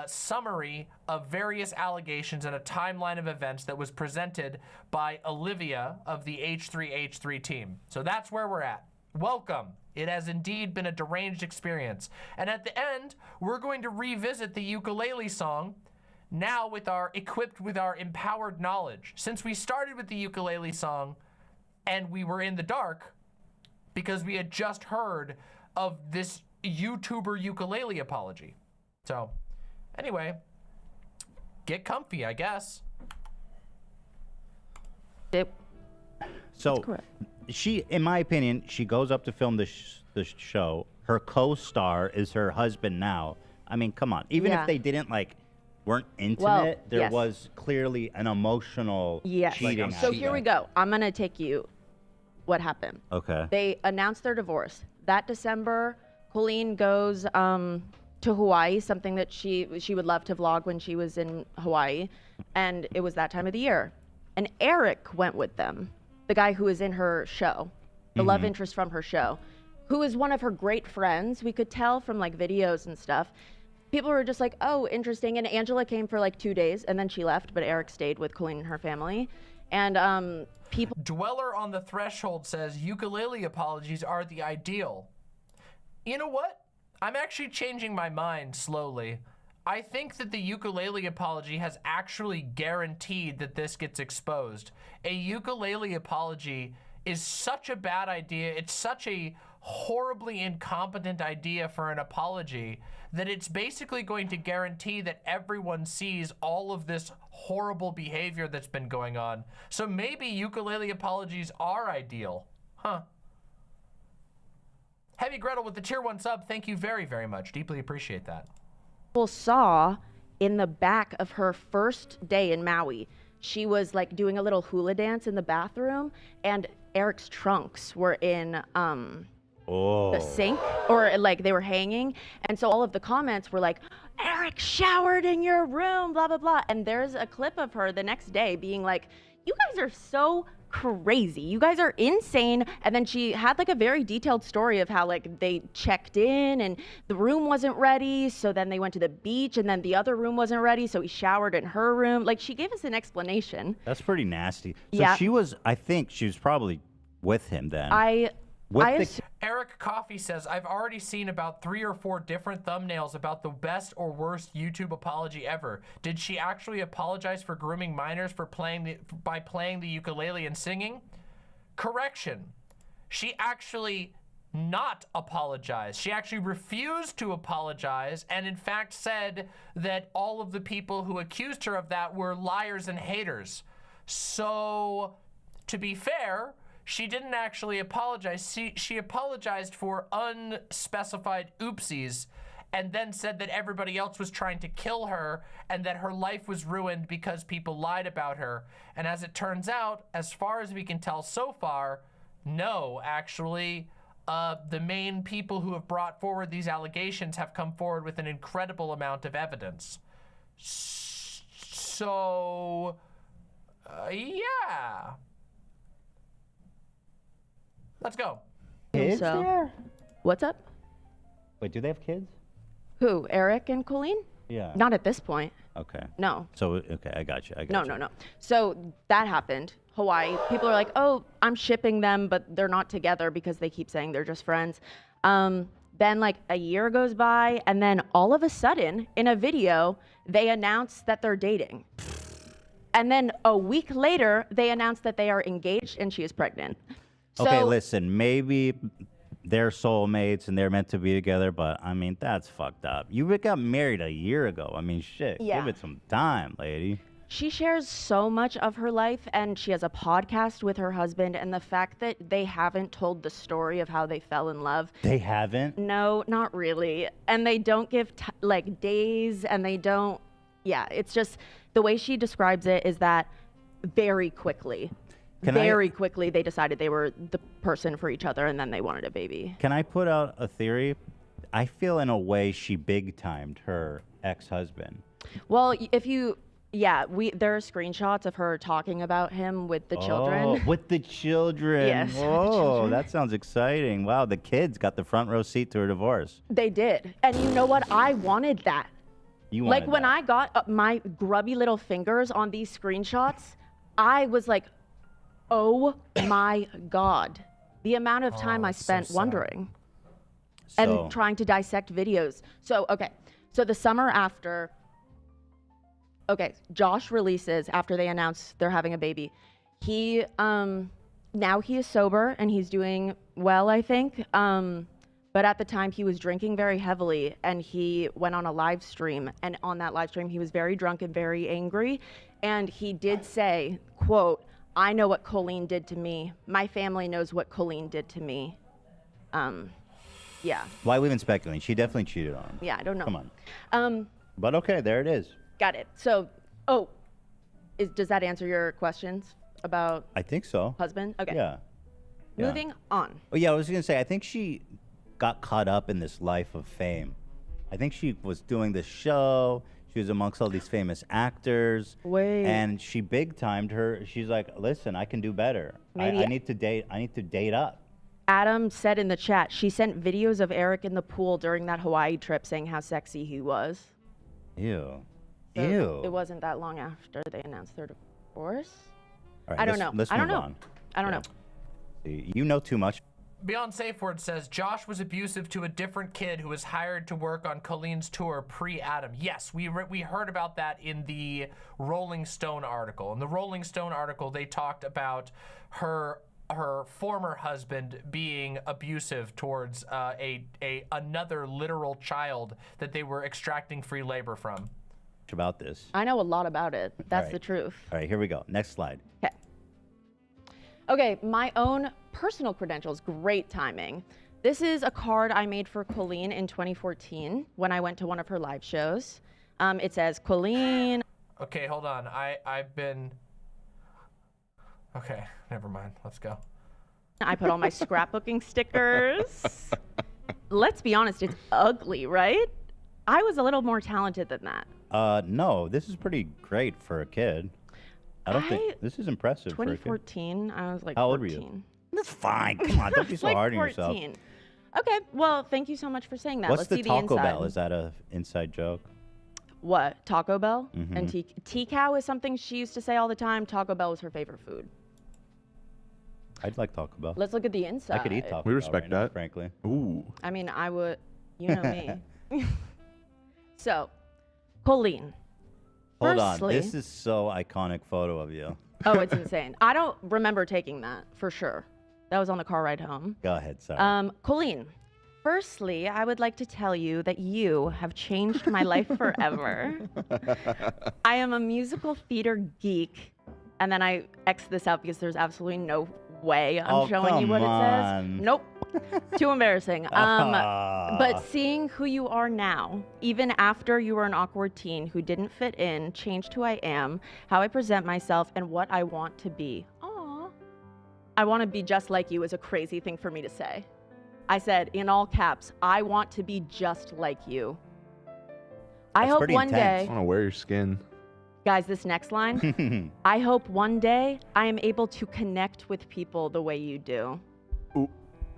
Speaker 9: summary of various allegations and a timeline of events that was presented by Olivia of the H3H3 team. So that's where we're at. Welcome. It has indeed been a deranged experience. And at the end, we're going to revisit the ukulele song, now equipped with our empowered knowledge. Since we started with the ukulele song and we were in the dark because we had just heard of this YouTuber ukulele apology. So anyway, get comfy, I guess.
Speaker 16: So she, in my opinion, she goes up to film the show. Her co-star is her husband now. I mean, come on. Even
Speaker 17: Yeah.
Speaker 16: if they didn't weren't intimate,
Speaker 17: Well,
Speaker 16: there
Speaker 17: yes.
Speaker 16: was clearly an emotional cheating.
Speaker 17: So here we go. I'm gonna take you what happened.
Speaker 16: Okay.
Speaker 17: They announced their divorce. That December, Colleen goes to Hawaii, something that she would love to vlog when she was in Hawaii, and it was that time of the year. And Eric went with them, the guy who was in her show, the love interest from her show, who is one of her great friends. We could tell from like videos and stuff. People were just like, oh, interesting. And Angela came for like 2 days and then she left, but Eric stayed with Colleen and her family. And people.
Speaker 9: Dweller on the Threshold says ukulele apologies are the ideal. You know what? I'm actually changing my mind slowly. I think that the ukulele apology has actually guaranteed that this gets exposed. A ukulele apology is such a bad idea. It's such a horribly incompetent idea for an apology that it's basically going to guarantee that everyone sees all of this horrible behavior that's been going on. So maybe ukulele apologies are ideal. Huh. Heavy Gretel with the tier 1 sub, thank you very, very much. Deeply appreciate that.
Speaker 17: People saw in the back of her first day in Maui, she was like doing a little hula dance in the bathroom, and Eric's trunks were in the sink, or like they were hanging. And so all of the comments were like, Eric showered in your room, blah, blah, blah. And there's a clip of her the next day being like, you guys are so crazy. You guys are insane. And then she had like a very detailed story of how like they checked in and the room wasn't ready. So then they went to the beach and then the other room wasn't ready. So he showered in her room. Like she gave us an explanation.
Speaker 16: That's pretty nasty. So
Speaker 17: Yeah.
Speaker 16: I think she was probably with him then.
Speaker 9: Eric Coffey says, I've already seen about 3 or 4 different thumbnails about the best or worst YouTube apology ever. Did she actually apologize for grooming minors by playing the ukulele and singing? Correction. She actually not apologized. She actually refused to apologize and in fact said that all of the people who accused her of that were liars and haters. So, to be fair, she didn't actually apologize. She apologized for unspecified oopsies and then said that everybody else was trying to kill her and that her life was ruined because people lied about her. And as it turns out, as far as we can tell so far, no, actually, the main people who have brought forward these allegations have come forward with an incredible amount of evidence. So, yeah. Let's go.
Speaker 16: Kids there?
Speaker 17: What's up?
Speaker 16: Wait, do they have kids?
Speaker 17: Who? Eric and Colleen?
Speaker 16: Yeah.
Speaker 17: Not at this point.
Speaker 16: Okay.
Speaker 17: No.
Speaker 16: So, okay, I got you.
Speaker 17: No. So that happened. Hawaii. People are like, oh, I'm shipping them, but they're not together because they keep saying they're just friends. Then like a year goes by, and then all of a sudden, in a video, they announce that they're dating. And then a week later, they announce that they are engaged and she is pregnant.
Speaker 16: Okay,
Speaker 17: So-
Speaker 16: listen, maybe they're soulmates and they're meant to be together, but I mean, that's fucked up. You got married a year ago. I mean, shit,
Speaker 17: Yeah.
Speaker 16: give it some time, lady.
Speaker 17: She shares so much of her life, and she has a podcast with her husband, and the fact that they haven't told the story of how they fell in love.
Speaker 16: They haven't?
Speaker 17: No, not really. And they don't give like days, and they don't, yeah, it's just the way she describes it is that very quickly. Very quickly, they decided they were the person for each other, and then they wanted a baby.
Speaker 16: Can I put out a theory? I feel in a way she big-timed her ex-husband.
Speaker 17: Well, if you, yeah, there are screenshots of her talking about him with the children.
Speaker 16: Oh, with the children.
Speaker 17: Yes, with the
Speaker 16: Oh,
Speaker 17: children.
Speaker 16: that sounds exciting. Wow, the kids got the front row seat to her divorce.
Speaker 17: They did. And you know what? I wanted that.
Speaker 16: You
Speaker 17: Like
Speaker 16: wanted
Speaker 17: when
Speaker 16: that.
Speaker 17: I got my grubby little fingers on these screenshots, I was like, oh my God. The amount of time I spent wondering and trying to dissect videos. So, okay. So the summer after, Josh releases after they announce they're having a baby. He, now he is sober and he's doing well, I think. But at the time he was drinking very heavily and he went on a live stream. And on that live stream, he was very drunk and very angry. And he did say, quote, I know what Colleen did to me. My family knows what Colleen did to me. Yeah.
Speaker 16: Why we even speculating? She definitely cheated on him.
Speaker 17: Yeah, I don't know.
Speaker 16: Come on. But okay, there it is.
Speaker 17: Got it. So, does that answer your questions about
Speaker 16: I think so.
Speaker 17: husband? Okay.
Speaker 16: Yeah. Yeah.
Speaker 17: Moving on.
Speaker 16: Oh yeah, I was gonna say I think she got caught up in this life of fame. I think she was doing this show. She was amongst all these famous actors.
Speaker 17: Wait.
Speaker 16: And she big timed her. She's like, listen, I can do better. I
Speaker 17: Maybe-
Speaker 16: need to date. I need to date up.
Speaker 17: Adam said in the chat she sent videos of Eric in the pool during that Hawaii trip saying how sexy he was.
Speaker 16: Ew.
Speaker 17: So
Speaker 16: Ew.
Speaker 17: It wasn't that long after they announced their divorce.
Speaker 16: All right,
Speaker 17: I don't
Speaker 16: let's-
Speaker 17: know.
Speaker 16: let's
Speaker 17: I don't
Speaker 16: move
Speaker 17: know.
Speaker 16: on.
Speaker 17: I don't know.
Speaker 16: You know too much.
Speaker 9: Beyond Safe Word says, Josh was abusive to a different kid who was hired to work on Colleen's tour pre-Adam. Yes, we heard about that in the Rolling Stone article. In the Rolling Stone article, they talked about her former husband being abusive towards another literal child that they were extracting free labor from.
Speaker 16: About this.
Speaker 17: I know a lot about it. That's
Speaker 16: right.
Speaker 17: the truth.
Speaker 16: All right, here we go. Next slide.
Speaker 17: Okay, my own personal credentials, great timing. This is a card I made for Colleen in 2014 when I went to one of her live shows. It says, Colleen.
Speaker 9: Okay, hold on. I've been... Okay, never mind. Let's go.
Speaker 17: I put all my scrapbooking stickers. Let's be honest, it's ugly, right? I was a little more talented than that.
Speaker 16: No, this is pretty great for a kid. I don't think this is impressive. For a kid.
Speaker 17: 2014. I was like
Speaker 16: How
Speaker 17: 14.
Speaker 16: old were you? That's fine. Come on, don't be so
Speaker 17: Like
Speaker 16: hard on yourself.
Speaker 17: 14. Okay, well, thank you so much for saying that.
Speaker 16: What's
Speaker 17: Let's
Speaker 16: the
Speaker 17: see
Speaker 16: Taco
Speaker 17: the inside.
Speaker 16: Bell? Is that a inside joke?
Speaker 17: What? Taco Bell?
Speaker 16: Mhm.
Speaker 17: And T-Cow is something she used to say all the time. Taco Bell was her favorite food.
Speaker 16: I'd like Taco Bell.
Speaker 17: Let's look at the inside.
Speaker 16: I could eat Taco Bell.
Speaker 19: We respect
Speaker 16: right now,
Speaker 19: that.
Speaker 16: frankly.
Speaker 19: Ooh.
Speaker 17: I mean, I would. You know me. So, Colleen.
Speaker 16: Hold on.
Speaker 17: Firstly-
Speaker 16: This is so iconic photo of you.
Speaker 17: Oh, it's insane. I don't remember taking that for sure. That was on the car ride home.
Speaker 16: Go ahead, sorry.
Speaker 17: Colleen, firstly, I would like to tell you that you have changed my life forever. I am a musical theater geek, and then I X this out because there's absolutely no way I'm showing you what it says. Nope. Too embarrassing. But seeing who you are now, even after you were an awkward teen who didn't fit in, changed who I am, how I present myself, and what I want to be. Aww. I want to be just like you is a crazy thing for me to say. I said in all caps, I want to be just like you. I hope one day,
Speaker 19: I want to wear your skin.
Speaker 17: guys, this next line, I hope one day I am able to connect with people the way you do.
Speaker 19: Ooh.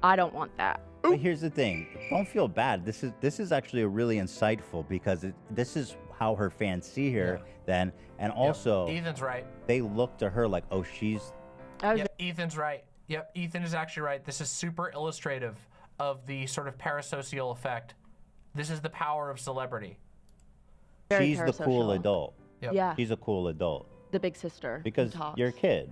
Speaker 17: I don't want that.
Speaker 16: But here's the thing. Don't feel bad. This is actually a really insightful because this is how her fans see her then, and also
Speaker 9: Ethan's right.
Speaker 16: they look to her like, oh, she's.
Speaker 9: Yep, Ethan's right. Yep, Ethan is actually right. This is super illustrative of the sort of parasocial effect. This is the power of celebrity.
Speaker 17: Very
Speaker 16: She's the cool
Speaker 17: parasocial.
Speaker 16: adult.
Speaker 9: Yep.
Speaker 17: Yeah.
Speaker 16: She's a cool adult
Speaker 17: The big sister. who
Speaker 16: because
Speaker 17: talks.
Speaker 16: you're a kid,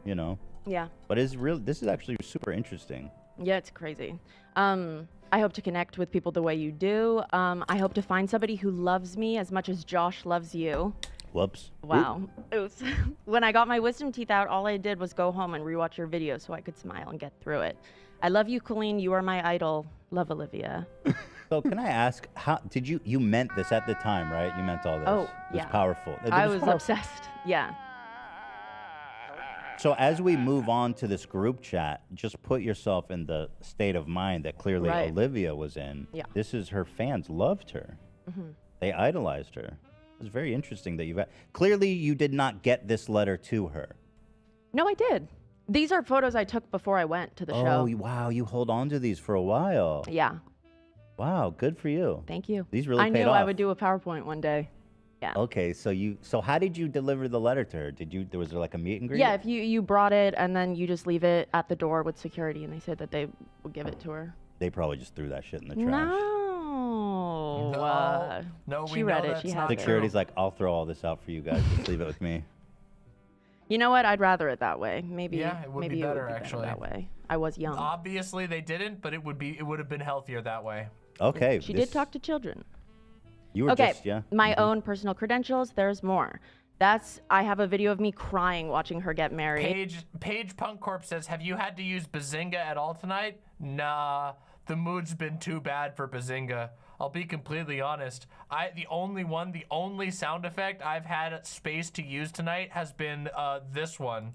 Speaker 16: you know.
Speaker 17: Yeah.
Speaker 16: But it's real. This is actually super interesting.
Speaker 17: Yeah, it's crazy. I hope to connect with people the way you do. I hope to find somebody who loves me as much as Josh loves you.
Speaker 16: Whoops.
Speaker 17: Wow. Oops. When I got my wisdom teeth out, all I did was go home and rewatch your video so I could smile and get through it. I love you, Colleen. You are my idol. Love, Olivia.
Speaker 16: So can I ask, how did you meant this at the time, right? You meant all this.
Speaker 17: Oh,
Speaker 16: It was
Speaker 17: yeah.
Speaker 16: powerful. It
Speaker 17: I was
Speaker 16: powerful.
Speaker 17: obsessed. Yeah.
Speaker 16: So as we move on to this group chat, just put yourself in the state of mind that clearly
Speaker 17: Right.
Speaker 16: Olivia was in.
Speaker 17: Yeah.
Speaker 16: This is her fans loved her.
Speaker 17: Mhm.
Speaker 16: They idolized her. It's very interesting that clearly you did not get this letter to her.
Speaker 17: No, I did. These are photos I took before I went to the show.
Speaker 16: Wow, you hold on to these for a while.
Speaker 17: Yeah.
Speaker 16: Wow, good for you.
Speaker 17: Thank you.
Speaker 16: These really
Speaker 17: I
Speaker 16: paid
Speaker 17: knew
Speaker 16: off.
Speaker 17: I would do a PowerPoint one day. Yeah.
Speaker 16: Okay, so how did you deliver the letter to her? Was there like a meet and greet?
Speaker 17: Yeah, if you brought it and then you just leave it at the door with security, and they said that they would give it to her.
Speaker 16: They probably just threw that shit in the trash.
Speaker 17: No.
Speaker 9: No,
Speaker 17: she read it. She has it.
Speaker 16: Security's like, I'll throw all this out for you guys. Just leave it with me.
Speaker 17: You know what? I'd rather it that way. Maybe.
Speaker 9: Yeah, it would
Speaker 17: maybe
Speaker 9: be
Speaker 17: it
Speaker 9: better
Speaker 17: would be
Speaker 9: actually.
Speaker 17: that way. I was young.
Speaker 9: Obviously they didn't, but it would have been healthier that way.
Speaker 16: Okay.
Speaker 17: She did talk to children.
Speaker 16: You were
Speaker 17: Okay,
Speaker 16: just, yeah.
Speaker 17: my own personal credentials. There's more. I have a video of me crying watching her get married.
Speaker 9: Paige Punk Corp says, have you had to use Bazinga at all tonight? Nah, the mood's been too bad for Bazinga. I'll be completely honest. The only sound effect I've had space to use tonight has been this one.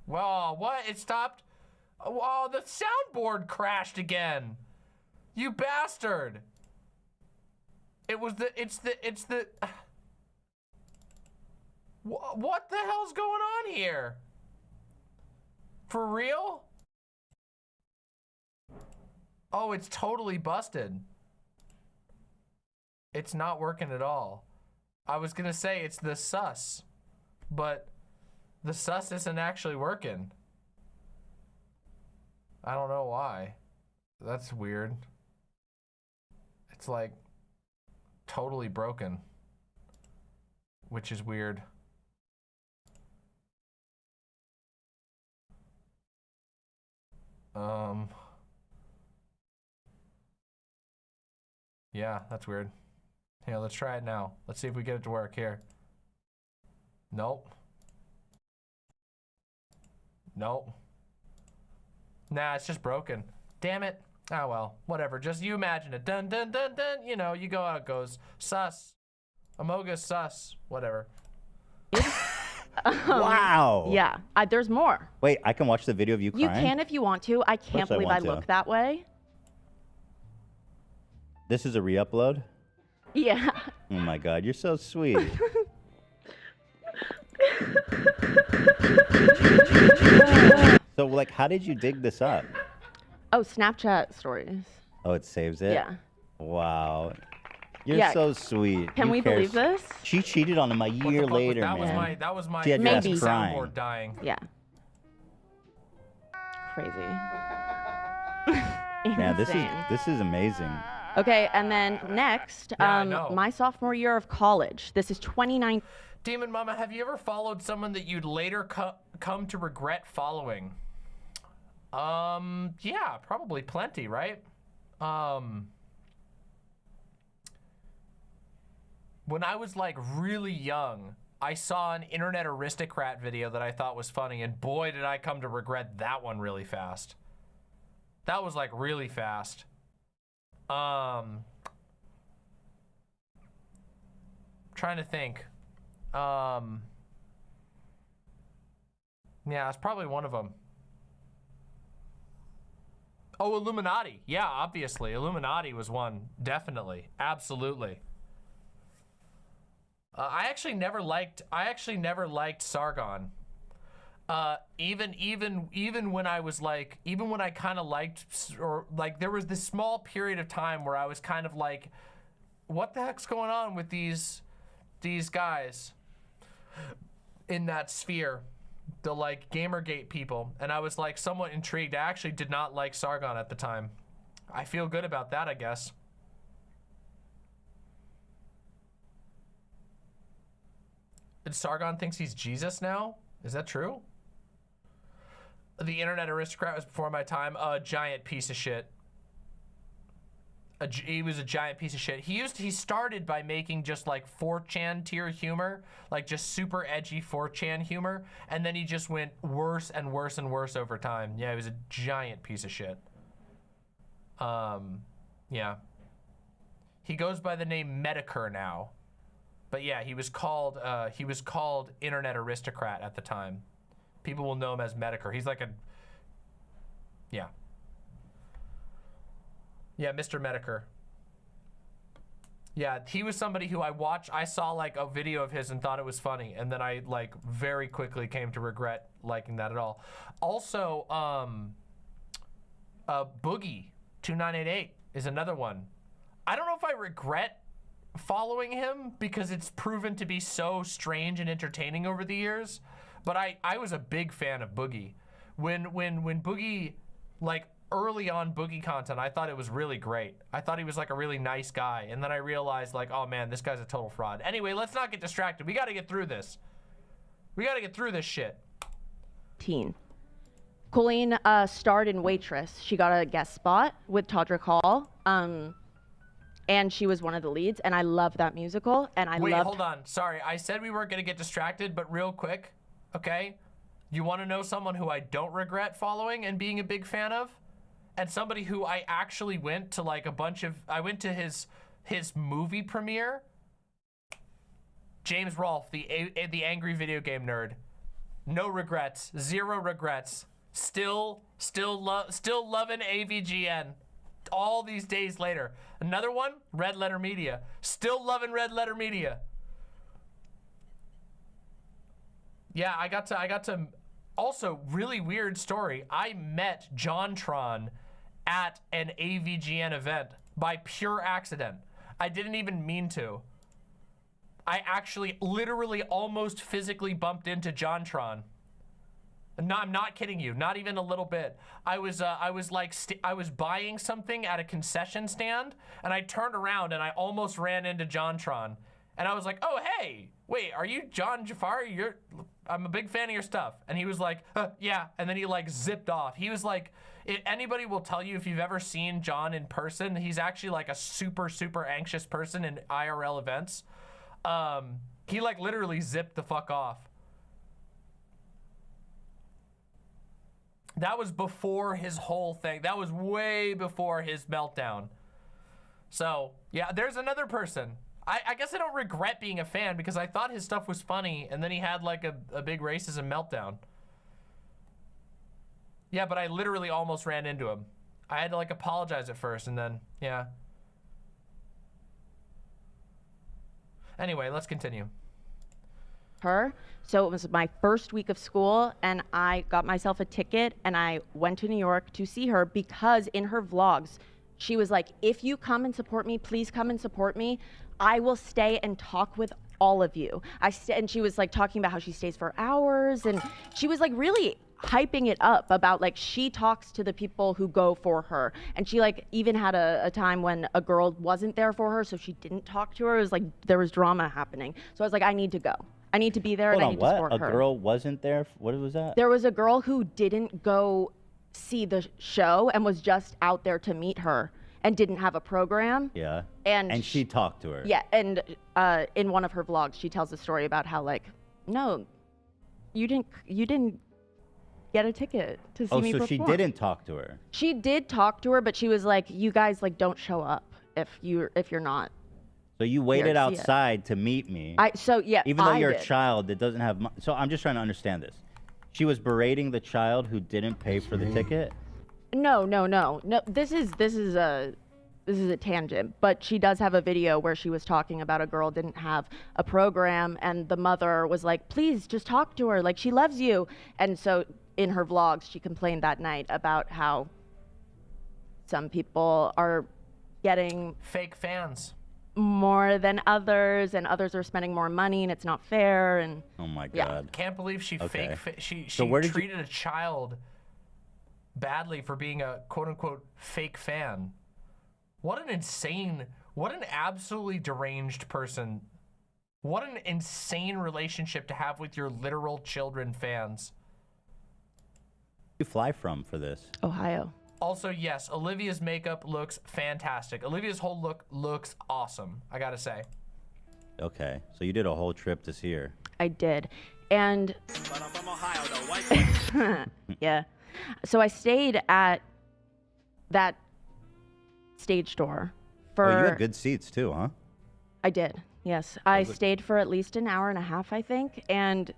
Speaker 9: Whoa, what? It stopped? Oh, the soundboard crashed again. You bastard. It's the what the hell's going on here? For real? Oh, it's totally busted. It's not working at all. I was gonna say it's the sus, but the sus isn't actually working. I don't know why. That's weird. It's like totally broken, which is weird. Yeah, that's weird. Here, let's try it now. Let's see if we get it to work here. Nope. Nope. Nah, it's just broken. Damn it. Oh well, whatever. Just you imagine it. Dun dun dun dun. You know, you go how it goes. Sus. Amoga sus. Whatever.
Speaker 16: Wow.
Speaker 17: Yeah, there's more.
Speaker 16: Wait, I can watch the video of you crying?
Speaker 17: You can if you want to. I can't
Speaker 16: course I
Speaker 17: believe I
Speaker 16: want to.
Speaker 17: look that way.
Speaker 16: This is a re-upload?
Speaker 17: Yeah.
Speaker 16: Oh my god, you're so sweet. So, like, how did you dig this up?
Speaker 17: Oh, Snapchat stories.
Speaker 16: Oh, it saves it?
Speaker 17: Yeah.
Speaker 16: Wow. You're
Speaker 17: Yeah.
Speaker 16: so sweet.
Speaker 17: Can
Speaker 16: Who
Speaker 17: we
Speaker 16: cares?
Speaker 17: believe this?
Speaker 16: She cheated on him a year later,
Speaker 9: that
Speaker 16: man.
Speaker 9: that was my
Speaker 16: She had
Speaker 17: Maybe.
Speaker 16: just crying.
Speaker 9: soundboard dying.
Speaker 17: Yeah. Crazy.
Speaker 16: Yeah,
Speaker 17: Insane.
Speaker 16: this is amazing.
Speaker 17: Okay, and then next,
Speaker 9: Yeah, I know.
Speaker 17: my sophomore year of college. This is 29.
Speaker 9: Demon Mama, have you ever followed someone that you'd later come to regret following? Yeah, probably plenty, right? When I was like really young, I saw an internet aristocrat video that I thought was funny, and boy, did I come to regret that one really fast. That was like really fast. Trying to think. Yeah, it's probably one of them. Oh, Illuminati. Yeah, obviously. Illuminati was one. Definitely. Absolutely. I actually never liked Sargon. Even when I was like, even when I kind of liked, or like there was this small period of time where I was kind of like, what the heck's going on with these guys in that sphere, the like Gamergate people, and I was like somewhat intrigued. I actually did not like Sargon at the time. I feel good about that, I guess. And Sargon thinks he's Jesus now? Is that true? The internet aristocrat was before my time. A giant piece of shit. He was a giant piece of shit. He started by making just like 4chan tier humor, like just super edgy 4chan humor, and then he just went worse and worse and worse over time. Yeah, he was a giant piece of shit. Yeah. He goes by the name Medicare now. But yeah, he was called internet aristocrat at the time. People will know him as Medicare. He's like a, yeah. Yeah, Mr. Medicare. Yeah, he was somebody who I saw like a video of his and thought it was funny, and then I like very quickly came to regret liking that at all. Also, Boogie 2988 is another one. I don't know if I regret following him because it's proven to be so strange and entertaining over the years, but I was a big fan of Boogie. When Boogie, like early on Boogie content, I thought it was really great. I thought he was like a really nice guy, and then I realized like, oh man, this guy's a total fraud. Anyway, let's not get distracted. We got to get through this. We got to get through this shit.
Speaker 17: Colleen starred in Waitress. She got a guest spot with Todrick Hall. And she was one of the leads, and I love that musical, and
Speaker 9: Wait, hold on. Sorry, I said we weren't gonna get distracted, but real quick, okay? You wanna know someone who I don't regret following and being a big fan of? And somebody who I actually went to like I went to his movie premiere? James Rolfe, the angry video game nerd. No regrets, 0 regrets. Still loving AVGN. All these days later. Another one, Red Letter Media. Still loving Red Letter Media. Yeah, I got to also really weird story. I met JonTron at an AVGN event by pure accident. I didn't even mean to. I actually literally almost physically bumped into JonTron. No, I'm not kidding you. Not even a little bit. I was buying something at a concession stand, and I turned around and I almost ran into JonTron. And I was like, "Oh, hey, wait, are you John Jafari? I'm a big fan of your stuff." And he was like, "Yeah." And then he like zipped off. He was like, anybody will tell you if you've ever seen John in person, he's actually like a super, super anxious person in IRL events. He like literally zipped the fuck off. That was before his whole thing. That was way before his meltdown. So, yeah, there's another person. I guess I don't regret being a fan because I thought his stuff was funny, and then he had like a big racism meltdown. Yeah, but I literally almost ran into him. I had to like apologize at first, and then, yeah. Anyway, let's continue.
Speaker 17: her. So it was my first week of school, and I got myself a ticket, and I went to New York to see her because in her vlogs, she was like, if you come and support me, please come and support me. I will stay and talk with all of you. And she was like talking about how she stays for hours, and she was like really hyping it up about like she talks to the people who go for her. And she like even had a time when a girl wasn't there for her, so she didn't talk to her. It was like there was drama happening. So I was like, I need to go. I need to be there and I need to support her.
Speaker 16: A girl wasn't there? What was that?
Speaker 17: There was a girl who didn't go see the show and was just out there to meet her and didn't have a program.
Speaker 16: Yeah.
Speaker 17: And
Speaker 16: she talked to her.
Speaker 17: Yeah, and in one of her vlogs, she tells a story about how like, no, you didn't get a ticket to see me perform.
Speaker 16: Oh, so she didn't talk to her.
Speaker 17: She did talk to her, but she was like, you guys like don't show up if you're not.
Speaker 16: So you waited outside to meet me.
Speaker 17: Even
Speaker 16: though you're a child that doesn't have so I'm just trying to understand this. She was berating the child who didn't pay for the ticket?
Speaker 17: No. This is a tangent, but she does have a video where she was talking about a girl didn't have a program, and the mother was like, please just talk to her, like she loves you. And so in her vlogs, she complained that night about how some people are getting
Speaker 9: fake fans
Speaker 17: more than others, and others are spending more money, and it's not fair. And
Speaker 16: oh my god,
Speaker 17: yeah.
Speaker 9: Can't believe she she
Speaker 16: so
Speaker 9: treated a child badly for being a quote-unquote fake fan. What an absolutely deranged person. What an insane relationship to have with your literal children fans.
Speaker 16: Where do you fly from for this?
Speaker 17: Ohio.
Speaker 9: Also, yes, Olivia's makeup looks fantastic. Olivia's whole look looks awesome, I gotta say.
Speaker 16: Okay, so you did a whole trip to see her.
Speaker 17: I did. And
Speaker 1: But I'm from Ohio, though. White
Speaker 17: yeah. So I stayed at that stage door for...
Speaker 16: Oh, you had good seats too, huh?
Speaker 17: I did, yes. I stayed for at least an hour and a half, I think, and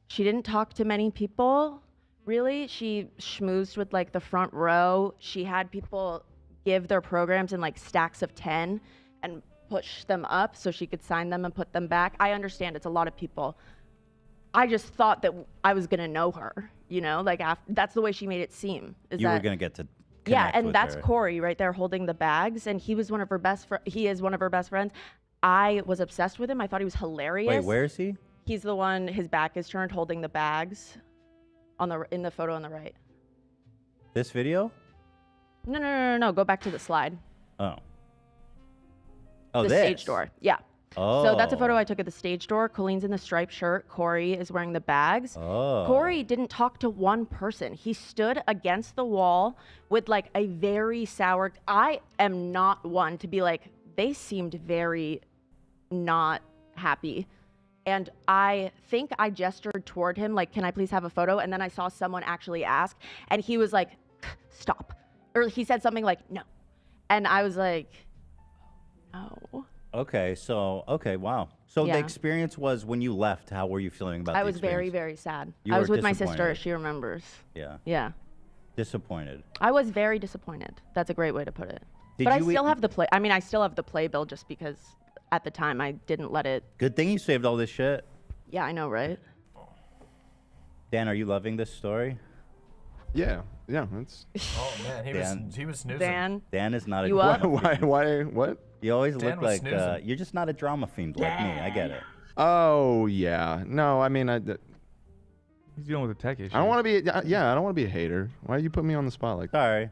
Speaker 17: she didn't talk to many people, really. She schmoozed with like the front row. She had people give their programs in like stacks of 10 and push them up so she could sign them and put them back. I understand it's a lot of people. I just thought that I was gonna know her, you know, like that's the way she made it seem.
Speaker 16: You were gonna get to
Speaker 17: yeah, and
Speaker 16: with
Speaker 17: that's
Speaker 16: her.
Speaker 17: Corey right there holding the bags, and he was one of her he is one of her best friends. I was obsessed with him. I thought he was hilarious.
Speaker 16: Wait, where is he?
Speaker 17: He's the one, his back is turned, holding the bags in the photo on the right.
Speaker 16: This video?
Speaker 17: No. Go back to the slide.
Speaker 16: Oh. Oh,
Speaker 17: the
Speaker 16: this?
Speaker 17: stage door. Yeah.
Speaker 16: Oh.
Speaker 17: So that's a photo I took at the stage door. Colleen's in the striped shirt. Corey is wearing the bags.
Speaker 16: Oh.
Speaker 17: Corey didn't talk to one person. He stood against the wall with like a very sour... I am not one to be like, they seemed very not happy. And I think I gestured toward him, like, can I please have a photo? And then I saw someone actually ask, and he was like, stop. Or he said something like, no. And I was like, no.
Speaker 16: Okay, wow. So
Speaker 17: Yeah.
Speaker 16: the experience was when you left, how were you feeling about
Speaker 17: I
Speaker 16: the
Speaker 17: was very,
Speaker 16: experience?
Speaker 17: very sad.
Speaker 16: You
Speaker 17: I
Speaker 16: were
Speaker 17: was with my sister.
Speaker 16: disappointed.
Speaker 17: She remembers.
Speaker 16: Yeah.
Speaker 17: Yeah.
Speaker 16: Disappointed.
Speaker 17: I was very disappointed. That's a great way to put it.
Speaker 16: Did
Speaker 17: But I
Speaker 16: you
Speaker 17: still have the play. I mean, I still have the playbill just because at the time I didn't let it.
Speaker 16: Good thing you saved all this shit.
Speaker 17: Yeah, I know, right?
Speaker 16: Dan, are you loving this story?
Speaker 11: Yeah, that's.
Speaker 9: Oh man, he was snoozing.
Speaker 17: Dan
Speaker 16: is not a
Speaker 17: You up?
Speaker 11: Why? What?
Speaker 16: You always
Speaker 9: Dan
Speaker 16: look
Speaker 9: was
Speaker 16: like
Speaker 9: snoozing.
Speaker 16: you're just not a drama fiend like me. I get it.
Speaker 11: Oh yeah. No, I mean
Speaker 19: He's dealing with a tech issue.
Speaker 11: I don't want to be. Yeah, I don't want to be a hater. Why you put me on the spot like?
Speaker 16: Sorry.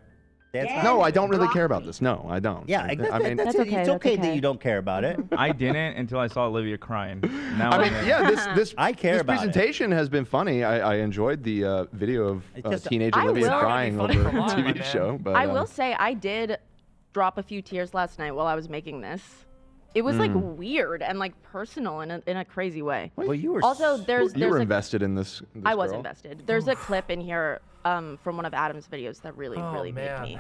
Speaker 11: No, I don't really care about this. No, I don't.
Speaker 16: Yeah,
Speaker 11: I mean,
Speaker 16: that's okay. It's okay that you don't care about it.
Speaker 19: I didn't until I saw Olivia crying. Now
Speaker 11: I mean, yeah, this
Speaker 16: I care
Speaker 11: this
Speaker 16: about
Speaker 11: presentation has been funny. I enjoyed the video of
Speaker 16: just-
Speaker 11: teenage
Speaker 17: I
Speaker 11: Olivia
Speaker 17: will-
Speaker 11: crying
Speaker 9: It's not
Speaker 11: over
Speaker 9: gonna
Speaker 11: a
Speaker 9: be funny for long,
Speaker 11: TV
Speaker 9: my
Speaker 11: show. But
Speaker 17: I will say I did drop a few tears last night while I was making this. It was like weird and like personal in a crazy way.
Speaker 16: Well, you were
Speaker 17: Also, there's
Speaker 11: you were
Speaker 17: a,
Speaker 11: invested in this.
Speaker 17: I was
Speaker 11: girl?
Speaker 17: invested. There's a clip in here from one of Adam's videos that really
Speaker 9: Oh,
Speaker 17: made
Speaker 9: man.
Speaker 17: me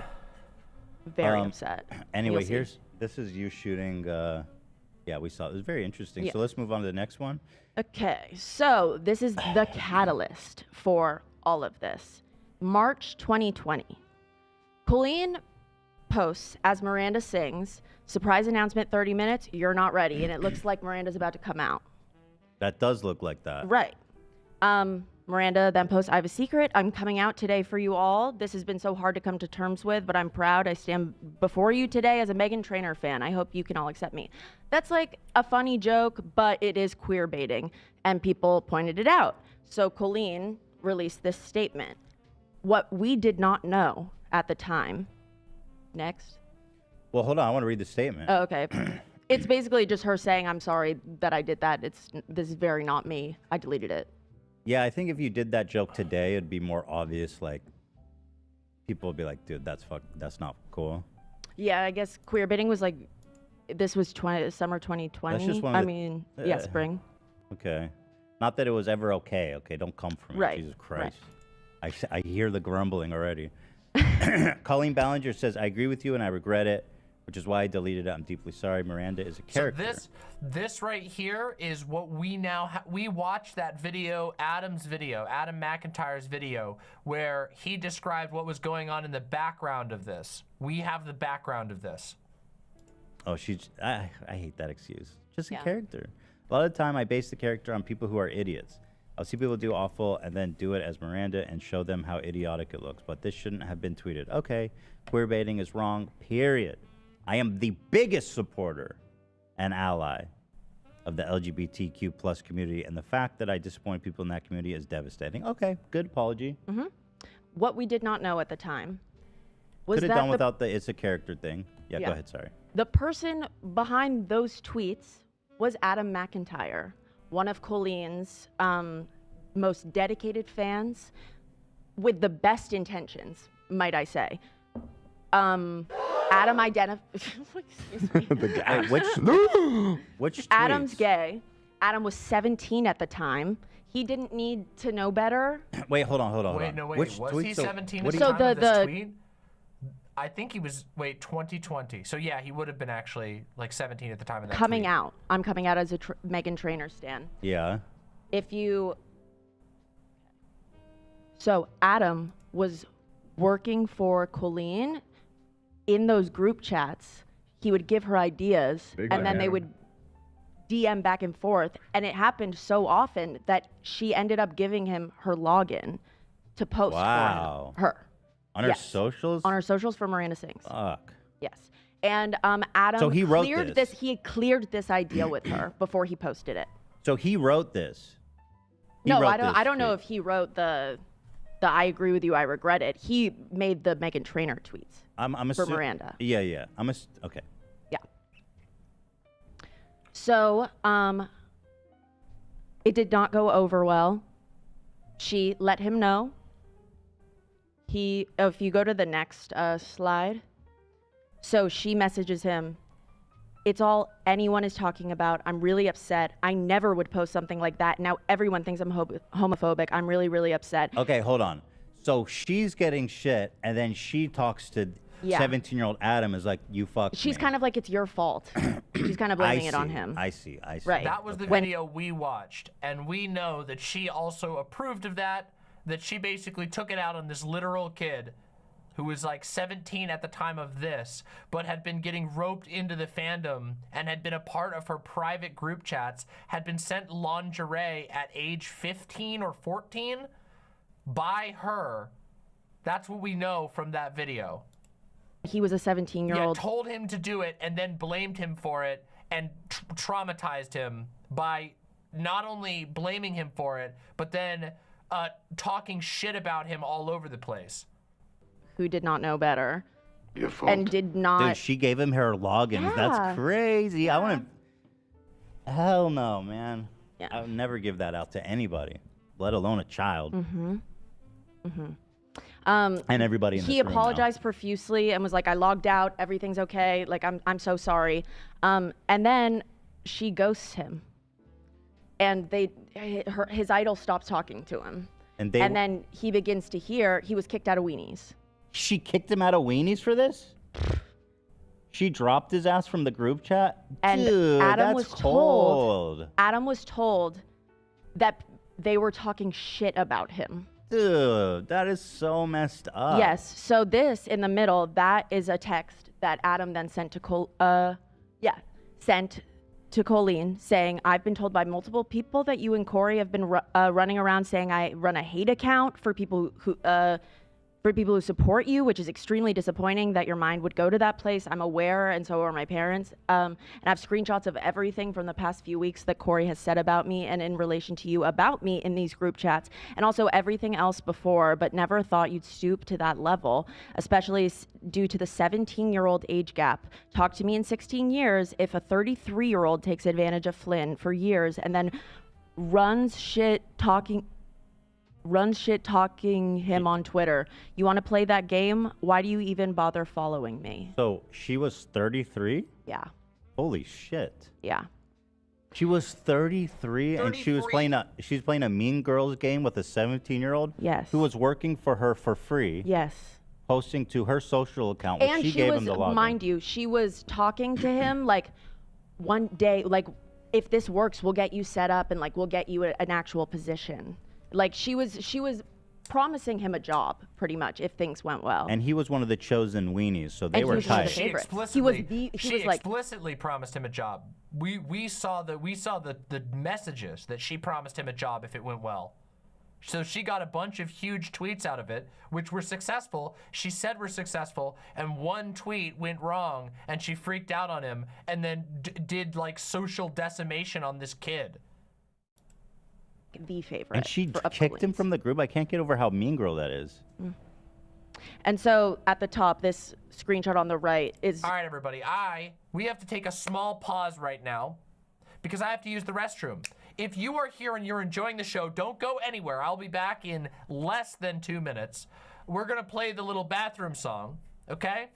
Speaker 17: very upset.
Speaker 16: Anyway,
Speaker 17: You'll see.
Speaker 16: this is you shooting. Yeah, we saw it. It was very interesting.
Speaker 17: Yeah.
Speaker 16: So let's move on to the next one.
Speaker 17: Okay, so this is the catalyst for all of this. March 2020. Colleen posts as Miranda sings, surprise announcement 30 minutes, you're not ready. And it looks like Miranda's about to come out.
Speaker 16: That does look like that.
Speaker 17: Right. Miranda then posts, I have a secret. I'm coming out today for you all. This has been so hard to come to terms with, but I'm proud. I stand before you today as a Meghan Trainor fan. I hope you can all accept me. That's like a funny joke, but it is queer baiting, and people pointed it out. So Colleen released this statement. What we did not know at the time. Next.
Speaker 16: Well, hold on. I want to read the statement.
Speaker 17: Oh, okay. It's basically just her saying, I'm sorry that I did that. This is very not me. I deleted it.
Speaker 16: Yeah, I think if you did that joke today, it'd be more obvious. Like, people would be like, dude, that's not cool.
Speaker 17: Yeah, I guess queer baiting was like, this was summer 2020.
Speaker 16: That's just one of the-
Speaker 17: yeah, spring.
Speaker 16: Okay. Not that it was ever okay. Okay, don't come for me.
Speaker 17: Right,
Speaker 16: Jesus Christ. I hear the grumbling already. Colleen Ballinger says, I agree with you and I regret it, which is why I deleted it. I'm deeply sorry. Miranda is a character.
Speaker 9: So this right here is what we now we watched that video, Adam McIntyre's video, where he described what was going on in the background of this. We have the background of this.
Speaker 16: Oh, I hate that excuse. Just a character. A lot of the time, I base the character on people who are idiots. I'll see people do awful and then do it as Miranda and show them how idiotic it looks. But this shouldn't have been tweeted. Okay, queer baiting is wrong, period. I am the biggest supporter and ally of the LGBTQ plus community, and the fact that I disappoint people in that community is devastating. Okay, good apology.
Speaker 17: Mm-hmm. What we did not know at the time was
Speaker 16: Could have done without the it's a character thing. Yeah,
Speaker 17: Yeah.
Speaker 16: go ahead, sorry.
Speaker 17: the person behind those tweets was Adam McIntyre, one of Colleen's most dedicated fans, with the best intentions, might I say. Adam excuse me.
Speaker 16: The guy, which
Speaker 17: Adam's
Speaker 16: tweets?
Speaker 17: gay. Adam was 17 at the time. He didn't need to know better.
Speaker 16: Wait, hold on.
Speaker 9: Wait, no, wait.
Speaker 16: Which
Speaker 9: Was
Speaker 16: tweet?
Speaker 9: he
Speaker 16: So
Speaker 9: 17
Speaker 16: what
Speaker 9: at
Speaker 16: do
Speaker 9: the
Speaker 16: you-
Speaker 9: time of this tweet? I think he was, 2020. So yeah, he would have been actually like 17 at the time of that
Speaker 17: Coming
Speaker 9: tweet.
Speaker 17: out. I'm coming out as a Meghan Trainor stan.
Speaker 16: Yeah.
Speaker 17: So Adam was working for Colleen in those group chats. He would give her ideas, and then they would DM back and forth. And it happened so often that she ended up giving him her login to post
Speaker 16: Wow.
Speaker 17: for her.
Speaker 16: On her
Speaker 17: Yes.
Speaker 16: socials?
Speaker 17: On her socials for Miranda Sings.
Speaker 16: Fuck.
Speaker 17: Yes. And Adam
Speaker 16: So he wrote
Speaker 17: cleared
Speaker 16: this.
Speaker 17: He had cleared this idea with her before he posted it.
Speaker 16: So he wrote this. He
Speaker 17: No,
Speaker 16: wrote
Speaker 17: I don't
Speaker 16: this
Speaker 17: know
Speaker 16: tweet.
Speaker 17: if he wrote the I agree with you, I regret it. He made the Meghan Trainor tweets
Speaker 16: I'm
Speaker 17: for Miranda.
Speaker 16: Yeah. Okay.
Speaker 17: Yeah. So, it did not go over well. She let him know. If you go to the next slide. So she messages him, it's all anyone is talking about. I'm really upset. I never would post something like that. Now everyone thinks I'm homophobic. I'm really, really upset.
Speaker 16: Okay, hold on. So she's getting shit, and then she talks to
Speaker 17: Yeah.
Speaker 16: 17-year-old Adam is like, you fucked
Speaker 17: She's
Speaker 16: me.
Speaker 17: kind of like, it's your fault. She's kind of blaming it on him.
Speaker 16: I see.
Speaker 17: Right.
Speaker 9: That was the
Speaker 17: When-
Speaker 9: video we watched, and we know that she also approved of that she basically took it out on this literal kid who was like 17 at the time of this, but had been getting roped into the fandom and had been a part of her private group chats, had been sent lingerie at age 15 or 14 by her. That's what we know from that video.
Speaker 17: He was a 17-year-old.
Speaker 9: Yeah, told him to do it and then blamed him for it and traumatized him by not only blaming him for it, but then talking shit about him all over the place.
Speaker 17: Who did not know better. And did not.
Speaker 16: Dude, she gave him her logins.
Speaker 17: Yeah.
Speaker 16: That's crazy. I wouldn't. Hell no, man.
Speaker 17: Yeah.
Speaker 16: I would never give that out to anybody, let alone a child.
Speaker 17: Mm-hmm. Mm-hmm.
Speaker 16: And everybody in
Speaker 17: He
Speaker 16: this room now.
Speaker 17: apologized profusely and was like, I logged out. Everything's okay. Like, I'm so sorry. And then she ghosts him. And his idol stops talking to him.
Speaker 16: And
Speaker 17: then he begins to hear he was kicked out of Weenies.
Speaker 16: She kicked him out of Weenies for this? She dropped his ass from the group chat?
Speaker 17: And
Speaker 16: Dude,
Speaker 17: Adam
Speaker 16: that's
Speaker 17: was
Speaker 16: cold.
Speaker 17: Adam was told that they were talking shit about him.
Speaker 16: Dude, that is so messed up.
Speaker 17: Yes. So this in the middle, that is a text that Adam then sent to sent to Colleen saying, I've been told by multiple people that you and Corey have been running around saying I run a hate account for people who support you, which is extremely disappointing that your mind would go to that place. I'm aware, and so are my parents. And I have screenshots of everything from the past few weeks that Corey has said about me and in relation to you about me in these group chats, and also everything else before, but never thought you'd stoop to that level, especially due to the 17-year-old age gap. Talk to me in 16 years if a 33-year-old takes advantage of Flynn for years and then runs shit talking him on Twitter. You want to play that game? Why do you even bother following me?
Speaker 16: So she was 33?
Speaker 17: Yeah.
Speaker 16: Holy shit.
Speaker 17: Yeah.
Speaker 16: She was 33 and she was playing a Mean Girls game with a 17-year-old?
Speaker 17: Yes.
Speaker 16: Who was working for her for free.
Speaker 17: Yes.
Speaker 16: Posting to her social account, which
Speaker 17: And
Speaker 16: she gave him the login.
Speaker 17: mind you, she was talking to him like one day, like, if this works, we'll get you set up and like we'll get you an actual position. Like she was promising him a job pretty much if things went well.
Speaker 16: And he was one of the chosen weenies, so they
Speaker 17: And
Speaker 16: were
Speaker 17: he was one of
Speaker 16: tight.
Speaker 17: the favorites.
Speaker 9: She explicitly promised him a job. We saw the messages that she promised him a job if it went well. So she got a bunch of huge tweets out of it, which were successful. She said were successful, and one tweet went wrong, and she freaked out on him, and then did like social decimation on this kid.
Speaker 17: The favorite.
Speaker 16: And she kicked him from the group. I can't get over how mean girl that is.
Speaker 17: And so at the top, this screenshot on the right is...
Speaker 9: All right, everybody. We have to take a small pause right now because I have to use the restroom. If you are here and you're enjoying the show, don't go anywhere. I'll be back in less than 2 minutes. We're going to play the little bathroom song, okay?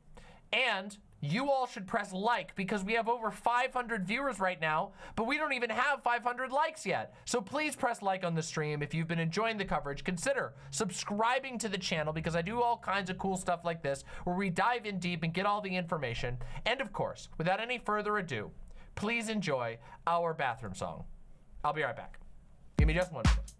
Speaker 9: And you all should press like because we have over 500 viewers right now, but we don't even have 500 likes yet. So please press like on the stream. If you've been enjoying the coverage, consider subscribing to the channel because I do all kinds of cool stuff like this where we dive in deep and get all the information. And of course, without any further ado, please enjoy our bathroom song. I'll be right back. Give me just 1 minute.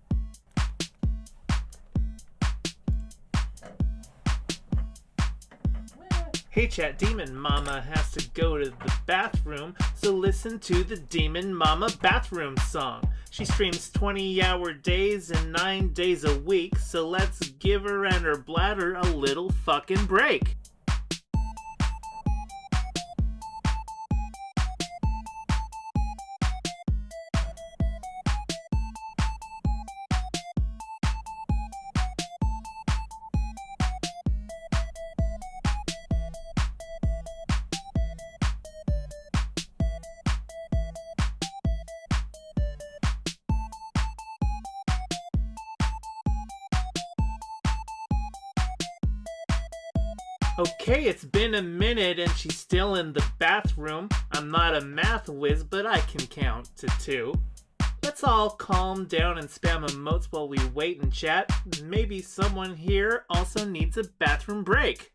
Speaker 20: Hey chat, Demon Mama has to go to the bathroom, so listen to the Demon Mama bathroom song. She streams 20-hour days and 9 days a week, so let's give her and her bladder a little fucking break. Okay, it's been a minute and she's still in the bathroom. I'm not a math whiz, but I can count to 2. Let's all calm down and spam emotes while we wait and chat. Maybe someone here also needs a bathroom break.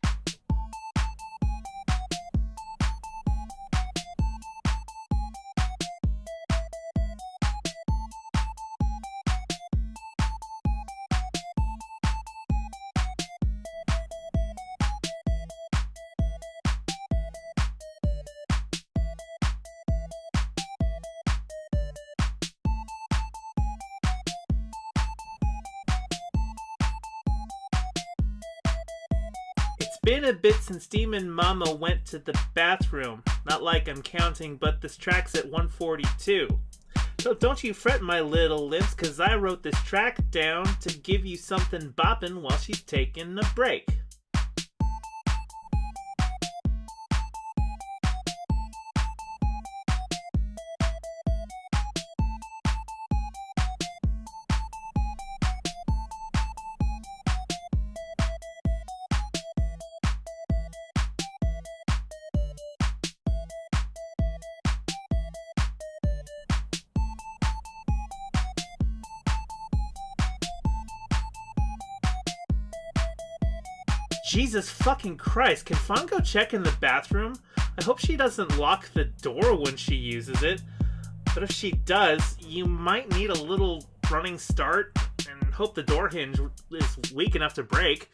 Speaker 20: It's been a bit since Demon Mama went to the bathroom. Not like I'm counting, but this track's at 142. So don't you fret, my little lips, cause I wrote this track down to give you something boppin' while she's taking a break. Jesus fucking Christ, can Fawn go check in the bathroom? I hope she doesn't lock the door when she uses it. But if she does, you might need a little running start and hope the door hinge is weak enough to break.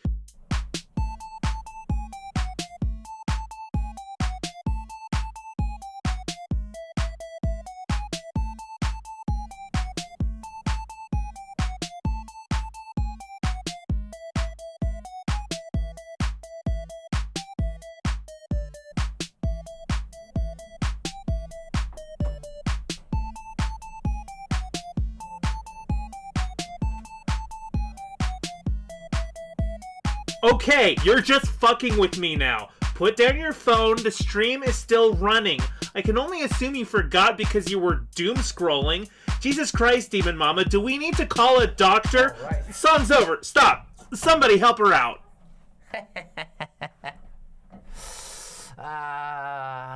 Speaker 20: Okay, you're just fucking with me now. Put down your phone, the stream is still running. I can only assume you forgot because you were doom scrolling. Jesus Christ, Demon Mama, do we need to call a doctor? Right. Song's over, stop. Somebody help her out.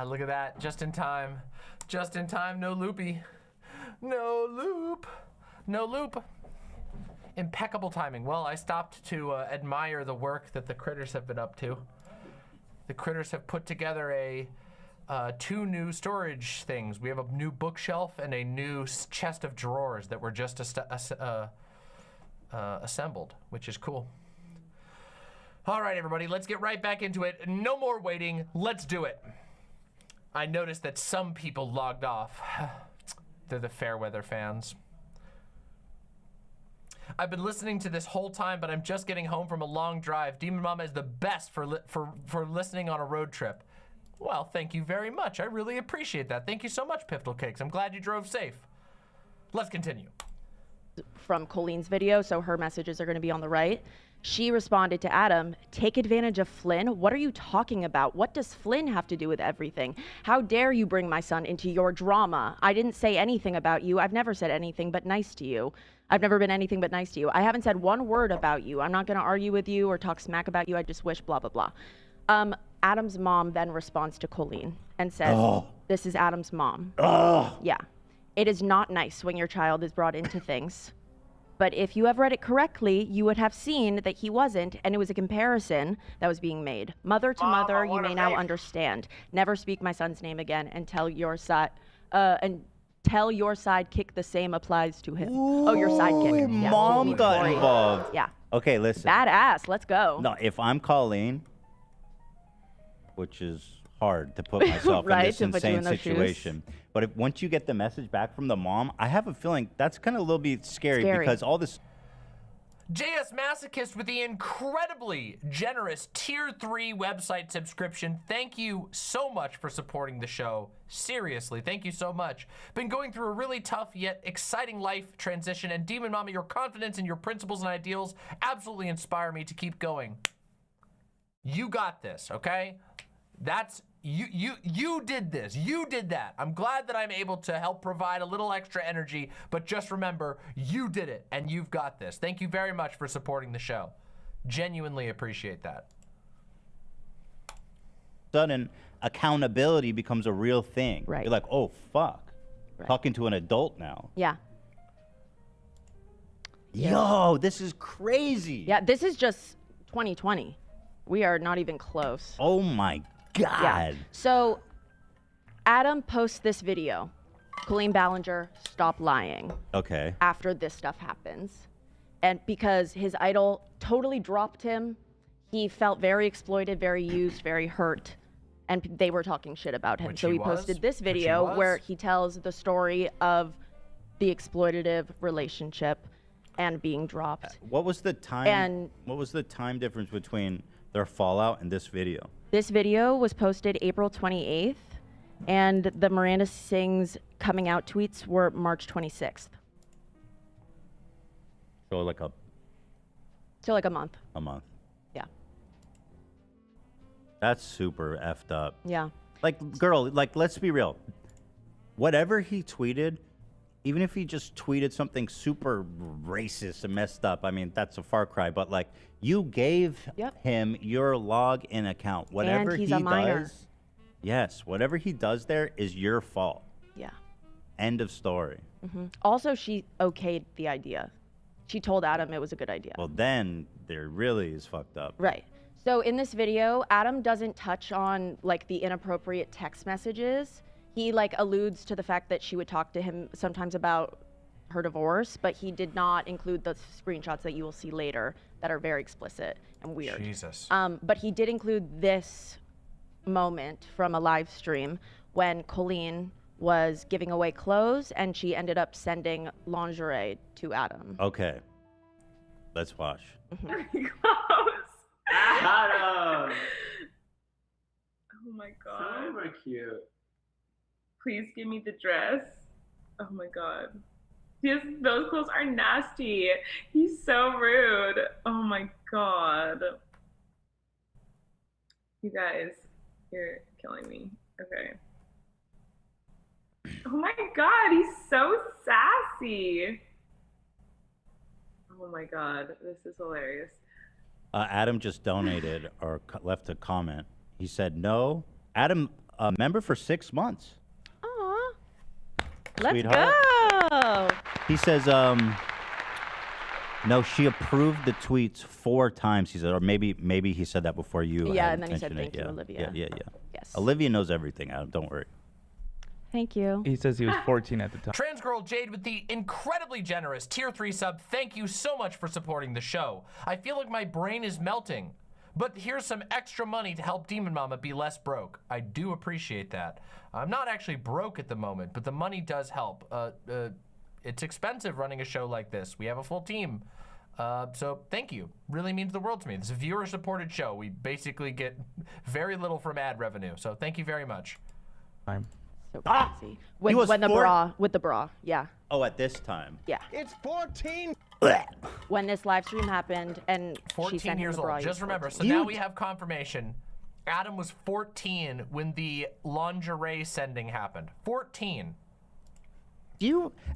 Speaker 9: Look at that, just in time. Just in time, no loopy. No loop. No loop. Impeccable timing. Well, I stopped to admire the work that the critters have been up to. The critters have put together a 2 new storage things. We have a new bookshelf and a new chest of drawers that were just assembled, which is cool. All right, everybody, let's get right back into it. No more waiting. Let's do it. I noticed that some people logged off. They're the Fairweather fans. I've been listening to this whole time, but I'm just getting home from a long drive. Demon Mama is the best for listening on a road trip. Well, thank you very much. I really appreciate that. Thank you so much, Piftle Cakes. I'm glad you drove safe. Let's continue.
Speaker 17: From Colleen's video, so her messages are going to be on the right. She responded to Adam, take advantage of Flynn? What are you talking about? What does Flynn have to do with everything? How dare you bring my son into your drama? I didn't say anything about you. I've never said anything but nice to you. I've never been anything but nice to you. I haven't said one word about you. I'm not going to argue with you or talk smack about you. I just wish blah, blah, blah. Adam's mom then responds to Colleen and says, this is Adam's mom. Yeah. It is not nice when your child is brought into things. But if you have read it correctly, you would have seen that he wasn't, and it was a comparison that was being made. Mother to mother, you may now understand. Never speak my son's name again until your side, kick the same applies to him. Oh, your sidekick. Yeah,
Speaker 16: Mom got involved.
Speaker 17: Yeah.
Speaker 16: Okay, listen.
Speaker 17: Badass. Let's go.
Speaker 16: No, if I'm Colleen, which is hard to put myself in this insane situation. But if once you get the message back from the mom, I have a feeling that's kind of a little bit scary because all this.
Speaker 9: JS Masochist with the incredibly generous Tier 3 website subscription. Thank you so much for supporting the show. Seriously, thank you so much. Been going through a really tough yet exciting life transition, and Demon Mama, your confidence in your principles and ideals absolutely inspire me to keep going. You got this, okay? That's you did this. You did that. I'm glad that I'm able to help provide a little extra energy, but just remember, you did it and you've got this. Thank you very much for supporting the show. Genuinely appreciate that.
Speaker 16: Sudden accountability becomes a real thing.
Speaker 17: Right.
Speaker 16: You're like, oh fuck.
Speaker 17: Right.
Speaker 16: Talking to an adult now.
Speaker 17: Yeah.
Speaker 16: Yo, this is crazy.
Speaker 17: Yeah, this is just 2020. We are not even close.
Speaker 16: Oh my God.
Speaker 17: Yeah. So Adam posts this video. Colleen Ballinger, stop lying.
Speaker 16: Okay.
Speaker 17: After this stuff happens. And because his idol totally dropped him, he felt very exploited, very used, very hurt. And they were talking shit about him. So he posted this video where he tells the story of the exploitative relationship and being dropped.
Speaker 16: What was the time? What was the time difference between their fallout and this video?
Speaker 17: This video was posted April 28th, and the Miranda Sings coming out tweets were March 26th.
Speaker 16: So like a
Speaker 17: month.
Speaker 16: A month.
Speaker 17: Yeah.
Speaker 16: That's super effed up.
Speaker 17: Yeah.
Speaker 16: Like, girl, like, let's be real. Whatever he tweeted, even if he just tweeted something super racist and messed up, I mean, that's a far cry, but like, you gave him your login account. Whatever
Speaker 17: and he's
Speaker 16: he
Speaker 17: a minor.
Speaker 16: does, yes, whatever he does there is your fault.
Speaker 17: Yeah.
Speaker 16: End of story.
Speaker 17: Also, she okayed the idea. She told Adam it was a good idea.
Speaker 16: Well, then there really is fucked up.
Speaker 17: Right. So in this video, Adam doesn't touch on like the inappropriate text messages. He like alludes to the fact that she would talk to him sometimes about her divorce, but he did not include the screenshots that you will see later that are very explicit and weird.
Speaker 9: Jesus.
Speaker 17: But he did include this moment from a live stream when Colleen was giving away clothes and she ended up sending lingerie to Adam.
Speaker 16: Okay. Let's watch.
Speaker 3: Adam! Oh my god.
Speaker 15: Super cute.
Speaker 3: Please give me the dress. Oh my god. Those clothes are nasty. He's so rude. Oh my god. You guys, you're killing me. Okay. Oh my god, he's so sassy. Oh my god, this is hilarious.
Speaker 16: Adam just donated or left a comment. He said, "No, Adam, a member for 6 months."
Speaker 17: Aw. Let's
Speaker 16: Sweetheart.
Speaker 17: go.
Speaker 16: He says, no, she approved the tweets 4 times. He said, or maybe he said that before you.
Speaker 17: Yeah,
Speaker 16: had
Speaker 17: and then he said,
Speaker 16: mentioned
Speaker 17: "Thank
Speaker 16: it.
Speaker 17: you, Olivia."
Speaker 16: Yeah.
Speaker 17: Yes.
Speaker 16: Olivia knows everything, Adam. Don't worry.
Speaker 17: Thank you.
Speaker 19: He says he was 14 at the time.
Speaker 9: Trans Girl Jade with the incredibly generous tier 3 sub. Thank you so much for supporting the show. I feel like my brain is melting, but here's some extra money to help Demon Mama be less broke. I do appreciate that. I'm not actually broke at the moment, but the money does help. It's expensive running a show like this. We have a full team. So thank you. Really means the world to me. This is a viewer-supported show. We basically get very little from ad revenue. So thank you very much.
Speaker 17: So fancy. When the bra, yeah.
Speaker 16: Oh, at this time.
Speaker 17: Yeah.
Speaker 18: It's 14.
Speaker 17: When this live stream happened and
Speaker 9: 14
Speaker 17: she sent
Speaker 9: years
Speaker 17: him the bra,
Speaker 9: old.
Speaker 17: he was
Speaker 9: Just remember,
Speaker 17: 14.
Speaker 9: so now we have confirmation. Adam was 14 when the lingerie sending happened. 14.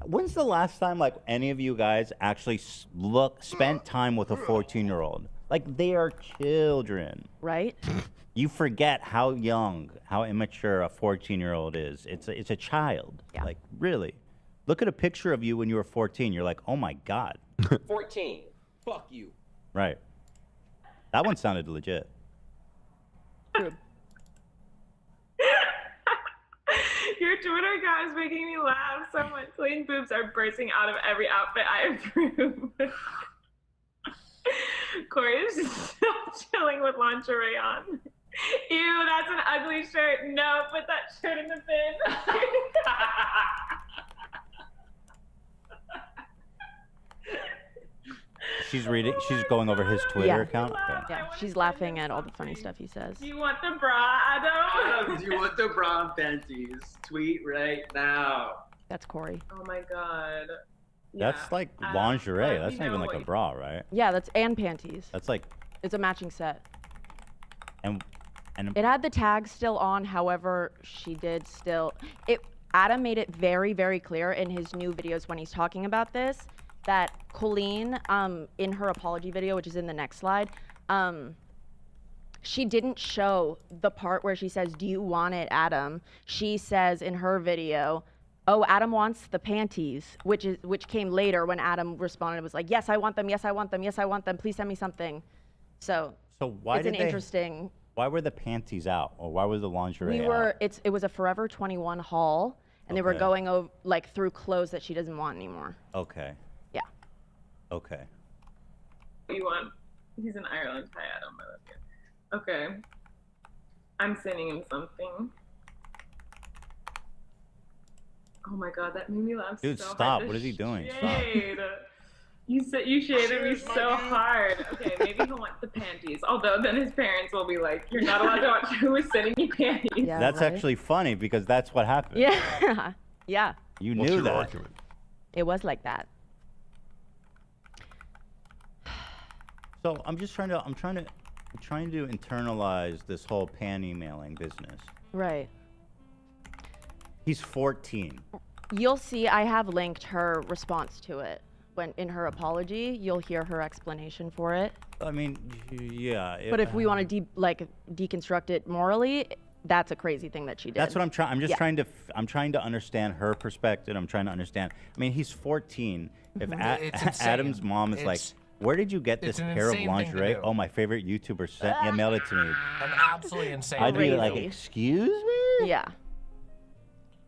Speaker 16: When's the last time like any of you guys actually spent time with a 14-year-old? Like they are children.
Speaker 17: Right?
Speaker 16: You forget how young, how immature a 14-year-old is. It's a child. Yeah. Like really. Look at a picture of you when you were 14. You're like, "Oh my god."
Speaker 15: 14. Fuck you.
Speaker 16: Right. That one sounded legit.
Speaker 3: Your Twitter account is making me laugh so much. Clean boobs are bursting out of every outfit I approve. Corey is just still chilling with lingerie on. Ew, that's an ugly shirt. No, put that shirt in the bin.
Speaker 16: She's reading. She's going over his Twitter account. Okay.
Speaker 17: Yeah, she's laughing at all the funny stuff he says.
Speaker 3: Do you want the bra, Adam?
Speaker 15: Adam, do you want the bra and panties? Tweet right now.
Speaker 17: That's Corey.
Speaker 3: Oh my god.
Speaker 16: That's like lingerie. That's not even like a bra, right?
Speaker 17: Yeah, that's and panties.
Speaker 16: That's like.
Speaker 17: It's a matching set.
Speaker 16: And
Speaker 17: it had the tag still on. However, she did still. Adam made it very, very clear in his new videos when he's talking about this that Colleen, in her apology video, which is in the next slide, she didn't show the part where she says, "Do you want it, Adam?" She says in her video, "Oh, Adam wants the panties," which came later when Adam responded, was like, "Yes, I want them. Yes, I want them. Yes, I want them. Please send me something." So
Speaker 16: why
Speaker 17: it's
Speaker 16: did
Speaker 17: an interesting.
Speaker 16: Why were the panties out, or why was the lingerie out?
Speaker 17: It was a Forever 21 haul, and they were going over like through clothes that she doesn't want anymore.
Speaker 16: Okay.
Speaker 17: Yeah.
Speaker 16: Okay.
Speaker 3: You want? He's in Ireland. Hi, Adam. I love you. Okay. I'm sending him something. Oh my god, that made me laugh
Speaker 16: Dude,
Speaker 3: so
Speaker 16: stop.
Speaker 3: hard.
Speaker 16: What is he doing?
Speaker 3: Shade. You said you shaded me so hard. Okay, maybe he'll want the panties. Although then his parents will be like, "You're not allowed to watch who is sending you panties."
Speaker 17: Yeah,
Speaker 16: that's actually funny because that's what happened.
Speaker 17: Yeah. Yeah.
Speaker 16: You knew that.
Speaker 17: It was like that.
Speaker 16: So I'm trying to internalize this whole panty mailing business.
Speaker 17: Right.
Speaker 16: He's 14.
Speaker 17: You'll see I have linked her response to it. When in her apology, you'll hear her explanation for it.
Speaker 16: I mean, yeah.
Speaker 17: But if we want to deconstruct it morally, that's a crazy thing that she did.
Speaker 16: That's what I'm trying. I'm just trying to understand her perspective. I'm trying to understand. I mean, he's 14. If Adam's mom is like, "Where did you get this pair of lingerie?" "Oh, my favorite YouTuber mailed it to me."
Speaker 9: An absolutely insane.
Speaker 16: I'd be like, "Excuse me?"
Speaker 17: Yeah.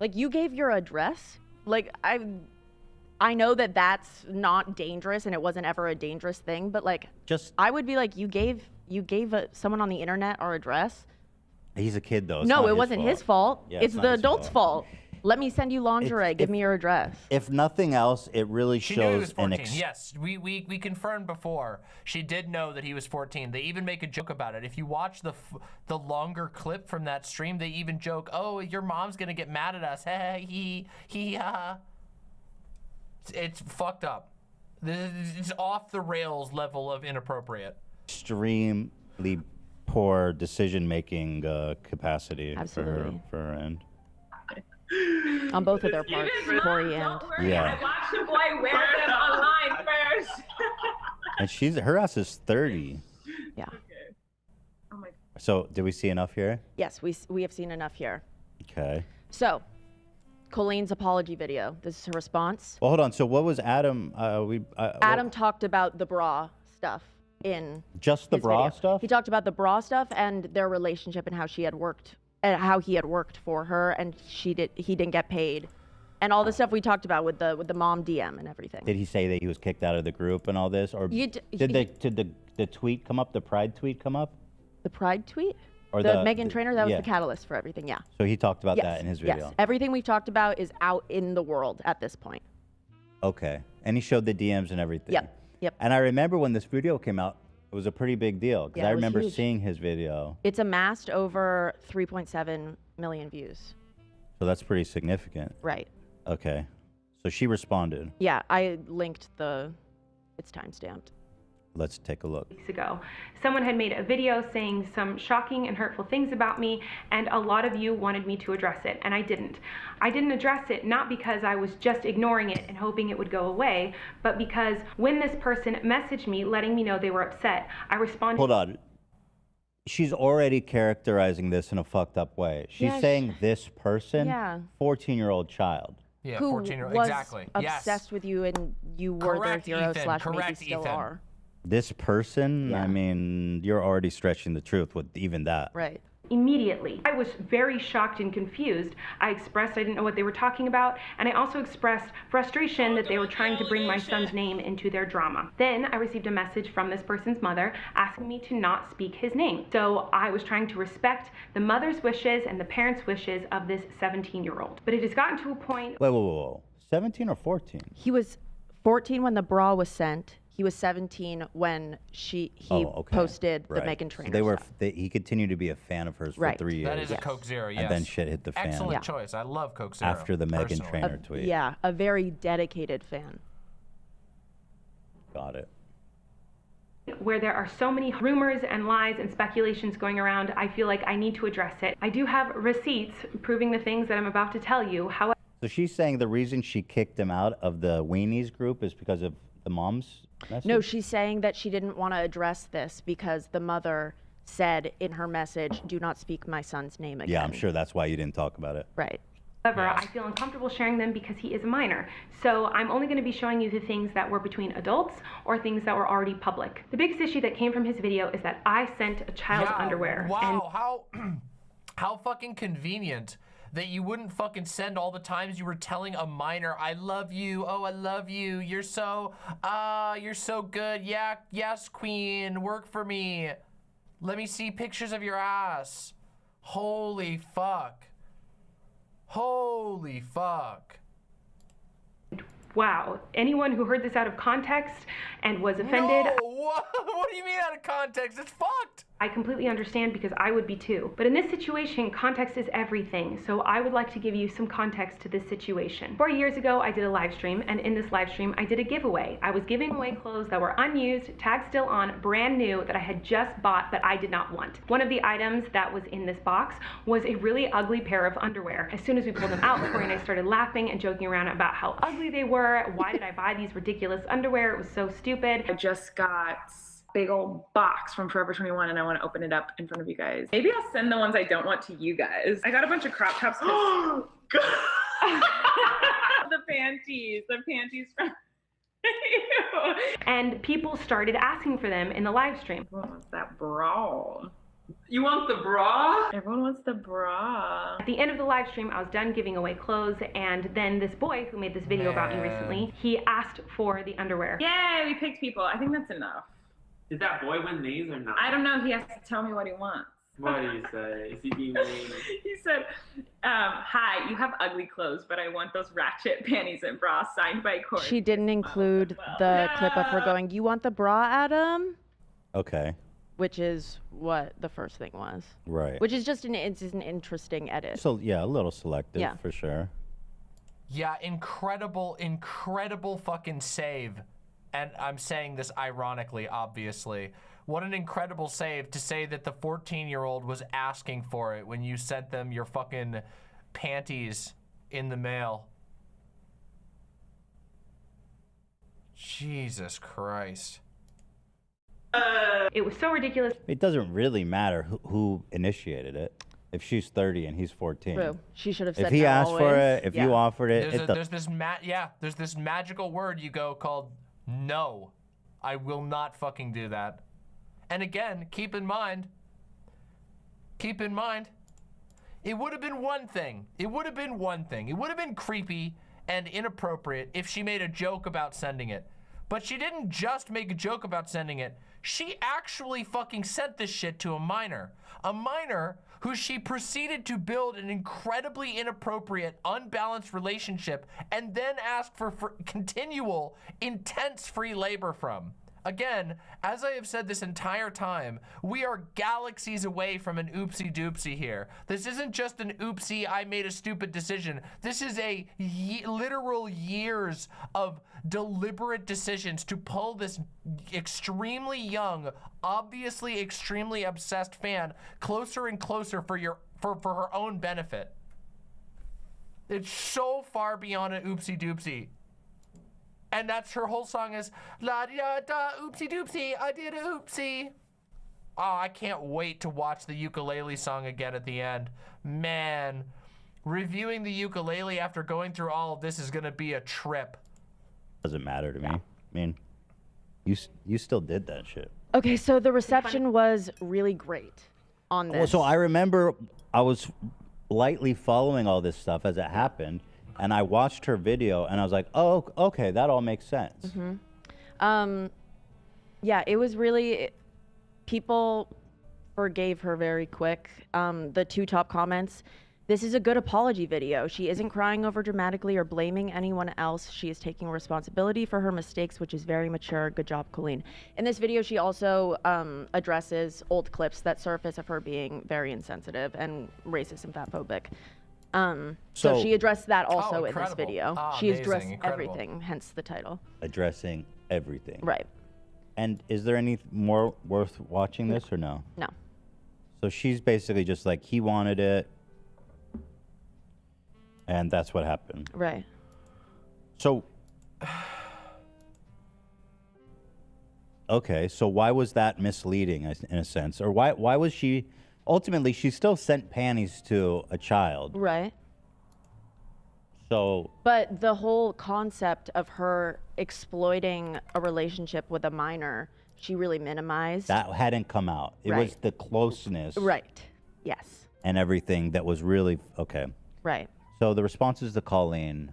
Speaker 17: Like, you gave your address? Like, I know that that's not dangerous and it wasn't ever a dangerous thing, but like, I would be like, you gave someone on the internet our address.
Speaker 16: He's a kid though.
Speaker 17: No, it wasn't his fault.
Speaker 16: Yeah,
Speaker 17: it's the adult's fault. Let me send you lingerie. Give me your address.
Speaker 16: If nothing else, it really
Speaker 9: She knew he was
Speaker 16: shows
Speaker 9: 14. Yes, we confirmed before. She did know that he was 14. They even make a joke about it. If you watch the longer clip from that stream, they even joke, "Oh, your mom's gonna get mad at us." Hey, It's fucked up. It's off the rails level of inappropriate.
Speaker 16: extremely poor decision-making capacity
Speaker 17: Absolutely.
Speaker 16: for her end.
Speaker 17: On both of their parts, Tori and
Speaker 16: Yeah.
Speaker 3: I watched the boy wear them online first.
Speaker 16: And her ass is 30.
Speaker 17: Yeah.
Speaker 3: Oh my.
Speaker 16: So did we see enough here?
Speaker 17: Yes, we have seen enough here.
Speaker 16: Okay.
Speaker 17: So, Colleen's apology video. This is her response.
Speaker 16: Well, hold on. So what was Adam?
Speaker 17: Adam talked about the bra stuff in
Speaker 16: Just the
Speaker 17: his
Speaker 16: bra
Speaker 17: video.
Speaker 16: stuff?
Speaker 17: He talked about the bra stuff and their relationship and how she had worked and how he had worked for her and he didn't get paid. And all the stuff we talked about with the mom DM and everything.
Speaker 16: Did he say that he was kicked out of the group and all this, or did the tweet come up? The Pride tweet come up?
Speaker 17: The Pride tweet?
Speaker 16: Or
Speaker 17: the Meghan Trainor, that was
Speaker 16: yeah.
Speaker 17: the catalyst for everything, yeah.
Speaker 16: So he talked about
Speaker 17: Yes,
Speaker 16: that in his video.
Speaker 17: Yes, everything we've talked about is out in the world at this point.
Speaker 16: Okay, and he showed the DMs and everything.
Speaker 17: Yep.
Speaker 16: And I remember when this video came out, it was a pretty big deal because
Speaker 17: Yeah,
Speaker 16: I
Speaker 17: it was
Speaker 16: remember
Speaker 17: huge.
Speaker 16: seeing his video.
Speaker 17: It's amassed over 3.7 million views.
Speaker 16: So that's pretty significant.
Speaker 17: Right.
Speaker 16: Okay. So she responded.
Speaker 17: Yeah, I linked it's timestamped.
Speaker 16: Let's take a look.
Speaker 21: Weeks ago, someone had made a video saying some shocking and hurtful things about me, and a lot of you wanted me to address it, and I didn't. I didn't address it not because I was just ignoring it and hoping it would go away, but because when this person messaged me letting me know they were upset, I responded.
Speaker 16: Hold on. She's already characterizing this in a fucked up way. She's
Speaker 17: Yeah,
Speaker 16: saying this person,
Speaker 17: Yeah.
Speaker 16: 14-year-old child.
Speaker 9: Yeah,
Speaker 17: who
Speaker 9: 14-year-old.
Speaker 17: was
Speaker 9: Exactly.
Speaker 17: obsessed with you and you were
Speaker 9: Correct,
Speaker 17: their hero
Speaker 9: Ethan.
Speaker 17: slash maybe
Speaker 9: Correct,
Speaker 17: still
Speaker 9: Ethan.
Speaker 17: are.
Speaker 16: This person, I mean, you're already stretching the truth with even that.
Speaker 17: Right.
Speaker 21: Immediately. I was very shocked and confused. I expressed I didn't know what they were talking about, and I also expressed frustration that they were trying to bring my son's name into their drama. Then I received a message from this person's mother asking me to not speak his name. So I was trying to respect the mother's wishes and the parents' wishes of this 17-year-old. But it has gotten to a point.
Speaker 16: Whoa. 17 or 14?
Speaker 17: He was 14 when the bra was sent. He was 17 when he posted the Meghan Trainor stuff.
Speaker 16: He continued to be a fan of hers for
Speaker 17: Right.
Speaker 16: 3 years.
Speaker 9: That is a Coke Zero, yes.
Speaker 16: And then shit hit the fan.
Speaker 9: Excellent choice. I love Coke Zero.
Speaker 16: After the Meghan
Speaker 9: personally.
Speaker 16: Trainor tweet.
Speaker 17: Yeah, a very dedicated fan.
Speaker 16: Got it.
Speaker 21: Where there are so many rumors and lies and speculations going around, I feel like I need to address it. I do have receipts proving the things that I'm about to tell you. However,
Speaker 16: So she's saying the reason she kicked him out of the Weenies group is because of the mom's message?
Speaker 17: No, she's saying that she didn't want to address this because the mother said in her message, "Do not speak my son's name again."
Speaker 16: Yeah, I'm sure that's why you didn't talk about it.
Speaker 17: Right.
Speaker 21: I feel uncomfortable sharing them because he is a minor. So I'm only going to be showing you the things that were between adults or things that were already public. The biggest issue that came from his video is that I sent a child's underwear.
Speaker 9: Wow, how fucking convenient that you wouldn't fucking send all the times you were telling a minor, I love you, oh, I love you, you're so good, yeah, yes, queen, work for me. Let me see pictures of your ass. Holy fuck. Holy fuck.
Speaker 21: Wow, anyone who heard this out of context and was offended.
Speaker 9: No, what do you mean out of context? It's fucked.
Speaker 21: I completely understand because I would be too. But in this situation, context is everything. So I would like to give you some context to this situation. 4 years ago, I did a live stream, and in this live stream, I did a giveaway. I was giving away clothes that were unused, tagged still on, brand new, that I had just bought but I did not want. One of the items that was in this box was a really ugly pair of underwear. As soon as we pulled them out, Corey and I started laughing and joking around about how ugly they were. Why did I buy these ridiculous underwear? It was so stupid.
Speaker 3: I just got big old box from Forever 21 and I want to open it up in front of you guys. Maybe I'll send the ones I don't want to you guys. I got a bunch of crop tops. The panties from
Speaker 21: And people started asking for them in the live stream.
Speaker 3: Everyone wants that bra. You want the bra? Everyone wants the bra.
Speaker 21: At the end of the live stream, I was done giving away clothes, and then this boy who made this video about me recently, he asked for the underwear.
Speaker 3: Yay, we picked people. I think that's enough.
Speaker 15: Did that boy win these or not?
Speaker 3: I don't know. He has to tell me what he wants.
Speaker 15: What do you say? Is he being mean?
Speaker 3: He said, hi, you have ugly clothes, but I want those ratchet panties and bras signed by Corey.
Speaker 17: She didn't include the clip of her going, "You want the bra, Adam?"
Speaker 16: Okay.
Speaker 17: Which is what the first thing was.
Speaker 16: Right.
Speaker 17: Which is just an interesting edit.
Speaker 16: So, yeah, a little selective
Speaker 17: Yeah.
Speaker 16: for sure.
Speaker 9: Yeah, incredible fucking save. And I'm saying this ironically, obviously, What an incredible save to say that the 14-year-old was asking for it when you sent them your fucking panties in the mail. Jesus Christ.
Speaker 21: It was so ridiculous.
Speaker 16: It doesn't really matter who initiated it. If she's 30 and he's 14.
Speaker 17: True. She should have said
Speaker 16: If he
Speaker 17: no
Speaker 16: asked for
Speaker 17: always.
Speaker 16: it, if you offered it,
Speaker 9: There's this magical word you go called no. I will not fucking do that. And again, keep in mind, it would have been one thing. It would have been creepy and inappropriate if she made a joke about sending it. But she didn't just make a joke about sending it. She actually fucking sent this shit to a minor. A minor who she proceeded to build an incredibly inappropriate, unbalanced relationship and then asked for continual, intense free labor from. Again, as I have said this entire time, we are galaxies away from an oopsie doopsie here. This isn't just an oopsie, I made a stupid decision. This is a literal years of deliberate decisions to pull this extremely young, obviously extremely obsessed fan closer and closer for her own benefit. It's so far beyond an oopsie doopsie. And that's her whole song is la da da oopsie doopsie, I did a oopsie. Oh, I can't wait to watch the ukulele song again at the end. Man, reviewing the ukulele after going through all of this is gonna be a trip.
Speaker 16: Doesn't matter to me. I mean, you still did that shit.
Speaker 17: Okay, so the reception was really great on this.
Speaker 16: Well, so I remember I was lightly following all this stuff as it happened. And I watched her video, and I was like, "Oh, okay, that all makes sense."
Speaker 17: Yeah, it was really. People forgave her very quick. The two top comments: "This is a good apology video. She isn't crying over dramatically or blaming anyone else. She is taking responsibility for her mistakes, which is very mature. Good job, Colleen." In this video, she also addresses old clips that surface of her being very insensitive and racist and fatphobic. So she addressed that also in this video. She addressed everything, hence the title.
Speaker 16: Addressing everything.
Speaker 17: Right.
Speaker 16: And is there any more worth watching this or no?
Speaker 17: No.
Speaker 16: So she's basically just like, he wanted it, and that's what happened.
Speaker 17: Right.
Speaker 16: So, okay, so why was that misleading in a sense? Or why was she... Ultimately, she still sent panties to a child.
Speaker 17: Right.
Speaker 16: So.
Speaker 17: But the whole concept of her exploiting a relationship with a minor, she really minimized.
Speaker 16: That hadn't come out. It was the closeness.
Speaker 17: Right. Yes.
Speaker 16: And everything that was really, okay.
Speaker 17: Right.
Speaker 16: So the responses to Colleen.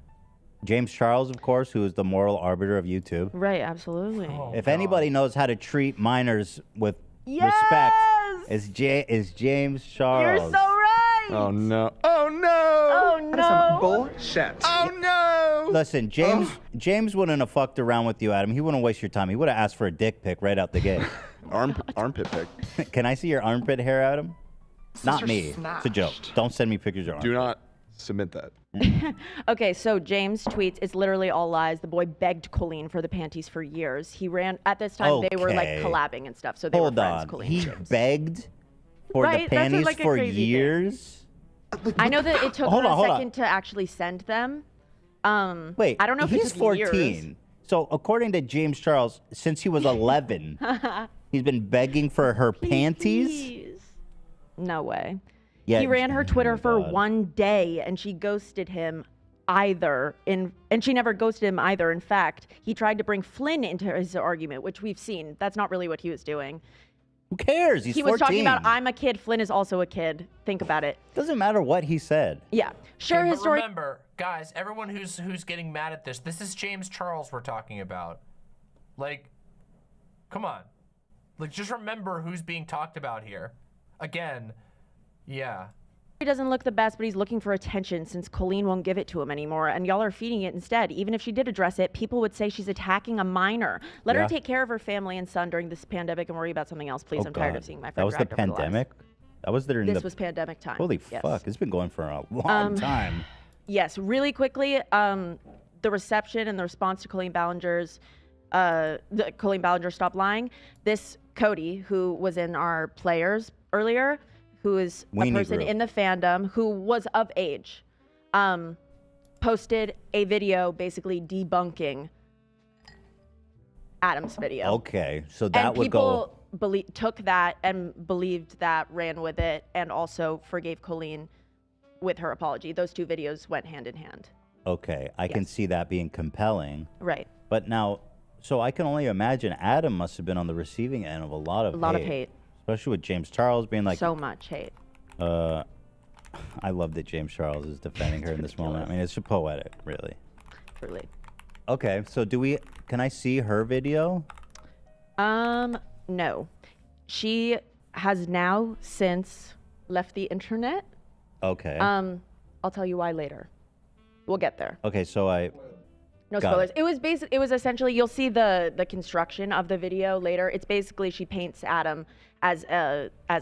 Speaker 16: James Charles, of course, who is the moral arbiter of YouTube.
Speaker 17: Right, absolutely.
Speaker 16: If anybody knows how to treat minors with respect, is James Charles.
Speaker 17: You're so right.
Speaker 11: Oh no. Oh no.
Speaker 17: Oh no.
Speaker 11: That's some bullshit. Oh no.
Speaker 16: Listen, James wouldn't have fucked around with you, Adam. He wouldn't waste your time. He would have asked for a dick pic right out the gate.
Speaker 11: Armpit pic.
Speaker 16: Can I see your armpit hair, Adam? Not me. It's a joke. Don't send me pictures of your armpit.
Speaker 11: Do not submit that.
Speaker 17: Okay, so James tweets, "It's literally all lies. The boy begged Colleen for the panties for years. He ran, at this time, they were like collabing and stuff, so they were friends, Colleen
Speaker 16: He
Speaker 17: and James."
Speaker 16: begged for the panties
Speaker 17: like a
Speaker 16: for
Speaker 17: crazy
Speaker 16: years?
Speaker 17: I know that it took her a second to actually send them.
Speaker 16: Wait,
Speaker 17: I don't know if
Speaker 16: he's
Speaker 17: it took
Speaker 16: 14.
Speaker 17: years.
Speaker 16: So according to James Charles, since he was 11, he's been begging for her panties?
Speaker 17: No way.
Speaker 16: Yeah,
Speaker 17: He ran her Twitter for
Speaker 16: God.
Speaker 17: 1 day, and she ghosted him and she never ghosted him either. In fact, he tried to bring Flynn into his argument, which we've seen. That's not really what he was doing.
Speaker 16: Who cares? He's 14.
Speaker 17: He was talking about, I'm a kid, Flynn is also a kid. Think about it.
Speaker 16: Doesn't matter what he said.
Speaker 17: Yeah. Sure,
Speaker 9: Okay,
Speaker 17: his
Speaker 9: but
Speaker 17: story...
Speaker 9: remember, guys, everyone who's getting mad at this is James Charles we're talking about. Like, come on. Like, just remember who's being talked about here. Again, yeah.
Speaker 17: He doesn't look the best, but he's looking for attention since Colleen won't give it to him anymore, and y'all are feeding it instead. Even if she did address it, people would say she's attacking a minor. Let her take care of her family and son during this pandemic and worry about something else, please. I'm tired of seeing my friend
Speaker 16: That was the
Speaker 17: dragged over the
Speaker 16: pandemic? That was during
Speaker 17: This was pandemic time.
Speaker 16: Holy
Speaker 17: yes.
Speaker 16: fuck, it's been going for a long time.
Speaker 17: Yes, really quickly, the reception and the response to Colleen Ballinger's Colleen Ballinger Stop Lying. This Cody, who was in our players earlier, who is a person in the fandom who was of age, posted a video basically debunking Adam's video.
Speaker 16: Okay, so that
Speaker 17: And
Speaker 16: would go.
Speaker 17: people took that and believed that, ran with it, and also forgave Colleen with her apology. Those two videos went hand in hand.
Speaker 16: Okay, I can see that being compelling.
Speaker 17: Right.
Speaker 16: But now, so I can only imagine Adam must have been on the receiving end of a lot of hate. Especially with James Charles being like...
Speaker 17: So much hate.
Speaker 16: I love that James Charles is defending her in this moment. I mean, it's poetic, really.
Speaker 17: Truly.
Speaker 16: Okay, so can I see her video?
Speaker 17: No. She has now since left the internet.
Speaker 16: Okay.
Speaker 17: I'll tell you why later. We'll get there.
Speaker 16: Okay, so
Speaker 17: No
Speaker 16: got
Speaker 17: spoilers.
Speaker 16: it.
Speaker 17: It was essentially, you'll see the construction of the video later. It's basically she paints Adam as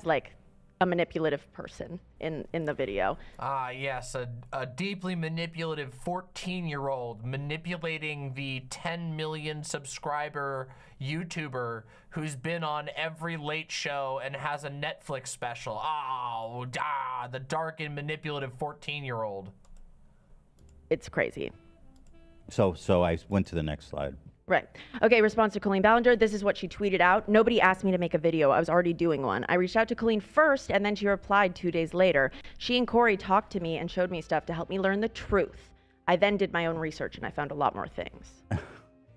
Speaker 17: like a manipulative person in the video.
Speaker 9: Ah, yes, a deeply manipulative 14-year-old manipulating the 10 million subscriber YouTuber who's been on every late show and has a Netflix special. Oh, the dark and manipulative 14-year-old.
Speaker 17: It's crazy.
Speaker 16: So I went to the next slide.
Speaker 17: Right. Okay, response to Colleen Ballinger. This is what she tweeted out. Nobody asked me to make a video. I was already doing one. I reached out to Colleen first, and then she replied 2 days later. She and Corey talked to me and showed me stuff to help me learn the truth. I then did my own research, and I found a lot more things.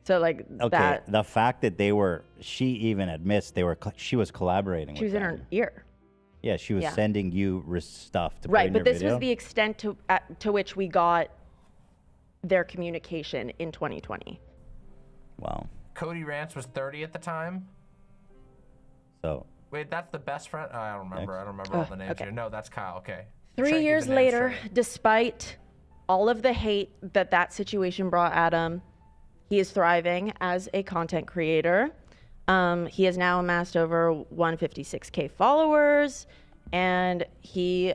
Speaker 17: So, like,
Speaker 16: Okay, the fact that she even admits she was collaborating
Speaker 17: she
Speaker 16: with
Speaker 17: was in
Speaker 16: them.
Speaker 17: her ear.
Speaker 16: Yeah, she was
Speaker 17: Yeah.
Speaker 16: sending you stuff to put
Speaker 17: Right,
Speaker 16: in
Speaker 17: but
Speaker 16: your
Speaker 17: this
Speaker 16: video?
Speaker 17: was the extent to which we got their communication in 2020.
Speaker 16: Wow.
Speaker 9: Cody Rance was 30 at the time.
Speaker 16: So.
Speaker 9: Wait, that's the best friend? Oh, I don't remember. I don't remember all the names here. No, that's Kyle. Okay.
Speaker 17: 3 years later, despite all of the hate that situation brought Adam, he is thriving as a content creator. He has now amassed over 156K followers, and he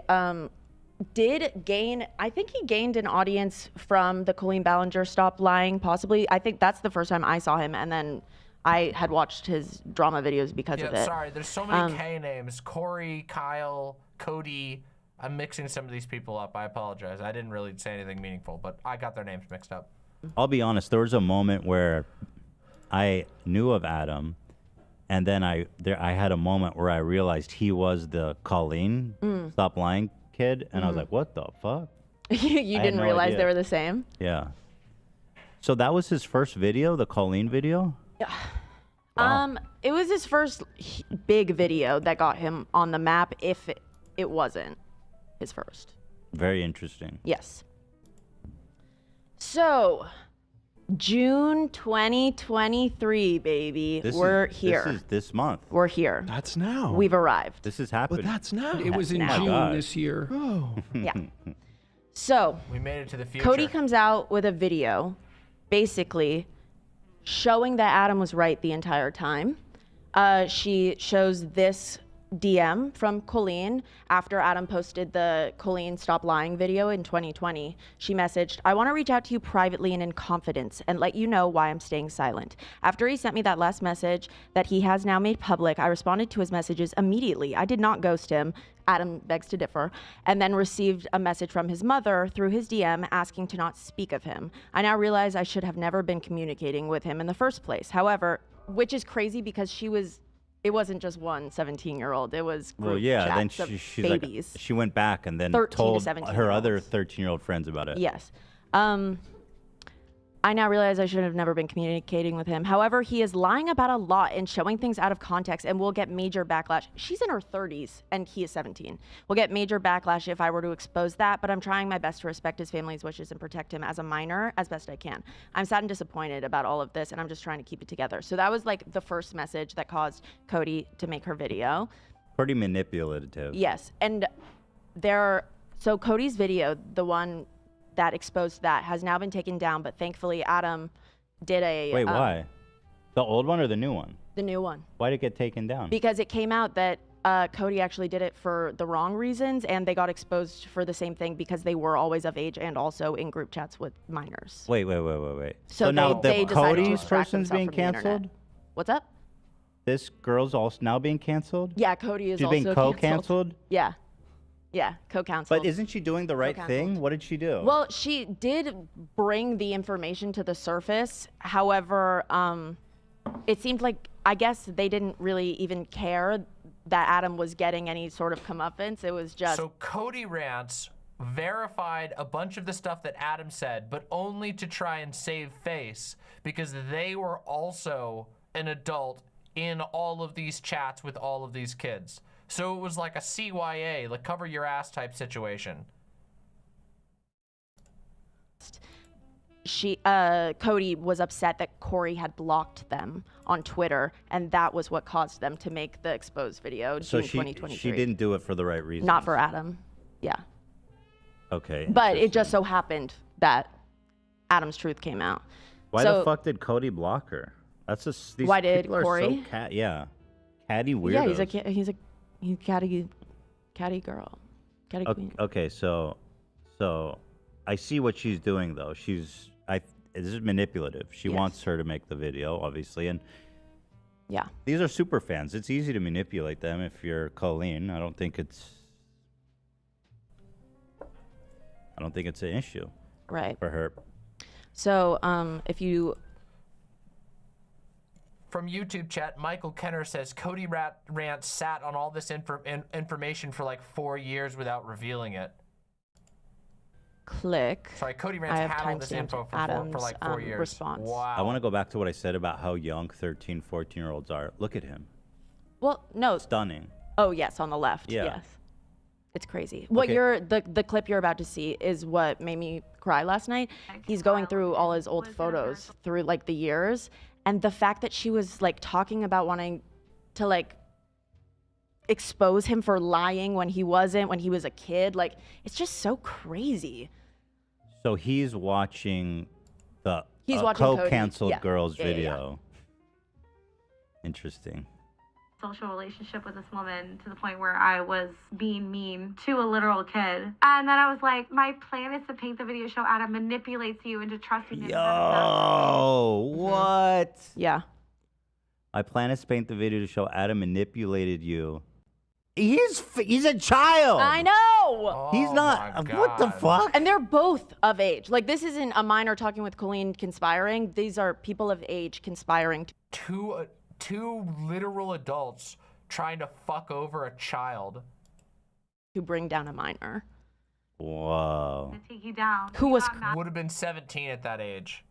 Speaker 17: did gain, I think he gained an audience from the Colleen Ballinger Stop Lying, possibly. I think that's the first time I saw him, and then I had watched his drama videos because of it.
Speaker 9: Sorry, there's so many K names. Corey, Kyle, Cody. I'm mixing some of these people up. I apologize. I didn't really say anything meaningful, but I got their names mixed up.
Speaker 16: I'll be honest, there was a moment where I knew of Adam, and then I had a moment where I realized he was the Colleen Stop Lying kid, and I was like, what the fuck?
Speaker 17: You didn't realize they were the same?
Speaker 16: Yeah. So that was his first video, the Colleen video?
Speaker 17: Yeah.
Speaker 16: Wow.
Speaker 17: It was his first big video that got him on the map, if it wasn't his first.
Speaker 16: Very interesting.
Speaker 17: Yes. So, June 2023, baby. We're here.
Speaker 16: This is this month.
Speaker 17: We're here.
Speaker 11: That's now.
Speaker 17: We've arrived.
Speaker 16: This is happening.
Speaker 11: But that's now.
Speaker 18: It was in
Speaker 17: That's
Speaker 18: June
Speaker 17: now.
Speaker 18: this year.
Speaker 11: Oh.
Speaker 17: Yeah. So,
Speaker 9: We made it to the future.
Speaker 17: Cody comes out with a video basically showing that Adam was right the entire time. She shows this DM from Colleen after Adam posted the Colleen Stop Lying video in 2020. She messaged, I want to reach out to you privately and in confidence and let you know why I'm staying silent. After he sent me that last message that he has now made public, I responded to his messages immediately. I did not ghost him. Adam begs to differ, and then received a message from his mother through his DM asking to not speak of him. I now realize I should have never been communicating with him in the first place. However, which is crazy because it wasn't just one 17-year-old. It was
Speaker 16: Well,
Speaker 17: group
Speaker 16: yeah, then
Speaker 17: chats of
Speaker 16: she's
Speaker 17: babies.
Speaker 16: like, she went back and then
Speaker 17: 13 to
Speaker 16: told
Speaker 17: 17
Speaker 16: her
Speaker 17: year
Speaker 16: other 13-year-old friends about it.
Speaker 17: Yes. I now realize I should have never been communicating with him. However, he is lying about a lot and showing things out of context and will get major backlash. She's in her 30s and he is 17. We'll get major backlash if I were to expose that, but I'm trying my best to respect his family's wishes and protect him as a minor as best I can. I'm sad and disappointed about all of this, and I'm just trying to keep it together. So that was like the first message that caused Cody to make her video.
Speaker 16: Pretty manipulative.
Speaker 17: Yes, and so Cody's video, the one that exposed that, has now been taken down, but thankfully Adam did a...
Speaker 16: Wait, why? The old one or the new one?
Speaker 17: The new one.
Speaker 16: Why did it get taken down?
Speaker 17: Because it came out that Cody actually did it for the wrong reasons, and they got exposed for the same thing because they were always of age and also in group chats with minors.
Speaker 16: Wait.
Speaker 17: So
Speaker 16: now
Speaker 17: they
Speaker 16: the
Speaker 17: decided to
Speaker 16: Cody's
Speaker 17: extract
Speaker 16: person's
Speaker 17: themselves
Speaker 16: being
Speaker 17: from the internet.
Speaker 16: canceled?
Speaker 17: What's up?
Speaker 16: This girl's also now being canceled?
Speaker 17: Yeah, Cody is
Speaker 16: She's
Speaker 17: also
Speaker 16: being co-canceled?
Speaker 17: Yeah. Yeah, co-canceled.
Speaker 16: But isn't she doing the right thing? What did she do?
Speaker 17: Well, she did bring the information to the surface. However, it seemed like, I guess they didn't really even care that Adam was getting any sort of comeuppance. It was just...
Speaker 9: So Cody Rants verified a bunch of the stuff that Adam said, but only to try and save face because they were also an adult in all of these chats with all of these kids. So it was like a CYA, like cover your ass type situation.
Speaker 17: Cody was upset that Corey had blocked them on Twitter, and that was what caused them to make the exposed video
Speaker 16: So
Speaker 17: June 2023.
Speaker 16: she didn't do it for the right reason.
Speaker 17: Not for Adam. Yeah.
Speaker 16: Okay.
Speaker 17: But it just so happened that Adam's truth came out.
Speaker 16: Why
Speaker 17: So-
Speaker 16: the fuck did Cody block her? That's just these
Speaker 17: Why did
Speaker 16: people are
Speaker 17: Corey?
Speaker 16: So catty weirdos.
Speaker 17: Yeah, he's a catty girl. Catty queen.
Speaker 16: Okay, so I see what she's doing though. This is manipulative. She wants her to make the video, obviously, and
Speaker 17: yeah,
Speaker 16: these are super fans. It's easy to manipulate them if you're Colleen. I don't think it's an issue,
Speaker 17: right,
Speaker 16: for her.
Speaker 17: So if you
Speaker 9: From YouTube chat, Michael Kenner says Cody Rant sat on all this information for like 4 years without revealing it.
Speaker 17: click.
Speaker 9: Sorry, Cody
Speaker 17: I
Speaker 9: Rant's
Speaker 17: have
Speaker 9: had all this
Speaker 17: timestamped
Speaker 9: info for
Speaker 17: Adam's
Speaker 9: like 4 years.
Speaker 17: response.
Speaker 9: Wow.
Speaker 16: I want to go back to what I said about how young 13, 14-year-olds are. Look at him.
Speaker 17: Well, no.
Speaker 16: Stunning.
Speaker 17: Oh yes, on the left.
Speaker 16: Yeah.
Speaker 17: Yes. It's crazy. What
Speaker 16: Okay.
Speaker 17: the clip you're about to see is what made me cry last night. He's going through all his old photos through like the years, and the fact that she was like talking about wanting to like expose him for lying when he wasn't, when he was a kid, like it's just so crazy.
Speaker 16: So he's watching the
Speaker 17: He's watching Cody.
Speaker 16: co-canceled
Speaker 17: Yeah.
Speaker 16: girls
Speaker 17: Yeah, yeah, yeah.
Speaker 16: video. Interesting.
Speaker 4: Social relationship with this woman to the point where I was being mean to a literal kid. And then I was like, my plan is to paint the video show Adam manipulates you into trusting him.
Speaker 16: Yo, what?
Speaker 17: Yeah.
Speaker 16: My plan is to paint the video to show Adam manipulated you. He's a child.
Speaker 17: I know.
Speaker 16: He's not. What the fuck?
Speaker 17: And they're both of age. Like this isn't a minor talking with Colleen conspiring. These are people of age conspiring.
Speaker 9: Two literal adults trying to fuck over a child.
Speaker 17: To bring down a minor.
Speaker 16: Whoa.
Speaker 4: Take you down.
Speaker 17: Who was
Speaker 9: Would have been 17 at that age.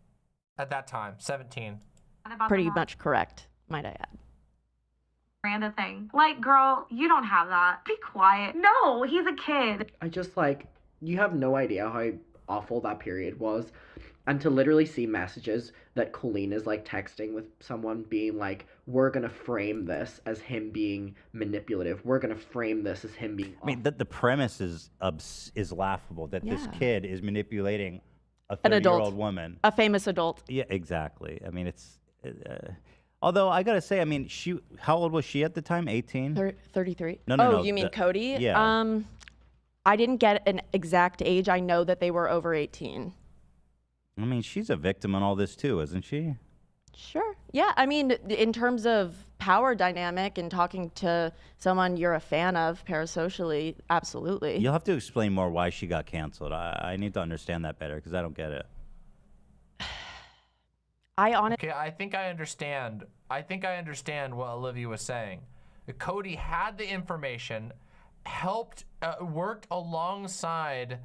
Speaker 9: At that time, 17.
Speaker 17: pretty much correct, might I add.
Speaker 4: Random thing. Like, girl, you don't have that. Be quiet. No, he's a kid.
Speaker 10: I just like, you have no idea how awful that period was. And to literally see messages that Colleen is like texting with someone being like, we're going to frame this as him being manipulative. We're going to frame this as him being
Speaker 16: I mean, the premise is laughable that this
Speaker 17: Yeah.
Speaker 16: kid is manipulating a
Speaker 17: An adult.
Speaker 16: 30-year-old woman.
Speaker 17: A famous adult.
Speaker 16: Yeah, exactly. I mean, it's. Although I gotta say, I mean, how old was she at the time? 18.
Speaker 17: 33.
Speaker 16: No,
Speaker 17: Oh, you mean Cody?
Speaker 16: Yeah.
Speaker 17: I didn't get an exact age. I know that they were over 18.
Speaker 16: I mean, she's a victim in all this too, isn't she?
Speaker 17: Sure. Yeah. I mean, in terms of power dynamic and talking to someone you're a fan of parasocially, absolutely.
Speaker 16: You'll have to explain more why she got canceled. I need to understand that better because I don't get it.
Speaker 9: Okay, I think I understand. I think I understand what Olivia was saying. Cody had the information, helped, worked alongside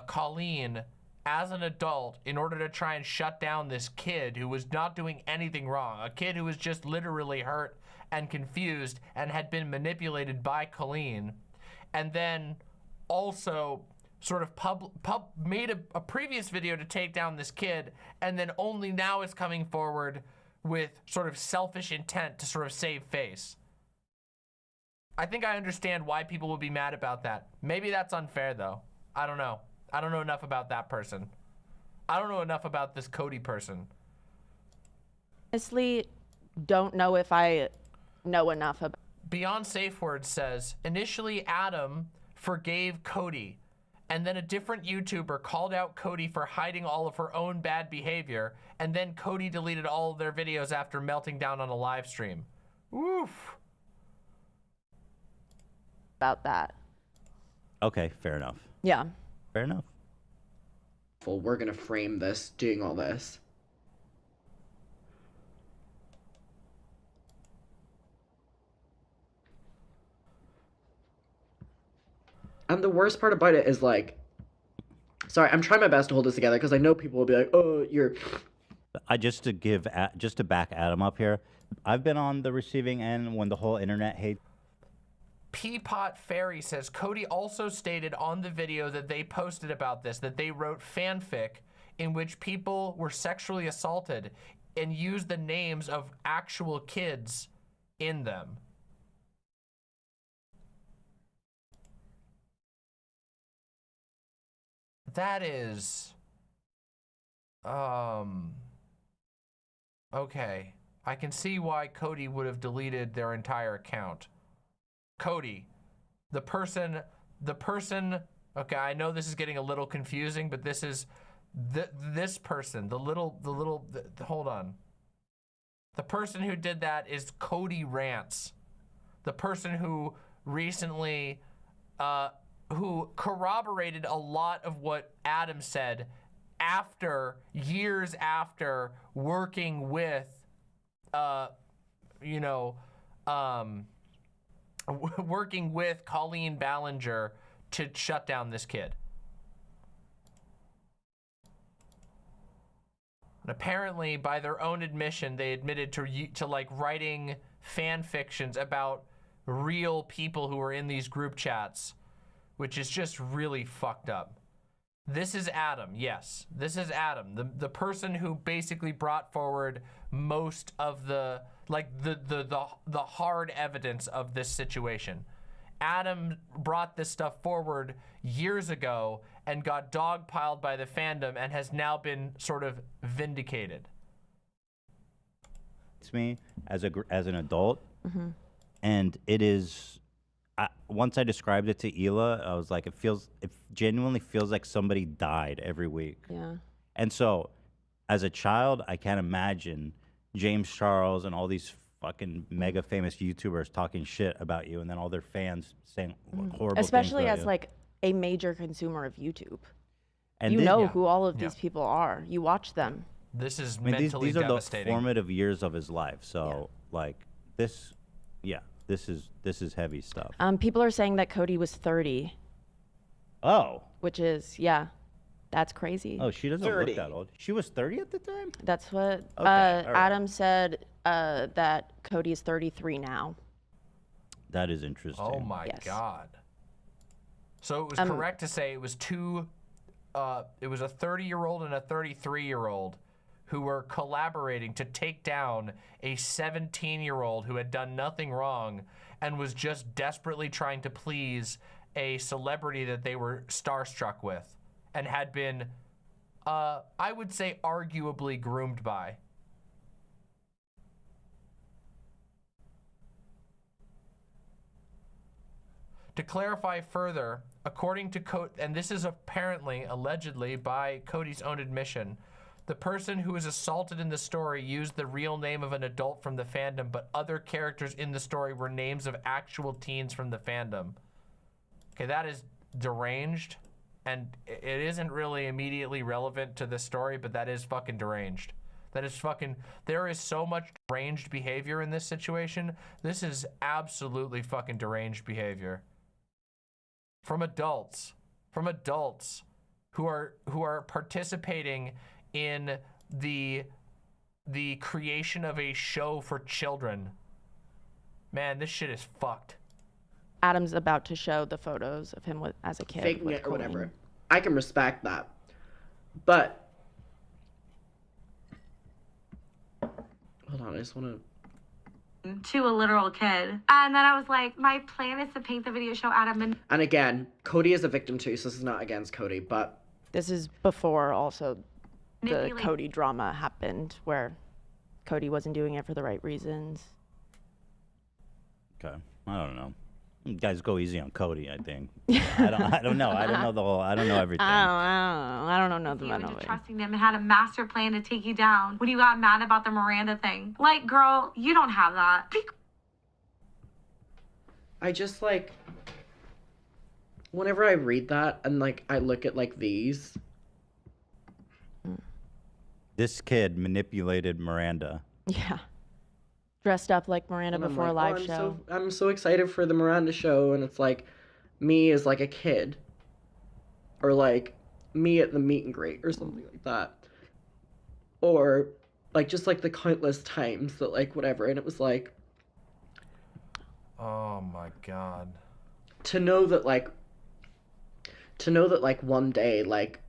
Speaker 9: Colleen as an adult in order to try and shut down this kid who was not doing anything wrong. A kid who was just literally hurt and confused and had been manipulated by Colleen. And then also sort of made a previous video to take down this kid, and then only now is coming forward with sort of selfish intent to sort of save face. I think I understand why people would be mad about that. Maybe that's unfair though. I don't know. I don't know enough about that person. I don't know enough about this Cody person.
Speaker 17: Honestly, don't know if I know enough about.
Speaker 9: Beyond Safe Word says, initially Adam forgave Cody, and then a different YouTuber called out Cody for hiding all of her own bad behavior, and then Cody deleted all of their videos after melting down on a live stream. Oof.
Speaker 17: About that.
Speaker 16: Okay, fair enough.
Speaker 17: Yeah.
Speaker 16: Fair enough.
Speaker 10: Well, we're gonna frame this doing all this. And the worst part about it is like, sorry, I'm trying my best to hold this together because I know people will be like, oh, you're.
Speaker 16: Just to back Adam up here, I've been on the receiving end when the whole internet hate.
Speaker 9: Peapot Fairy says, Cody also stated on the video that they posted about this that they wrote fanfic in which people were sexually assaulted and used the names of actual kids in them. That is, okay. I can see why Cody would have deleted their entire account. Cody, the person, okay, I know this is getting a little confusing, but this is, this person, hold on. The person who did that is Cody Rants. The person who recently, who corroborated a lot of what Adam said years after working with, working with Colleen Ballinger to shut down this kid. And apparently, by their own admission, they admitted to like writing fan fictions about real people who were in these group chats, which is just really fucked up. This is Adam, yes. This is Adam, the person who basically brought forward most of the hard evidence of this situation. Adam brought this stuff forward years ago and got dogpiled by the fandom and has now been sort of vindicated.
Speaker 16: It's me as an adult, and it is. Once I described it to Hila, I was like, it genuinely feels like somebody died every week.
Speaker 17: Yeah.
Speaker 16: And so, as a child, I can't imagine James Charles and all these fucking mega famous YouTubers talking shit about you, and then all their fans saying horrible things
Speaker 17: Especially
Speaker 16: about
Speaker 17: as
Speaker 16: you.
Speaker 17: like a major consumer of YouTube.
Speaker 16: And
Speaker 17: you
Speaker 16: then-
Speaker 17: know
Speaker 16: Yeah.
Speaker 17: who all of these people are. You watch them.
Speaker 9: This is
Speaker 16: I mean,
Speaker 9: mentally
Speaker 16: these are the
Speaker 9: devastating.
Speaker 16: formative years of his life. So, like this, yeah, this is heavy stuff.
Speaker 17: People are saying that Cody was 30.
Speaker 16: Oh.
Speaker 17: Which is, yeah, that's crazy.
Speaker 16: Oh, she doesn't
Speaker 10: 30.
Speaker 16: look that old. She was 30 at the time?
Speaker 17: That's what
Speaker 16: Okay, all right.
Speaker 17: Adam said, that Cody is 33 now.
Speaker 16: That is interesting.
Speaker 9: Oh my God. So it was correct to say it was it was a 30-year-old and a 33-year-old who were collaborating to take down a 17-year-old who had done nothing wrong and was just desperately trying to please a celebrity that they were starstruck with and had been, I would say, arguably groomed by. To clarify further, according to and this is apparently, allegedly, by Cody's own admission, the person who was assaulted in the story used the real name of an adult from the fandom, but other characters in the story were names of actual teens from the fandom. Okay, that is deranged, and it isn't really immediately relevant to this story, but that is fucking deranged. That is fucking, there is so much deranged behavior in this situation. This is absolutely fucking deranged behavior. From adults who are participating in the creation of a show for children. Man, this shit is fucked.
Speaker 17: Adam's about to show the photos of him as a kid.
Speaker 10: Faking
Speaker 17: with
Speaker 10: it or whatever.
Speaker 17: Colleen.
Speaker 10: I can respect that. But hold on, I just want
Speaker 4: to a literal kid. And then I was like, my plan is to paint the video show Adam and
Speaker 10: And again, Cody is a victim too, so this is not against Cody, but
Speaker 17: This is before also the
Speaker 4: Manipulate.
Speaker 17: Cody drama happened, where Cody wasn't doing it for the right reasons.
Speaker 16: Okay. I don't know. You guys go easy on Cody, I think. I don't know. I don't know the whole. I don't know everything.
Speaker 17: I don't know nothing
Speaker 4: You
Speaker 17: about
Speaker 4: into
Speaker 17: it.
Speaker 4: trusting them and had a master plan to take you down when you got mad about the Miranda thing. Like, girl, you don't have that.
Speaker 10: I just like whenever I read that and like I look at like these.
Speaker 16: This kid manipulated Miranda.
Speaker 17: Yeah. Dressed up like Miranda
Speaker 10: And I'm
Speaker 17: before a
Speaker 10: like,
Speaker 17: live
Speaker 10: oh,
Speaker 17: show.
Speaker 10: I'm so excited for the Miranda show, and it's like me as like a kid, or like me at the meet and greet or something like that, or like just like the countless times that like whatever, and it was like,
Speaker 9: Oh my god.
Speaker 10: to know that like one day like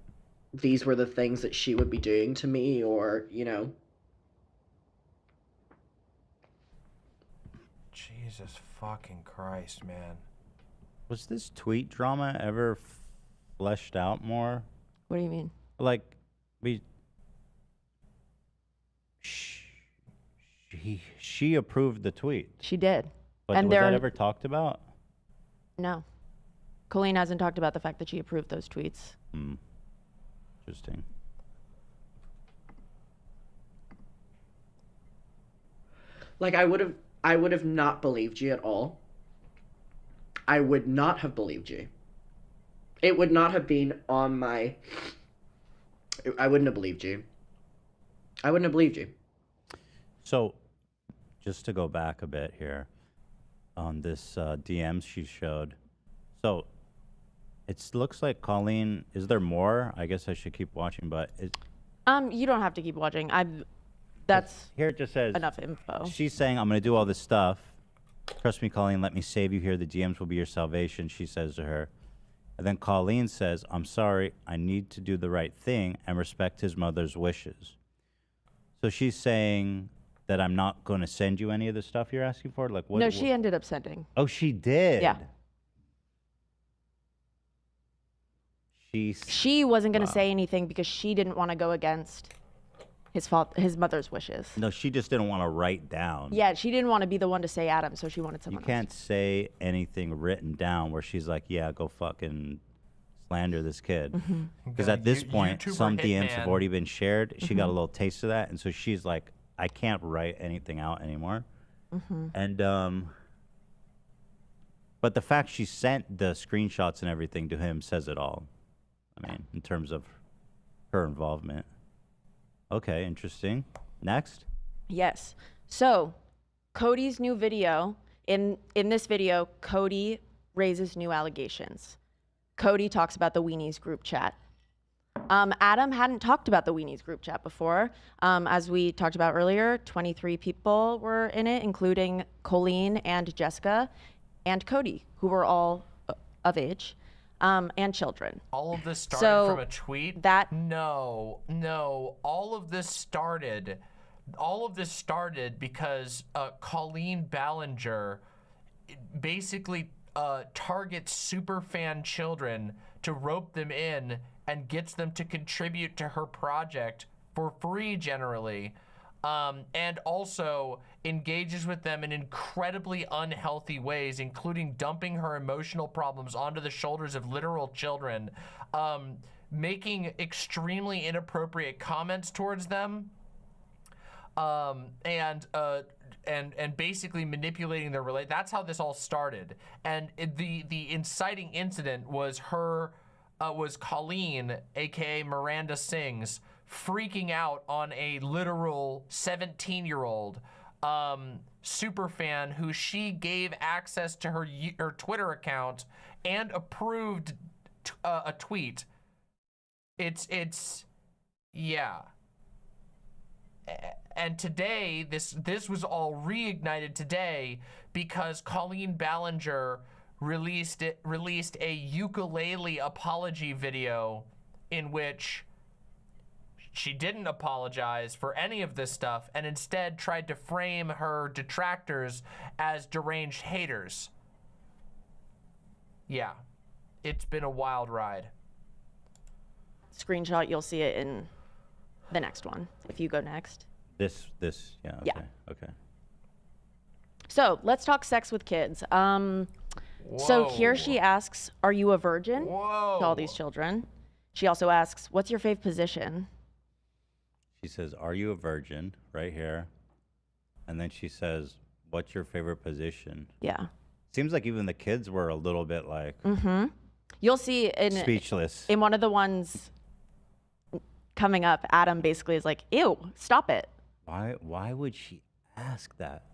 Speaker 10: these were the things that she would be doing to me, or you know.
Speaker 9: Jesus fucking Christ, man.
Speaker 16: Was this tweet drama ever fleshed out more?
Speaker 17: What do you mean?
Speaker 16: Like, she approved the tweet.
Speaker 17: She did.
Speaker 16: But
Speaker 17: And
Speaker 16: was that ever talked about?
Speaker 17: No. Colleen hasn't talked about the fact that she approved those tweets.
Speaker 16: Interesting.
Speaker 10: Like I would have not believed you at all. I would not have believed you. It would not have been on my... I wouldn't have believed you. I wouldn't have believed you.
Speaker 16: So, just to go back a bit here on this DMs she showed. So, it looks like Colleen... Is there more? I guess I should keep watching, but...
Speaker 17: You don't have to keep watching. That's
Speaker 16: here it just says
Speaker 17: enough info.
Speaker 16: She's saying, I'm going to do all this stuff. Trust me, Colleen, let me save you here. The DMs will be your salvation, she says to her. And then Colleen says, I'm sorry, I need to do the right thing and respect his mother's wishes. So she's saying that I'm not going to send you any of the stuff you're asking for? Like what?
Speaker 17: No, she ended up sending.
Speaker 16: Oh, she did?
Speaker 17: Yeah. She wasn't going to say anything because she didn't want to go against his mother's wishes.
Speaker 16: No, she just didn't want to write down.
Speaker 17: Yeah, she didn't want to be the one to say Adam, so she wanted
Speaker 16: You
Speaker 17: someone
Speaker 16: can't say anything written down where she's like, yeah, go fucking slander this kid. Because at this point,
Speaker 9: YouTuber
Speaker 16: some DMs
Speaker 9: hitman.
Speaker 16: have already been shared. She got a
Speaker 17: Mhm.
Speaker 16: little taste of that. And so she's like, I can't write anything out anymore.
Speaker 17: Mhm.
Speaker 16: And, but the fact she sent the screenshots and everything to him says it all. I mean, in terms of her involvement. Okay, interesting. Next.
Speaker 17: Yes. So, Cody's new video, in this video, Cody raises new allegations. Cody talks about the Weenies group chat. Adam hadn't talked about the Weenies group chat before. As we talked about earlier, 23 people were in it, including Colleen and Jessica and Cody, who were all of age. And children.
Speaker 9: All of this started from a tweet? No. All of this started because Colleen Ballinger basically targets superfan children to rope them in and gets them to contribute to her project for free generally. And also engages with them in incredibly unhealthy ways, including dumping her emotional problems onto the shoulders of literal children, making extremely inappropriate comments towards them, and basically manipulating their relate. That's how this all started. And the inciting incident was was Colleen, aka Miranda Sings, freaking out on a literal 17-year-old super fan who she gave access to her Twitter account and approved a tweet. Yeah. And today, this was all reignited today because Colleen Ballinger released a ukulele apology video in which she didn't apologize for any of this stuff and instead tried to frame her detractors as deranged haters. Yeah, it's been a wild ride.
Speaker 17: Screenshot, you'll see it in the next one, if you go next.
Speaker 16: This, yeah, okay,
Speaker 17: Yeah.
Speaker 16: okay.
Speaker 17: So let's talk sex with kids. So here she asks, "Are you a virgin?"
Speaker 9: Whoa.
Speaker 17: To all these children. She also asks, "What's your fave position?"
Speaker 16: She says, "Are you a virgin?" Right here. And then she says, "What's your favorite position?"
Speaker 17: Yeah.
Speaker 16: Seems like even the kids were a little bit like
Speaker 17: You'll see in
Speaker 16: speechless.
Speaker 17: In one of the ones coming up, Adam basically is like, "Ew, stop it."
Speaker 16: Why would she ask that?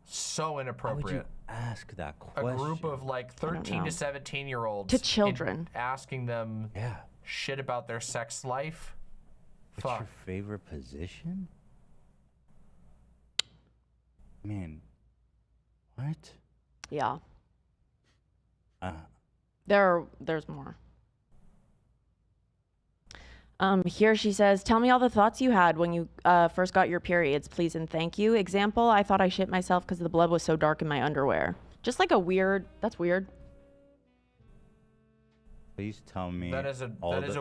Speaker 9: So inappropriate.
Speaker 16: Why would you ask that question?
Speaker 9: A group of like 13 to 17-year-olds
Speaker 17: To children.
Speaker 9: asking them shit about their sex life.
Speaker 16: What's your favorite position? Man, what?
Speaker 17: Yeah. There's more. Here she says, "Tell me all the thoughts you had when you first got your periods, please and thank you. Example, I thought I shit myself because the blood was so dark in my underwear." Just like that's weird.
Speaker 16: Please tell me.
Speaker 9: That is a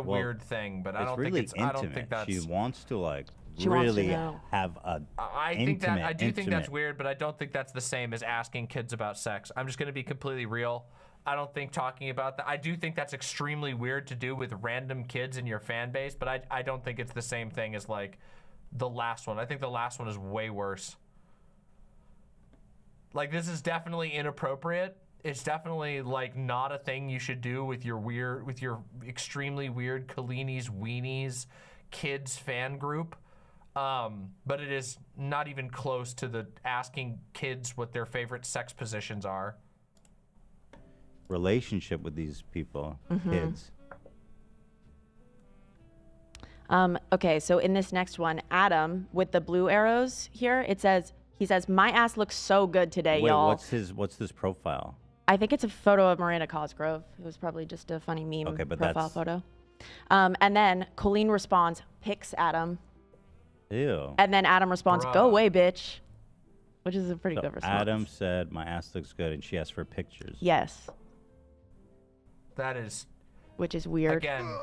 Speaker 9: weird thing, but I don't think it's.
Speaker 16: Intimate.
Speaker 9: I don't think that's.
Speaker 16: She wants to like
Speaker 17: She wants to
Speaker 16: really
Speaker 17: know.
Speaker 16: have a.
Speaker 9: I think that I do think that's weird, but I don't think that's the same as asking kids about sex. I'm just gonna be completely real. I don't think talking about that. I do think that's extremely weird to do with random kids in your fan base, but I don't think it's the same thing as like the last one. I think the last one is way worse. Like, this is definitely inappropriate. It's definitely like not a thing you should do with your extremely weird Colleen's Weenies kids fan group. But it is not even close to the asking kids what their favorite sex positions are.
Speaker 16: Relationship with these people, kids.
Speaker 17: Okay, so in this next one, Adam with the blue arrows here, he says, "My ass looks so good today,
Speaker 16: Wait,
Speaker 17: y'all."
Speaker 16: what's this profile?
Speaker 17: I think it's a photo of Miranda Cosgrove. It was probably just a funny meme profile photo. And then Colleen responds, "Pics, Adam."
Speaker 16: Ew.
Speaker 17: And then Adam responds,
Speaker 16: Bruh.
Speaker 17: "Go away, bitch," which is a pretty good response.
Speaker 16: Adam said, "My ass looks good," and she asked for pictures.
Speaker 17: Yes.
Speaker 9: That is,
Speaker 17: which is weird.
Speaker 9: Again,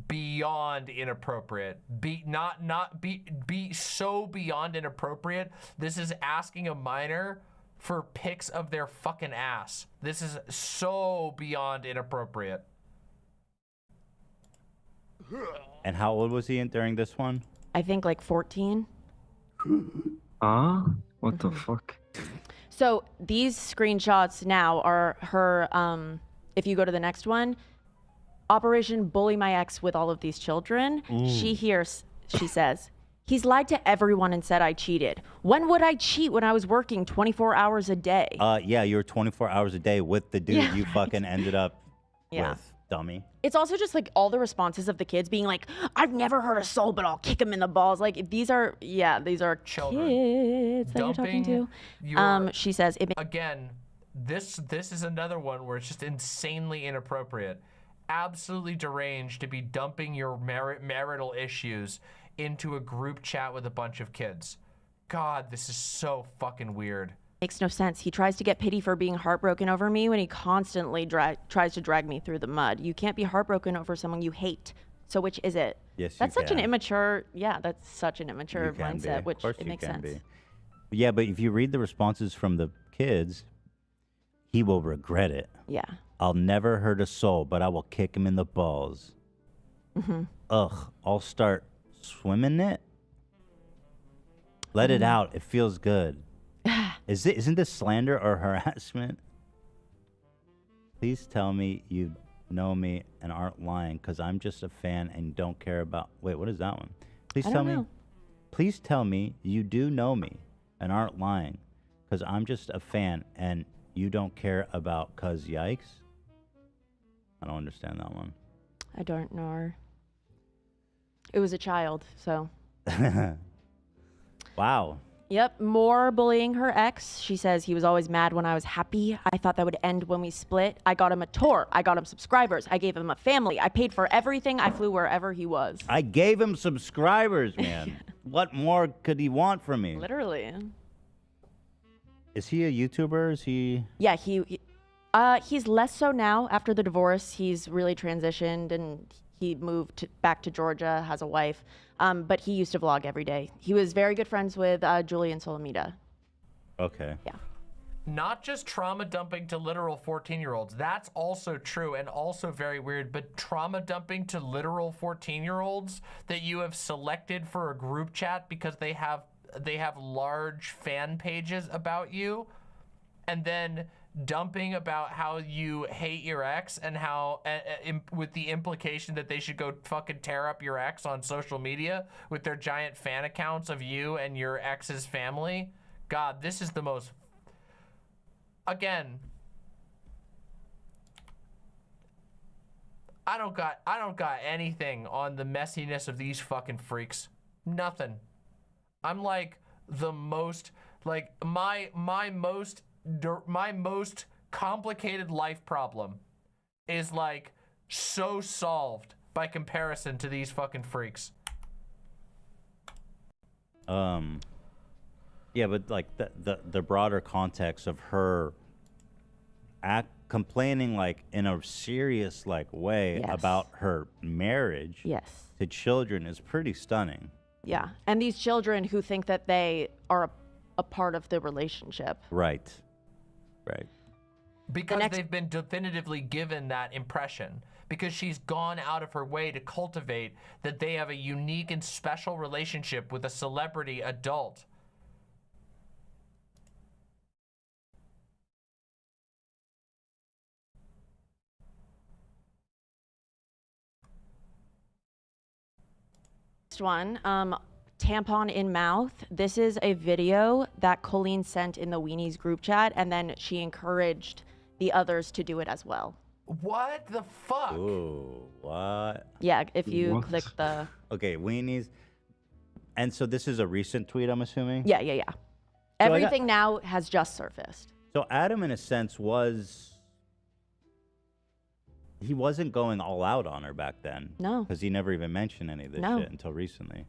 Speaker 9: beyond inappropriate. Be so beyond inappropriate. This is asking a minor for pics of their fucking ass. This is so beyond inappropriate.
Speaker 16: And how old was he during this one?
Speaker 17: I think like 14.
Speaker 5: What the fuck?
Speaker 17: So these screenshots now are her, if you go to the next one, Operation Bully My Ex with all of these children. She says, "He's lied to everyone and said I cheated. When would I cheat when I was working 24 hours a day?"
Speaker 16: Yeah, you were 24 hours a day with the dude you fucking ended up with, dummy.
Speaker 17: It's also just like all the responses of the kids being like, "I've never hurt a soul, but I'll kick him in the balls." Like these are
Speaker 9: Children.
Speaker 17: kids that you're talking to. She says,
Speaker 9: again, this is another one where it's just insanely inappropriate. Absolutely deranged to be dumping your marital issues into a group chat with a bunch of kids. God, this is so fucking weird.
Speaker 17: Makes no sense. He tries to get pity for being heartbroken over me when he constantly tries to drag me through the mud. You can't be heartbroken over someone you hate. So which is it?
Speaker 16: Yes,
Speaker 17: that's
Speaker 16: you
Speaker 17: such an
Speaker 16: can.
Speaker 17: immature. Yeah, that's such an immature
Speaker 16: You can
Speaker 17: mindset.
Speaker 16: be.
Speaker 17: Which
Speaker 16: Of course
Speaker 17: it
Speaker 16: you
Speaker 17: makes
Speaker 16: can
Speaker 17: sense.
Speaker 16: be. Yeah, but if you read the responses from the kids, he will regret it.
Speaker 17: Yeah.
Speaker 16: "I'll never hurt a soul, but I will kick him in the balls." Ugh, I'll start swimming it. Let it out. It feels good. Isn't this slander or harassment? Please tell me you know me and aren't lying, because I'm just a fan and don't care about. Wait, what is that one? Please
Speaker 17: I
Speaker 16: tell
Speaker 17: don't
Speaker 16: me.
Speaker 17: know.
Speaker 16: Please tell me you do know me and aren't lying, because I'm just a fan and you don't care about. Cause yikes. I don't understand that one.
Speaker 17: I don't know her. It was a child, so.
Speaker 16: Wow.
Speaker 17: Yep, more bullying her ex. She says, "He was always mad when I was happy. I thought that would end when we split. I got him a tour. I got him subscribers. I gave him a family. I paid for everything. I flew wherever he was."
Speaker 16: I gave him subscribers, man. What more could he want from me?
Speaker 17: Literally.
Speaker 16: Is he a YouTuber? Is he?
Speaker 17: Yeah, he's less so now after the divorce. He's really transitioned and he moved back to Georgia, has a wife. But he used to vlog every day. He was very good friends with Julian Solomita.
Speaker 16: Okay.
Speaker 17: Yeah.
Speaker 2: Not just trauma dumping to literal 14-year-olds. That's also true and also very weird, but trauma dumping to literal 14-year-olds that you have selected for a group chat because they have large fan pages about you, and then dumping about how you hate your ex and how with the implication that they should go fucking tear up your ex on social media with their giant fan accounts of you and your ex's family. God, this is the most, again, I don't got anything on the messiness of these fucking freaks. Nothing. I'm like the most, like my most complicated life problem is like so solved by comparison to these fucking freaks.
Speaker 16: Yeah, but like the broader context of her complaining like in a serious like way about her marriage to children is pretty stunning.
Speaker 17: Yeah, and these children who think that they are a part of the relationship.
Speaker 16: Right. Right.
Speaker 2: Because they've been definitively given that impression. Because she's gone out of her way to cultivate that they have a unique and special relationship with a celebrity adult.
Speaker 17: Next one, tampon in mouth. This is a video that Colleen sent in the Weenies group chat, and then she encouraged the others to do it as well.
Speaker 2: What the fuck?
Speaker 16: Ooh, what?
Speaker 17: Yeah, if you click the...
Speaker 16: Okay, Weenies. And so this is a recent tweet, I'm assuming?
Speaker 17: Yeah. Everything now has just surfaced.
Speaker 16: So Adam, in a sense, he wasn't going all out on her back then.
Speaker 17: No.
Speaker 16: Because he never even mentioned any of this shit until recently.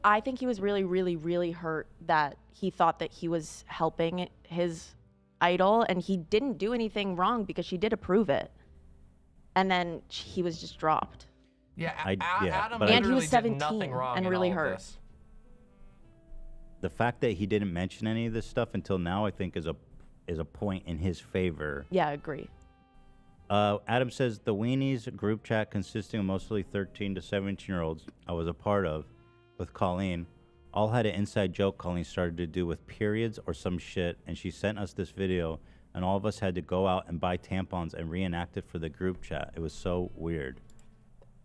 Speaker 17: I think he was really, really, really hurt that he thought that he was helping his idol, and he didn't do anything wrong because she did approve it. And then he was just dropped.
Speaker 2: Yeah,
Speaker 17: Adam and he was 17 and really hurt.
Speaker 16: The fact that he didn't mention any of this stuff until now, I think, is a point in his favor.
Speaker 17: Yeah, I agree.
Speaker 16: Adam says, the Weenies group chat consisting of mostly 13 to 17-year-olds I was a part of with Colleen all had an inside joke Colleen started to do with periods or some shit, and she sent us this video, and all of us had to go out and buy tampons and reenact it for the group chat. It was so weird.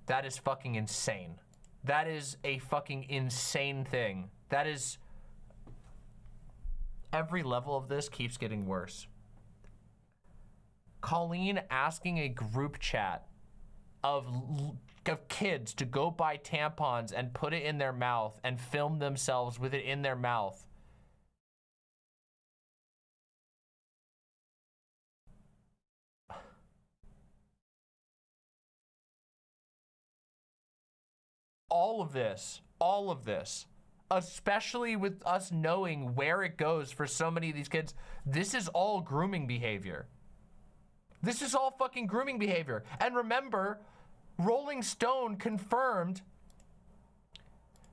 Speaker 2: That is fucking insane. That is a fucking insane thing. That is... Every level of this keeps getting worse. Colleen asking a group chat of kids to go buy tampons and put it in their mouth and film themselves with it in their mouth. All of this, especially with us knowing where it goes for so many of these kids, this is all grooming behavior. This is all fucking grooming behavior. And remember, Rolling Stone confirmed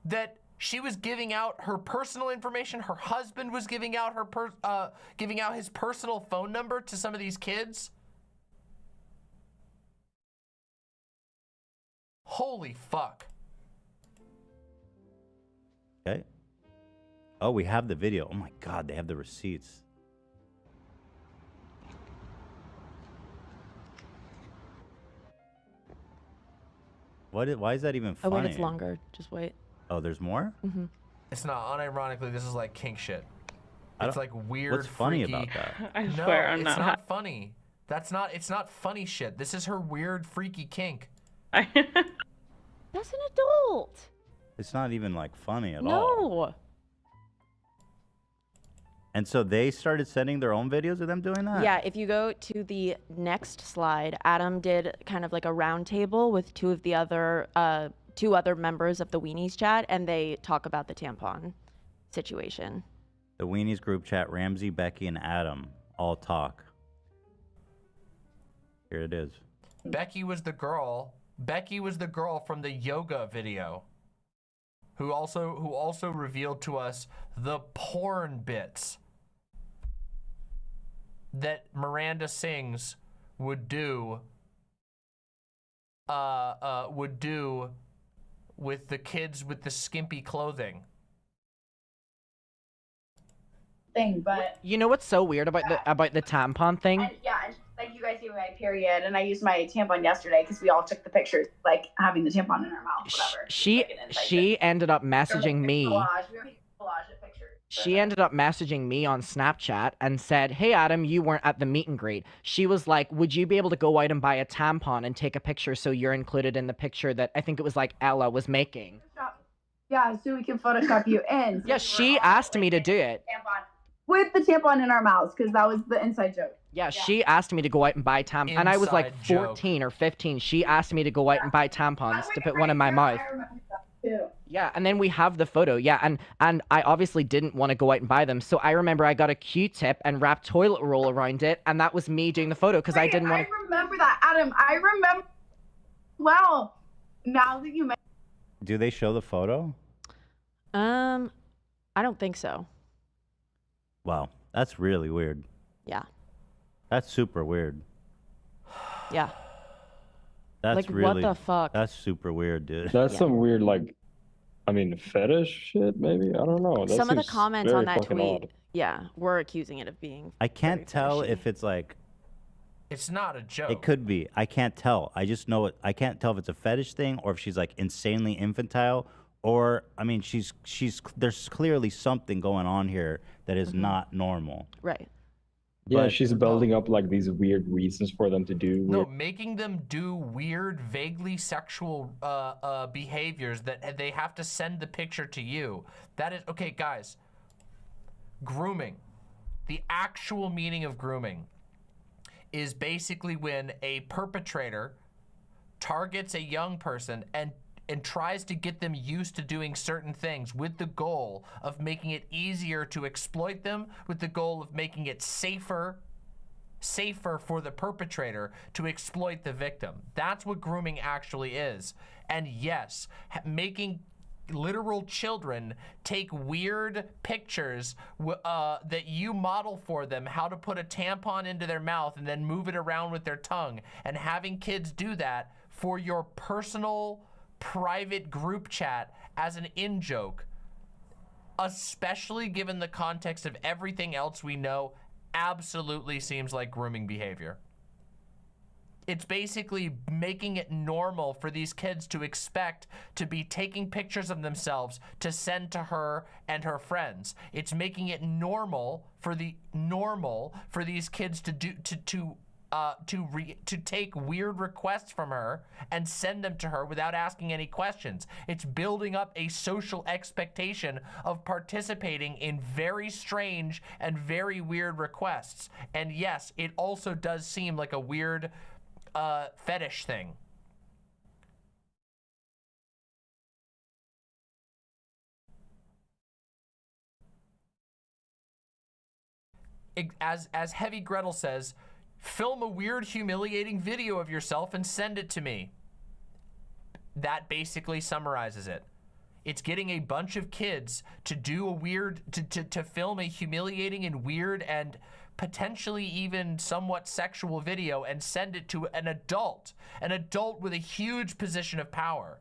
Speaker 2: that she was giving out her personal information. Her husband was giving out his personal phone number to some of these kids. Holy fuck.
Speaker 16: Okay. Oh, we have the video. Oh my God, they have the receipts. Why is that even funny?
Speaker 17: Oh wait, it's longer. Just wait.
Speaker 16: Oh, there's more?
Speaker 17: Mm-hmm.
Speaker 2: It's not. Unironically, this is like kink shit. It's like weird.
Speaker 16: What's funny
Speaker 2: freaky...
Speaker 16: about that?
Speaker 3: I swear I'm
Speaker 2: it's not funny. It's not funny shit. This is her weird, freaky kink.
Speaker 17: That's an adult.
Speaker 16: It's not even like funny at all.
Speaker 17: No.
Speaker 16: And so they started sending their own videos of them doing that?
Speaker 17: Yeah, if you go to the next slide, Adam did kind of like a round table with two other members of the Weenies chat, and they talk about the tampon situation.
Speaker 16: The Weenies group chat, Ramsey, Becky, and Adam all talk. Here it is.
Speaker 2: Becky was the girl from the yoga video who also revealed to us the porn bits.
Speaker 9: that Miranda Sings would do with the kids with the skimpy clothing.
Speaker 5: Thing, but
Speaker 10: You know what's so weird about the tampon thing?
Speaker 5: and yeah, and like you guys see my period, and I used my tampon yesterday because we all took the pictures, like having the tampon in our mouth, whatever.
Speaker 10: She ended up messaging me.
Speaker 5: Collage. We were making a collage of pictures.
Speaker 10: She ended up messaging me on Snapchat and said, "Hey Adam, you weren't at the meet and greet." She was like, "Would you be able to go out and buy a tampon and take a picture so you're included in the picture that I think it was like Ella was making?"
Speaker 5: Yeah, so we can Photoshop you in. So
Speaker 10: Yeah, she asked me to do it.
Speaker 5: With the tampon in our mouths, because that was the inside joke.
Speaker 10: Yeah, she asked me to go out and buy tampons, and I was like
Speaker 9: Inside joke.
Speaker 10: 14 or 15. She asked me to go out and buy tampons to put one in my mouth.
Speaker 5: I remember that too.
Speaker 10: Yeah, and then we have the photo. Yeah, and I obviously didn't want to go out and buy them, so I remember I got a Q-tip and wrapped toilet roll around it, and that was me doing the photo because I didn't want to.
Speaker 5: I remember that, Adam. I remember. Well, now that you mention.
Speaker 16: Do they show the photo?
Speaker 17: I don't think so.
Speaker 16: Wow, that's really weird.
Speaker 17: Yeah.
Speaker 16: That's super weird.
Speaker 17: Yeah.
Speaker 16: That's
Speaker 17: Like, what
Speaker 16: really,
Speaker 17: the fuck?
Speaker 16: That's super weird, dude.
Speaker 22: That's some weird, like, I mean, fetish shit, maybe? I don't know. That
Speaker 17: Some of the
Speaker 22: seems
Speaker 17: comments
Speaker 22: very
Speaker 17: on that
Speaker 22: fucking
Speaker 17: tweet,
Speaker 22: odd.
Speaker 17: yeah, were accusing it of being.
Speaker 16: I can't tell if it's like.
Speaker 9: It's not a joke.
Speaker 16: It could be. I can't tell. I just know it. I can't tell if it's a fetish thing or if she's like insanely infantile, or I mean, there's clearly something going on here that is not normal.
Speaker 17: Right.
Speaker 22: Yeah,
Speaker 16: But-
Speaker 22: she's building up like these weird reasons for them to do.
Speaker 9: No,
Speaker 22: weird-
Speaker 9: making them do weird, vaguely sexual behaviors that they have to send the picture to you. That is, okay, guys. Grooming. The actual meaning of grooming is basically when a perpetrator targets a young person and tries to get them used to doing certain things with the goal of making it easier to exploit them, with the goal of making it safer for the perpetrator to exploit the victim. That's what grooming actually is. And yes, making literal children take weird pictures that you model for them, how to put a tampon into their mouth and then move it around with their tongue, and having kids do that for your personal private group chat as an in-joke, especially given the context of everything else we know, absolutely seems like grooming behavior. It's basically making it normal for these kids to expect to be taking pictures of themselves to send to her and her friends. It's making it normal for these kids to take weird requests from her and send them to her without asking any questions. It's building up a social expectation of participating in very strange and very weird requests. And yes, it also does seem like a weird fetish thing. As Heavy Gretel says, film a weird, humiliating video of yourself and send it to me. That basically summarizes it. It's getting a bunch of kids to do a weird, to film a humiliating and weird and potentially even somewhat sexual video and send it to an adult with a huge position of power.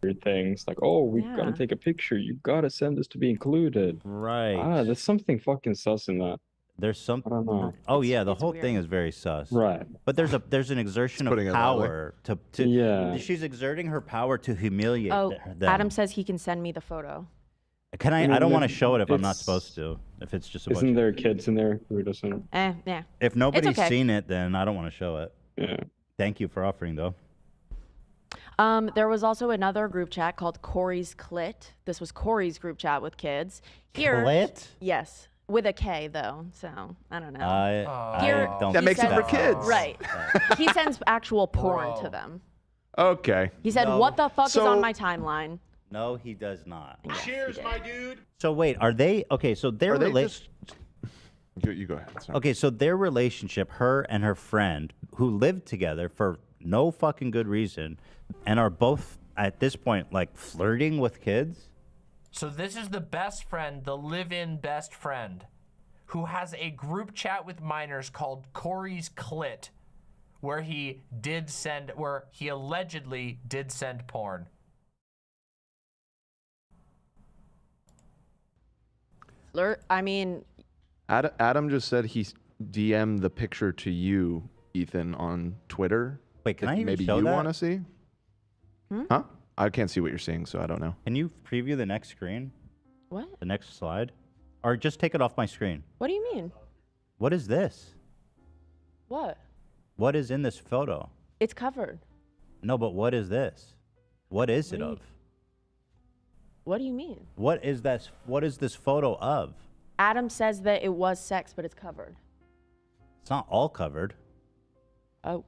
Speaker 22: Weird things like, oh, we gotta take a picture. You gotta send this to be included.
Speaker 16: Right.
Speaker 22: There's something fucking sus in that.
Speaker 16: There's some.
Speaker 22: I don't know.
Speaker 16: Oh yeah, the whole thing is very sus.
Speaker 22: Right.
Speaker 16: But there's an exertion of
Speaker 22: putting it that way.
Speaker 16: power to
Speaker 22: Yeah.
Speaker 16: She's exerting her power to humiliate
Speaker 17: Oh,
Speaker 16: them.
Speaker 17: Adam says he can send me the photo.
Speaker 16: Can I?
Speaker 22: I mean,
Speaker 16: I don't want to
Speaker 22: if
Speaker 16: show it if I'm not
Speaker 22: it's-
Speaker 16: supposed to. If it's just a bunch.
Speaker 22: Isn't there kids in there who doesn't?
Speaker 17: Yeah.
Speaker 16: If nobody's
Speaker 17: okay.
Speaker 16: seen it, then I don't want to show it.
Speaker 22: Yeah.
Speaker 16: Thank you for offering, though.
Speaker 17: There was also another group chat called Corey's Clit. This was Corey's group chat with kids. Here,
Speaker 16: Clit?
Speaker 17: Yes, with a K though. So I don't know.
Speaker 16: I don't.
Speaker 11: That
Speaker 17: he
Speaker 11: makes it for
Speaker 17: says-
Speaker 11: kids.
Speaker 17: Right. He sends actual porn to them.
Speaker 11: Okay.
Speaker 17: He said,
Speaker 16: No.
Speaker 17: "What the fuck is
Speaker 11: So-
Speaker 17: on my timeline?"
Speaker 16: No, he does not.
Speaker 15: Cheers, my dude.
Speaker 16: So wait, are they okay? So their
Speaker 11: Are they
Speaker 16: relationship.
Speaker 11: You go ahead. Sorry.
Speaker 16: Okay, so their relationship, her and her friend, who lived together for no fucking good reason, and are both at this point like flirting with kids.
Speaker 9: So this is the best friend, the live-in best friend, who has a group chat with minors called Corey's Clit, where he allegedly did send porn.
Speaker 17: I mean,
Speaker 11: Adam just said he DM'd the picture to you, Ethan, on Twitter.
Speaker 16: Wait, can I even
Speaker 11: maybe
Speaker 16: show
Speaker 11: you
Speaker 16: that?
Speaker 11: want to see? Huh? I can't see what you're seeing, so I don't know.
Speaker 16: Can you preview the next screen?
Speaker 17: What?
Speaker 16: The next slide? Or just take it off my screen.
Speaker 17: What do you mean?
Speaker 16: What is this?
Speaker 17: What?
Speaker 16: What is in this photo?
Speaker 17: It's covered.
Speaker 16: No, but what is this? What is it
Speaker 17: What do
Speaker 16: of?
Speaker 17: What do you mean?
Speaker 16: What is this? What is this photo of?
Speaker 17: Adam says that it was sex, but it's covered.
Speaker 16: It's not all covered.
Speaker 17: Oh.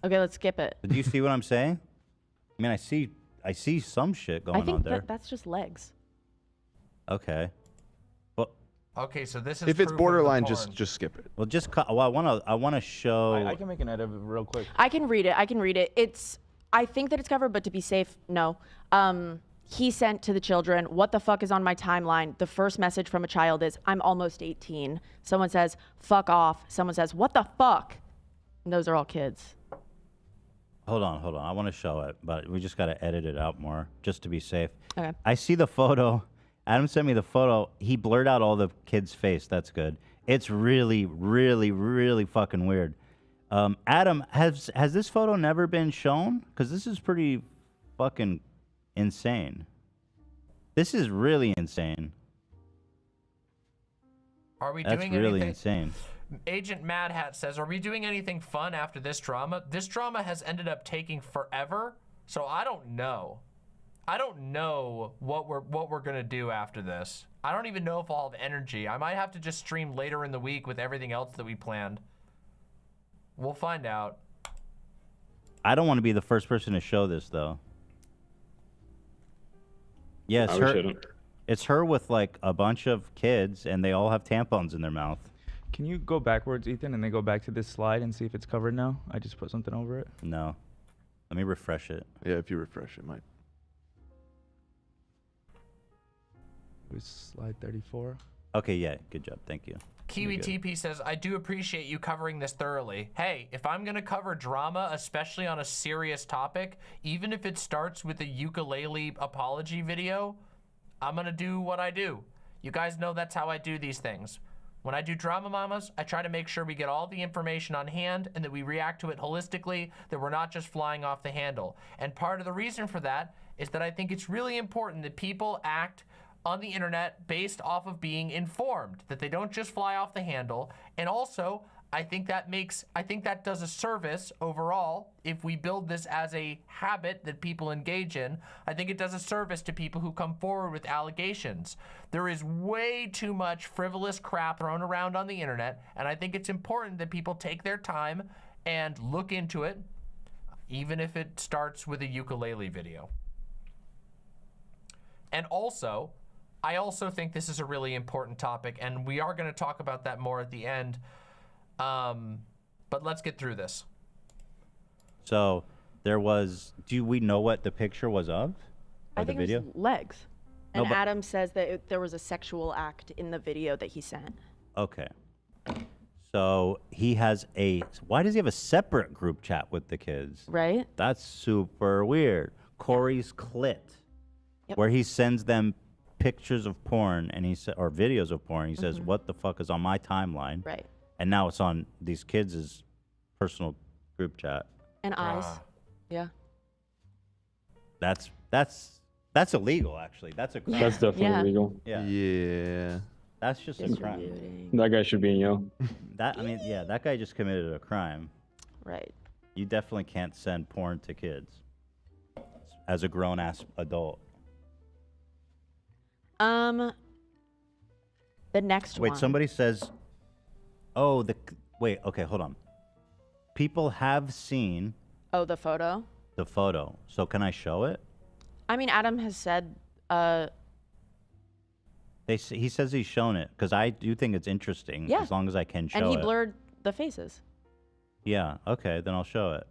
Speaker 17: Okay, let's skip it.
Speaker 16: Do you see what I'm saying? I mean, I see some shit going
Speaker 17: I think
Speaker 16: on there.
Speaker 17: that's just legs.
Speaker 16: Okay. Well,
Speaker 9: Okay, so this is
Speaker 11: If it's
Speaker 9: proof of the
Speaker 11: borderline,
Speaker 9: porn.
Speaker 11: just skip it.
Speaker 16: well, just cut. Well, I want to show.
Speaker 19: I can make an edit real quick.
Speaker 17: I can read it. I think that it's covered, but to be safe, no. He sent to the children, what the fuck is on my timeline? The first message from a child is, I'm almost 18. Someone says, fuck off. Someone says, what the fuck? And those are all kids.
Speaker 16: Hold on. I want to show it, but we just got to edit it out more just to be safe.
Speaker 17: Okay.
Speaker 16: I see the photo. Adam sent me the photo. He blurred out all the kid's face. That's good. It's really, really, really fucking weird. Adam, has this photo never been shown? Because this is pretty fucking insane. This is really insane.
Speaker 9: Are we
Speaker 16: That's
Speaker 9: doing
Speaker 16: really
Speaker 9: anything?
Speaker 16: insane.
Speaker 9: Agent Mad Hat says, are we doing anything fun after this drama? This drama has ended up taking forever, so I don't know. I don't know what we're gonna do after this. I don't even know if I'll have energy. I might have to just stream later in the week with everything else that we planned. We'll find out.
Speaker 16: I don't want to be the first person to show this, though. Yeah, it's her. It's her with like a bunch of kids, and they all have tampons in their mouth.
Speaker 19: Can you go backwards, Ethan, and then go back to this slide and see if it's covered now? I just put something over it.
Speaker 16: No. Let me refresh it.
Speaker 11: Yeah, if you refresh it, might.
Speaker 19: It was slide 34.
Speaker 16: Okay, yeah, good job. Thank you.
Speaker 9: Kiwi TP says, I do appreciate you covering this thoroughly. Hey, if I'm gonna cover drama, especially on a serious topic, even if it starts with a ukulele apology video, I'm gonna do what I do. You guys know that's how I do these things. When I do Drama Mamas, I try to make sure we get all the information on hand and that we react to it holistically, that we're not just flying off the handle. And part of the reason for that is that I think it's really important that people act on the internet based off of being informed, that they don't just fly off the handle. And also, I think that does a service overall. If we build this as a habit that people engage in, I think it does a service to people who come forward with allegations. There is way too much frivolous crap thrown around on the internet, and I think it's important that people take their time and look into it, even if it starts with a ukulele video. And also, I also think this is a really important topic, and we are going to talk about that more at the end. But let's get through this.
Speaker 16: So there was. Do we know what the picture was of?
Speaker 17: I
Speaker 16: Or the
Speaker 17: think
Speaker 16: video?
Speaker 17: it was legs.
Speaker 16: No,
Speaker 17: And
Speaker 16: but-
Speaker 17: Adam says that there was a sexual act in the video that he sent.
Speaker 16: Okay. So he has a. Why does he have a separate group chat with the kids?
Speaker 17: Right.
Speaker 16: That's super weird. Corey's Clit, where he sends them pictures of porn and or videos of porn. He says, "What the fuck is on my timeline?"
Speaker 17: Right.
Speaker 16: And now it's on these kids' personal group chat.
Speaker 17: And eyes. Yeah.
Speaker 16: That's illegal, actually. That's a crime.
Speaker 22: That's definitely illegal.
Speaker 16: Yeah.
Speaker 11: Yeah.
Speaker 16: That's just a crime.
Speaker 22: That guy should be in jail.
Speaker 16: That guy just committed a crime.
Speaker 17: Right.
Speaker 16: You definitely can't send porn to kids as a grown-ass adult.
Speaker 17: The next one.
Speaker 16: Wait, somebody says, oh, wait, okay, hold on. People have seen
Speaker 17: Oh, the photo?
Speaker 16: the photo. So can I show it?
Speaker 17: I mean, Adam has said,
Speaker 16: He says he's shown it because I do think it's interesting
Speaker 17: Yeah.
Speaker 16: as long as I can show it.
Speaker 17: and he blurred the faces.
Speaker 16: Yeah. Okay, then I'll show it.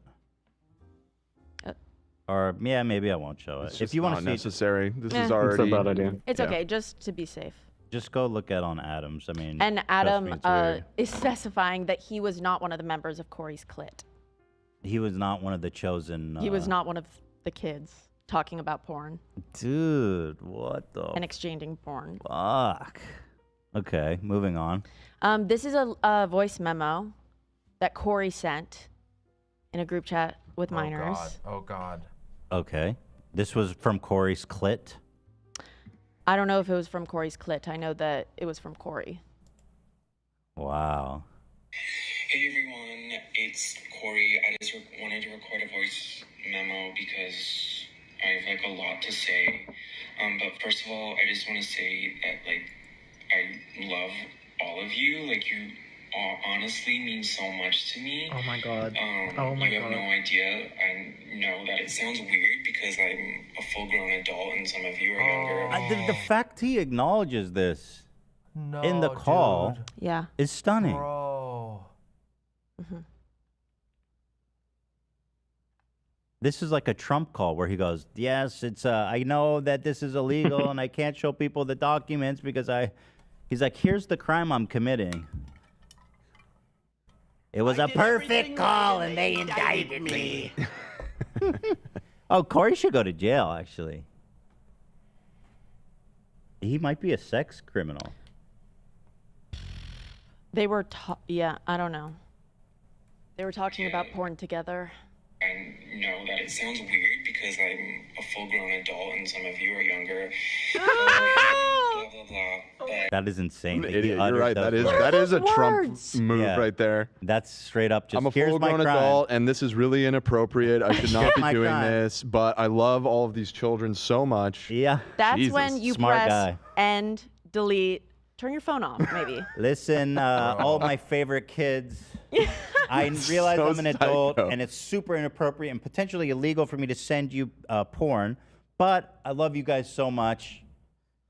Speaker 16: Or yeah, maybe I won't show it.
Speaker 11: It's
Speaker 16: If
Speaker 11: just
Speaker 16: you want
Speaker 11: not
Speaker 16: to see,
Speaker 11: necessary. This
Speaker 17: Eh.
Speaker 11: is already.
Speaker 22: It's a bad idea.
Speaker 17: It's
Speaker 11: Yeah.
Speaker 17: okay, just to be safe.
Speaker 16: just go look at on Adams. I mean,
Speaker 17: And
Speaker 16: trust
Speaker 17: Adam
Speaker 16: me, it's weird.
Speaker 17: is specifying that he was not one of the members of Corey's clit.
Speaker 16: He was not one of the chosen.
Speaker 17: He was not one of the kids talking about porn
Speaker 16: Dude, what the
Speaker 17: and exchanging porn.
Speaker 16: fuck? Okay, moving on.
Speaker 17: This is a voice memo that Corey sent in a group chat with minors.
Speaker 9: Oh God.
Speaker 16: Okay, this was from Corey's clit.
Speaker 17: I don't know if it was from Corey's clit. I know that it was from Corey.
Speaker 16: Wow.
Speaker 6: Hey everyone, it's Corey. I just wanted to record a voice memo because I have like a lot to say. But first of all, I just want to say that like I love all of you. Like you all honestly mean so much to me.
Speaker 14: Oh my god.
Speaker 6: You have no idea. I know that it sounds weird because I'm a full-grown adult and some of you are younger.
Speaker 16: The fact he acknowledges this in the call
Speaker 17: dude. Yeah.
Speaker 16: is stunning.
Speaker 9: Bro.
Speaker 17: Mm-hmm.
Speaker 16: This is like a Trump call where he goes, yes, it's I know that this is illegal and I can't show people the documents because he's like, here's the crime I'm committing. It was a perfect call and they indicted me. Oh, Corey should go to jail, actually. He might be a sex criminal.
Speaker 17: They were, yeah, I don't know. They were talking about porn together.
Speaker 6: I know that it sounds weird because I'm a full-grown adult and some of you are younger. Blah, blah, blah. But
Speaker 16: That is insane. that he
Speaker 11: Idiot, you're
Speaker 16: uttered
Speaker 11: right.
Speaker 16: those
Speaker 11: That is a
Speaker 16: words.
Speaker 11: Trump move
Speaker 16: Yeah.
Speaker 11: right there.
Speaker 16: That's straight up just,
Speaker 11: I'm a
Speaker 16: here's my
Speaker 11: full-grown
Speaker 16: crime.
Speaker 11: adult, and this is really inappropriate. I should not be
Speaker 16: My
Speaker 11: doing
Speaker 16: crime.
Speaker 11: this, but I love all of these children so much.
Speaker 16: Yeah.
Speaker 17: That's
Speaker 11: Jesus.
Speaker 17: when you
Speaker 16: Smart
Speaker 17: press
Speaker 16: guy.
Speaker 17: end, delete, turn your phone off, maybe.
Speaker 16: Listen, all my favorite kids. I realize
Speaker 11: So
Speaker 16: I'm an adult
Speaker 11: psycho.
Speaker 16: and it's super inappropriate and potentially illegal for me to send you porn, but I love you guys so much.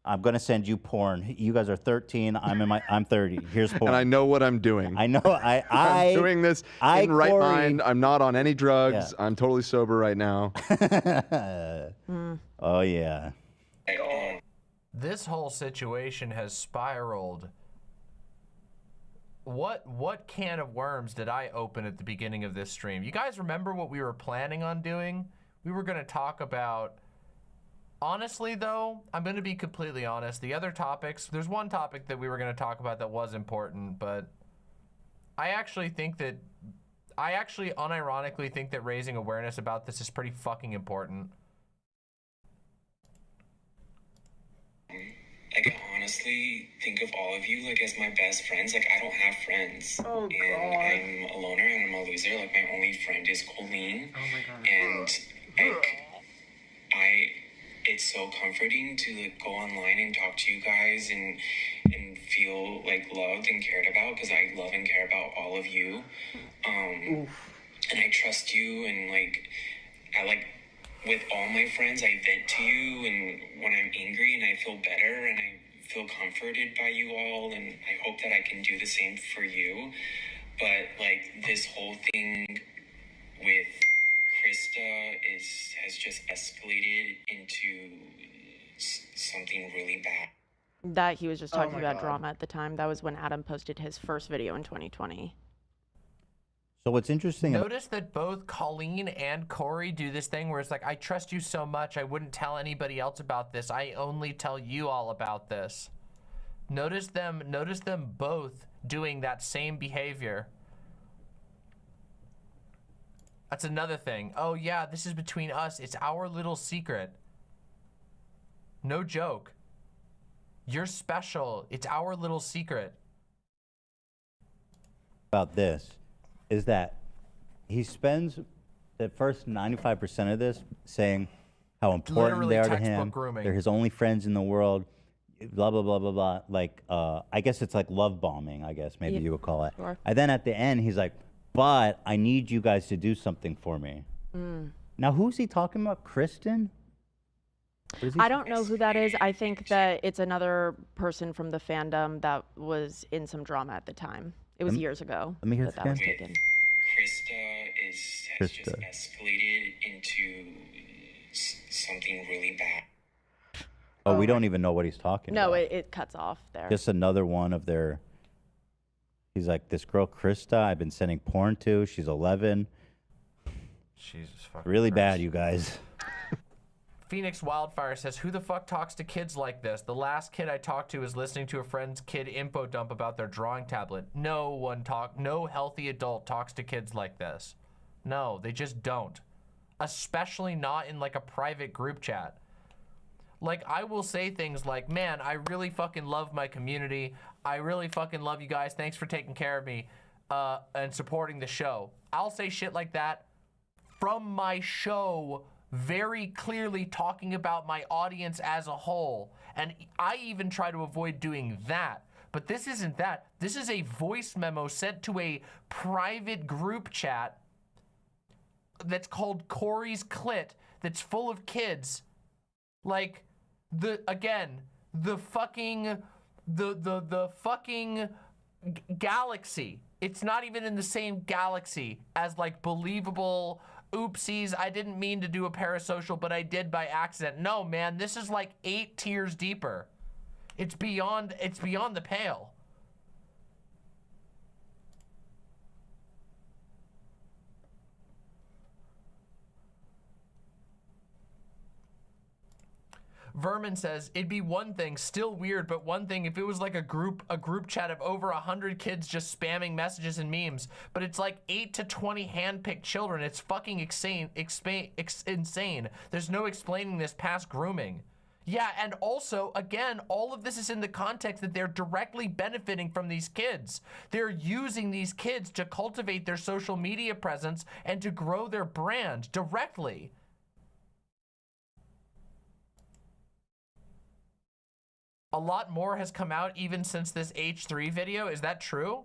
Speaker 16: I'm gonna send you porn. You guys are 13. I'm 30. Here's porn.
Speaker 11: And I know what I'm doing.
Speaker 16: I know.
Speaker 11: I'm doing this in right
Speaker 16: Corey-
Speaker 11: mind. I'm not on any drugs.
Speaker 16: Yeah.
Speaker 11: I'm totally sober right now.
Speaker 16: Oh yeah.
Speaker 9: This whole situation has spiraled. What can of worms did I open at the beginning of this stream? You guys remember what we were planning on doing? We were going to talk about... Honestly, though, I'm going to be completely honest. The other topics, there's one topic that we were going to talk about that was important, but I actually unironically think that raising awareness about this is pretty fucking important.
Speaker 6: like I honestly think of all of you like as my best friends. Like I don't have friends.
Speaker 14: Oh,
Speaker 6: and
Speaker 14: God.
Speaker 6: I'm a loner and I'm a loser. Like my only friend is Colleen.
Speaker 14: Oh my God.
Speaker 6: And like it's so comforting to like go online and talk to you guys and feel like loved and cared about because I love and care about all of you. And I trust you and like I like with all my friends I vent to you and when I'm angry and I feel better and I feel comforted by you all and I hope that I can do the same for you. But like this whole thing with Krista has just escalated into something really bad.
Speaker 17: That he was just
Speaker 14: Oh
Speaker 17: talking
Speaker 14: my
Speaker 17: about
Speaker 14: God.
Speaker 17: drama at the time. That was when Adam posted his first video in 2020.
Speaker 16: So what's interesting?
Speaker 9: Notice that both Colleen and Corey do this thing where it's like, I trust you so much, I wouldn't tell anybody else about this. I only tell you all about this. Notice them both doing that same behavior. That's another thing. Oh yeah, this is between us. It's our little secret. No joke. You're special. It's our little secret.
Speaker 16: About this is that he spends the first 95% of this saying how important
Speaker 9: Literally
Speaker 16: they are to
Speaker 9: textbook
Speaker 16: him.
Speaker 9: grooming.
Speaker 16: They're his only friends in the world. Blah blah blah blah blah. Like I guess it's like love bombing. I guess maybe
Speaker 17: Yeah,
Speaker 16: you would call it.
Speaker 17: sure.
Speaker 16: And then at the end, he's like, "But I need you guys to do something for me." Now, who's he talking about? Kristen? What is he
Speaker 17: I don't know who that is. I think that it's another person from the fandom that was in some drama at the time. It was
Speaker 16: Lem-
Speaker 17: years ago
Speaker 16: let me hear
Speaker 17: that
Speaker 16: this
Speaker 17: that was
Speaker 16: again.
Speaker 17: taken.
Speaker 6: has just escalated into something really bad.
Speaker 16: Oh, we don't even know what he's talking
Speaker 17: No,
Speaker 16: about.
Speaker 17: it cuts off there.
Speaker 16: Just another one of their. He's like, this girl Krista, I've been sending porn to. She's 11.
Speaker 9: Jesus fucking
Speaker 16: Really
Speaker 9: Christ.
Speaker 16: bad, you guys.
Speaker 9: Phoenix Wildfire says, who the fuck talks to kids like this? The last kid I talked to was listening to a friend's kid info dump about their drawing tablet. No healthy adult talks to kids like this. No, they just don't. Especially not in like a private group chat. Like, I will say things like, man, I really fucking love my community. I really fucking love you guys. Thanks for taking care of me and supporting the show. I'll say shit like that from my show, very clearly talking about my audience as a whole. And I even try to avoid doing that. But this isn't that. This is a voice memo sent to a private group chat that's called Corey's Clit, that's full of kids. Like, the fucking galaxy. It's not even in the same galaxy as like believable oopsies, I didn't mean to do a parasocial, but I did by accident. No, man, this is like 8 tiers deeper. It's beyond the pale. Vermin says, it'd be one thing, still weird, but one thing if it was like a group chat of over 100 kids just spamming messages and memes, but it's like 8 to 20 handpicked children. It's fucking insane. There's no explaining this past grooming. Yeah, and also, again, all of this is in the context that they're directly benefiting from these kids. They're using these kids to cultivate their social media presence and to grow their brand directly. A lot more has come out even since this H3 video. Is that true?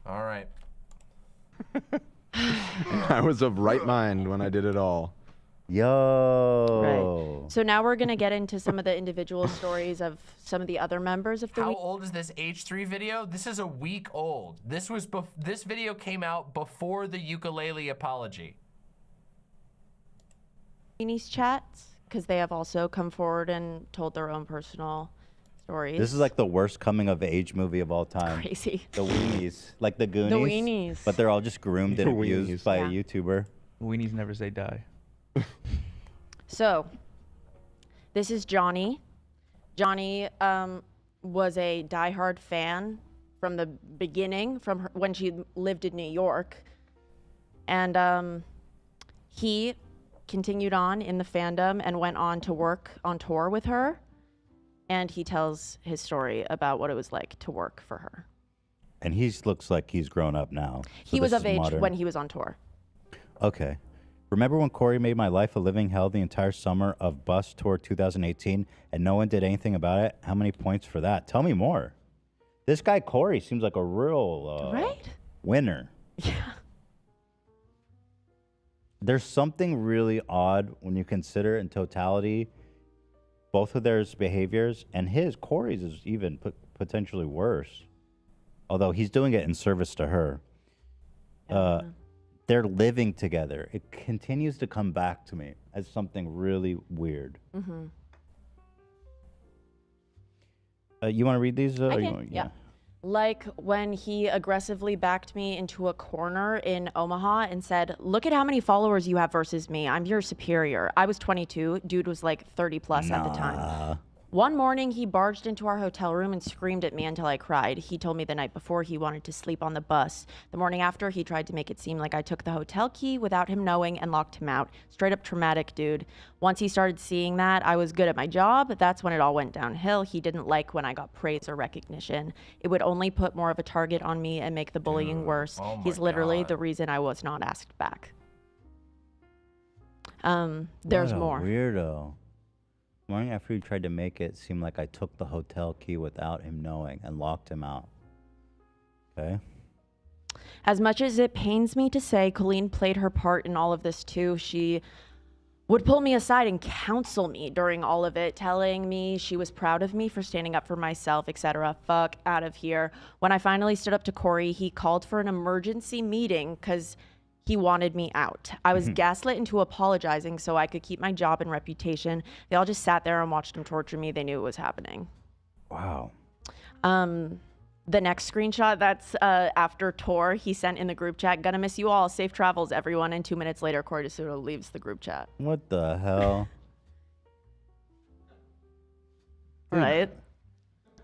Speaker 9: All right.
Speaker 11: I was of right mind when I did it all.
Speaker 16: Yo.
Speaker 17: Right. So now we're going to get into some of the individual stories of some of the other members of the
Speaker 9: How old is this H3 video? This is a week old. This video came out before the ukulele apology.
Speaker 17: Weenies chats, because they have also come forward and told their own personal stories.
Speaker 16: This is like the worst coming of age movie of all time.
Speaker 17: Crazy.
Speaker 16: The Weenies. Like the Goonies.
Speaker 17: The Weenies.
Speaker 16: But they're all just groomed and
Speaker 19: The
Speaker 16: abused
Speaker 19: Weenies.
Speaker 16: by
Speaker 17: Yeah.
Speaker 16: a YouTuber.
Speaker 19: Weenies never say die.
Speaker 17: So, this is Johnny. Johnny was a diehard fan from the beginning, from when she lived in New York. And he continued on in the fandom and went on to work on tour with her. And he tells his story about what it was like to work for her.
Speaker 16: And he looks like he's grown up now.
Speaker 17: He was
Speaker 16: this
Speaker 17: of
Speaker 16: is
Speaker 17: age
Speaker 16: modern.
Speaker 17: when he was on tour.
Speaker 16: Okay. Remember when Corey made my life a living hell the entire summer of Bus Tour 2018 and no one did anything about it? How many points for that? Tell me more. This guy Corey seems like a real
Speaker 17: right?
Speaker 16: winner.
Speaker 17: Yeah.
Speaker 16: There's something really odd when you consider in totality both of their behaviors, and Corey's is even potentially worse. Although he's doing it in service to her. They're living together. It continues to come back to me as something really weird.
Speaker 17: Mm-hmm.
Speaker 16: You want to read these?
Speaker 17: Yeah. Like when he aggressively backed me into a corner in Omaha and said, "Look at how many followers you have versus me. I'm your superior." I was 22. Dude was like 30 plus at the time. One morning, he barged into our hotel room and screamed at me until I cried. He told me the night before he wanted to sleep on the bus. The morning after, he tried to make it seem like I took the hotel key without him knowing and locked him out. Straight up traumatic, dude. Once he started seeing that I was good at my job, that's when it all went downhill. He didn't like when I got praise or recognition. It would only put more of a target on me and make the bullying worse.
Speaker 9: Oh my
Speaker 17: He's literally
Speaker 9: God.
Speaker 17: the reason I was not asked back. There's
Speaker 16: What a
Speaker 17: more.
Speaker 16: Weirdo. Morning after he tried to make it seem like I took the hotel key without him knowing and locked him out. Okay.
Speaker 17: As much as it pains me to say, Colleen played her part in all of this too. She would pull me aside and counsel me during all of it, telling me she was proud of me for standing up for myself, etc. Fuck out of here. When I finally stood up to Corey, he called for an emergency meeting because he wanted me out. I was gaslit into apologizing so I could keep my job and reputation. They all just sat there and watched him torture me. They knew it was happening.
Speaker 16: Wow.
Speaker 17: The next screenshot, that's after tour, he sent in the group chat, "Gonna miss you all. Safe travels, everyone." And 2 minutes later, Corey DeSoto leaves the group chat.
Speaker 16: What the hell?
Speaker 17: Right?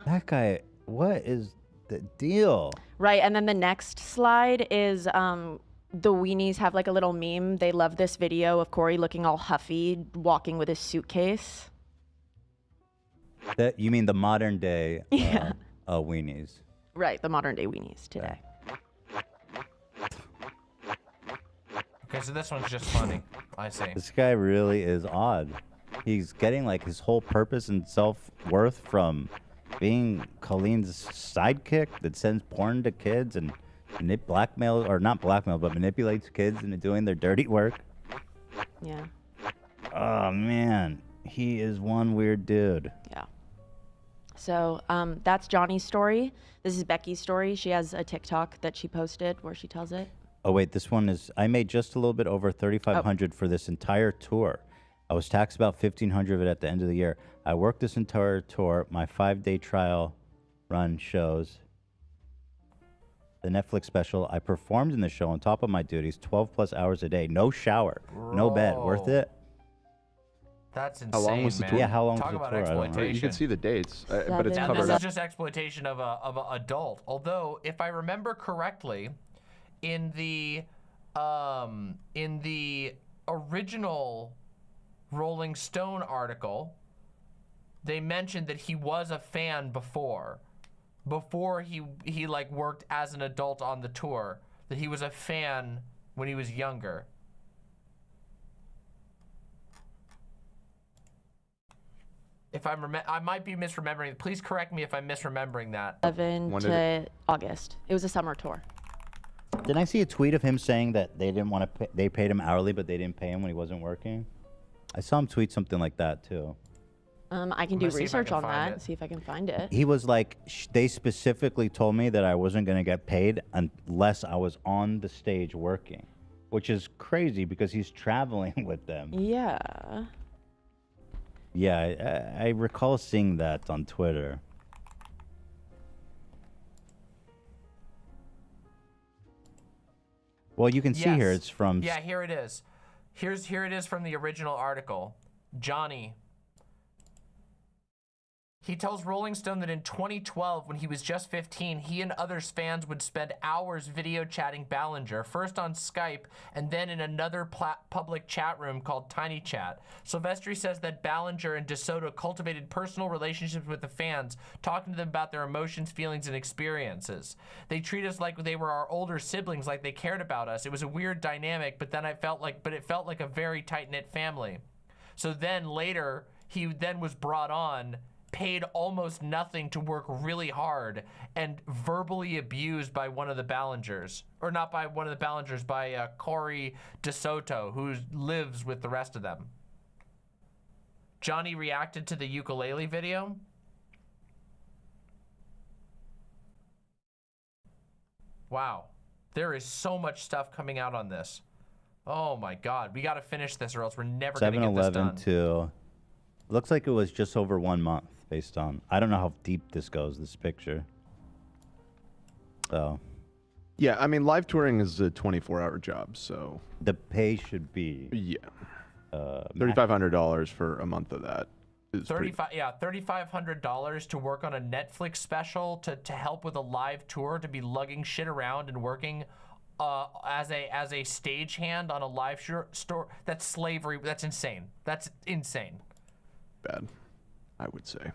Speaker 16: That guy, what is the deal?
Speaker 17: Right, and then the next slide is the weenies have like a little meme. They love this video of Corey looking all huffy, walking with his suitcase.
Speaker 16: That you mean the modern day weenies?
Speaker 17: Right, the modern day weenies today.
Speaker 9: Okay, so this one's just funny. I see.
Speaker 16: This guy really is odd. He's getting like his whole purpose and self-worth from being Colleen's sidekick that sends porn to kids and blackmail, or not blackmail, but manipulates kids into doing their dirty work.
Speaker 17: Yeah.
Speaker 16: Oh man, he is one weird dude.
Speaker 17: Yeah. So that's Johnny's story. This is Becky's story. She has a TikTok that she posted where she tells it.
Speaker 16: Oh wait, this one is, I made just a little bit over $3,500 for this entire tour. I was taxed about $1,500 of it at the end of the year. I worked this entire tour. My 5-day trial run shows the Netflix special. I performed in the show on top of my duties, 12 plus hours a day, no shower, no bed. Worth it?
Speaker 9: That's insane,
Speaker 11: How long was the
Speaker 9: man.
Speaker 11: tour?
Speaker 16: Yeah, how long
Speaker 9: Talk
Speaker 16: was the
Speaker 9: about
Speaker 16: tour? I don't know.
Speaker 9: exploitation.
Speaker 11: You can see the dates, but it's
Speaker 9: And
Speaker 11: covered
Speaker 9: this
Speaker 11: up.
Speaker 9: is just exploitation of a adult. Although, if I remember correctly, in the original Rolling Stone article, they mentioned that he was a fan before he like worked as an adult on the tour, that he was a fan when he was younger. If I might be misremembering. Please correct me if I'm misremembering that.
Speaker 17: 11 to August. It was a summer tour.
Speaker 16: Didn't I see a tweet of him saying that they didn't want to pay, they paid him hourly, but they didn't pay him when he wasn't working? I saw him tweet something like that too.
Speaker 17: I can do research on that, see if I can find it.
Speaker 16: He was like, they specifically told me that I wasn't going to get paid unless I was on the stage working, which is crazy because he's traveling with them.
Speaker 17: Yeah.
Speaker 16: Yeah, I recall seeing that on Twitter. Well, you can see here it's from...
Speaker 9: Yeah, here it is. Here it is from the original article. Johnny. He tells Rolling Stone that in 2012, when he was just 15, he and other fans would spend hours video chatting Ballinger, first on Skype and then in another public chat room called Tiny Chat. Silvestri says that Ballinger and DeSoto cultivated personal relationships with the fans, talking to them about their emotions, feelings, and experiences. They treat us like they were our older siblings, like they cared about us. It was a weird dynamic, but it felt like a very tight-knit family. So then later, he then was brought on, paid almost nothing to work really hard, and verbally abused by one of the Ballingers. Or not by one of the Ballingers, by Corey DeSoto, who lives with the rest of them. Johnny reacted to the ukulele video. Wow. There is so much stuff coming out on this. Oh my God. We got to finish this or else we're never going to get this done.
Speaker 16: 7-11 to... Looks like it was just over 1 month. Based on, I don't know how deep this goes, this picture. Oh.
Speaker 11: Yeah, I mean, live touring is a 24-hour job, so...
Speaker 16: The pay should be...
Speaker 11: Yeah. $3,500 for a month of that is $3,500 to work on a Netflix special, to help with a live tour, to be lugging shit around and working as a stagehand on a live store. That's slavery. That's insane. That's insane. Bad, I would say.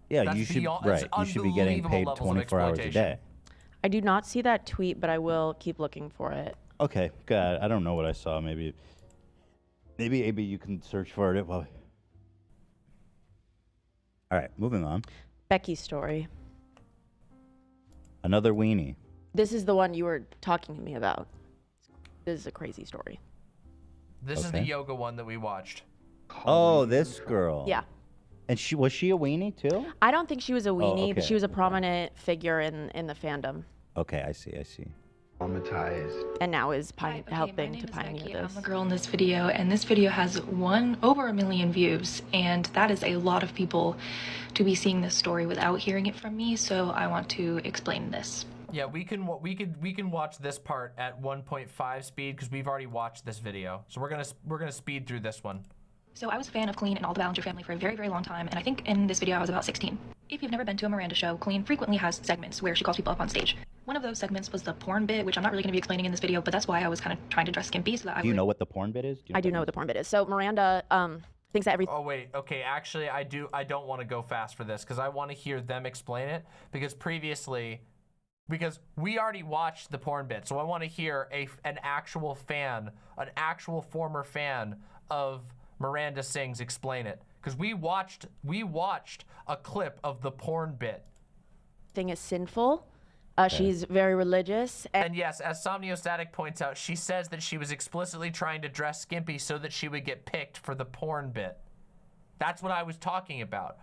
Speaker 16: Yeah,
Speaker 17: That's
Speaker 16: you should
Speaker 17: beyond-
Speaker 16: right.
Speaker 17: that's
Speaker 16: You should be getting paid
Speaker 17: unbelievable levels of
Speaker 16: 24 hours a
Speaker 17: exploitation.
Speaker 16: day.
Speaker 17: I do not see that tweet, but I will keep looking for it.
Speaker 16: Okay, good. I don't know what I saw. Maybe AB, you can search for it. Well, all right, moving on.
Speaker 17: Becky's story.
Speaker 16: Another weenie.
Speaker 17: This is the one you were talking to me about. This is a crazy story.
Speaker 11: This is the yoga one that we watched.
Speaker 16: Oh, this girl.
Speaker 17: Yeah.
Speaker 16: And was she a weenie too?
Speaker 17: I don't think she was a weenie, but
Speaker 16: okay,
Speaker 17: she was a prominent figure in the fandom.
Speaker 16: Okay, I see.
Speaker 7: Traumatized.
Speaker 17: And now is helping
Speaker 12: my
Speaker 17: to
Speaker 12: name is
Speaker 17: pioneer
Speaker 12: Yankee.
Speaker 17: this.
Speaker 12: I'm a girl in this video, and this video has over 1 million views, and that is a lot of people to be seeing this story without hearing it from me. So I want to explain this.
Speaker 11: Yeah, we can watch this part at 1.5 speed because we've already watched this video. So we're gonna speed through this one.
Speaker 12: So I was a fan of Colleen and all the Ballinger family for a very, very long time, and I think in this video I was about 16. If you've never been to a Miranda show, Colleen frequently has segments where she calls people up on stage. One of those segments was the porn bit, which I'm not really going to be explaining in this video, but that's why I was kind of trying to dress skimpy so that I would...
Speaker 16: Do you know what the porn bit is?
Speaker 17: I do know what the porn bit is. So Miranda thinks that
Speaker 11: Oh wait, okay. Actually, I don't want to go fast for this because I want to hear them explain it because because we already watched the porn bit, so I want to hear an actual former fan of Miranda Sings explain it because we watched a clip of the porn bit.
Speaker 17: Thing is sinful. She's very religious.
Speaker 11: And yes, as Somniostatic points out, she says that she was explicitly trying to dress skimpy so that she would get picked for the porn bit. That's what I was talking about.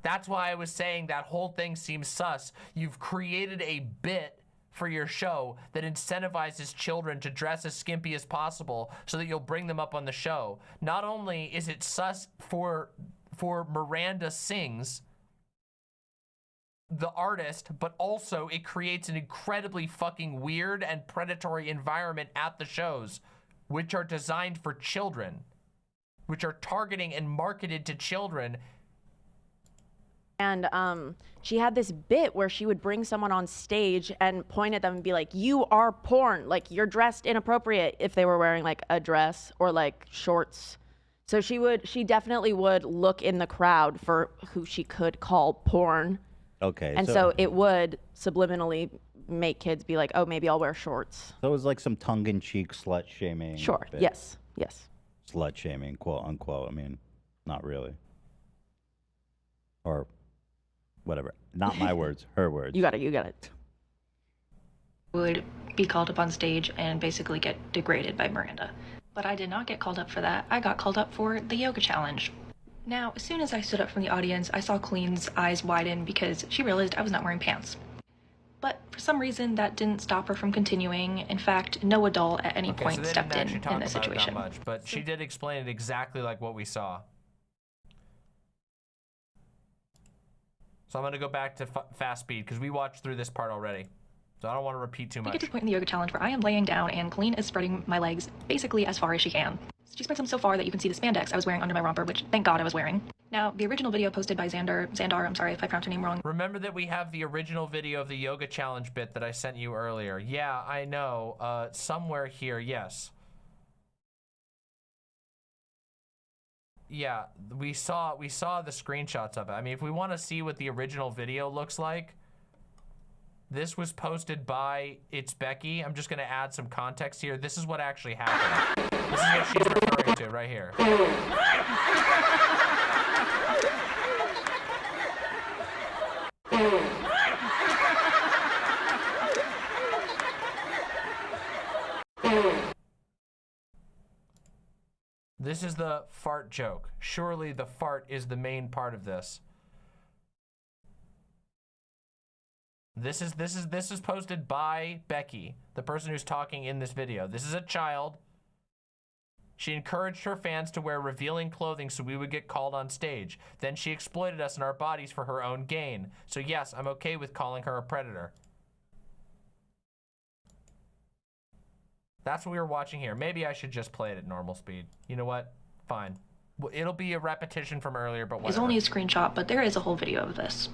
Speaker 11: That's why I was saying that whole thing seems sus. You've created a bit for your show that incentivizes children to dress as skimpy as possible so that you'll bring them up on the show. Not only is it sus for Miranda Sings, the artist, but also it creates an incredibly fucking weird and predatory environment at the shows, which are designed for children, which are targeting and marketed to children.
Speaker 17: And she had this bit where she would bring someone on stage and point at them and be like, you are porn, like you're dressed inappropriate, if they were wearing like a dress or like shorts. So she definitely would look in the crowd for who she could call porn.
Speaker 16: Okay.
Speaker 17: And so it would subliminally make kids be like, oh, maybe I'll wear shorts.
Speaker 16: So it was like some tongue-in-cheek slut shaming.
Speaker 17: Sure.
Speaker 16: bit.
Speaker 17: Yes.
Speaker 16: Slut shaming, quote unquote. I mean, not really. Or whatever. Not my words, her words.
Speaker 17: You got it.
Speaker 12: Would be called up on stage and basically get degraded by Miranda. But I did not get called up for that. I got called up for the yoga challenge. Now, as soon as I stood up from the audience, I saw Colleen's eyes widen because she realized I was not wearing pants. But for some reason, that didn't stop her from continuing. In fact, no adult at any point stepped in this situation.
Speaker 11: Much, but she did explain it exactly like what we saw. So I'm going to go back to fast speed because we watched through this part already. So I don't want to repeat too much.
Speaker 12: I get to the point in the yoga challenge where I am laying down and Colleen is spreading my legs basically as far as she can. She spreads them so far that you can see the spandex I was wearing under my romper, which thank God I was wearing. Now, the original video posted by Xandar, I'm sorry if I pronounced her name wrong.
Speaker 11: Remember that we have the original video of the yoga challenge bit that I sent you earlier. Yeah, I know. Somewhere here, yes. Yeah, we saw the screenshots of it. I mean, if we want to see what the original video looks like, this was posted by It's Becky. I'm just going to add some context here. This is what actually happened. This is what she's referring to right here. This is the fart joke. Surely the fart is the main part of this. This is posted by Becky, the person who's talking in this video. This is a child. She encouraged her fans to wear revealing clothing so we would get called on stage. Then she exploited us in our bodies for her own gain. So yes, I'm okay with calling her a predator. That's what we were watching here. Maybe I should just play it at normal speed. You know what? Fine. It'll be a repetition from earlier, but whatever.
Speaker 12: It's only a screenshot, but there is a whole video of this.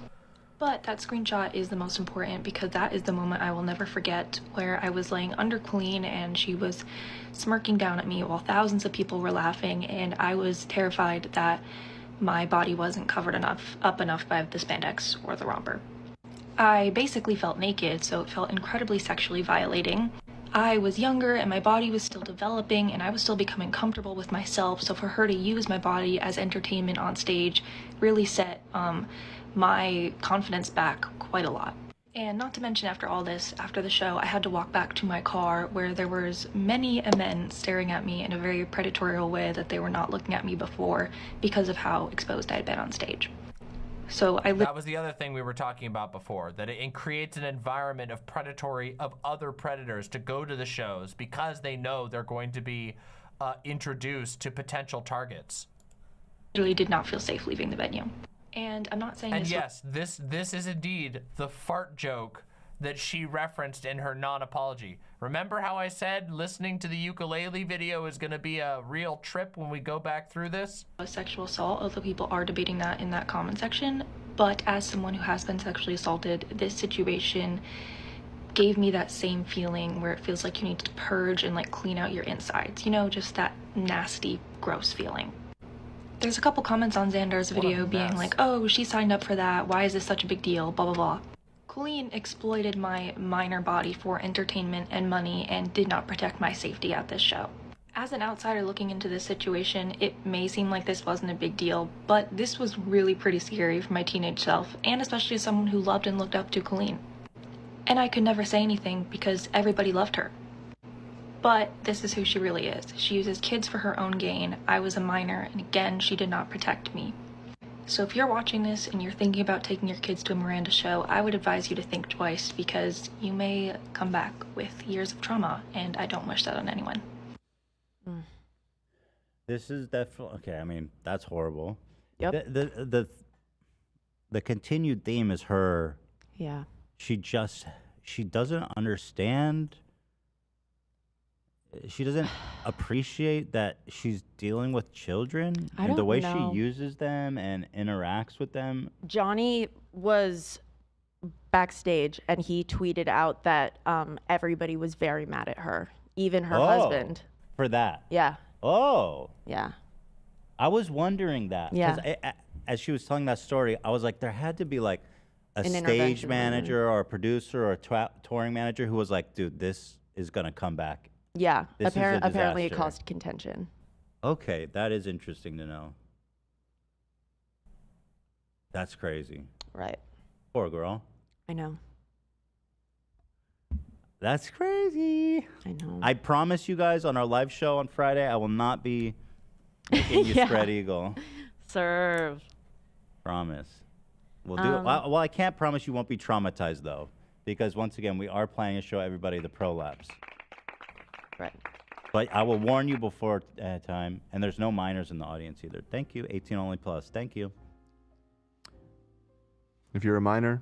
Speaker 12: But that screenshot is the most important because that is the moment I will never forget where I was laying under Colleen and she was smirking down at me while thousands of people were laughing, and I was terrified that my body wasn't covered up enough by the spandex or the romper. I basically felt naked, so it felt incredibly sexually violating. I was younger and my body was still developing and I was still becoming comfortable with myself, so for her to use my body as entertainment on stage really set my confidence back quite a lot. And not to mention, after all this, after the show, I had to walk back to my car where there was many men staring at me in a very predatory way that they were not looking at me before because of how exposed I had been on stage. So
Speaker 11: that was the other thing we were talking about before, that it creates an environment of other predators to go to the shows because they know they're going to be introduced to potential targets.
Speaker 12: Really did not feel safe leaving the venue. And I'm not saying
Speaker 11: And
Speaker 12: this.
Speaker 11: yes, this is indeed the fart joke that she referenced in her non-apology. Remember how I said listening to the ukulele video is going to be a real trip when we go back through this?
Speaker 12: A sexual assault, although people are debating that in that comment section. But as someone who has been sexually assaulted, this situation gave me that same feeling where it feels like you need to purge and like clean out your insides. You know, just that nasty, gross feeling. There's a couple comments on Xander's video being like, oh, she signed up for that. Why is this such a big deal? Blah, blah, blah. Colleen exploited my minor body for entertainment and money and did not protect my safety at this show. As an outsider looking into this situation, it may seem like this wasn't a big deal, but this was really pretty scary for my teenage self, and especially as someone who loved and looked up to Colleen. And I could never say anything because everybody loved her. But this is who she really is. She uses kids for her own gain. I was a minor, and again, she did not protect me. So if you're watching this and you're thinking about taking your kids to a Miranda show, I would advise you to think twice because you may come back with years of trauma, and I don't wish that on anyone.
Speaker 16: This is definitely okay. I mean, that's horrible.
Speaker 17: Yep.
Speaker 16: The continued theme is her.
Speaker 17: Yeah.
Speaker 16: She doesn't understand. She doesn't appreciate that she's dealing with children
Speaker 17: I
Speaker 16: and the
Speaker 17: don't
Speaker 16: way
Speaker 17: know.
Speaker 16: she uses them and interacts with them.
Speaker 17: Johnny was backstage and he tweeted out that everybody was very mad at her, even her husband.
Speaker 16: For that.
Speaker 17: Yeah.
Speaker 16: Oh.
Speaker 17: Yeah.
Speaker 16: I was wondering that. 'Cause
Speaker 17: Yeah.
Speaker 16: as she was telling that story, I was like, there had to be like a
Speaker 17: An
Speaker 16: stage
Speaker 17: intervention.
Speaker 16: manager or a producer or a touring manager who was like, dude, this is going to come back.
Speaker 17: Yeah.
Speaker 16: This is a
Speaker 17: Apparently it
Speaker 16: disaster.
Speaker 17: caused contention.
Speaker 16: Okay, that is interesting to know. That's crazy.
Speaker 17: Right.
Speaker 16: Poor girl.
Speaker 17: I know.
Speaker 16: That's crazy.
Speaker 17: I know.
Speaker 16: I promise you guys on our live show on Friday, I will not be making you
Speaker 17: Yeah.
Speaker 16: spread eagle.
Speaker 17: Serve.
Speaker 16: Promise. We'll do it. Well, I can't promise you won't be traumatized though, because once again, we are planning to show everybody the prolapse.
Speaker 17: Right.
Speaker 16: But I will warn you before time, and there's no minors in the audience either. Thank you, 18 only plus. Thank you.
Speaker 7: If you're a minor,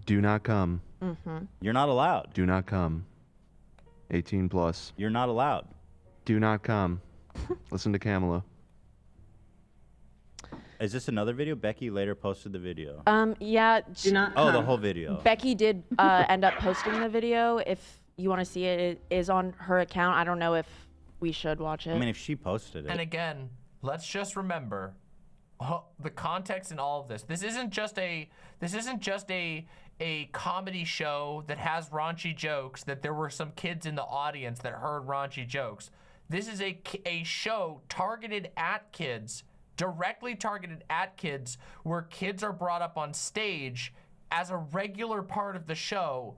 Speaker 7: do not come.
Speaker 17: Mm-hmm.
Speaker 16: You're not allowed.
Speaker 7: Do not come. 18 plus.
Speaker 16: You're not allowed.
Speaker 7: Do not come. Listen to Kamala.
Speaker 16: Is this another video? Becky later posted the video.
Speaker 17: Yeah.
Speaker 16: Oh, the whole video.
Speaker 17: Becky did end up posting the video. If you want to see it, it is on her account. I don't know if we should watch it.
Speaker 16: I mean, if she posted it.
Speaker 11: And again, let's just remember the context in all of this. This isn't just a comedy show that has raunchy jokes, that there were some kids in the audience that heard raunchy jokes. This is a show targeted at kids, directly targeted at kids, where kids are brought up on stage as a regular part of the show,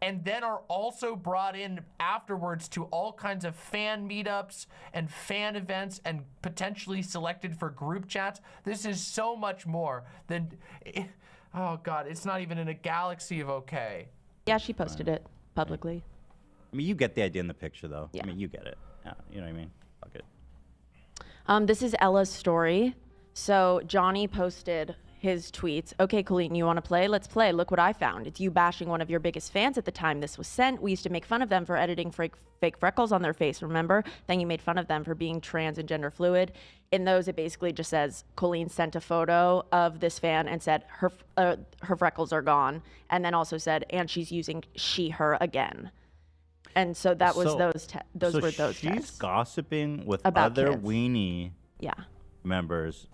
Speaker 11: and then are also brought in afterwards to all kinds of fan meetups and fan events and potentially selected for group chats. This is so much more than, oh God, it's not even in a galaxy of okay.
Speaker 17: Yeah, she posted it publicly.
Speaker 16: I mean, you get the idea in the picture, though.
Speaker 17: Yeah.
Speaker 16: I mean, you get it. Yeah, you know what I mean? Fuck it.
Speaker 17: This is Ella's story. So Johnny posted his tweets. Okay, Colleen, you want to play? Let's play. Look what I found. It's you bashing one of your biggest fans at the time this was sent. We used to make fun of them for editing fake freckles on their face, remember? Then you made fun of them for being trans and gender fluid. In those, it basically just says Colleen sent a photo of this fan and said her freckles are gone, and then also said, and she's using she, her again. And so that was those were those
Speaker 16: she's
Speaker 17: texts.
Speaker 16: Gossiping with
Speaker 17: About
Speaker 16: other
Speaker 17: kids.
Speaker 16: weenie
Speaker 17: Yeah.
Speaker 16: members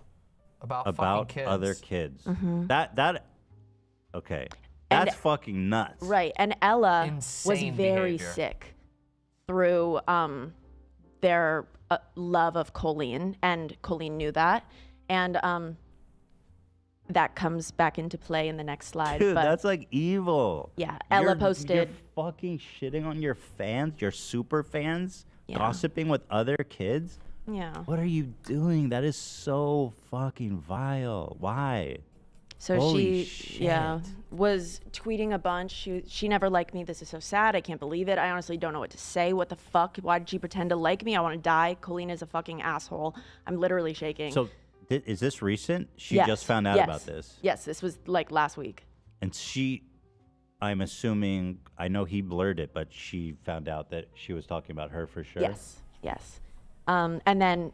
Speaker 11: about fucking kids.
Speaker 16: other kids.
Speaker 17: Mhm.
Speaker 16: That okay. That's fucking nuts.
Speaker 17: Right, and Ella
Speaker 16: Insane
Speaker 17: was very
Speaker 16: behavior.
Speaker 17: sick through their love of Colleen, and Colleen knew that. And that comes back into play in the next slide.
Speaker 16: Dude,
Speaker 17: but
Speaker 16: that's like evil.
Speaker 17: yeah, Ella posted.
Speaker 16: You're fucking shitting on your fans, your super fans,
Speaker 17: Yeah.
Speaker 16: gossiping with other kids.
Speaker 17: Yeah.
Speaker 16: What are you doing? That is so fucking vile. Why?
Speaker 17: So
Speaker 16: Holy
Speaker 17: she, yeah, was tweeting a bunch. She never liked me. This is so sad. I can't believe it. I honestly don't know what to say. What the fuck? Why did she pretend to like me? I want to die. Colleen is a fucking asshole. I'm literally shaking.
Speaker 16: So, is this recent? She
Speaker 17: Yes,
Speaker 16: just found out
Speaker 17: yes,
Speaker 16: about this.
Speaker 17: Yes, this was like last week.
Speaker 16: And I'm assuming, I know he blurred it, but she found out that she was talking about her for sure.
Speaker 17: Yes. And then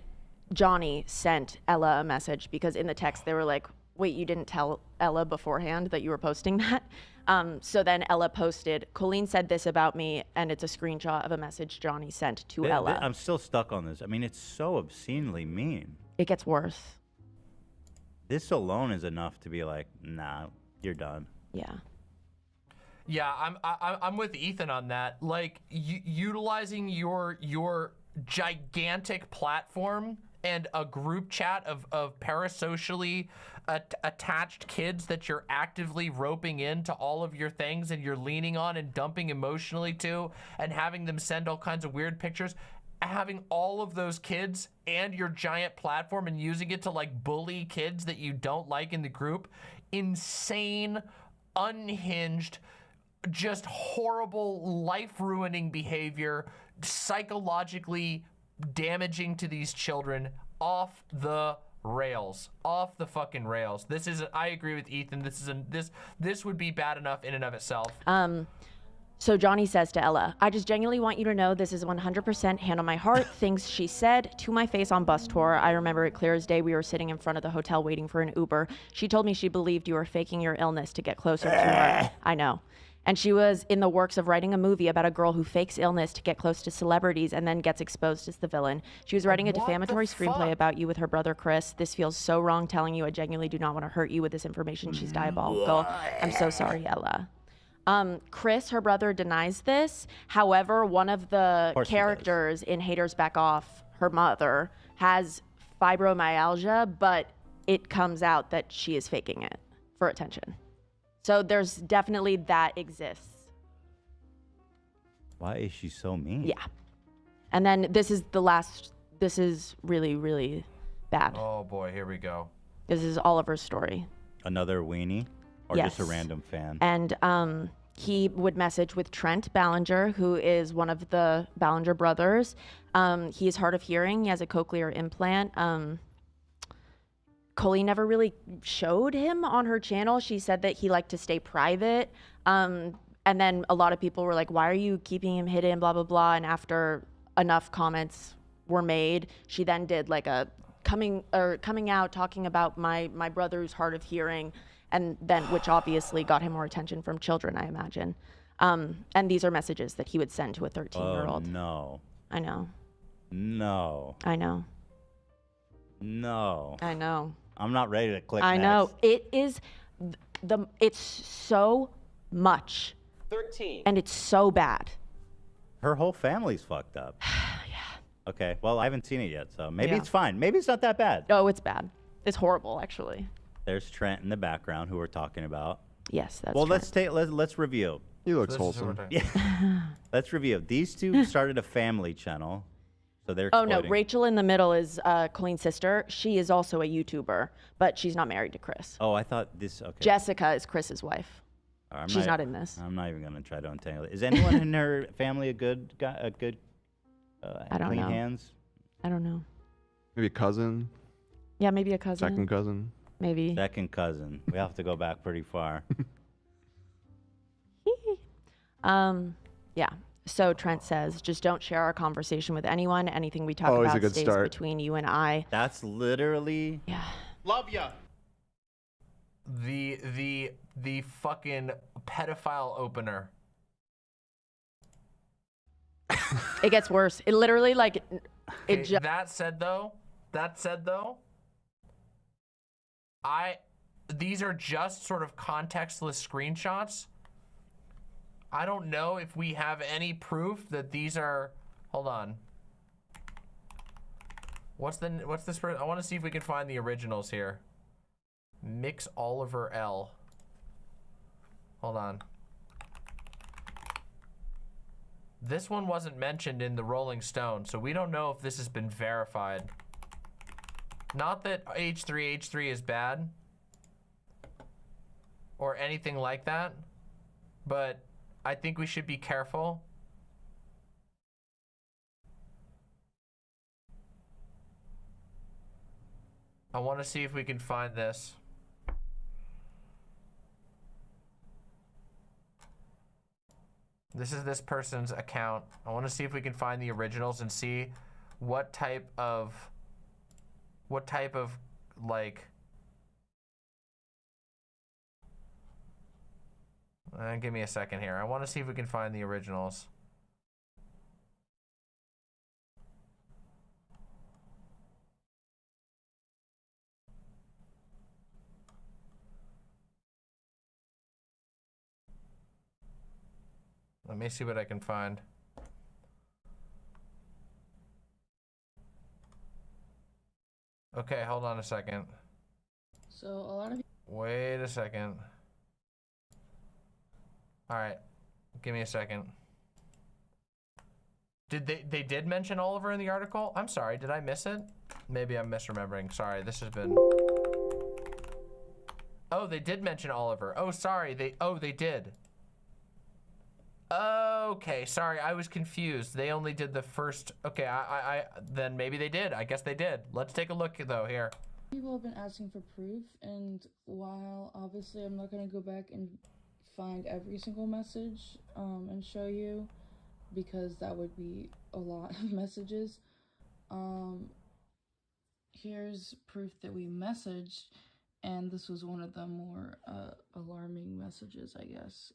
Speaker 17: Johnny sent Ella a message because in the text they were like, wait, you didn't tell Ella beforehand that you were posting that? So then Ella posted, Colleen said this about me, and it's a screenshot of a message Johnny sent to Ella.
Speaker 16: I'm still stuck on this. I mean, it's so obscenely mean.
Speaker 17: It gets worse.
Speaker 16: This alone is enough to be like, nah, you're done.
Speaker 17: Yeah.
Speaker 11: Yeah, I'm with Ethan on that. Like, utilizing your gigantic platform and a group chat of parasocially attached kids that you're actively roping into all of your things and you're leaning on and dumping emotionally to, and having them send all kinds of weird pictures, having all of those kids and your giant platform and using it to like bully kids that you don't like in the group. Insane, unhinged, just horrible, life-ruining behavior, psychologically damaging to these children. Off the rails. Off the fucking rails. This is, I agree with Ethan. This would be bad enough in and of itself.
Speaker 17: So Johnny says to Ella, I just genuinely want you to know this is 100% hand on my heart. Things she said to my face on bus tour. I remember it clear as day. We were sitting in front of the hotel waiting for an Uber. She told me she believed you were faking your illness to get closer to her. I know. And she was in the works of writing a movie about a girl who fakes illness to get close to celebrities and then gets exposed as the villain. She was writing a defamatory screenplay about you with her brother Chris. This feels so wrong telling you. I genuinely do not want to hurt you with this information. She's diabolical. I'm so sorry, Ella. Chris, her brother, denies this. However, one of the characters in Haters Back Off, her mother, has fibromyalgia, but it comes out that she is faking it for attention. So there's definitely that exists.
Speaker 16: Why is she so mean?
Speaker 17: Yeah. And then this is the last, this is really, really bad.
Speaker 11: Oh boy, here we go.
Speaker 17: This is Oliver's story.
Speaker 16: Another weenie? Or just a random fan?
Speaker 17: And he would message with Trent Ballinger, who is one of the Ballinger brothers. He is hard of hearing. He has a cochlear implant. Colleen never really showed him on her channel. She said that he liked to stay private. And then a lot of people were like, why are you keeping him hidden, blah, blah, blah. And after enough comments were made, she then did like a coming out talking about my brother who's hard of hearing, and then which obviously got him more attention from children, I imagine. And these are messages that he would send to a 13-year-old.
Speaker 16: Oh, no.
Speaker 17: I know.
Speaker 16: No.
Speaker 17: I know.
Speaker 16: No.
Speaker 17: I know.
Speaker 16: I'm not ready to click
Speaker 17: I
Speaker 16: next.
Speaker 17: know. It is it's so much.
Speaker 15: 13.
Speaker 17: And it's so bad.
Speaker 16: Her whole family's fucked up. Yeah. Okay, well, I haven't seen it yet, so maybe it's fine. Maybe it's not that bad.
Speaker 17: Oh, it's bad. It's horrible, actually.
Speaker 16: There's Trent in the background who we're talking about.
Speaker 17: Yes, that's
Speaker 16: well,
Speaker 17: Trent.
Speaker 16: let's review.
Speaker 7: He looks wholesome.
Speaker 16: Yeah. Let's review. These two started a family channel. So they're
Speaker 17: Oh, no.
Speaker 16: exploiting-
Speaker 17: Rachel in the middle is Colleen's sister. She is also a YouTuber, but she's not married to Chris.
Speaker 16: Oh, I thought this. Okay.
Speaker 17: Jessica is Chris's wife. She's not in this.
Speaker 16: I'm not even gonna try to untangle it. Is anyone in her family a good guy? A good
Speaker 17: I don't
Speaker 16: clean
Speaker 17: know.
Speaker 16: hands?
Speaker 17: I don't know.
Speaker 7: Maybe a cousin.
Speaker 17: Yeah, maybe a cousin.
Speaker 7: Second cousin.
Speaker 17: Maybe.
Speaker 16: Second cousin. We have to go back pretty far.
Speaker 17: Yeah. So Trent says, just don't share our conversation with anyone. Anything we talk
Speaker 7: Always a
Speaker 17: about
Speaker 7: good
Speaker 17: stays
Speaker 7: start.
Speaker 17: between you and I.
Speaker 16: That's literally.
Speaker 17: Yeah.
Speaker 15: Love ya.
Speaker 11: The fucking pedophile opener.
Speaker 17: It gets worse. It literally like it just.
Speaker 11: That said though, these are just sort of contextless screenshots. I don't know if we have any proof that these are. Hold on. What's this? I want to see if we can find the originals here. Mix Oliver L. Hold on. This one wasn't mentioned in the Rolling Stone, so we don't know if this has been verified. Not that H3 is bad or anything like that, but I think we should be careful. I want to see if we can find this. This is this person's account. I want to see if we can find the originals and see what type of like give me a second here. I want to see if we can find the originals. Let me see what I can find. Okay, hold on a second.
Speaker 8: So a lot of
Speaker 11: Wait a second. All right, give me a second. Did they did mention Oliver in the article? I'm sorry, did I miss it? Maybe I'm misremembering. Sorry, this has been. Oh, they did mention Oliver. Oh, sorry, they did. Okay, sorry, I was confused. They only did the first. Okay, I then maybe they did. I guess they did. Let's take a look though here.
Speaker 8: people have been asking for proof, and while obviously I'm not going to go back and find every single message and show you, because that would be a lot of messages, here's proof that we messaged, and this was one of the more alarming messages, I guess.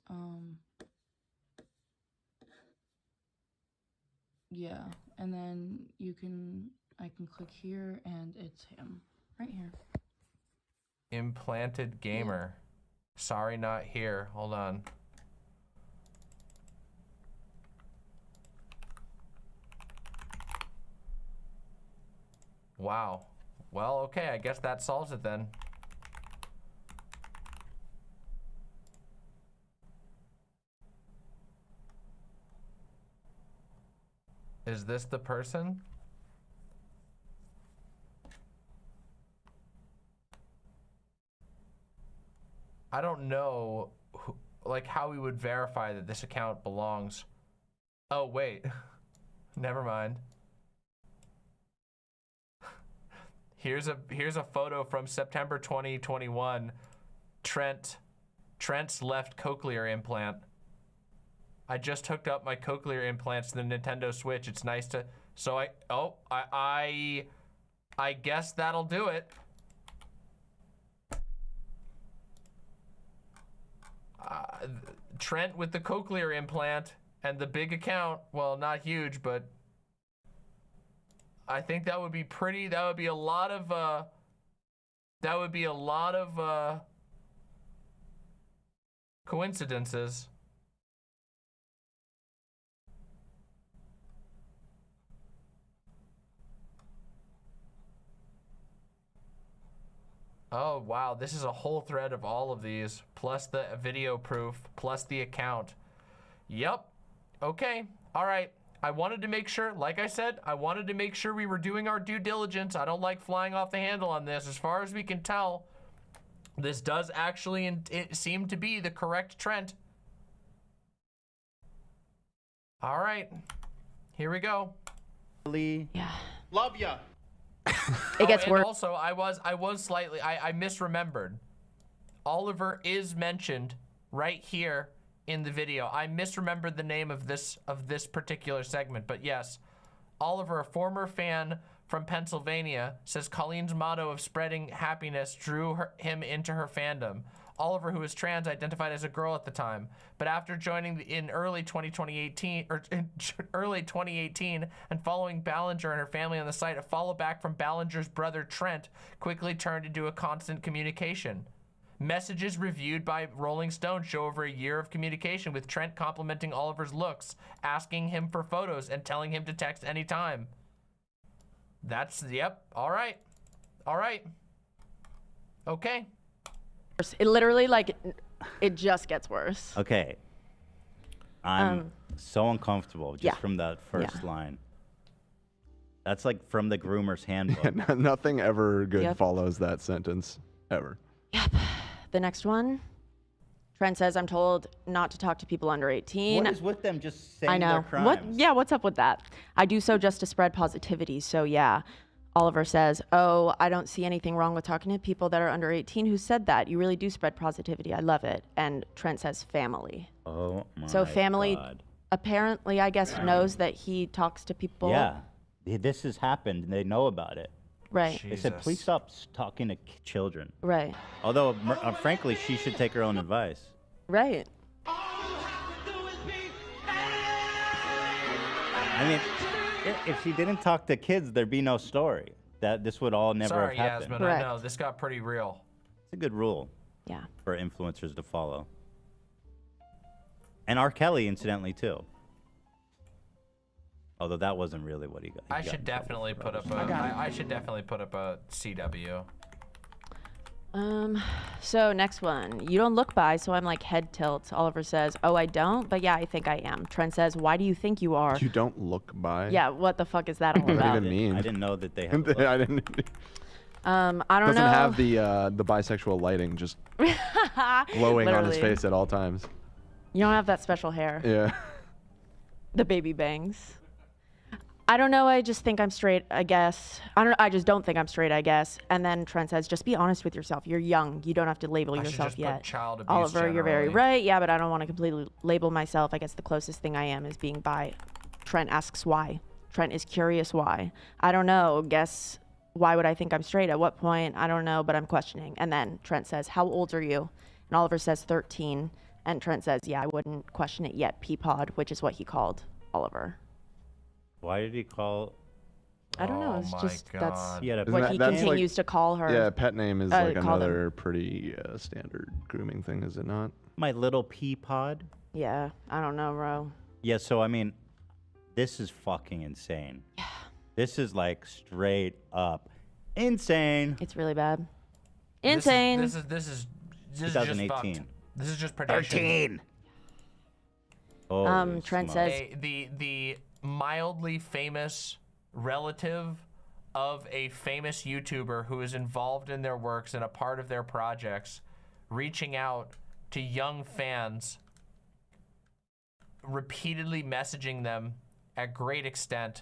Speaker 8: Yeah, and then I can click here, and it's him right here.
Speaker 11: Implanted gamer. Sorry, not here. Hold on. Wow. Well, okay, I guess that solves it then. Is this the person? I don't know like how we would verify that this account belongs. Oh, wait. Never mind. Here's a photo from September 2021. Trent's left cochlear implant. I just hooked up my cochlear implants to the Nintendo Switch. It's nice to, so I guess that'll do it. Trent with the cochlear implant and the big account. Well, not huge, but I think that would be pretty. That would be a lot of. Coincidences. Oh, wow. This is a whole thread of all of these, plus the video proof, plus the account. Yep. Okay. All right. I wanted to make sure, like I said, I wanted to make sure we were doing our due diligence. I don't like flying off the handle on this. As far as we can tell, this does actually it seem to be the correct Trent. All right. Here we go.
Speaker 17: Yeah.
Speaker 15: Love ya.
Speaker 17: It gets worse.
Speaker 11: Also, I was slightly, I misremembered. Oliver is mentioned right here in the video. I misremembered the name of this particular segment, but yes, Oliver, a former fan from Pennsylvania, says Colleen's motto of spreading happiness drew him into her fandom. Oliver, who was trans, identified as a girl at the time, but after joining in early 2018 and following Ballinger and her family on the site, a follow back from Ballinger's brother Trent quickly turned into a constant communication. Messages reviewed by Rolling Stone show over a year of communication, with Trent complimenting Oliver's looks, asking him for photos, and telling him to text anytime. That's, yep, all right. All right. Okay.
Speaker 17: It literally, like, it just gets worse.
Speaker 16: Okay. I'm so uncomfortable just
Speaker 17: yeah.
Speaker 16: from that first line. That's like from the groomer's handbook.
Speaker 7: Yeah, nothing ever good
Speaker 17: Yep.
Speaker 7: follows that sentence, ever.
Speaker 17: The next one. Trent says, I'm told not to talk to people under 18.
Speaker 16: What is with them just saying
Speaker 17: I know.
Speaker 16: their crimes?
Speaker 17: What? Yeah, what's up with that? I do so just to spread positivity, so yeah. Oliver says, oh, I don't see anything wrong with talking to people that are under 18. Who said that? You really do spread positivity. I love it. And Trent says family.
Speaker 16: Oh my
Speaker 17: So family
Speaker 16: God.
Speaker 17: apparently, I guess, knows that he talks to people.
Speaker 16: Yeah. This has happened. They know about it.
Speaker 17: Right.
Speaker 16: They said, please stop talking to children.
Speaker 17: Right.
Speaker 16: Although, frankly, she should take her own advice.
Speaker 17: Right.
Speaker 16: I mean, if she didn't talk to kids, there'd be no story. That this would all never
Speaker 11: Sorry,
Speaker 16: have happened.
Speaker 11: Yasmin, I know. This got pretty real.
Speaker 16: It's a good rule.
Speaker 17: Yeah.
Speaker 16: For influencers to follow. And R. Kelly, incidentally, too. Although that wasn't really what he got.
Speaker 11: I should definitely put up a. I should definitely put up a CW.
Speaker 17: So next one. You don't look bi, so I'm like head tilt. Oliver says, oh, I don't? But yeah, I think I am. Trent says, why do you think you are?
Speaker 7: You don't look bi.
Speaker 17: Yeah, what the fuck is that all
Speaker 7: What does that
Speaker 17: about?
Speaker 7: even mean?
Speaker 16: I didn't know that they had.
Speaker 7: I didn't.
Speaker 17: I don't
Speaker 7: Doesn't
Speaker 17: know.
Speaker 7: have the bisexual lighting just glowing on his
Speaker 17: Literally.
Speaker 7: face at all times.
Speaker 17: You don't have that special hair.
Speaker 7: Yeah.
Speaker 17: The baby bangs. I don't know. I just think I'm straight, I guess. I just don't think I'm straight, I guess. And then Trent says, just be honest with yourself. You're young. You don't have to label
Speaker 11: I should
Speaker 17: yourself
Speaker 11: just
Speaker 17: yet.
Speaker 11: put child abuse
Speaker 17: Oliver, you're very
Speaker 11: generally.
Speaker 17: right. Yeah, but I don't want to completely label myself. I guess the closest thing I am is being bi. Trent asks why. Trent is curious why. I don't know. Guess why would I think I'm straight? At what point? I don't know, but I'm questioning. And then Trent says, how old are you? And Oliver says 13. And Trent says, yeah, I wouldn't question it yet. Peapod, which is what he called Oliver.
Speaker 16: Why did he call?
Speaker 17: I don't know. It's just that's what he continues to call her.
Speaker 7: Yeah, pet name is like
Speaker 17: call them.
Speaker 7: another pretty standard grooming thing, is it not?
Speaker 16: My little Peapod.
Speaker 17: Yeah, I don't know, bro.
Speaker 16: Yeah, so I mean, this is fucking insane. Yeah. This is like straight up insane.
Speaker 17: It's really bad. Insane.
Speaker 11: This is just
Speaker 16: 2018.
Speaker 11: fucked. This is just prediction.
Speaker 16: 13. Holy
Speaker 17: Trent
Speaker 16: smokes.
Speaker 17: says
Speaker 11: the mildly famous relative of a famous YouTuber who is involved in their works and a part of their projects, reaching out to young fans, repeatedly messaging them at great extent.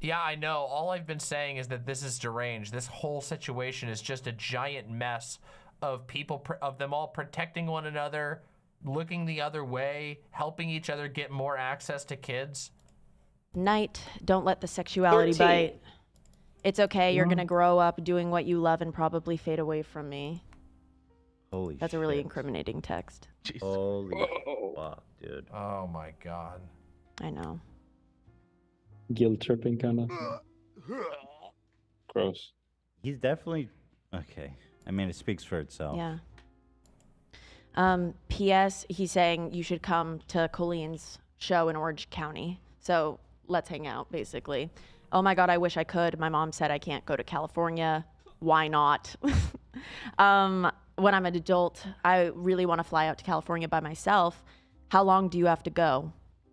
Speaker 11: Yeah, I know. All I've been saying is that this is deranged. This whole situation is just a giant mess of people, of them all protecting one another, looking the other way, helping each other get more access to kids.
Speaker 17: Night, don't let the sexuality
Speaker 11: 13.
Speaker 17: bite. It's okay. You're gonna grow up doing what you love and probably fade away from me.
Speaker 16: Holy
Speaker 17: That's a really incriminating text.
Speaker 16: Holy fuck, dude.
Speaker 11: Oh my God.
Speaker 17: I know.
Speaker 22: Guilt tripping kind of. Gross.
Speaker 16: He's definitely okay. I mean, it speaks for itself.
Speaker 17: Yeah. P.S. He's saying you should come to Colleen's show in Orange County. So let's hang out, basically. Oh my God, I wish I could. My mom said I can't go to California. Why not? When I'm an adult, I really want to fly out to California by myself. How long do you have to go?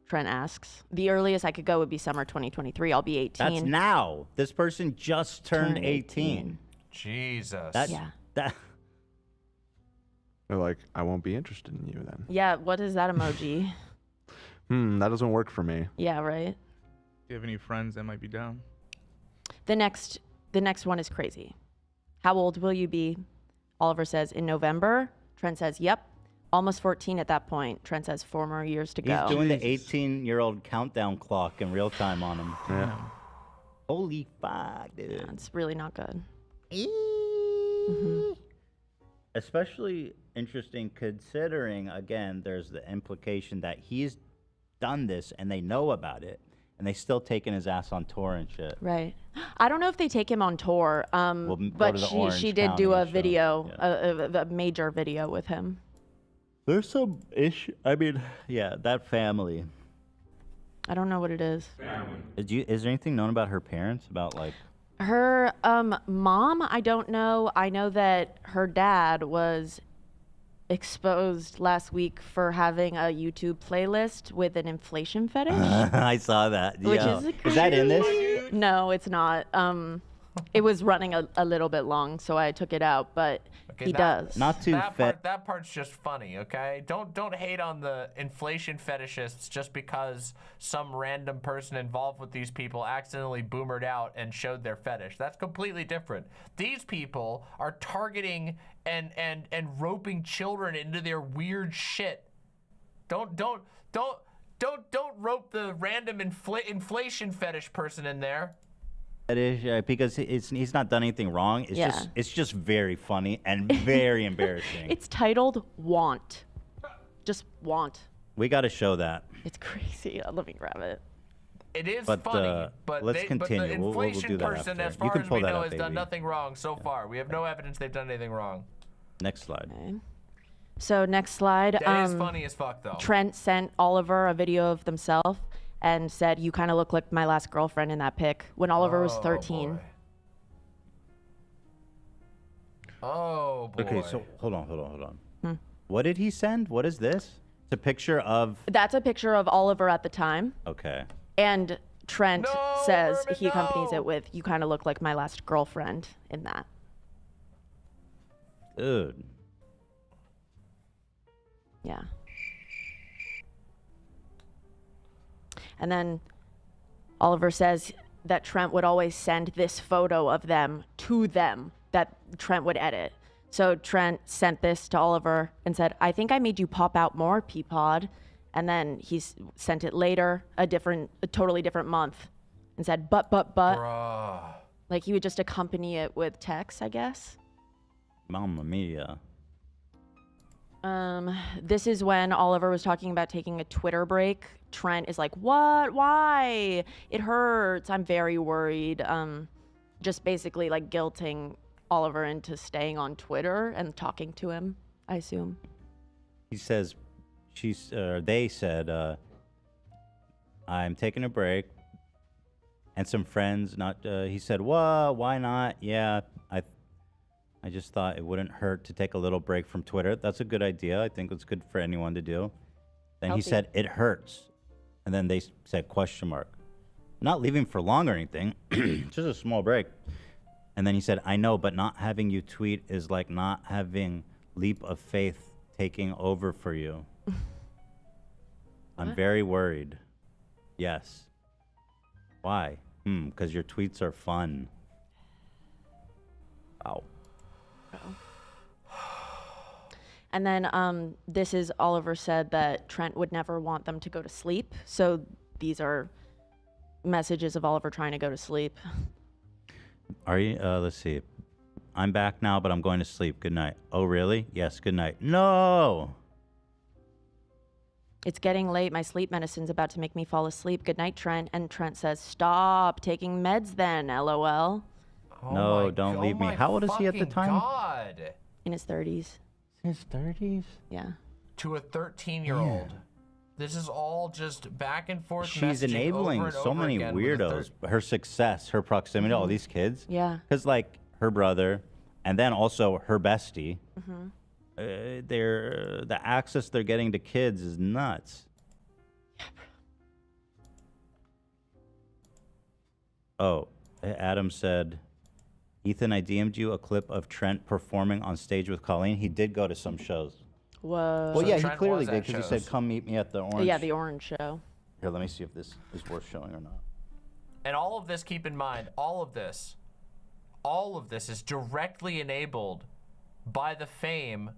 Speaker 17: Trent asks. The earliest I could go would be summer 2023. I'll be 18.
Speaker 16: That's now. This person just turned 18.
Speaker 11: Jesus.
Speaker 16: That,
Speaker 17: Yeah.
Speaker 16: That.
Speaker 7: They're like, I won't be interested in you then.
Speaker 17: Yeah, what is that emoji?
Speaker 7: That doesn't work for me.
Speaker 17: Yeah, right.
Speaker 19: Do you have any friends that might be down?
Speaker 17: The next one is crazy. How old will you be? Oliver says in November. Trent says, yep. Almost 14 at that point. Trent says 4 more years to go.
Speaker 16: He's doing the 18-year-old countdown clock in real time on him.
Speaker 7: Yeah.
Speaker 16: Holy fuck, dude.
Speaker 17: Yeah, it's really not good.
Speaker 16: Especially interesting considering, again, there's the implication that he's done this and they know about it and they still taking his ass on tour and shit.
Speaker 17: Right. I don't know if they take him on tour,
Speaker 16: go
Speaker 17: but
Speaker 16: to the
Speaker 17: she
Speaker 16: Orange
Speaker 17: did do
Speaker 16: County
Speaker 17: a
Speaker 16: show.
Speaker 17: video, a major video with him.
Speaker 16: There's some issue. I mean, yeah, that family.
Speaker 17: I don't know what it is.
Speaker 16: Is there anything known about her parents? About like?
Speaker 17: Her mom, I don't know. I know that her dad was exposed last week for having a YouTube playlist with an inflation fetish.
Speaker 16: I saw that.
Speaker 17: Which
Speaker 16: Yeah.
Speaker 17: is
Speaker 16: that in this?
Speaker 17: No, it's not. It was running a little bit long, so I took it out, but he does.
Speaker 16: Not too
Speaker 11: That part's just funny, okay? Don't hate on the inflation fetishists just because some random person involved with these people accidentally boomered out and showed their fetish. That's completely different. These people are targeting and roping children into their weird shit. Don't rope the random inflation fetish person in there.
Speaker 16: Because he's not done anything wrong. It's just very funny and very embarrassing.
Speaker 17: It's titled Want. Just Want.
Speaker 16: We got to show that.
Speaker 17: It's crazy. Let me grab it.
Speaker 11: It is
Speaker 16: But,
Speaker 11: funny, but
Speaker 16: let's continue.
Speaker 11: the
Speaker 16: We'll
Speaker 11: inflation
Speaker 16: do that
Speaker 11: person,
Speaker 16: after.
Speaker 11: as
Speaker 16: You
Speaker 11: far
Speaker 16: can
Speaker 11: as
Speaker 16: pull
Speaker 11: we
Speaker 16: that
Speaker 11: know,
Speaker 16: up,
Speaker 11: has done
Speaker 16: baby.
Speaker 11: nothing wrong so far. We have no evidence they've done anything wrong.
Speaker 16: Next slide.
Speaker 17: So next slide.
Speaker 11: That is funny as fuck, though.
Speaker 17: Trent sent Oliver a video of themselves and said, "You kind of look like my last girlfriend in that pic," when Oliver was 13.
Speaker 11: Oh, boy.
Speaker 16: Okay, so hold on.
Speaker 17: Hmm.
Speaker 16: What did he send? What is this? It's a picture of...
Speaker 17: That's a picture of Oliver at the time.
Speaker 16: Okay.
Speaker 17: And Trent says he accompanies it with, "You kind of look like my last girlfriend in that."
Speaker 16: Dude.
Speaker 17: Yeah. And then Oliver says that Trent would always send this photo of them to them that Trent would edit. So Trent sent this to Oliver and said, "I think I made you pop out more, Peapod." And then he sent it later, a totally different month, and said, but.
Speaker 11: Bruh.
Speaker 17: Like he would just accompany it with text, I guess.
Speaker 16: Mamma mia.
Speaker 17: This is when Oliver was talking about taking a Twitter break. Trent is like, "What? Why? It hurts. I'm very worried." Just basically like guilting Oliver into staying on Twitter and talking to him, I assume.
Speaker 16: He says, they said, "I'm taking a break." And some friends, he said, "What? Why not? Yeah, I just thought it wouldn't hurt to take a little break from Twitter. That's a good idea. I think it's good for anyone to do." Then he
Speaker 17: Healthy.
Speaker 16: said, "It hurts." And then they said, question mark. Not leaving for long or anything, just a small break. And then he said, "I know, but not having you tweet is like not having leap of faith taking over for you. I'm
Speaker 17: What?
Speaker 16: very worried." Yes. Why? Because your tweets are fun. Wow.
Speaker 17: And then this is Oliver said that Trent would never want them to go to sleep. So these are messages of Oliver trying to go to sleep.
Speaker 16: Are you? Let's see. "I'm back now, but I'm going to sleep. Good night." "Oh, really?" "Yes, good night." "No."
Speaker 17: "It's getting late. My sleep medicine's about to make me fall asleep. Good night, Trent." And Trent says, "Stop taking meds then, LOL."
Speaker 16: No, don't leave me. How old is he at the time?
Speaker 11: God.
Speaker 17: In his 30s.
Speaker 16: His 30s?
Speaker 17: Yeah.
Speaker 11: To a 13-year-old. This is all just back and forth.
Speaker 16: She's
Speaker 11: messaging
Speaker 16: enabling
Speaker 11: over and
Speaker 16: so
Speaker 11: over
Speaker 16: many
Speaker 11: again with a
Speaker 16: weirdos. Her success, her proximity to all these kids.
Speaker 17: Yeah.
Speaker 16: Because, like, her brother, and then also her bestie,
Speaker 17: Mhm.
Speaker 16: the access they're getting to kids is nuts. Oh, Adam said, "Ethan, I DM'd you a clip of Trent performing on stage with Colleen." He did go to some shows.
Speaker 17: Whoa.
Speaker 16: Well,
Speaker 11: So
Speaker 16: yeah, he
Speaker 11: Trent
Speaker 16: clearly
Speaker 11: was
Speaker 16: did
Speaker 11: at
Speaker 16: because he said,
Speaker 11: shows.
Speaker 16: "Come meet me at the Orange."
Speaker 17: Yeah, the Orange show.
Speaker 16: Here, let me see if this is worth showing or not.
Speaker 11: And all of this, keep in mind, all of this is directly enabled by the fame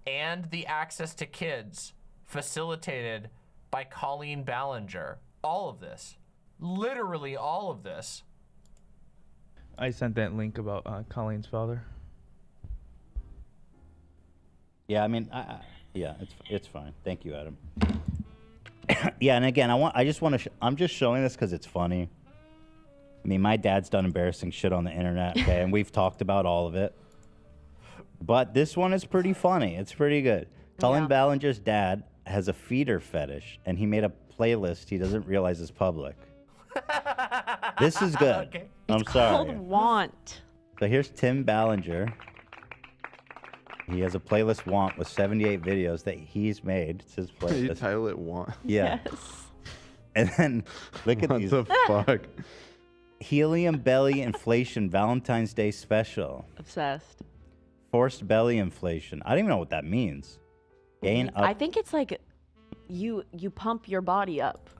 Speaker 11: and the access to kids facilitated by Colleen Ballinger. All of this. Literally all of this.
Speaker 19: I sent that link about Colleen's father.
Speaker 16: Yeah, I mean, yeah, it's fine. Thank you, Adam. Yeah, and again, I'm just showing this because it's funny. I mean, my dad's done embarrassing shit on the internet, okay, and we've talked about all of it. But this one is pretty funny. It's pretty good. Colleen Ballinger's dad has a feeder fetish, and he made a playlist he doesn't realize is public. This is good.
Speaker 11: Okay.
Speaker 16: I'm sorry.
Speaker 17: Called Want.
Speaker 16: So here's Tim Ballinger. He has a playlist Want with 78 videos that he's made. It's his playlist.
Speaker 7: You title it Want?
Speaker 16: Yeah. And then look at these.
Speaker 7: What the fuck?
Speaker 16: Helium belly inflation Valentine's Day special.
Speaker 17: Obsessed.
Speaker 16: Forced belly inflation. I don't even know what that means. Gain up.
Speaker 17: I think it's like you pump your body up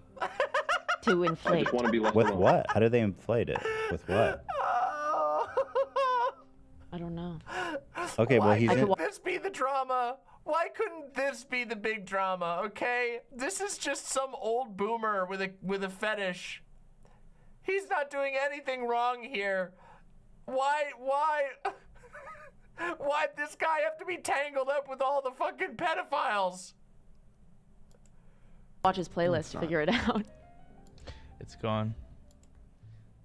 Speaker 17: to inflate.
Speaker 16: With what? How do they inflate it? With what?
Speaker 17: I don't know.
Speaker 16: Okay, well,
Speaker 11: Why
Speaker 16: he's in.
Speaker 11: couldn't this be the drama? Why couldn't this be the big drama? Okay, this is just some old boomer with a fetish. He's not doing anything wrong here. Why'd this guy have to be tangled up with all the fucking pedophiles?
Speaker 17: Watch his playlist, figure it out.
Speaker 19: It's gone.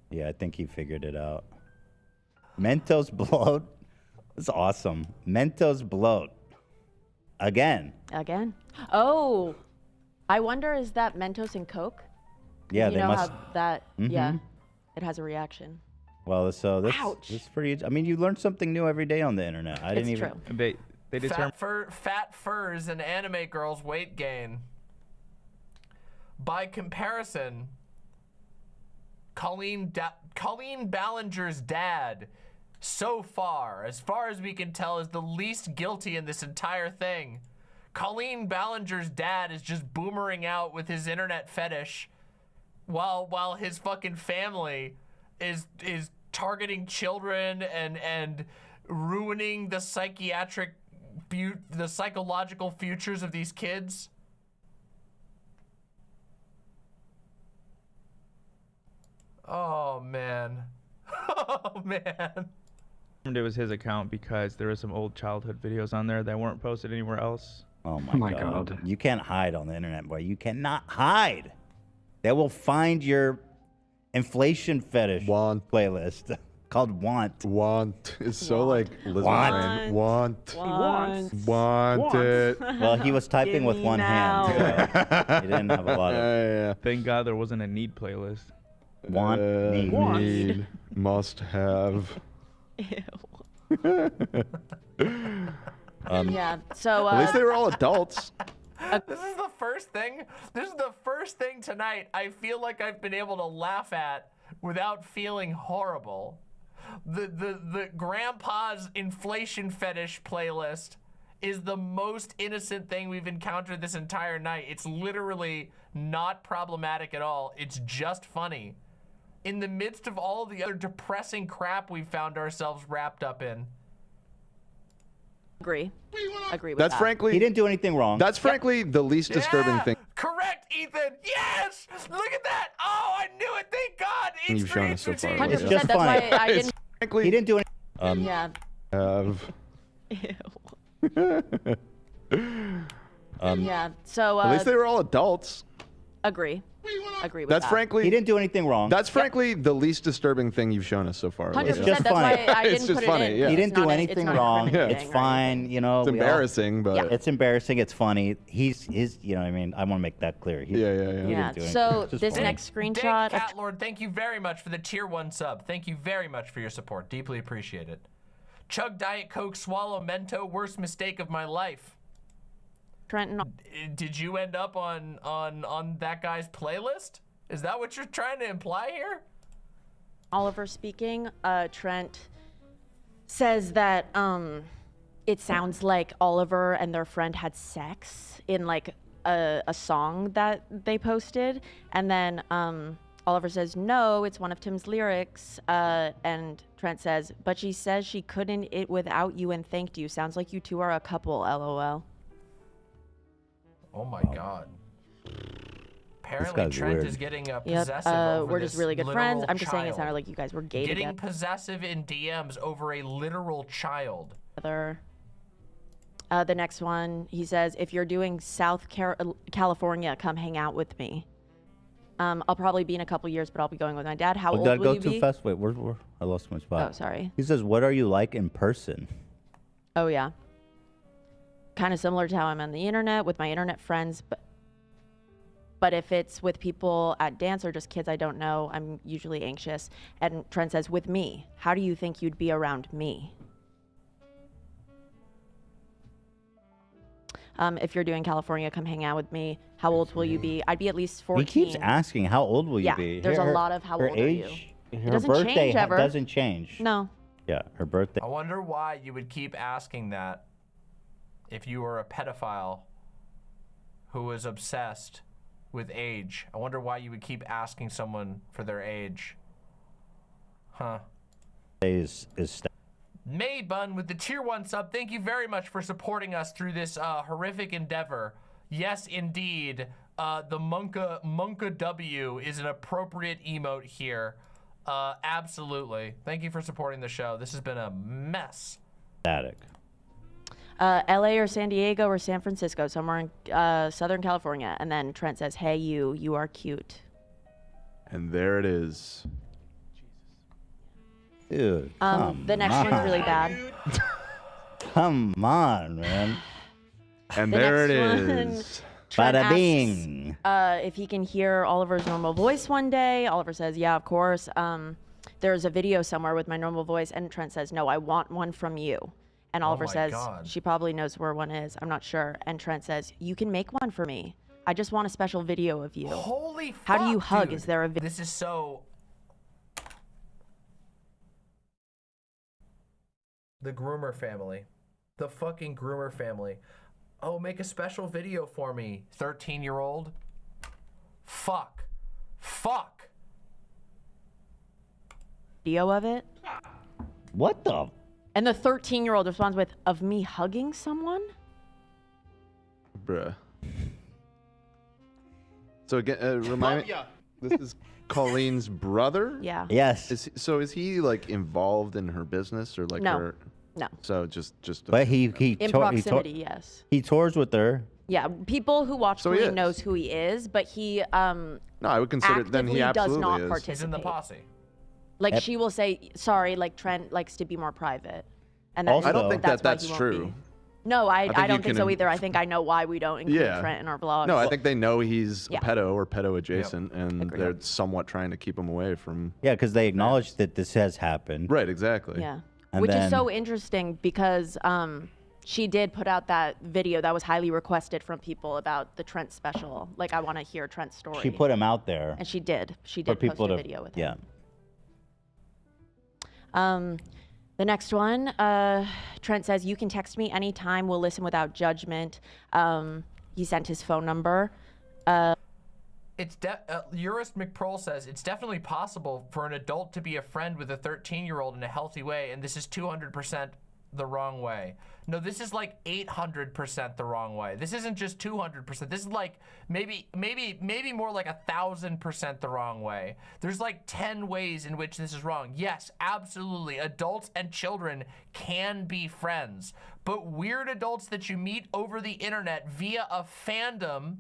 Speaker 16: Yeah, I think he figured it out. Mentos bloat. That's awesome. Mentos bloat. Again.
Speaker 17: Again? Oh, I wonder, is that Mentos and Coke?
Speaker 16: Yeah,
Speaker 17: you
Speaker 16: they
Speaker 17: know
Speaker 16: must.
Speaker 17: how that, yeah,
Speaker 16: Mhm.
Speaker 17: it has a reaction.
Speaker 16: Well, so this
Speaker 17: Ouch.
Speaker 16: is pretty. I mean, you learn something new every day on the internet. I didn't even.
Speaker 19: They determine.
Speaker 11: Fat furs and anime girls weight gain. By comparison, Colleen Ballinger's dad, so far as we can tell, is the least guilty in this entire thing. Colleen Ballinger's dad is just boomering out with his internet fetish, while his fucking family is targeting children and ruining the psychological futures of these kids. Oh man. Oh man.
Speaker 19: It was his account because there were some old childhood videos on there that weren't posted anywhere else.
Speaker 16: Oh my God. You can't hide on the internet, boy. You cannot hide. They will find your inflation fetish playlist called Want.
Speaker 7: Want. It's so like Liz
Speaker 16: Want.
Speaker 7: Want.
Speaker 16: Want
Speaker 7: it.
Speaker 16: Well, he was typing with one hand. So he didn't have a lot of.
Speaker 19: Thank God there wasn't a need playlist.
Speaker 16: Want, need.
Speaker 7: Need. Must have.
Speaker 17: Yeah, so
Speaker 7: At least they were all adults.
Speaker 11: This is the first thing tonight I feel like I've been able to laugh at without feeling horrible. The grandpa's inflation fetish playlist is the most innocent thing we've encountered this entire night. It's literally not problematic at all. It's just funny. In the midst of all the other depressing crap we found ourselves wrapped up in.
Speaker 17: Agree with
Speaker 7: That's
Speaker 17: that.
Speaker 7: frankly.
Speaker 16: He didn't do anything wrong.
Speaker 7: That's frankly the least disturbing thing
Speaker 11: Correct, Ethan. Yes. Look at that. Oh, I knew it. Thank God.
Speaker 7: you've shown us so far.
Speaker 17: 100%,
Speaker 16: It's just
Speaker 17: that's
Speaker 16: funny.
Speaker 17: why I didn't.
Speaker 7: Frankly,
Speaker 16: He didn't do anything.
Speaker 17: Yeah.
Speaker 7: have.
Speaker 17: Yeah, so
Speaker 7: At least they were all adults.
Speaker 17: agree with
Speaker 7: That's
Speaker 17: that.
Speaker 7: frankly.
Speaker 16: He didn't do anything wrong.
Speaker 7: That's frankly the least disturbing thing you've shown us so far.
Speaker 17: 100%,
Speaker 16: It's just
Speaker 17: that's
Speaker 16: funny.
Speaker 17: why I didn't
Speaker 7: It's just
Speaker 17: put
Speaker 7: funny,
Speaker 17: it in.
Speaker 7: yeah.
Speaker 16: He didn't
Speaker 17: It's
Speaker 16: do
Speaker 17: not
Speaker 16: anything
Speaker 17: it's not
Speaker 16: wrong.
Speaker 17: incriminating
Speaker 16: It's
Speaker 17: or
Speaker 16: fine, you know.
Speaker 7: It's embarrassing, but
Speaker 16: It's embarrassing. It's funny. He's you know what I mean. I want to make that clear. He
Speaker 7: yeah.
Speaker 17: Yeah,
Speaker 16: didn't do
Speaker 17: so
Speaker 16: anything. It's just
Speaker 17: this
Speaker 16: funny.
Speaker 17: next screenshot.
Speaker 11: Cat Lord, thank you very much for the tier 1 sub. Thank you very much for your support. Deeply appreciate it. Chug Diet Coke, swallow Mento, worst mistake of my life.
Speaker 17: Trenton.
Speaker 11: Did you end up on that guy's playlist? Is that what you're trying to imply here?
Speaker 17: Oliver speaking. Trent says that it sounds like Oliver and their friend had sex in like a song that they posted, and then Oliver says no, it's one of Tim's lyrics, and Trent says, but she says she couldn't it without you and thanked you. Sounds like you two are a couple, lol.
Speaker 11: Oh my God. Apparently
Speaker 16: guy's
Speaker 11: Trent
Speaker 16: weird.
Speaker 11: is getting
Speaker 17: Yep.
Speaker 11: possessive over
Speaker 17: We're just
Speaker 11: this
Speaker 17: really good friends.
Speaker 11: literal
Speaker 17: I'm just saying it
Speaker 11: child.
Speaker 17: sounded like you guys were gay
Speaker 11: Getting
Speaker 17: together.
Speaker 11: possessive in DMs over a literal child.
Speaker 17: The next one, he says, if you're doing California, come hang out with me. I'll probably be in a couple years, but I'll be going with my dad. How old
Speaker 16: did I
Speaker 17: will
Speaker 16: go
Speaker 17: you
Speaker 16: too
Speaker 17: be?
Speaker 16: fast? Wait, where? I lost my spot.
Speaker 17: Oh, sorry.
Speaker 16: He says, "What are you like in person?"
Speaker 17: Oh, yeah. Kind of similar to how I'm on the internet with my internet friends, but But if it's with people at dance or just kids I don't know, I'm usually anxious. And Trent says, with me, how do you think you'd be around me? If you're doing California, come hang out with me. How old will you be? I'd be at least 14.
Speaker 16: He keeps asking, how old will you be?
Speaker 17: There's a lot of how
Speaker 16: her
Speaker 17: old are you?
Speaker 16: age,
Speaker 17: It
Speaker 16: her
Speaker 17: doesn't
Speaker 16: birthday
Speaker 17: change ever.
Speaker 16: doesn't change.
Speaker 17: No.
Speaker 16: Yeah, her birthday.
Speaker 11: I wonder why you would keep asking that if you were a pedophile who was obsessed with age. I wonder why you would keep asking someone for their age. Huh. May Bun with the tier 1 sub. Thank you very much for supporting us through this horrific endeavor. Yes, indeed. The Monka W is an appropriate emote here. Absolutely. Thank you for supporting the show. This has been a mess.
Speaker 16: Static.
Speaker 17: LA or San Diego or San Francisco, somewhere in Southern California. And then Trent says, hey, you are cute.
Speaker 7: And there it is.
Speaker 16: Dude,
Speaker 17: the next one's really bad.
Speaker 16: Come on, man.
Speaker 7: And
Speaker 17: The
Speaker 7: there it
Speaker 17: next one,
Speaker 7: is.
Speaker 17: Trent
Speaker 16: Bada
Speaker 17: asks,
Speaker 16: bing.
Speaker 17: if he can hear Oliver's normal voice one day. Oliver says, yeah, of course. There's a video somewhere with my normal voice. And Trent says, no, I want one from you. And Oliver says, she probably knows where one is. I'm not sure. And Trent says, you can make one for me. I just want a special video of you.
Speaker 11: Holy fuck,
Speaker 17: How do you hug?
Speaker 11: dude.
Speaker 17: Is there a video?
Speaker 11: This is so... The groomer family. The fucking groomer family. Oh, make a special video for me, 13-year-old. Fuck. Fuck.
Speaker 17: Video of it?
Speaker 16: What the?
Speaker 17: And the 13-year-old responds with, of me hugging someone?
Speaker 7: Bruh. So again, remind me, this is Colleen's brother?
Speaker 17: Yeah.
Speaker 16: Yes.
Speaker 7: Is he like involved in her business or like
Speaker 17: No.
Speaker 7: her?
Speaker 17: No.
Speaker 7: So just.
Speaker 16: But
Speaker 17: In proximity, yes.
Speaker 16: He tours with her.
Speaker 17: Yeah, people who watch
Speaker 7: So he
Speaker 17: Colleen
Speaker 7: is.
Speaker 17: knows who he is, but he
Speaker 7: No, I would consider then he
Speaker 17: actively does
Speaker 7: absolutely
Speaker 17: not
Speaker 7: is.
Speaker 17: participate.
Speaker 11: He's in the posse.
Speaker 17: Like
Speaker 16: Yep.
Speaker 17: she will say, sorry, like Trent likes to be more private. And
Speaker 7: I don't think
Speaker 17: that's why
Speaker 7: that's
Speaker 17: he won't
Speaker 7: true.
Speaker 17: be. No, I
Speaker 7: think
Speaker 17: don't
Speaker 7: you
Speaker 17: think so
Speaker 7: can-
Speaker 17: either. I think I know why we don't include
Speaker 7: Yeah.
Speaker 17: Trent in our vlogs.
Speaker 7: No, I think they know he's
Speaker 17: Yeah.
Speaker 7: a pedo or pedo adjacent, and they're somewhat trying to keep him away from.
Speaker 16: Yeah, because they acknowledge that this has happened.
Speaker 7: Right, exactly.
Speaker 17: Yeah.
Speaker 16: And
Speaker 17: Which
Speaker 16: then,
Speaker 17: is so interesting because she did put out that video that was highly requested from people about the Trent special. Like, I want to hear Trent's story.
Speaker 16: she put him out there.
Speaker 17: And she did. She
Speaker 16: for
Speaker 17: did
Speaker 16: people
Speaker 17: post a
Speaker 16: to,
Speaker 17: video with
Speaker 16: yeah.
Speaker 17: him. The next one, Trent says, you can text me anytime. We'll listen without judgment. He sent his phone number.
Speaker 11: It's Eurist McProll says it's definitely possible for an adult to be a friend with a 13-year-old in a healthy way, and this is 200% the wrong way. No, this is like 800% the wrong way. This isn't just 200%. This is like maybe more like 1,000% the wrong way. There's like 10 ways in which this is wrong. Yes, absolutely. Adults and children can be friends, but weird adults that you meet over the internet via a fandom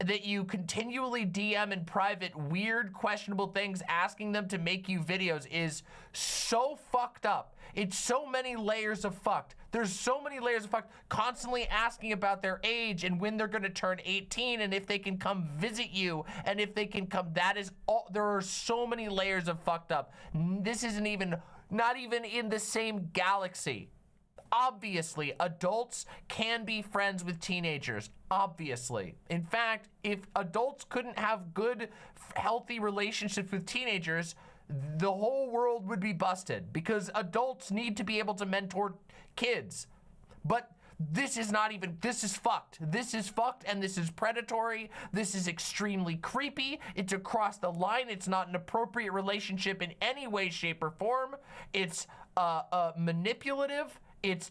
Speaker 11: that you continually DM in private weird, questionable things, asking them to make you videos is so fucked up. It's so many layers of fucked. There's so many layers of fucked. Constantly asking about their age and when they're gonna turn 18 and if they can come visit you and if they can come, that is all, there are so many layers of fucked up. This isn't even, not even in the same galaxy. Obviously, adults can be friends with teenagers. Obviously. In fact, if adults couldn't have good, healthy relationships with teenagers, the whole world would be busted because adults need to be able to mentor kids. But this is not even, this is fucked. This is fucked and this is predatory. This is extremely creepy. It's across the line. It's not an appropriate relationship in any way, shape, or form. It's manipulative. It's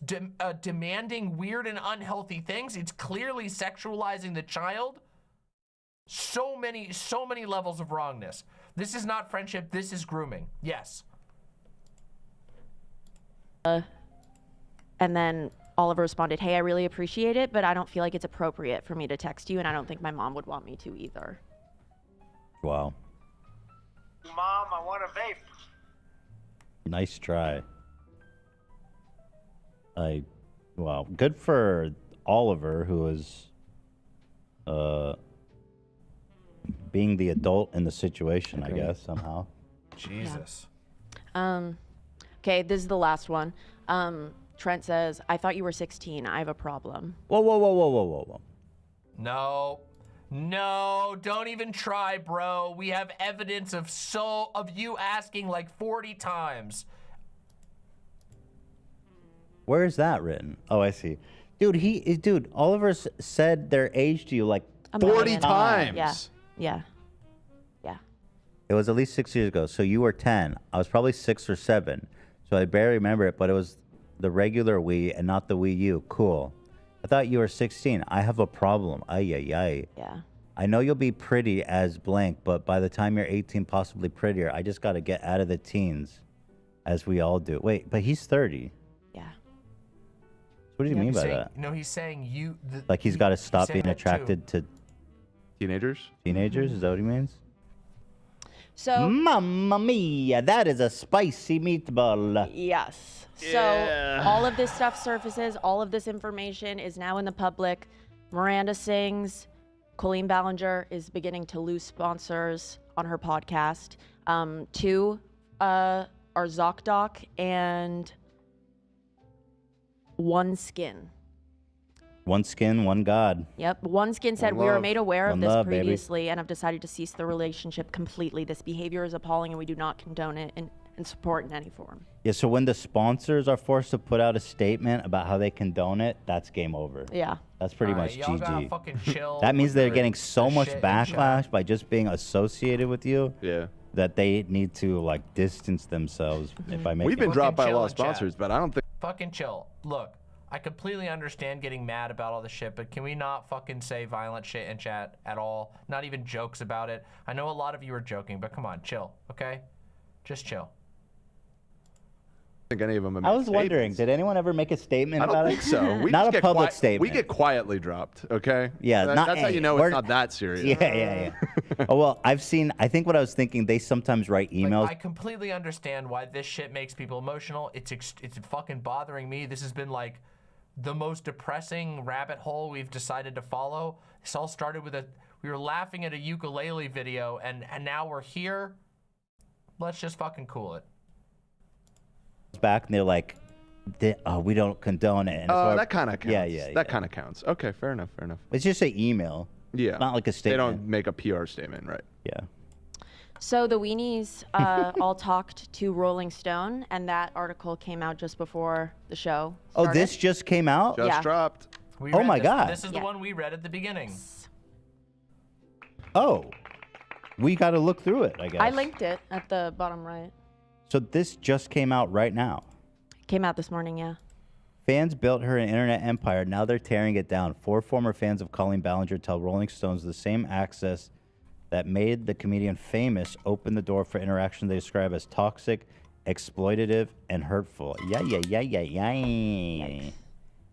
Speaker 11: demanding weird and unhealthy things. It's clearly sexualizing the child. So many levels of wrongness. This is not friendship. This is grooming. Yes.
Speaker 17: And then Oliver responded, hey, I really appreciate it, but I don't feel like it's appropriate for me to text you, and I don't think my mom would want me to either.
Speaker 16: Wow.
Speaker 18: Mom, I want a vape.
Speaker 16: Nice try. Wow. Good for Oliver, who is being the adult in the situation, I guess, somehow.
Speaker 11: Jesus.
Speaker 17: Okay, this is the last one. Trent says, I thought you were 16. I have a problem.
Speaker 16: Whoa.
Speaker 11: No. No, don't even try, bro. We have evidence of you asking like 40 times.
Speaker 16: Where is that written? Oh, I see. Dude, Oliver said their age to you like 40 times.
Speaker 17: Yeah.
Speaker 16: It was at least 6 years ago. So you were 10. I was probably 6 or 7. So I barely remember it, but it was the regular Wii and not the Wii U. Cool. I thought you were 16. I have a problem. Ay.
Speaker 17: Yeah.
Speaker 16: I know you'll be pretty as blank, but by the time you're 18, possibly prettier, I just got to get out of the teens, as we all do. Wait, but he's 30.
Speaker 17: Yeah.
Speaker 16: What do you mean by that?
Speaker 11: No, he's saying you...
Speaker 16: Like he's got to stop
Speaker 11: saying
Speaker 16: being
Speaker 11: that too.
Speaker 16: attracted to
Speaker 7: teenagers?
Speaker 16: Teenagers? Is that what he means?
Speaker 17: So...
Speaker 16: Mamma mia, that is a spicy meatball.
Speaker 17: Yes. So all of this stuff surfaces. All of this information is now in the public. Miranda sings. Colleen Ballinger is beginning to lose sponsors on her podcast. 2 are ZocDoc and One Skin.
Speaker 16: One skin, one God.
Speaker 17: Yep. One Skin said,
Speaker 16: One
Speaker 17: we were
Speaker 16: love.
Speaker 17: made aware of
Speaker 16: One
Speaker 17: this
Speaker 16: love, baby."
Speaker 17: previously and have decided to cease the relationship completely. This behavior is appalling and we do not condone it and support in any form.
Speaker 16: Yeah, so when the sponsors are forced to put out a statement about how they condone it, that's game over.
Speaker 17: Yeah.
Speaker 16: That's pretty
Speaker 11: All
Speaker 16: much
Speaker 11: right, y'all gotta
Speaker 16: GG.
Speaker 11: fucking chill
Speaker 16: That means
Speaker 11: with
Speaker 16: they're
Speaker 11: your-
Speaker 16: getting so
Speaker 11: the
Speaker 16: much
Speaker 11: shit in
Speaker 16: backlash by just being associated with you.
Speaker 7: Yeah.
Speaker 16: That they need to like distance themselves. If I make
Speaker 7: We've been
Speaker 16: any
Speaker 7: dropped
Speaker 16: sense.
Speaker 7: by a lot of
Speaker 11: chill in chat.
Speaker 7: sponsors, but I don't think.
Speaker 11: Fucking chill. Look, I completely understand getting mad about all this shit, but can we not fucking say violent shit in chat at all? Not even jokes about it. I know a lot of you are joking, but come on, chill, okay? Just chill.
Speaker 7: I think any of them have
Speaker 16: I
Speaker 7: made
Speaker 16: was wondering, did anyone ever make a statement
Speaker 7: I don't
Speaker 16: about
Speaker 7: think
Speaker 16: it?
Speaker 7: so. We
Speaker 16: Not
Speaker 7: just
Speaker 16: a
Speaker 7: get
Speaker 16: public
Speaker 7: quiet-
Speaker 16: statement.
Speaker 7: We get quietly dropped, okay?
Speaker 16: Yeah,
Speaker 7: That's how you know it's not that serious.
Speaker 16: Yeah. Oh, well, I think what I was thinking, they sometimes write emails.
Speaker 11: I completely understand why this shit makes people emotional. It's fucking bothering me. This has been like the most depressing rabbit hole we've decided to follow. This all started with we were laughing at a ukulele video and now we're here. Let's just fucking cool it.
Speaker 16: Back and they're like, we don't condone it. And it's
Speaker 7: Oh,
Speaker 16: hard-
Speaker 7: that kind of counts.
Speaker 16: Yeah.
Speaker 7: That kind of counts. Okay, fair enough.
Speaker 16: It's just an email.
Speaker 7: Yeah.
Speaker 16: Not like a
Speaker 7: They
Speaker 16: statement.
Speaker 7: don't make a PR statement, right?
Speaker 16: Yeah.
Speaker 17: So the Weenies all talked to Rolling Stone, and that article came out just before the show
Speaker 16: Oh,
Speaker 17: started.
Speaker 16: this just came out?
Speaker 17: Just Yeah.
Speaker 7: dropped.
Speaker 11: We
Speaker 16: Oh
Speaker 11: read
Speaker 16: my
Speaker 11: this.
Speaker 16: God.
Speaker 11: This is the one we read at the beginning.
Speaker 16: Oh. We got to look through it, I guess.
Speaker 17: I linked it at the bottom right.
Speaker 16: So this just came out right now.
Speaker 17: Came out this morning, yeah.
Speaker 16: Fans built her an internet empire. Now they're tearing it down. 4 former fans of Colleen Ballinger tell Rolling Stones the same access that made the comedian famous opened the door for interaction they describe as toxic, exploitative, and hurtful. Yeah.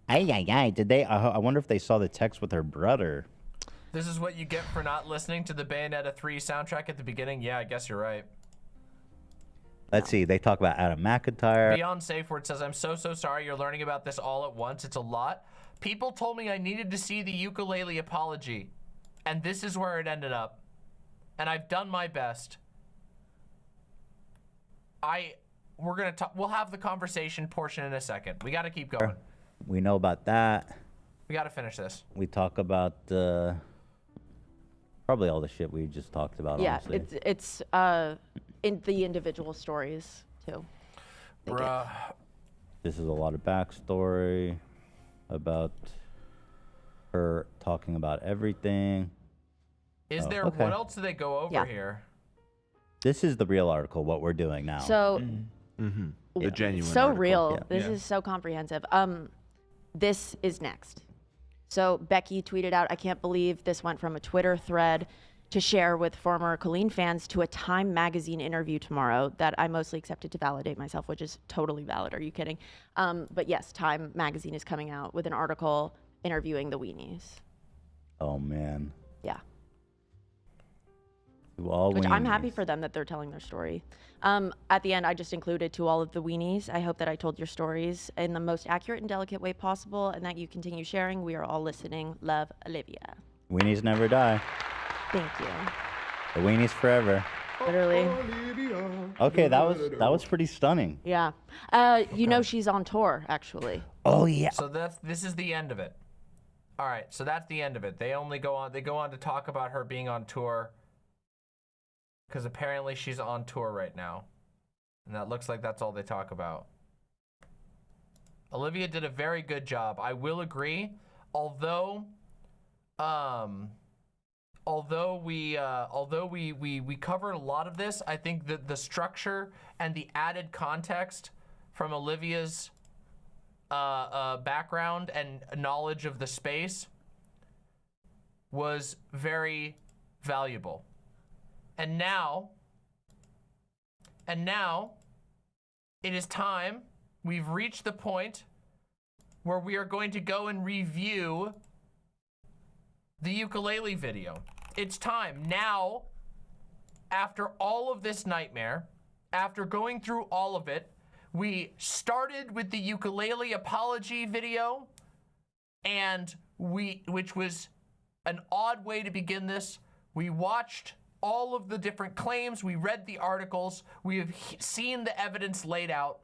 Speaker 16: Ay. Did they? I wonder if they saw the text with her brother.
Speaker 11: This is what you get for not listening to the Bayonetta 3 soundtrack at the beginning? Yeah, I guess you're right.
Speaker 16: Let's see. They talk about Adam McIntyre.
Speaker 11: Beyond Safe Word says, I'm so sorry you're learning about this all at once. It's a lot. People told me I needed to see the ukulele apology. And this is where it ended up. And I've done my best. We'll have the conversation portion in a second. We got to keep going.
Speaker 16: We know about that.
Speaker 11: We got to finish this.
Speaker 16: We talk about probably all the shit we just talked about.
Speaker 17: Yeah,
Speaker 16: honestly.
Speaker 17: it's in the individual stories too.
Speaker 11: Bruh.
Speaker 16: This is a lot of backstory about her talking about everything.
Speaker 11: Is
Speaker 16: Oh,
Speaker 11: there,
Speaker 16: okay.
Speaker 11: what else do they go over here?
Speaker 16: This is the real article, what we're doing now.
Speaker 17: So
Speaker 7: The genuine
Speaker 17: so
Speaker 7: article.
Speaker 17: real.
Speaker 7: Yeah.
Speaker 17: This
Speaker 7: Yeah.
Speaker 17: is so comprehensive. This is next. So Becky tweeted out, I can't believe this went from a Twitter thread to share with former Colleen fans to a Time magazine interview tomorrow that I mostly accepted to validate myself, which is totally valid. Are you kidding? But yes, Time magazine is coming out with an article interviewing the Weenies.
Speaker 16: Oh, man.
Speaker 17: Yeah.
Speaker 16: To all
Speaker 17: Which I'm
Speaker 16: Weenies.
Speaker 17: happy for them that they're telling their story. At the end, I just included to all of the Weenies. I hope that I told your stories in the most accurate and delicate way possible and that you continue sharing. We are all listening. Love, Olivia.
Speaker 16: Weenies never die.
Speaker 17: Thank you.
Speaker 16: The weenies forever.
Speaker 17: Literally.
Speaker 16: Okay, that was pretty stunning.
Speaker 17: Yeah. You know she's on tour, actually.
Speaker 16: Oh yeah.
Speaker 11: So this is the end of it. All right, so that's the end of it. They go on to talk about her being on tour because apparently she's on tour right now. And that looks like that's all they talk about. Olivia did a very good job. I will agree, although we covered a lot of this, I think that the structure and the added context from Olivia's background and knowledge of the space was very valuable. And now it is time. We've reached the point where we are going to go and review the ukulele video. It's time. Now, after all of this nightmare, after going through all of it, we started with the ukulele apology video, which was an odd way to begin this. We watched all of the different claims. We read the articles. We have seen the evidence laid out.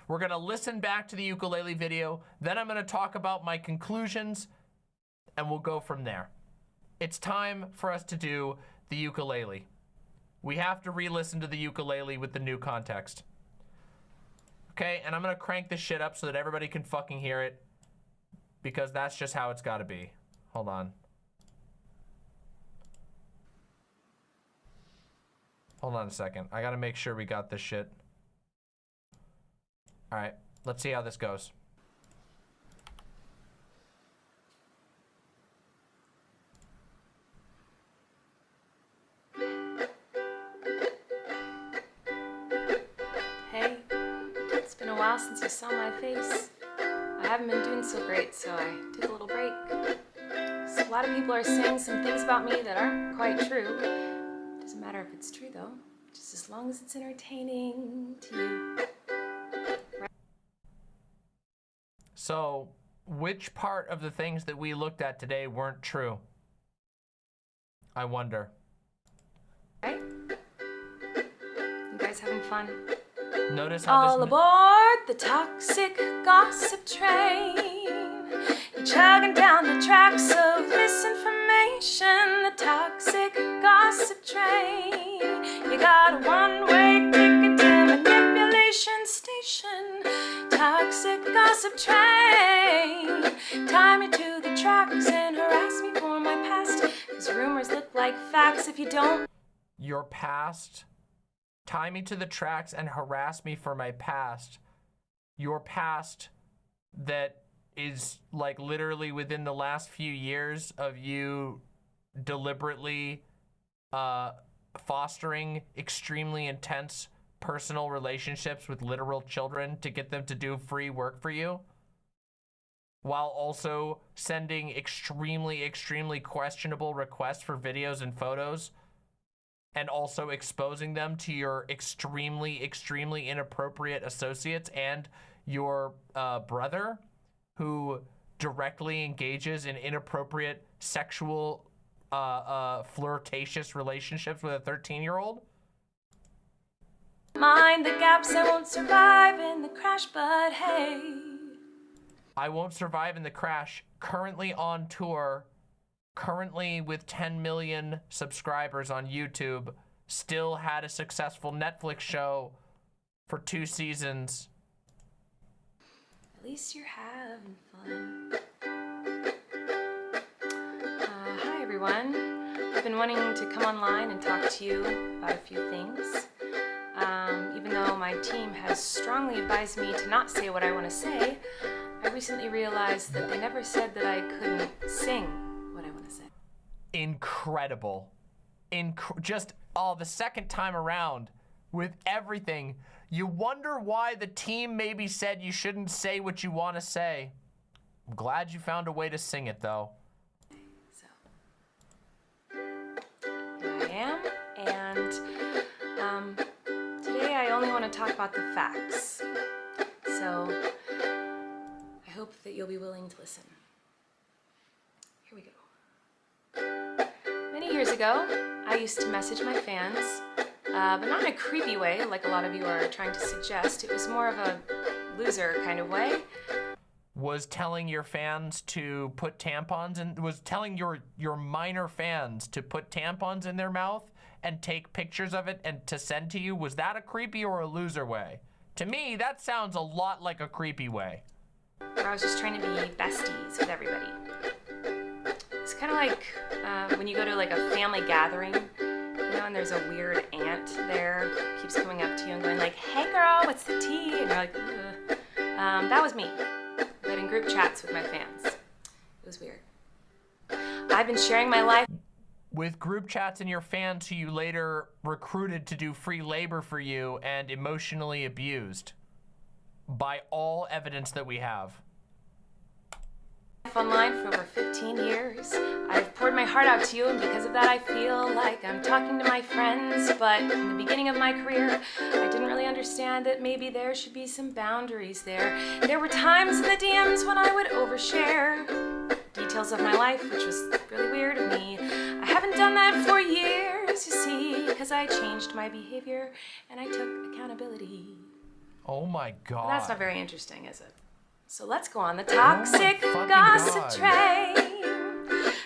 Speaker 11: We're gonna listen back to the ukulele video. Then I'm gonna talk about my conclusions and we'll go from there. It's time for us to do the ukulele. We have to re-listen to the ukulele with the new context. Okay, and I'm gonna crank this shit up so that everybody can fucking hear it because that's just how it's gotta be. Hold on. Hold on a second. I gotta make sure we got this shit. All right, let's see how this goes.
Speaker 1: Hey, it's been a while since you saw my face. I haven't been doing so great, so I took a little break. So a lot of people are saying some things about me that aren't quite true. Doesn't matter if it's true though, just as long as it's entertaining to you.
Speaker 11: So, which part of the things that we looked at today weren't true? I wonder.
Speaker 1: Right? You guys having fun?
Speaker 11: Notice how
Speaker 1: All aboard the toxic gossip train. You're chugging down the tracks of misinformation. The toxic gossip train. You got a one-way ticket to manipulation station. Toxic gossip train. Tie me to the tracks and harass me for my past. 'Cause rumors look like facts if you don't.
Speaker 11: Your past. Tie me to the tracks and harass me for my past. Your past that is like literally within the last few years of you deliberately fostering extremely intense personal relationships with literal children to get them to do free work for you, while also sending extremely questionable requests for videos and photos, and also exposing them to your extremely inappropriate associates and your brother, who directly engages in inappropriate sexual flirtatious relationships with a 13-year-old.
Speaker 1: Mind the gaps, I won't survive in the crash, but hey.
Speaker 11: I won't survive in the crash. Currently on tour, currently with 10 million subscribers on YouTube, still had a successful Netflix show for 2 seasons.
Speaker 1: At least you're having fun. Hi everyone. I've been wanting to come online and talk to you about a few things. Even though my team has strongly advised me to not say what I want to say, I recently realized that they never said that I couldn't sing what I want to say.
Speaker 11: Incredible. Just, the second time around with everything. You wonder why the team maybe said you shouldn't say what you want to say. I'm glad you found a way to sing it, though.
Speaker 1: Here I am, and today I only want to talk about the facts. So I hope that you'll be willing to listen. Here we go. Many Many years ago, I used to message my fans, but not in a creepy way like a lot of you are trying to suggest. It was more of a loser kind of way.
Speaker 11: Was telling your fans to put tampons in, was telling your minor fans to put tampons in their mouth and take pictures of it and to send to you? Was that a creepy or a loser way? To me, that sounds a lot like a creepy way.
Speaker 1: Where I was just trying to be besties with everybody. It's kind of like when you go to like a family gathering, you know, and there's a weird aunt there, keeps coming up to you and going like, "Hey girl, what's the tea?" And you're like, "Ugh." That was me, but in group chats with my fans. It was weird. I've been sharing my life
Speaker 11: with group chats and your fans who you later recruited to do free labor for you and emotionally abused by all evidence that we have.
Speaker 1: Online for over 15 years. I've poured my heart out to you, and because of that I feel like I'm talking to my friends, but in the beginning of my career I didn't really understand that maybe there should be some boundaries there. There were times in the DMs when I would overshare details of my life, which was really weird of me. I haven't done that for years, you see, because I changed my behavior and I took accountability.
Speaker 11: Oh my God.
Speaker 1: But that's not very interesting, is it? So let's go on the toxic gossip train.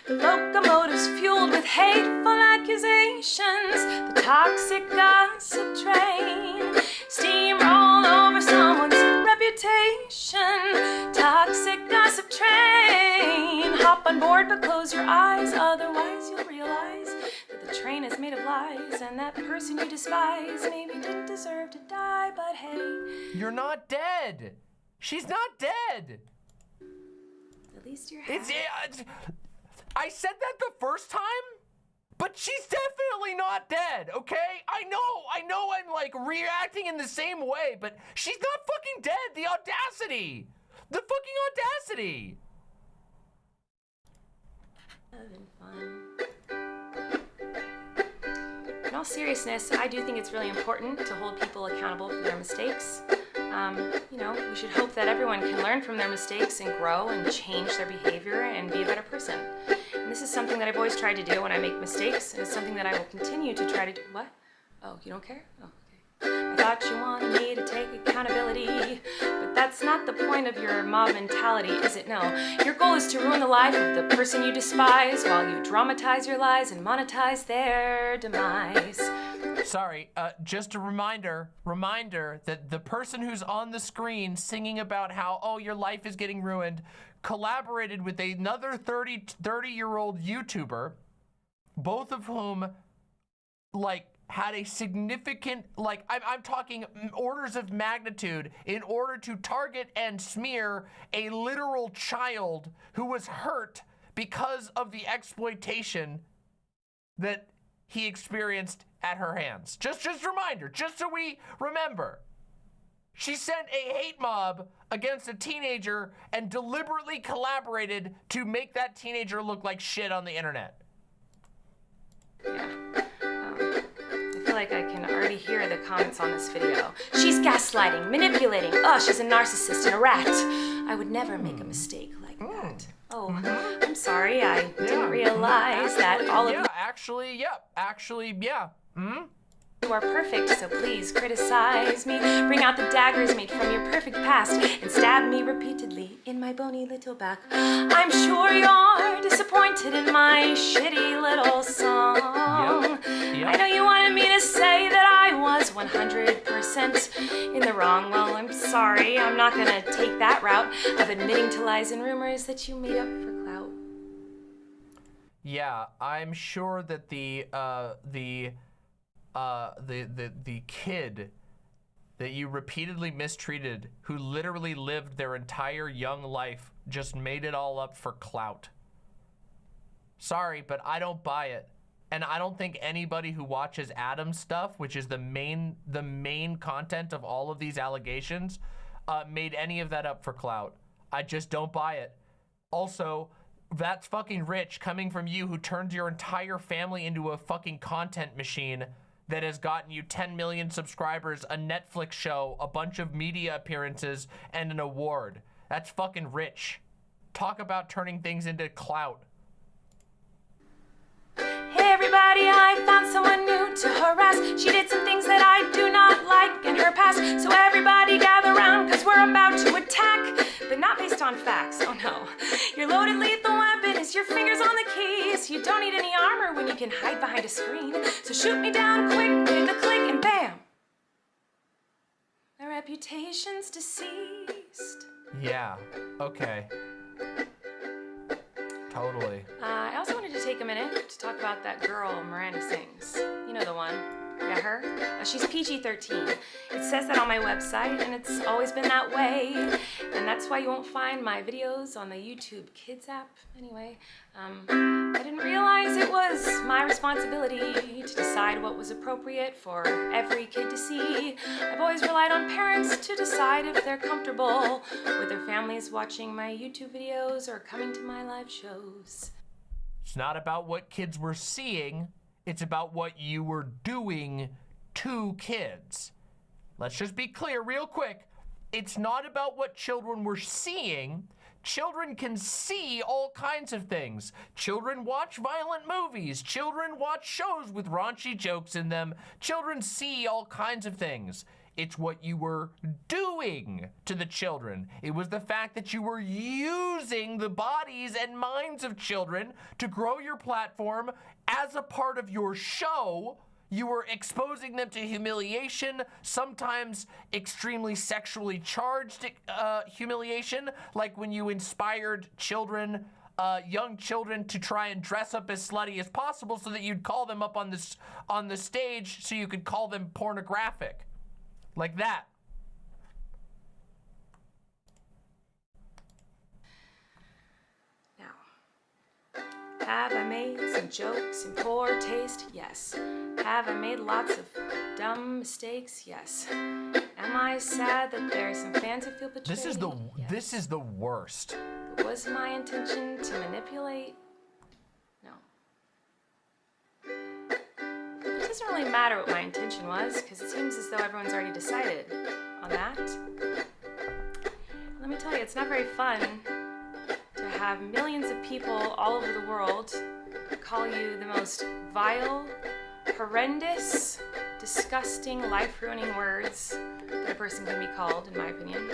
Speaker 1: The locomotive's fueled with hateful accusations. The toxic gossip train. Steamroll over someone's reputation. Toxic gossip train. Hop on board but close your eyes, otherwise you'll realize that the train is made of lies, and that person you despise maybe didn't deserve to die, but hey.
Speaker 11: You're not dead. She's not dead.
Speaker 1: At least you're happy.
Speaker 11: I said that the first time, but she's definitely not dead, okay? I know I'm like reacting in the same way, but she's not fucking dead. The audacity. The fucking audacity.
Speaker 1: Having fun. In all seriousness, I do think it's really important to hold people accountable for their mistakes. You know, we should hope that everyone can learn from their mistakes and grow and change their behavior and be a better person. And this is something that I've always tried to do when I make mistakes, and it's something that I will continue to try to do. What? Oh, you don't care? Oh, okay. I thought you wanted me to take accountability, but that's not the point of your mob mentality, is it? No. Your goal is to ruin the life of the person you despise while you dramatize your lies and monetize their demise.
Speaker 11: Sorry, just a reminder that the person who's on the screen singing about how, oh, your life is getting ruined, collaborated with another 30-year-old YouTuber, both of whom, like, had a significant, like, I'm talking orders of magnitude in order to target and smear a literal child who was hurt because of the exploitation that he experienced at her hands. Just a reminder, just so we remember. She sent a hate mob against a teenager and deliberately collaborated to make that teenager look like shit on the internet.
Speaker 1: Yeah. I feel like I can already hear the comments on this video. She's gaslighting, manipulating. Oh, she's a narcissist and a rat. I would never make a mistake like that. Oh, I'm sorry. I didn't realize that all of you.
Speaker 11: Actually, yeah.
Speaker 1: You are perfect, so please criticize me. Bring out the daggers made from your perfect past and stab me repeatedly in my bony little back. I'm sure you're disappointed in my shitty little song. Yep. I know you wanted me to say that I was 100% in the wrong. Well, I'm sorry. I'm not gonna take that route of admitting to lies and rumors that you made up for clout.
Speaker 11: Yeah, I'm sure that the kid that you repeatedly mistreated, who literally lived their entire young life, just made it all up for clout. Sorry, but I don't buy it. And I don't think anybody who watches Adam's stuff, which is the main content of all of these allegations, made any of that up for clout. I just don't buy it. Also, that's fucking rich coming from you, who turned your entire family into a fucking content machine that has gotten you 10 million subscribers, a Netflix show, a bunch of media appearances, and an award. That's fucking rich. Talk about turning things into clout.
Speaker 1: already I found someone new to harass. She did some things that I do not like in her past. So everybody gather round, cause we're about to attack. But not based on facts, oh no. Your loaded lethal weapon is your fingers on the keys. You don't need any armor when you can hide behind a screen. So shoot me down quick with a click and bam. Their reputation's deceased.
Speaker 11: Yeah, okay. Totally.
Speaker 1: I also wanted to take a minute to talk about that girl Miranda sings. You know the one. Yeah, her. She's PG-13. It says that on my website, and it's always been that way. And that's why you won't find my videos on the YouTube Kids app. Anyway, I didn't realize it was my responsibility to decide what was appropriate for every kid to see. I've always relied on parents to decide if they're comfortable with their families watching my YouTube videos or coming to my live shows.
Speaker 11: It's not about what kids were seeing. It's about what you were doing to kids. Let's just be clear real quick. It's not about what children were seeing. Children can see all kinds of things. Children watch violent movies. Children watch shows with raunchy jokes in them. Children see all kinds of things. It's what you were doing to the children. It was the fact that you were using the bodies and minds of children to grow your platform as a part of your show. You were exposing them to humiliation, sometimes extremely sexually charged humiliation, like when you inspired children, young children, to try and dress up as slutty as possible so that you'd call them up on the stage so you could call them pornographic. Like that.
Speaker 1: Now, have I made some jokes in poor taste? Yes. Have I made lots of dumb mistakes? Yes. Am I sad that there are some fans who feel betrayed?
Speaker 11: This is the worst.
Speaker 1: But was my intention to manipulate? No. It doesn't really matter what my intention was, because it seems as though everyone's already decided on that. Let me tell you, it's not very fun to have millions of people all over the world call you the most vile, horrendous, disgusting, life-ruining words that a person can be called, in my opinion.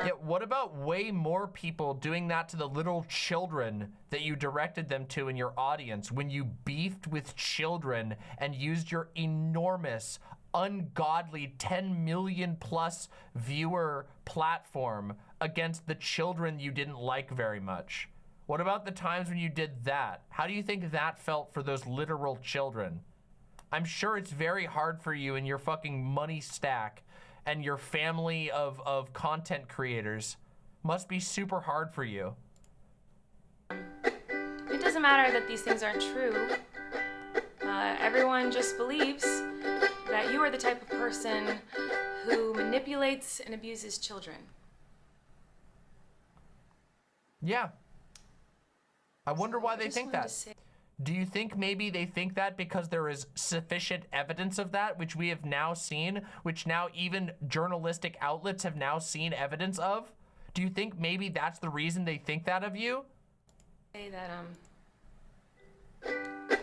Speaker 11: Yeah, what about way more people doing that to the little children that you directed them to in your audience when you beefed with children and used your enormous, ungodly 10 million plus viewer platform against the children you didn't like very much? What about the times when you did that? How do you think that felt for those literal children? I'm sure it's very hard for you and your fucking money stack and your family of content creators. Must be super hard for you.
Speaker 1: It doesn't matter that these things aren't true. Everyone just believes that you are the type of person who manipulates and abuses children.
Speaker 11: Yeah. I wonder why they think that. Do you think maybe they think that because there is sufficient evidence of that, which we have now seen, which now even journalistic outlets have now seen evidence of? Do you think maybe that's the reason they think that of you?
Speaker 1: Say that,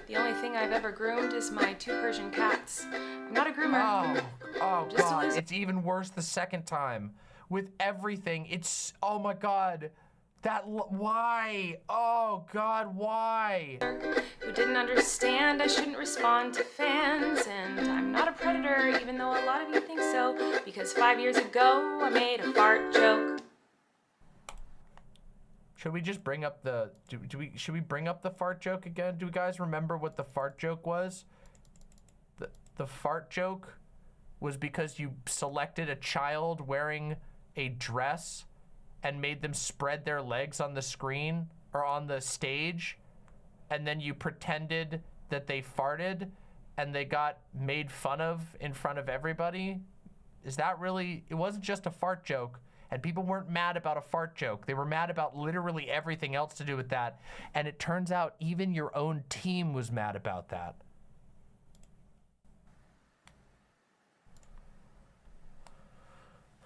Speaker 1: the only thing I've ever groomed is my 2 Persian cats. I'm not a groomer.
Speaker 11: Oh
Speaker 1: Just a
Speaker 11: God,
Speaker 1: loser.
Speaker 11: it's even worse the second time. With everything, it's, oh my God. Why? Oh God, why?
Speaker 1: Who didn't understand I shouldn't respond to fans, and I'm not a predator, even though a lot of you think so, because 5 years ago I made a fart joke.
Speaker 11: Should we just bring up the, should we bring up the fart joke again? Do you guys remember what the fart joke was? The fart joke was because you selected a child wearing a dress and made them spread their legs on the screen or on the stage, and then you pretended that they farted and they got made fun of in front of everybody? Is that really, it wasn't just a fart joke, and people weren't mad about a fart joke. They were mad about literally everything else to do with that, and it turns out even your own team was mad about that.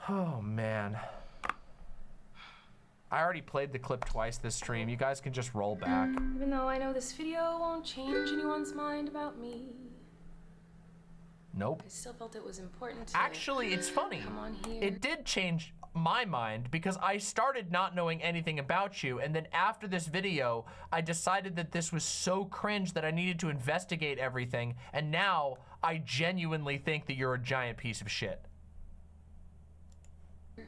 Speaker 11: Oh man. I already played the clip twice this stream. You guys can just roll back.
Speaker 1: Even though I know this video won't change anyone's mind about me.
Speaker 11: Nope.
Speaker 1: I still felt it was important to
Speaker 11: Actually, it's funny.
Speaker 1: come on here.
Speaker 11: It did change my mind because I started not knowing anything about you, and then after this video, I decided that this was so cringe that I needed to investigate everything, and now I genuinely think that you're a giant piece of shit.
Speaker 1: And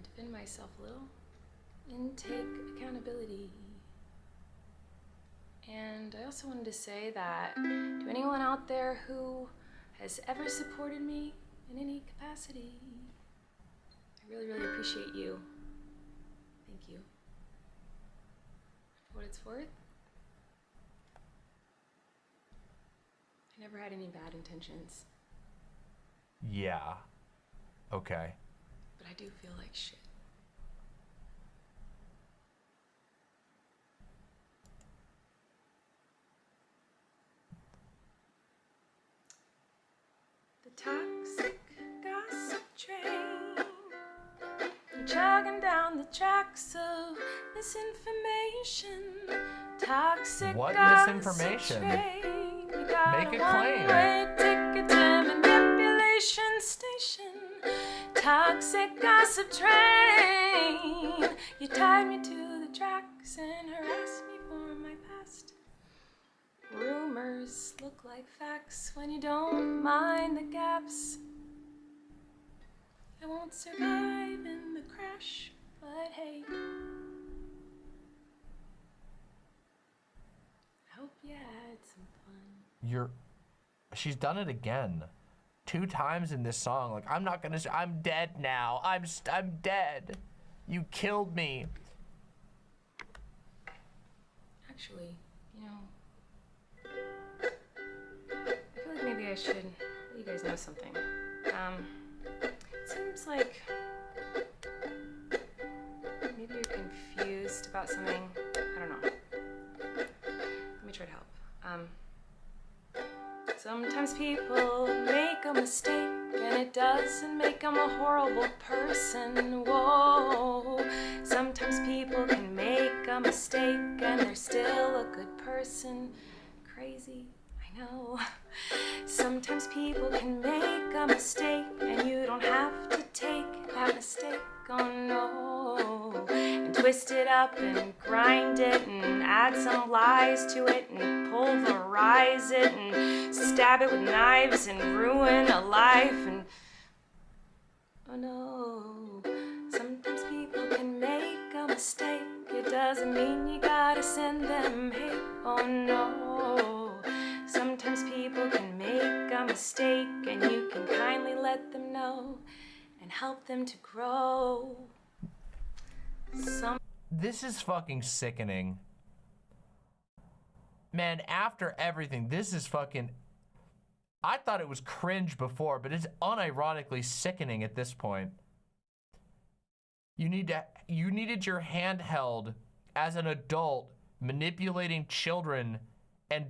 Speaker 1: defend myself a little and take accountability. And I also wanted to say that to anyone out there who has ever supported me in any capacity, I really, really appreciate you. Thank you. For what it's worth, I never had any bad intentions,
Speaker 11: Yeah. Okay.
Speaker 1: but I do feel like shit. The toxic gossip train, chugging down the tracks of misinformation. Toxic
Speaker 11: What
Speaker 1: gossip
Speaker 11: misinformation?
Speaker 1: train. You got
Speaker 11: Make a
Speaker 1: a
Speaker 11: claim.
Speaker 1: one-way ticket to manipulation station. Toxic gossip train. You tied me to the tracks and harassed me for my past. Rumors look like facts when you don't mind the gaps. I won't survive in the crash, but hey, I hope you had some fun.
Speaker 11: She's done it again. 2 times in this song. Like, I'm not gonna say, I'm dead now. I'm dead. You killed me.
Speaker 1: Actually, you know, I feel like maybe I should let you guys know something. It seems like maybe you're confused about something. I don't know. Let me try to help. Sometimes people make a mistake and it doesn't make them a horrible person. Whoa. Sometimes people can make a mistake and they're still a good person. Crazy, I know. Sometimes people can make a mistake and you don't have to take that mistake, oh no. And twist it up and grind it and add some lies to it and pulverize it and stab it with knives and ruin a life and oh no. Sometimes people can make a mistake. It doesn't mean you gotta send them hate, oh no. Sometimes people can make a mistake and you can kindly let them know and help them to grow.
Speaker 11: This is fucking sickening. Man, after everything, this is fucking... I thought it was cringe before, but it's unironically sickening at this point. You needed your hand held as an adult, manipulating children and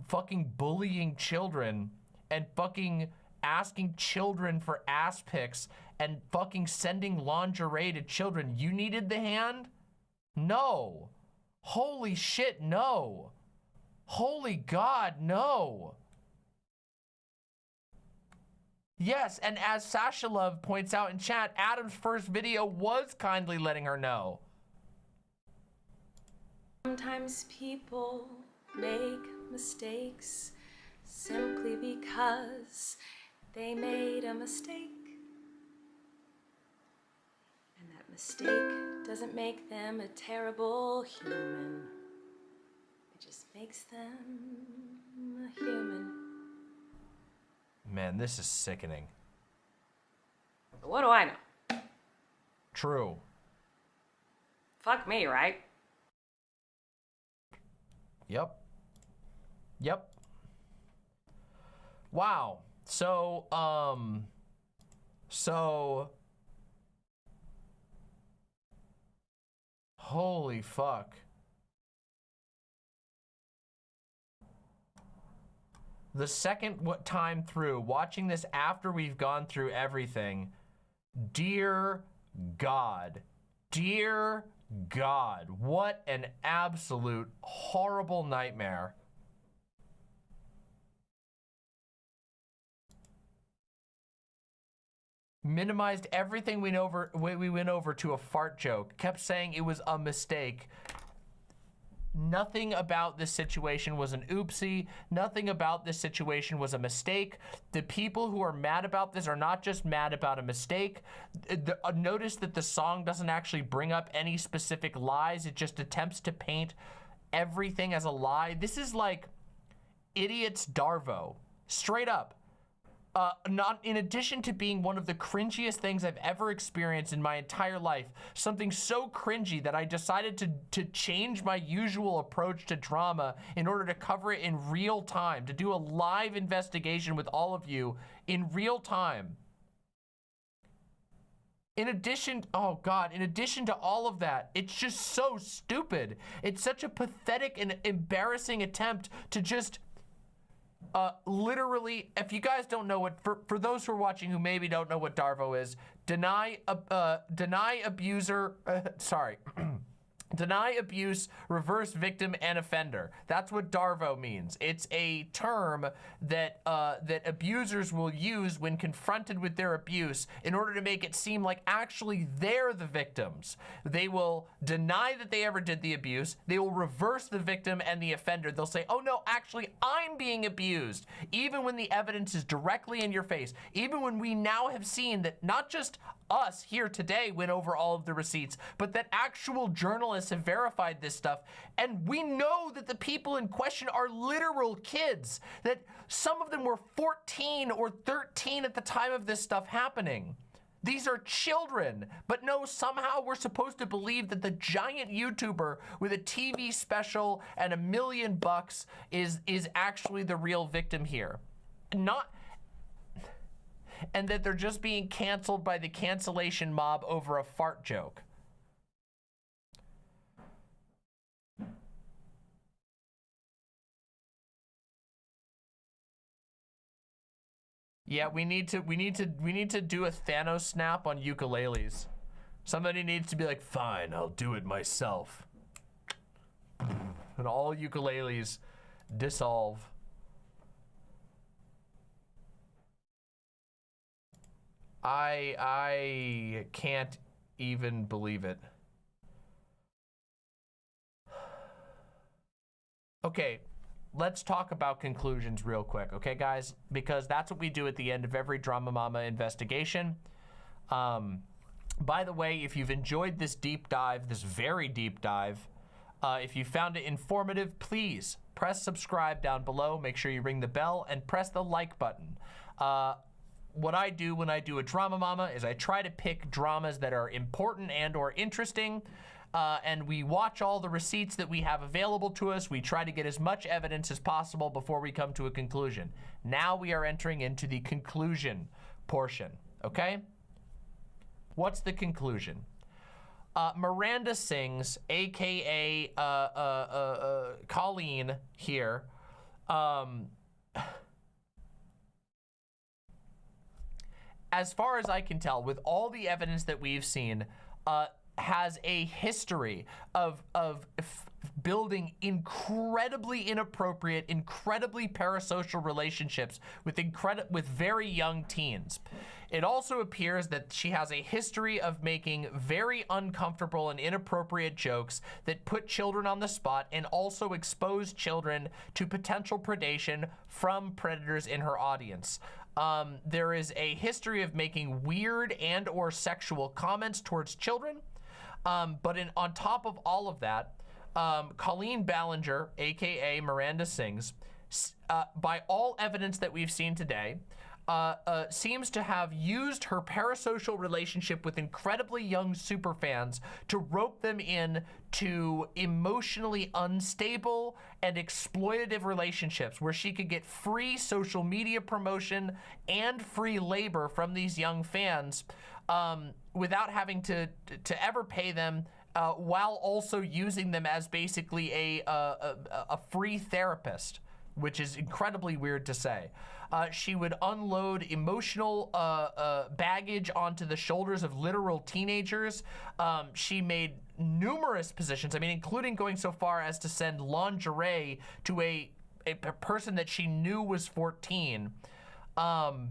Speaker 11: fucking bullying children and fucking asking children for ass pics and fucking sending lingerie to children. You needed the hand? No. Holy shit, no. Holy God, no. Yes, and as Sasha Love points out in chat, Adam's first video was kindly letting her know.
Speaker 1: Sometimes people make mistakes simply because they made a mistake. And that mistake doesn't make them a terrible human. It just makes them a human.
Speaker 11: Man, this is sickening.
Speaker 1: What do I know?
Speaker 11: True.
Speaker 1: Fuck me, right?
Speaker 11: Yep. Yep. Wow. So, holy fuck. The second time through, watching this after we've gone through everything, dear God, Dear God, what an absolute horrible nightmare. Minimized everything we went over to a fart joke. Kept saying it was a mistake. Nothing about this situation was an oopsie. Nothing about this situation was a mistake. The people who are mad about this are not just mad about a mistake. Notice that the song doesn't actually bring up any specific lies. It just attempts to paint everything as a lie. This is like Idiot's Darvo. Straight up. Not in addition to being one of the cringiest things I've ever experienced in my entire life, something so cringy that I decided to change my usual approach to drama in order to cover it in real time, to do a live investigation with all of you in real time. In addition, oh God, in addition to all of that, it's just so stupid. It's such a pathetic and embarrassing attempt to just literally, if you guys don't know what, for those who are watching who maybe don't know what Darvo is, deny abuser, deny abuse, reverse victim, and offender. That's what Darvo means. It's a term that that abusers will use when confronted with their abuse in order to make it seem like actually they're the victims. They will deny that they ever did the abuse. They will reverse the victim and the offender. They'll say, oh no, actually I'm being abused. Even when the evidence is directly in your face. Even when we now have seen that not just us here today went over all of the receipts, but that actual journalists have verified this stuff. And we know that the people in question are literal kids, that some of them were 14 or 13 at the time of this stuff happening. These are children, but no, somehow we're supposed to believe that the giant YouTuber with a TV special and $1 million is actually the real victim here. And that they're just being canceled by the cancellation mob over a fart joke. Yeah, we need to do a Thanos snap on ukuleles. Somebody needs to be like, fine, I'll do it myself. And all ukuleles dissolve. I can't even believe it. Okay, let's talk about conclusions real quick, okay, guys? Because that's what we do at the end of every DramaMama investigation. By the way, if you've enjoyed this deep dive, this very deep dive, if you found it informative, please press subscribe down below. Make sure you ring the bell and press the like button. What I do when I do a DramaMama is I try to pick dramas that are important and or interesting, and we watch all the receipts that we have available to us. We try to get as much evidence as possible before we come to a conclusion. Now we are entering into the conclusion portion, okay? What's the conclusion? Miranda Sings, aka Colleen here, as far as I can tell, with all the evidence that we've seen, has a history of building incredibly inappropriate, incredibly parasocial relationships with very young teens. It also appears that she has a history of making very uncomfortable and inappropriate jokes that put children on the spot and also expose children to potential predation from predators in her audience. There is a history of making weird and or sexual comments towards children. But on top of all of that, Colleen Ballinger, aka Miranda Sings, by all evidence that we've seen today, seems to have used her parasocial relationship with incredibly young superfans to rope them in to emotionally unstable and exploitative relationships where she could get free social media promotion and free labor from these young fans without having to ever pay them, while also using them as basically a free therapist. which is incredibly weird to say. She would unload emotional baggage onto the shoulders of literal teenagers. She made numerous positions, I mean, including going so far as to send lingerie to a person that she knew was 14. All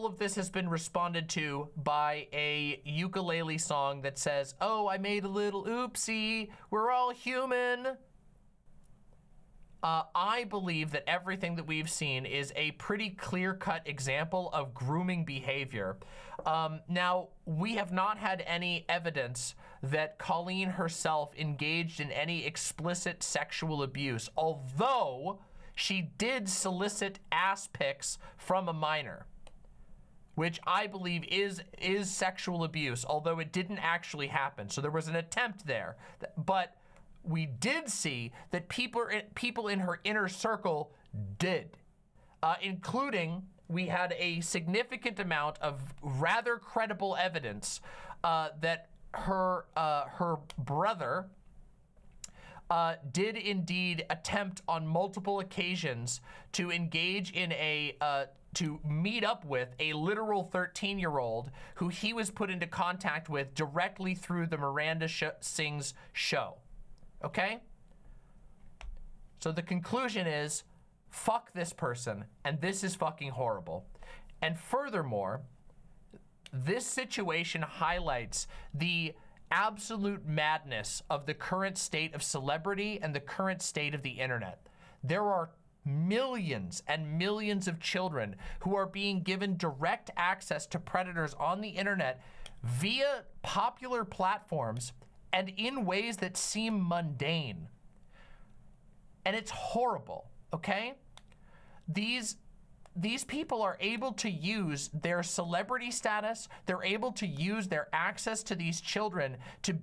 Speaker 11: of this has been responded to by a ukulele song that says, "Oh, I made a little oopsie, we're all human." I believe that everything that we've seen is a pretty clear-cut example of grooming behavior. Now, we have not had any evidence that Colleen herself engaged in any explicit sexual abuse, although she did solicit ass pics from a minor, which I believe is sexual abuse, although it didn't actually happen. So there was an attempt there, but we did see that people in her inner circle did, including we had a significant amount of rather credible evidence that her brother did indeed attempt on multiple occasions to engage in to meet up with a literal 13-year-old who he was put into contact with directly through the Miranda Sings show. Okay? So the conclusion is, fuck this person, and this is fucking horrible. And furthermore, this situation highlights the absolute madness of the current state of celebrity and the current state of the internet. There are millions and millions of children who are being given direct access to predators on the internet via popular platforms and in ways that seem mundane. And it's horrible, okay? These people are able to use their celebrity status, they're able to use their access to these children to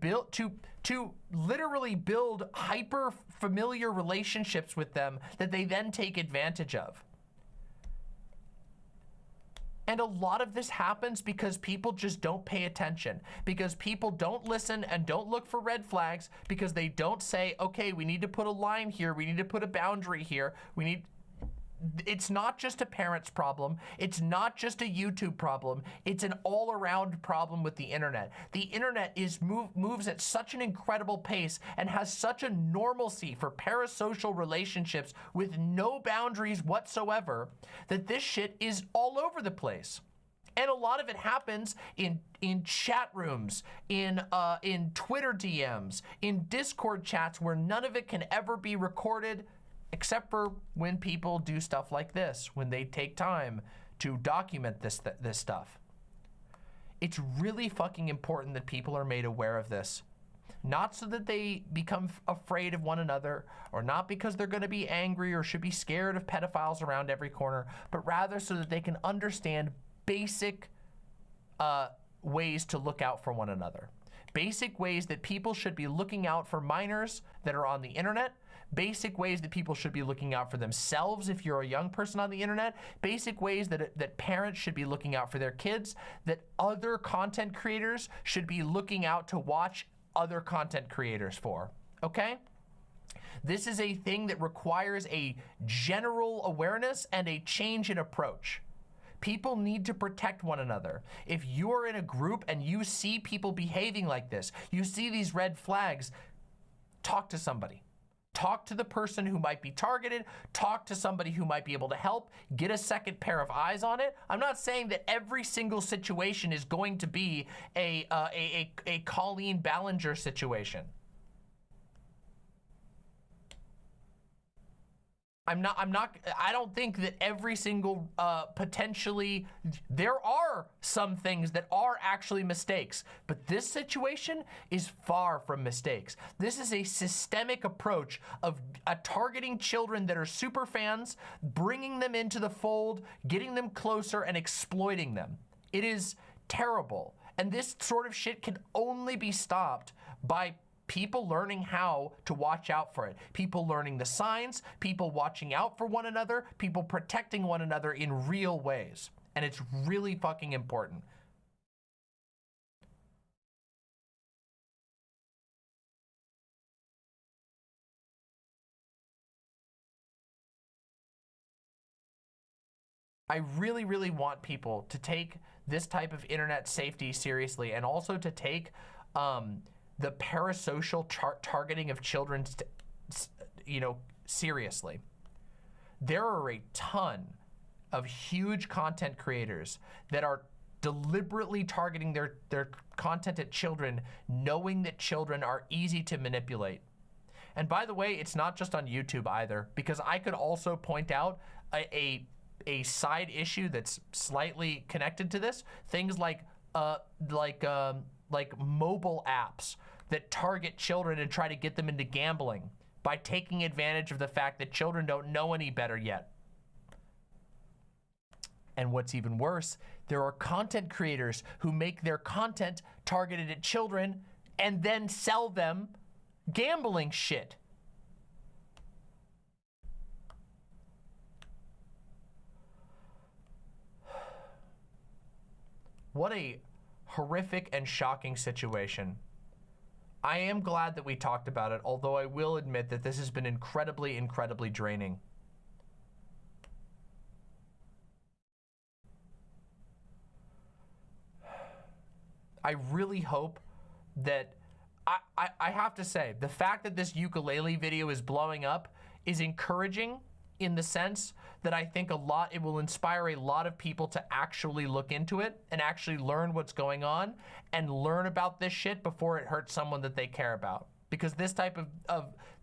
Speaker 11: literally build hyper familiar relationships with them that they then take advantage of. And a lot of this happens because people just don't pay attention, because people don't listen and don't look for red flags, because they don't say, okay, we need to put a line here, we need to put a boundary here, it's not just a parent's problem. It's not just a YouTube problem. It's an all-around problem with the internet. The internet moves at such an incredible pace and has such a normalcy for parasocial relationships with no boundaries whatsoever that this shit is all over the place. And a lot of it happens in chat rooms, in Twitter DMs, in Discord chats where none of it can ever be recorded, except for when people do stuff like this, when they take time to document this stuff. It's really fucking important that people are made aware of this. Not so that they become afraid of one another, or not because they're gonna be angry or should be scared of pedophiles around every corner, but rather so that they can understand basic ways to look out for one another. Basic ways that people should be looking out for minors that are on the internet, basic ways that people should be looking out for themselves if you're a young person on the internet, basic ways that parents should be looking out for their kids, that other content creators should be looking out to watch other content creators for, okay? This is a thing that requires a general awareness and a change in approach. People need to protect one another. If you're in a group and you see people behaving like this, you see these red flags, talk to somebody. Talk to the person who might be targeted, talk to somebody who might be able to help, get a second pair of eyes on it. I'm not saying that every single situation is going to be a Colleen Ballinger situation. I don't think that every single, potentially, there are some things that are actually mistakes, but this situation is far from mistakes. This is a systemic approach of targeting children that are super fans, bringing them into the fold, getting them closer, and exploiting them. It is terrible. And this sort of shit can only be stopped by people learning how to watch out for it, people learning the signs, people watching out for one another, people protecting one another in real ways. And it's really fucking important. I really, really want people to take this type of internet safety seriously, and also to take the parasocial targeting of children, seriously. There are a ton of huge content creators that are deliberately targeting their content at children, knowing that children are easy to manipulate. And by the way, it's not just on YouTube either, because I could also point out a side issue that's slightly connected to this. Things like mobile apps that target children and try to get them into gambling by taking advantage of the fact that children don't know any better yet. And what's even worse, there are content creators who make their content targeted at children and then sell them gambling shit. What a horrific and shocking situation. I am glad that we talked about it, although I will admit that this has been incredibly, incredibly draining. I really hope that, I have to say, the fact that this ukulele video is blowing up is encouraging, in the sense that I think it will inspire a lot of people to actually look into it and actually learn what's going on and learn about this shit before it hurts someone that they care about. Because this type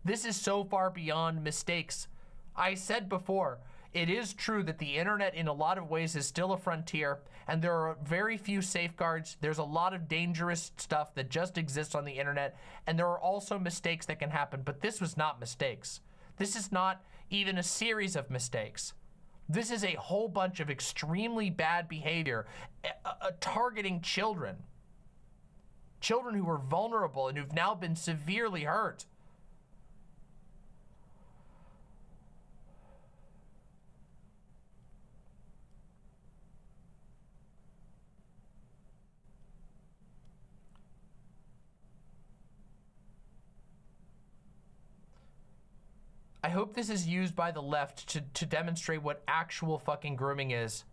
Speaker 11: this is so far beyond mistakes. I said before, it is true that the internet in a lot of ways is still a frontier, and there are very few safeguards. There's a lot of dangerous stuff that just exists on the internet, and there are also mistakes that can happen, but this was not mistakes. This is not even a series of mistakes. This is a whole bunch of extremely bad behavior targeting children. Children who are vulnerable and who've now been severely hurt. I hope this is used by the left to demonstrate what actual fucking grooming is.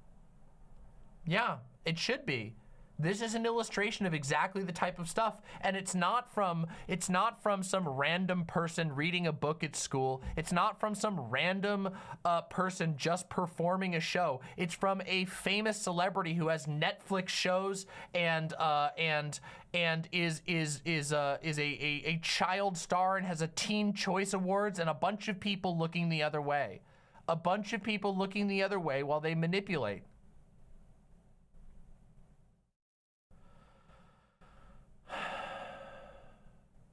Speaker 11: Yeah, it should be. This is an illustration of exactly the type of stuff, and it's not from some random person reading a book at school. It's not from some random person just performing a show. It's from a famous celebrity who has Netflix shows and is a child star and has a Teen Choice Awards, and a bunch of people looking the other way. A bunch of people looking the other way while they manipulate.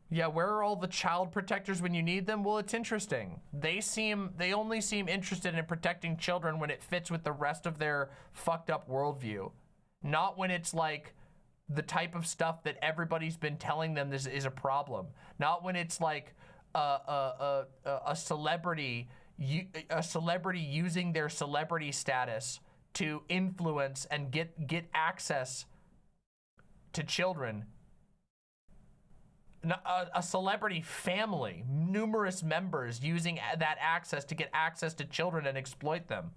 Speaker 11: Yeah, where are all the child protectors when you need them? Well, it's interesting. They only seem interested in protecting children when it fits with the rest of their fucked up worldview. Not when it's like the type of stuff that everybody's been telling them this is a problem. Not when it's like a celebrity using their celebrity status to influence and get access to children. A celebrity family, numerous members using that access to get access to children and exploit them.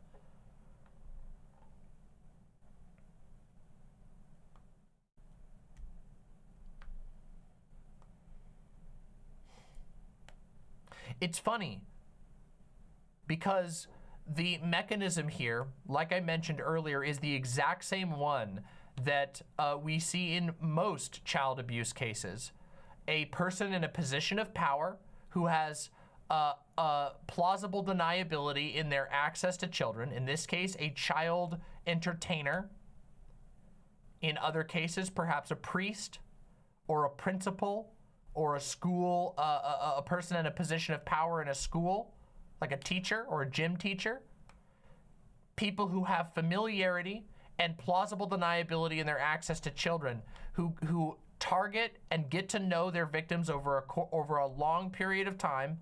Speaker 11: It's funny because the mechanism here, like I mentioned earlier, is the exact same one that we see in most child abuse cases. A person in a position of power who has plausible deniability in their access to children, in this case, a child entertainer. In other cases, perhaps a priest or a principal or a school, a person in a position of power in a school, like a teacher or a gym teacher. People who have familiarity and plausible deniability in their access to children, who target and get to know their victims over a long period of time.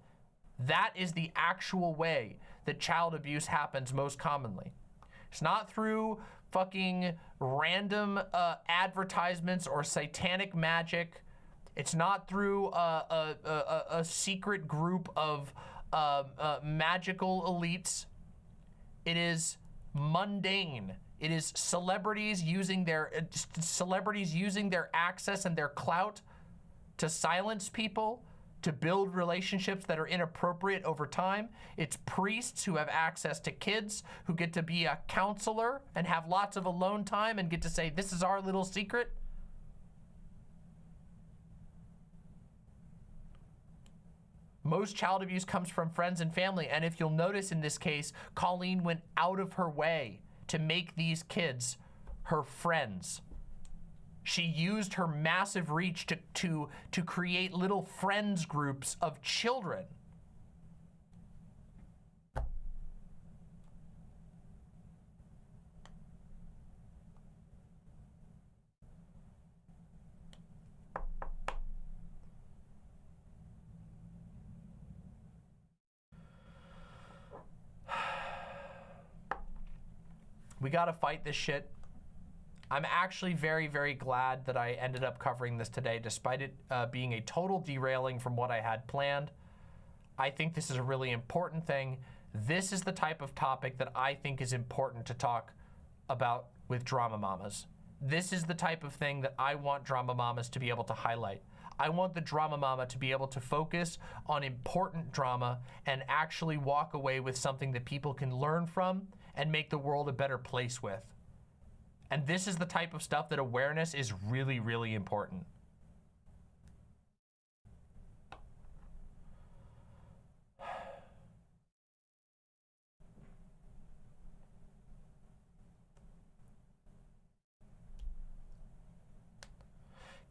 Speaker 11: That is the actual way that child abuse happens most commonly. It's not through fucking random advertisements or satanic magic. It's not through a secret group of magical elites. It is
Speaker 9: mundane. It is celebrities using their access and their clout to silence people, to build relationships that are inappropriate over time. It's priests who have access to kids, who get to be a counselor and have lots of alone time and get to say, this is our little secret. Most child abuse comes from friends and family. And if you'll notice in this case, Colleen went out of her way to make these kids her friends. She used her massive reach to create little friends groups of children. We gotta fight this shit. I'm actually very, very glad that I ended up covering this today, despite it being a total derailing from what I had planned. I think this is a really important thing. This is the type of topic that I think is important to talk about with drama mamas. This is the type of thing that I want drama mamas to be able to highlight. I want the drama mama to be able to focus on important drama and actually walk away with something that people can learn from and make the world a better place with. And this is the type of stuff that awareness is really, really important.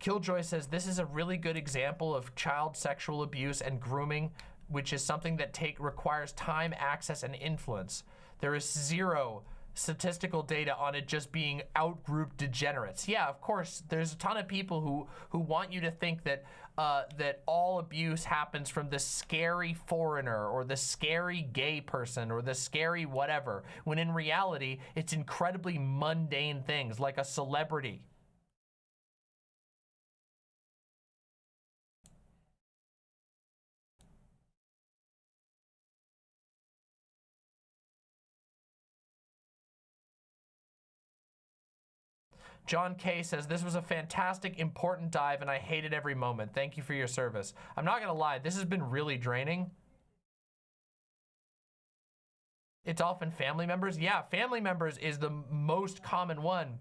Speaker 9: Killjoy says, this is a really good example of child sexual abuse and grooming, which is something that requires time, access, and influence. There is zero statistical data on it just being out-group degenerates. Yeah, of course, there's a ton of people who want you to think that that all abuse happens from the scary foreigner or the scary gay person or the scary whatever, when in reality, it's incredibly mundane things like a celebrity. John K says, this was a fantastic, important dive, and I hated every moment. Thank you for your service. I'm not gonna lie, this has been really draining. It's often family members. Yeah, family members is the most common one.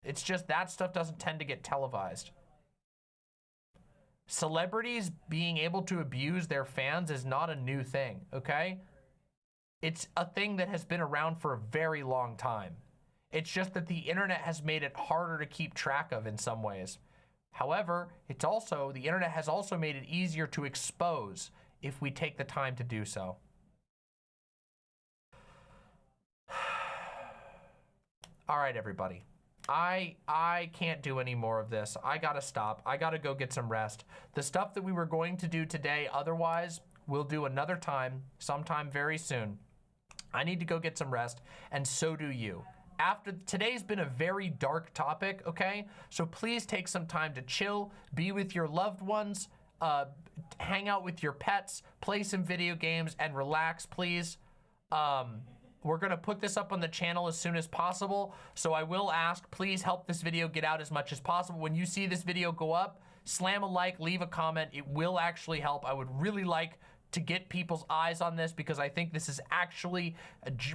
Speaker 9: It's just that stuff doesn't tend to get televised. Celebrities being able to abuse their fans is not a new thing, okay? It's a thing that has been around for a very long time. It's just that the internet has made it harder to keep track of in some ways. However, the internet has also made it easier to expose if we take the time to do so. All right, everybody. I can't do any more of this. I gotta stop. I gotta go get some rest. The stuff that we were going to do today otherwise, we'll do another time, sometime very soon. I need to go get some rest, and so do you. Today's been a very dark topic, okay? So please take some time to chill, be with your loved ones, hang out with your pets, play some video games, and relax, please. We're gonna put this up on the channel as soon as possible, so I will ask, please help this video get out as much as possible. When you see this video go up, slam a like, leave a comment. It will actually help. I would really like to get people's eyes on this because I think this is actually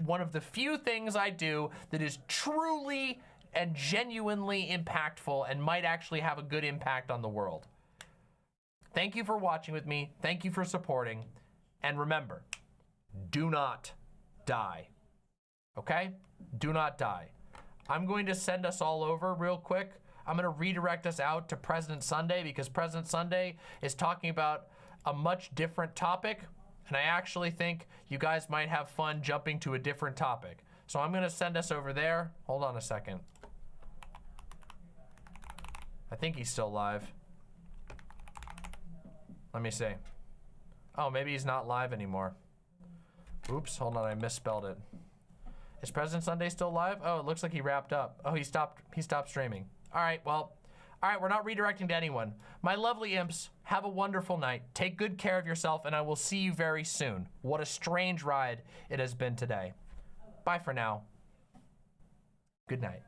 Speaker 9: one of the few things I do that is truly and genuinely impactful and might actually have a good impact on the world. Thank you for watching with me. Thank you for supporting. And remember, do not die. Okay? Do not die. I'm going to send us all over real quick. I'm gonna redirect us out to President Sunday because President Sunday is talking about a much different topic, and I actually think you guys might have fun jumping to a different topic. So I'm gonna send us over there. Hold on a second. I think he's still live. Let me see. Oh, maybe he's not live anymore. Oops, hold on, I misspelled it. Is President Sunday still live? Oh, it looks like he wrapped up. Oh, he stopped streaming. All right, well,
Speaker 11: All right, we're not redirecting to anyone. My lovely imps, have a wonderful night. Take good care of yourself, and I will see you very soon. What a strange ride it has been today. Bye for now. Good night.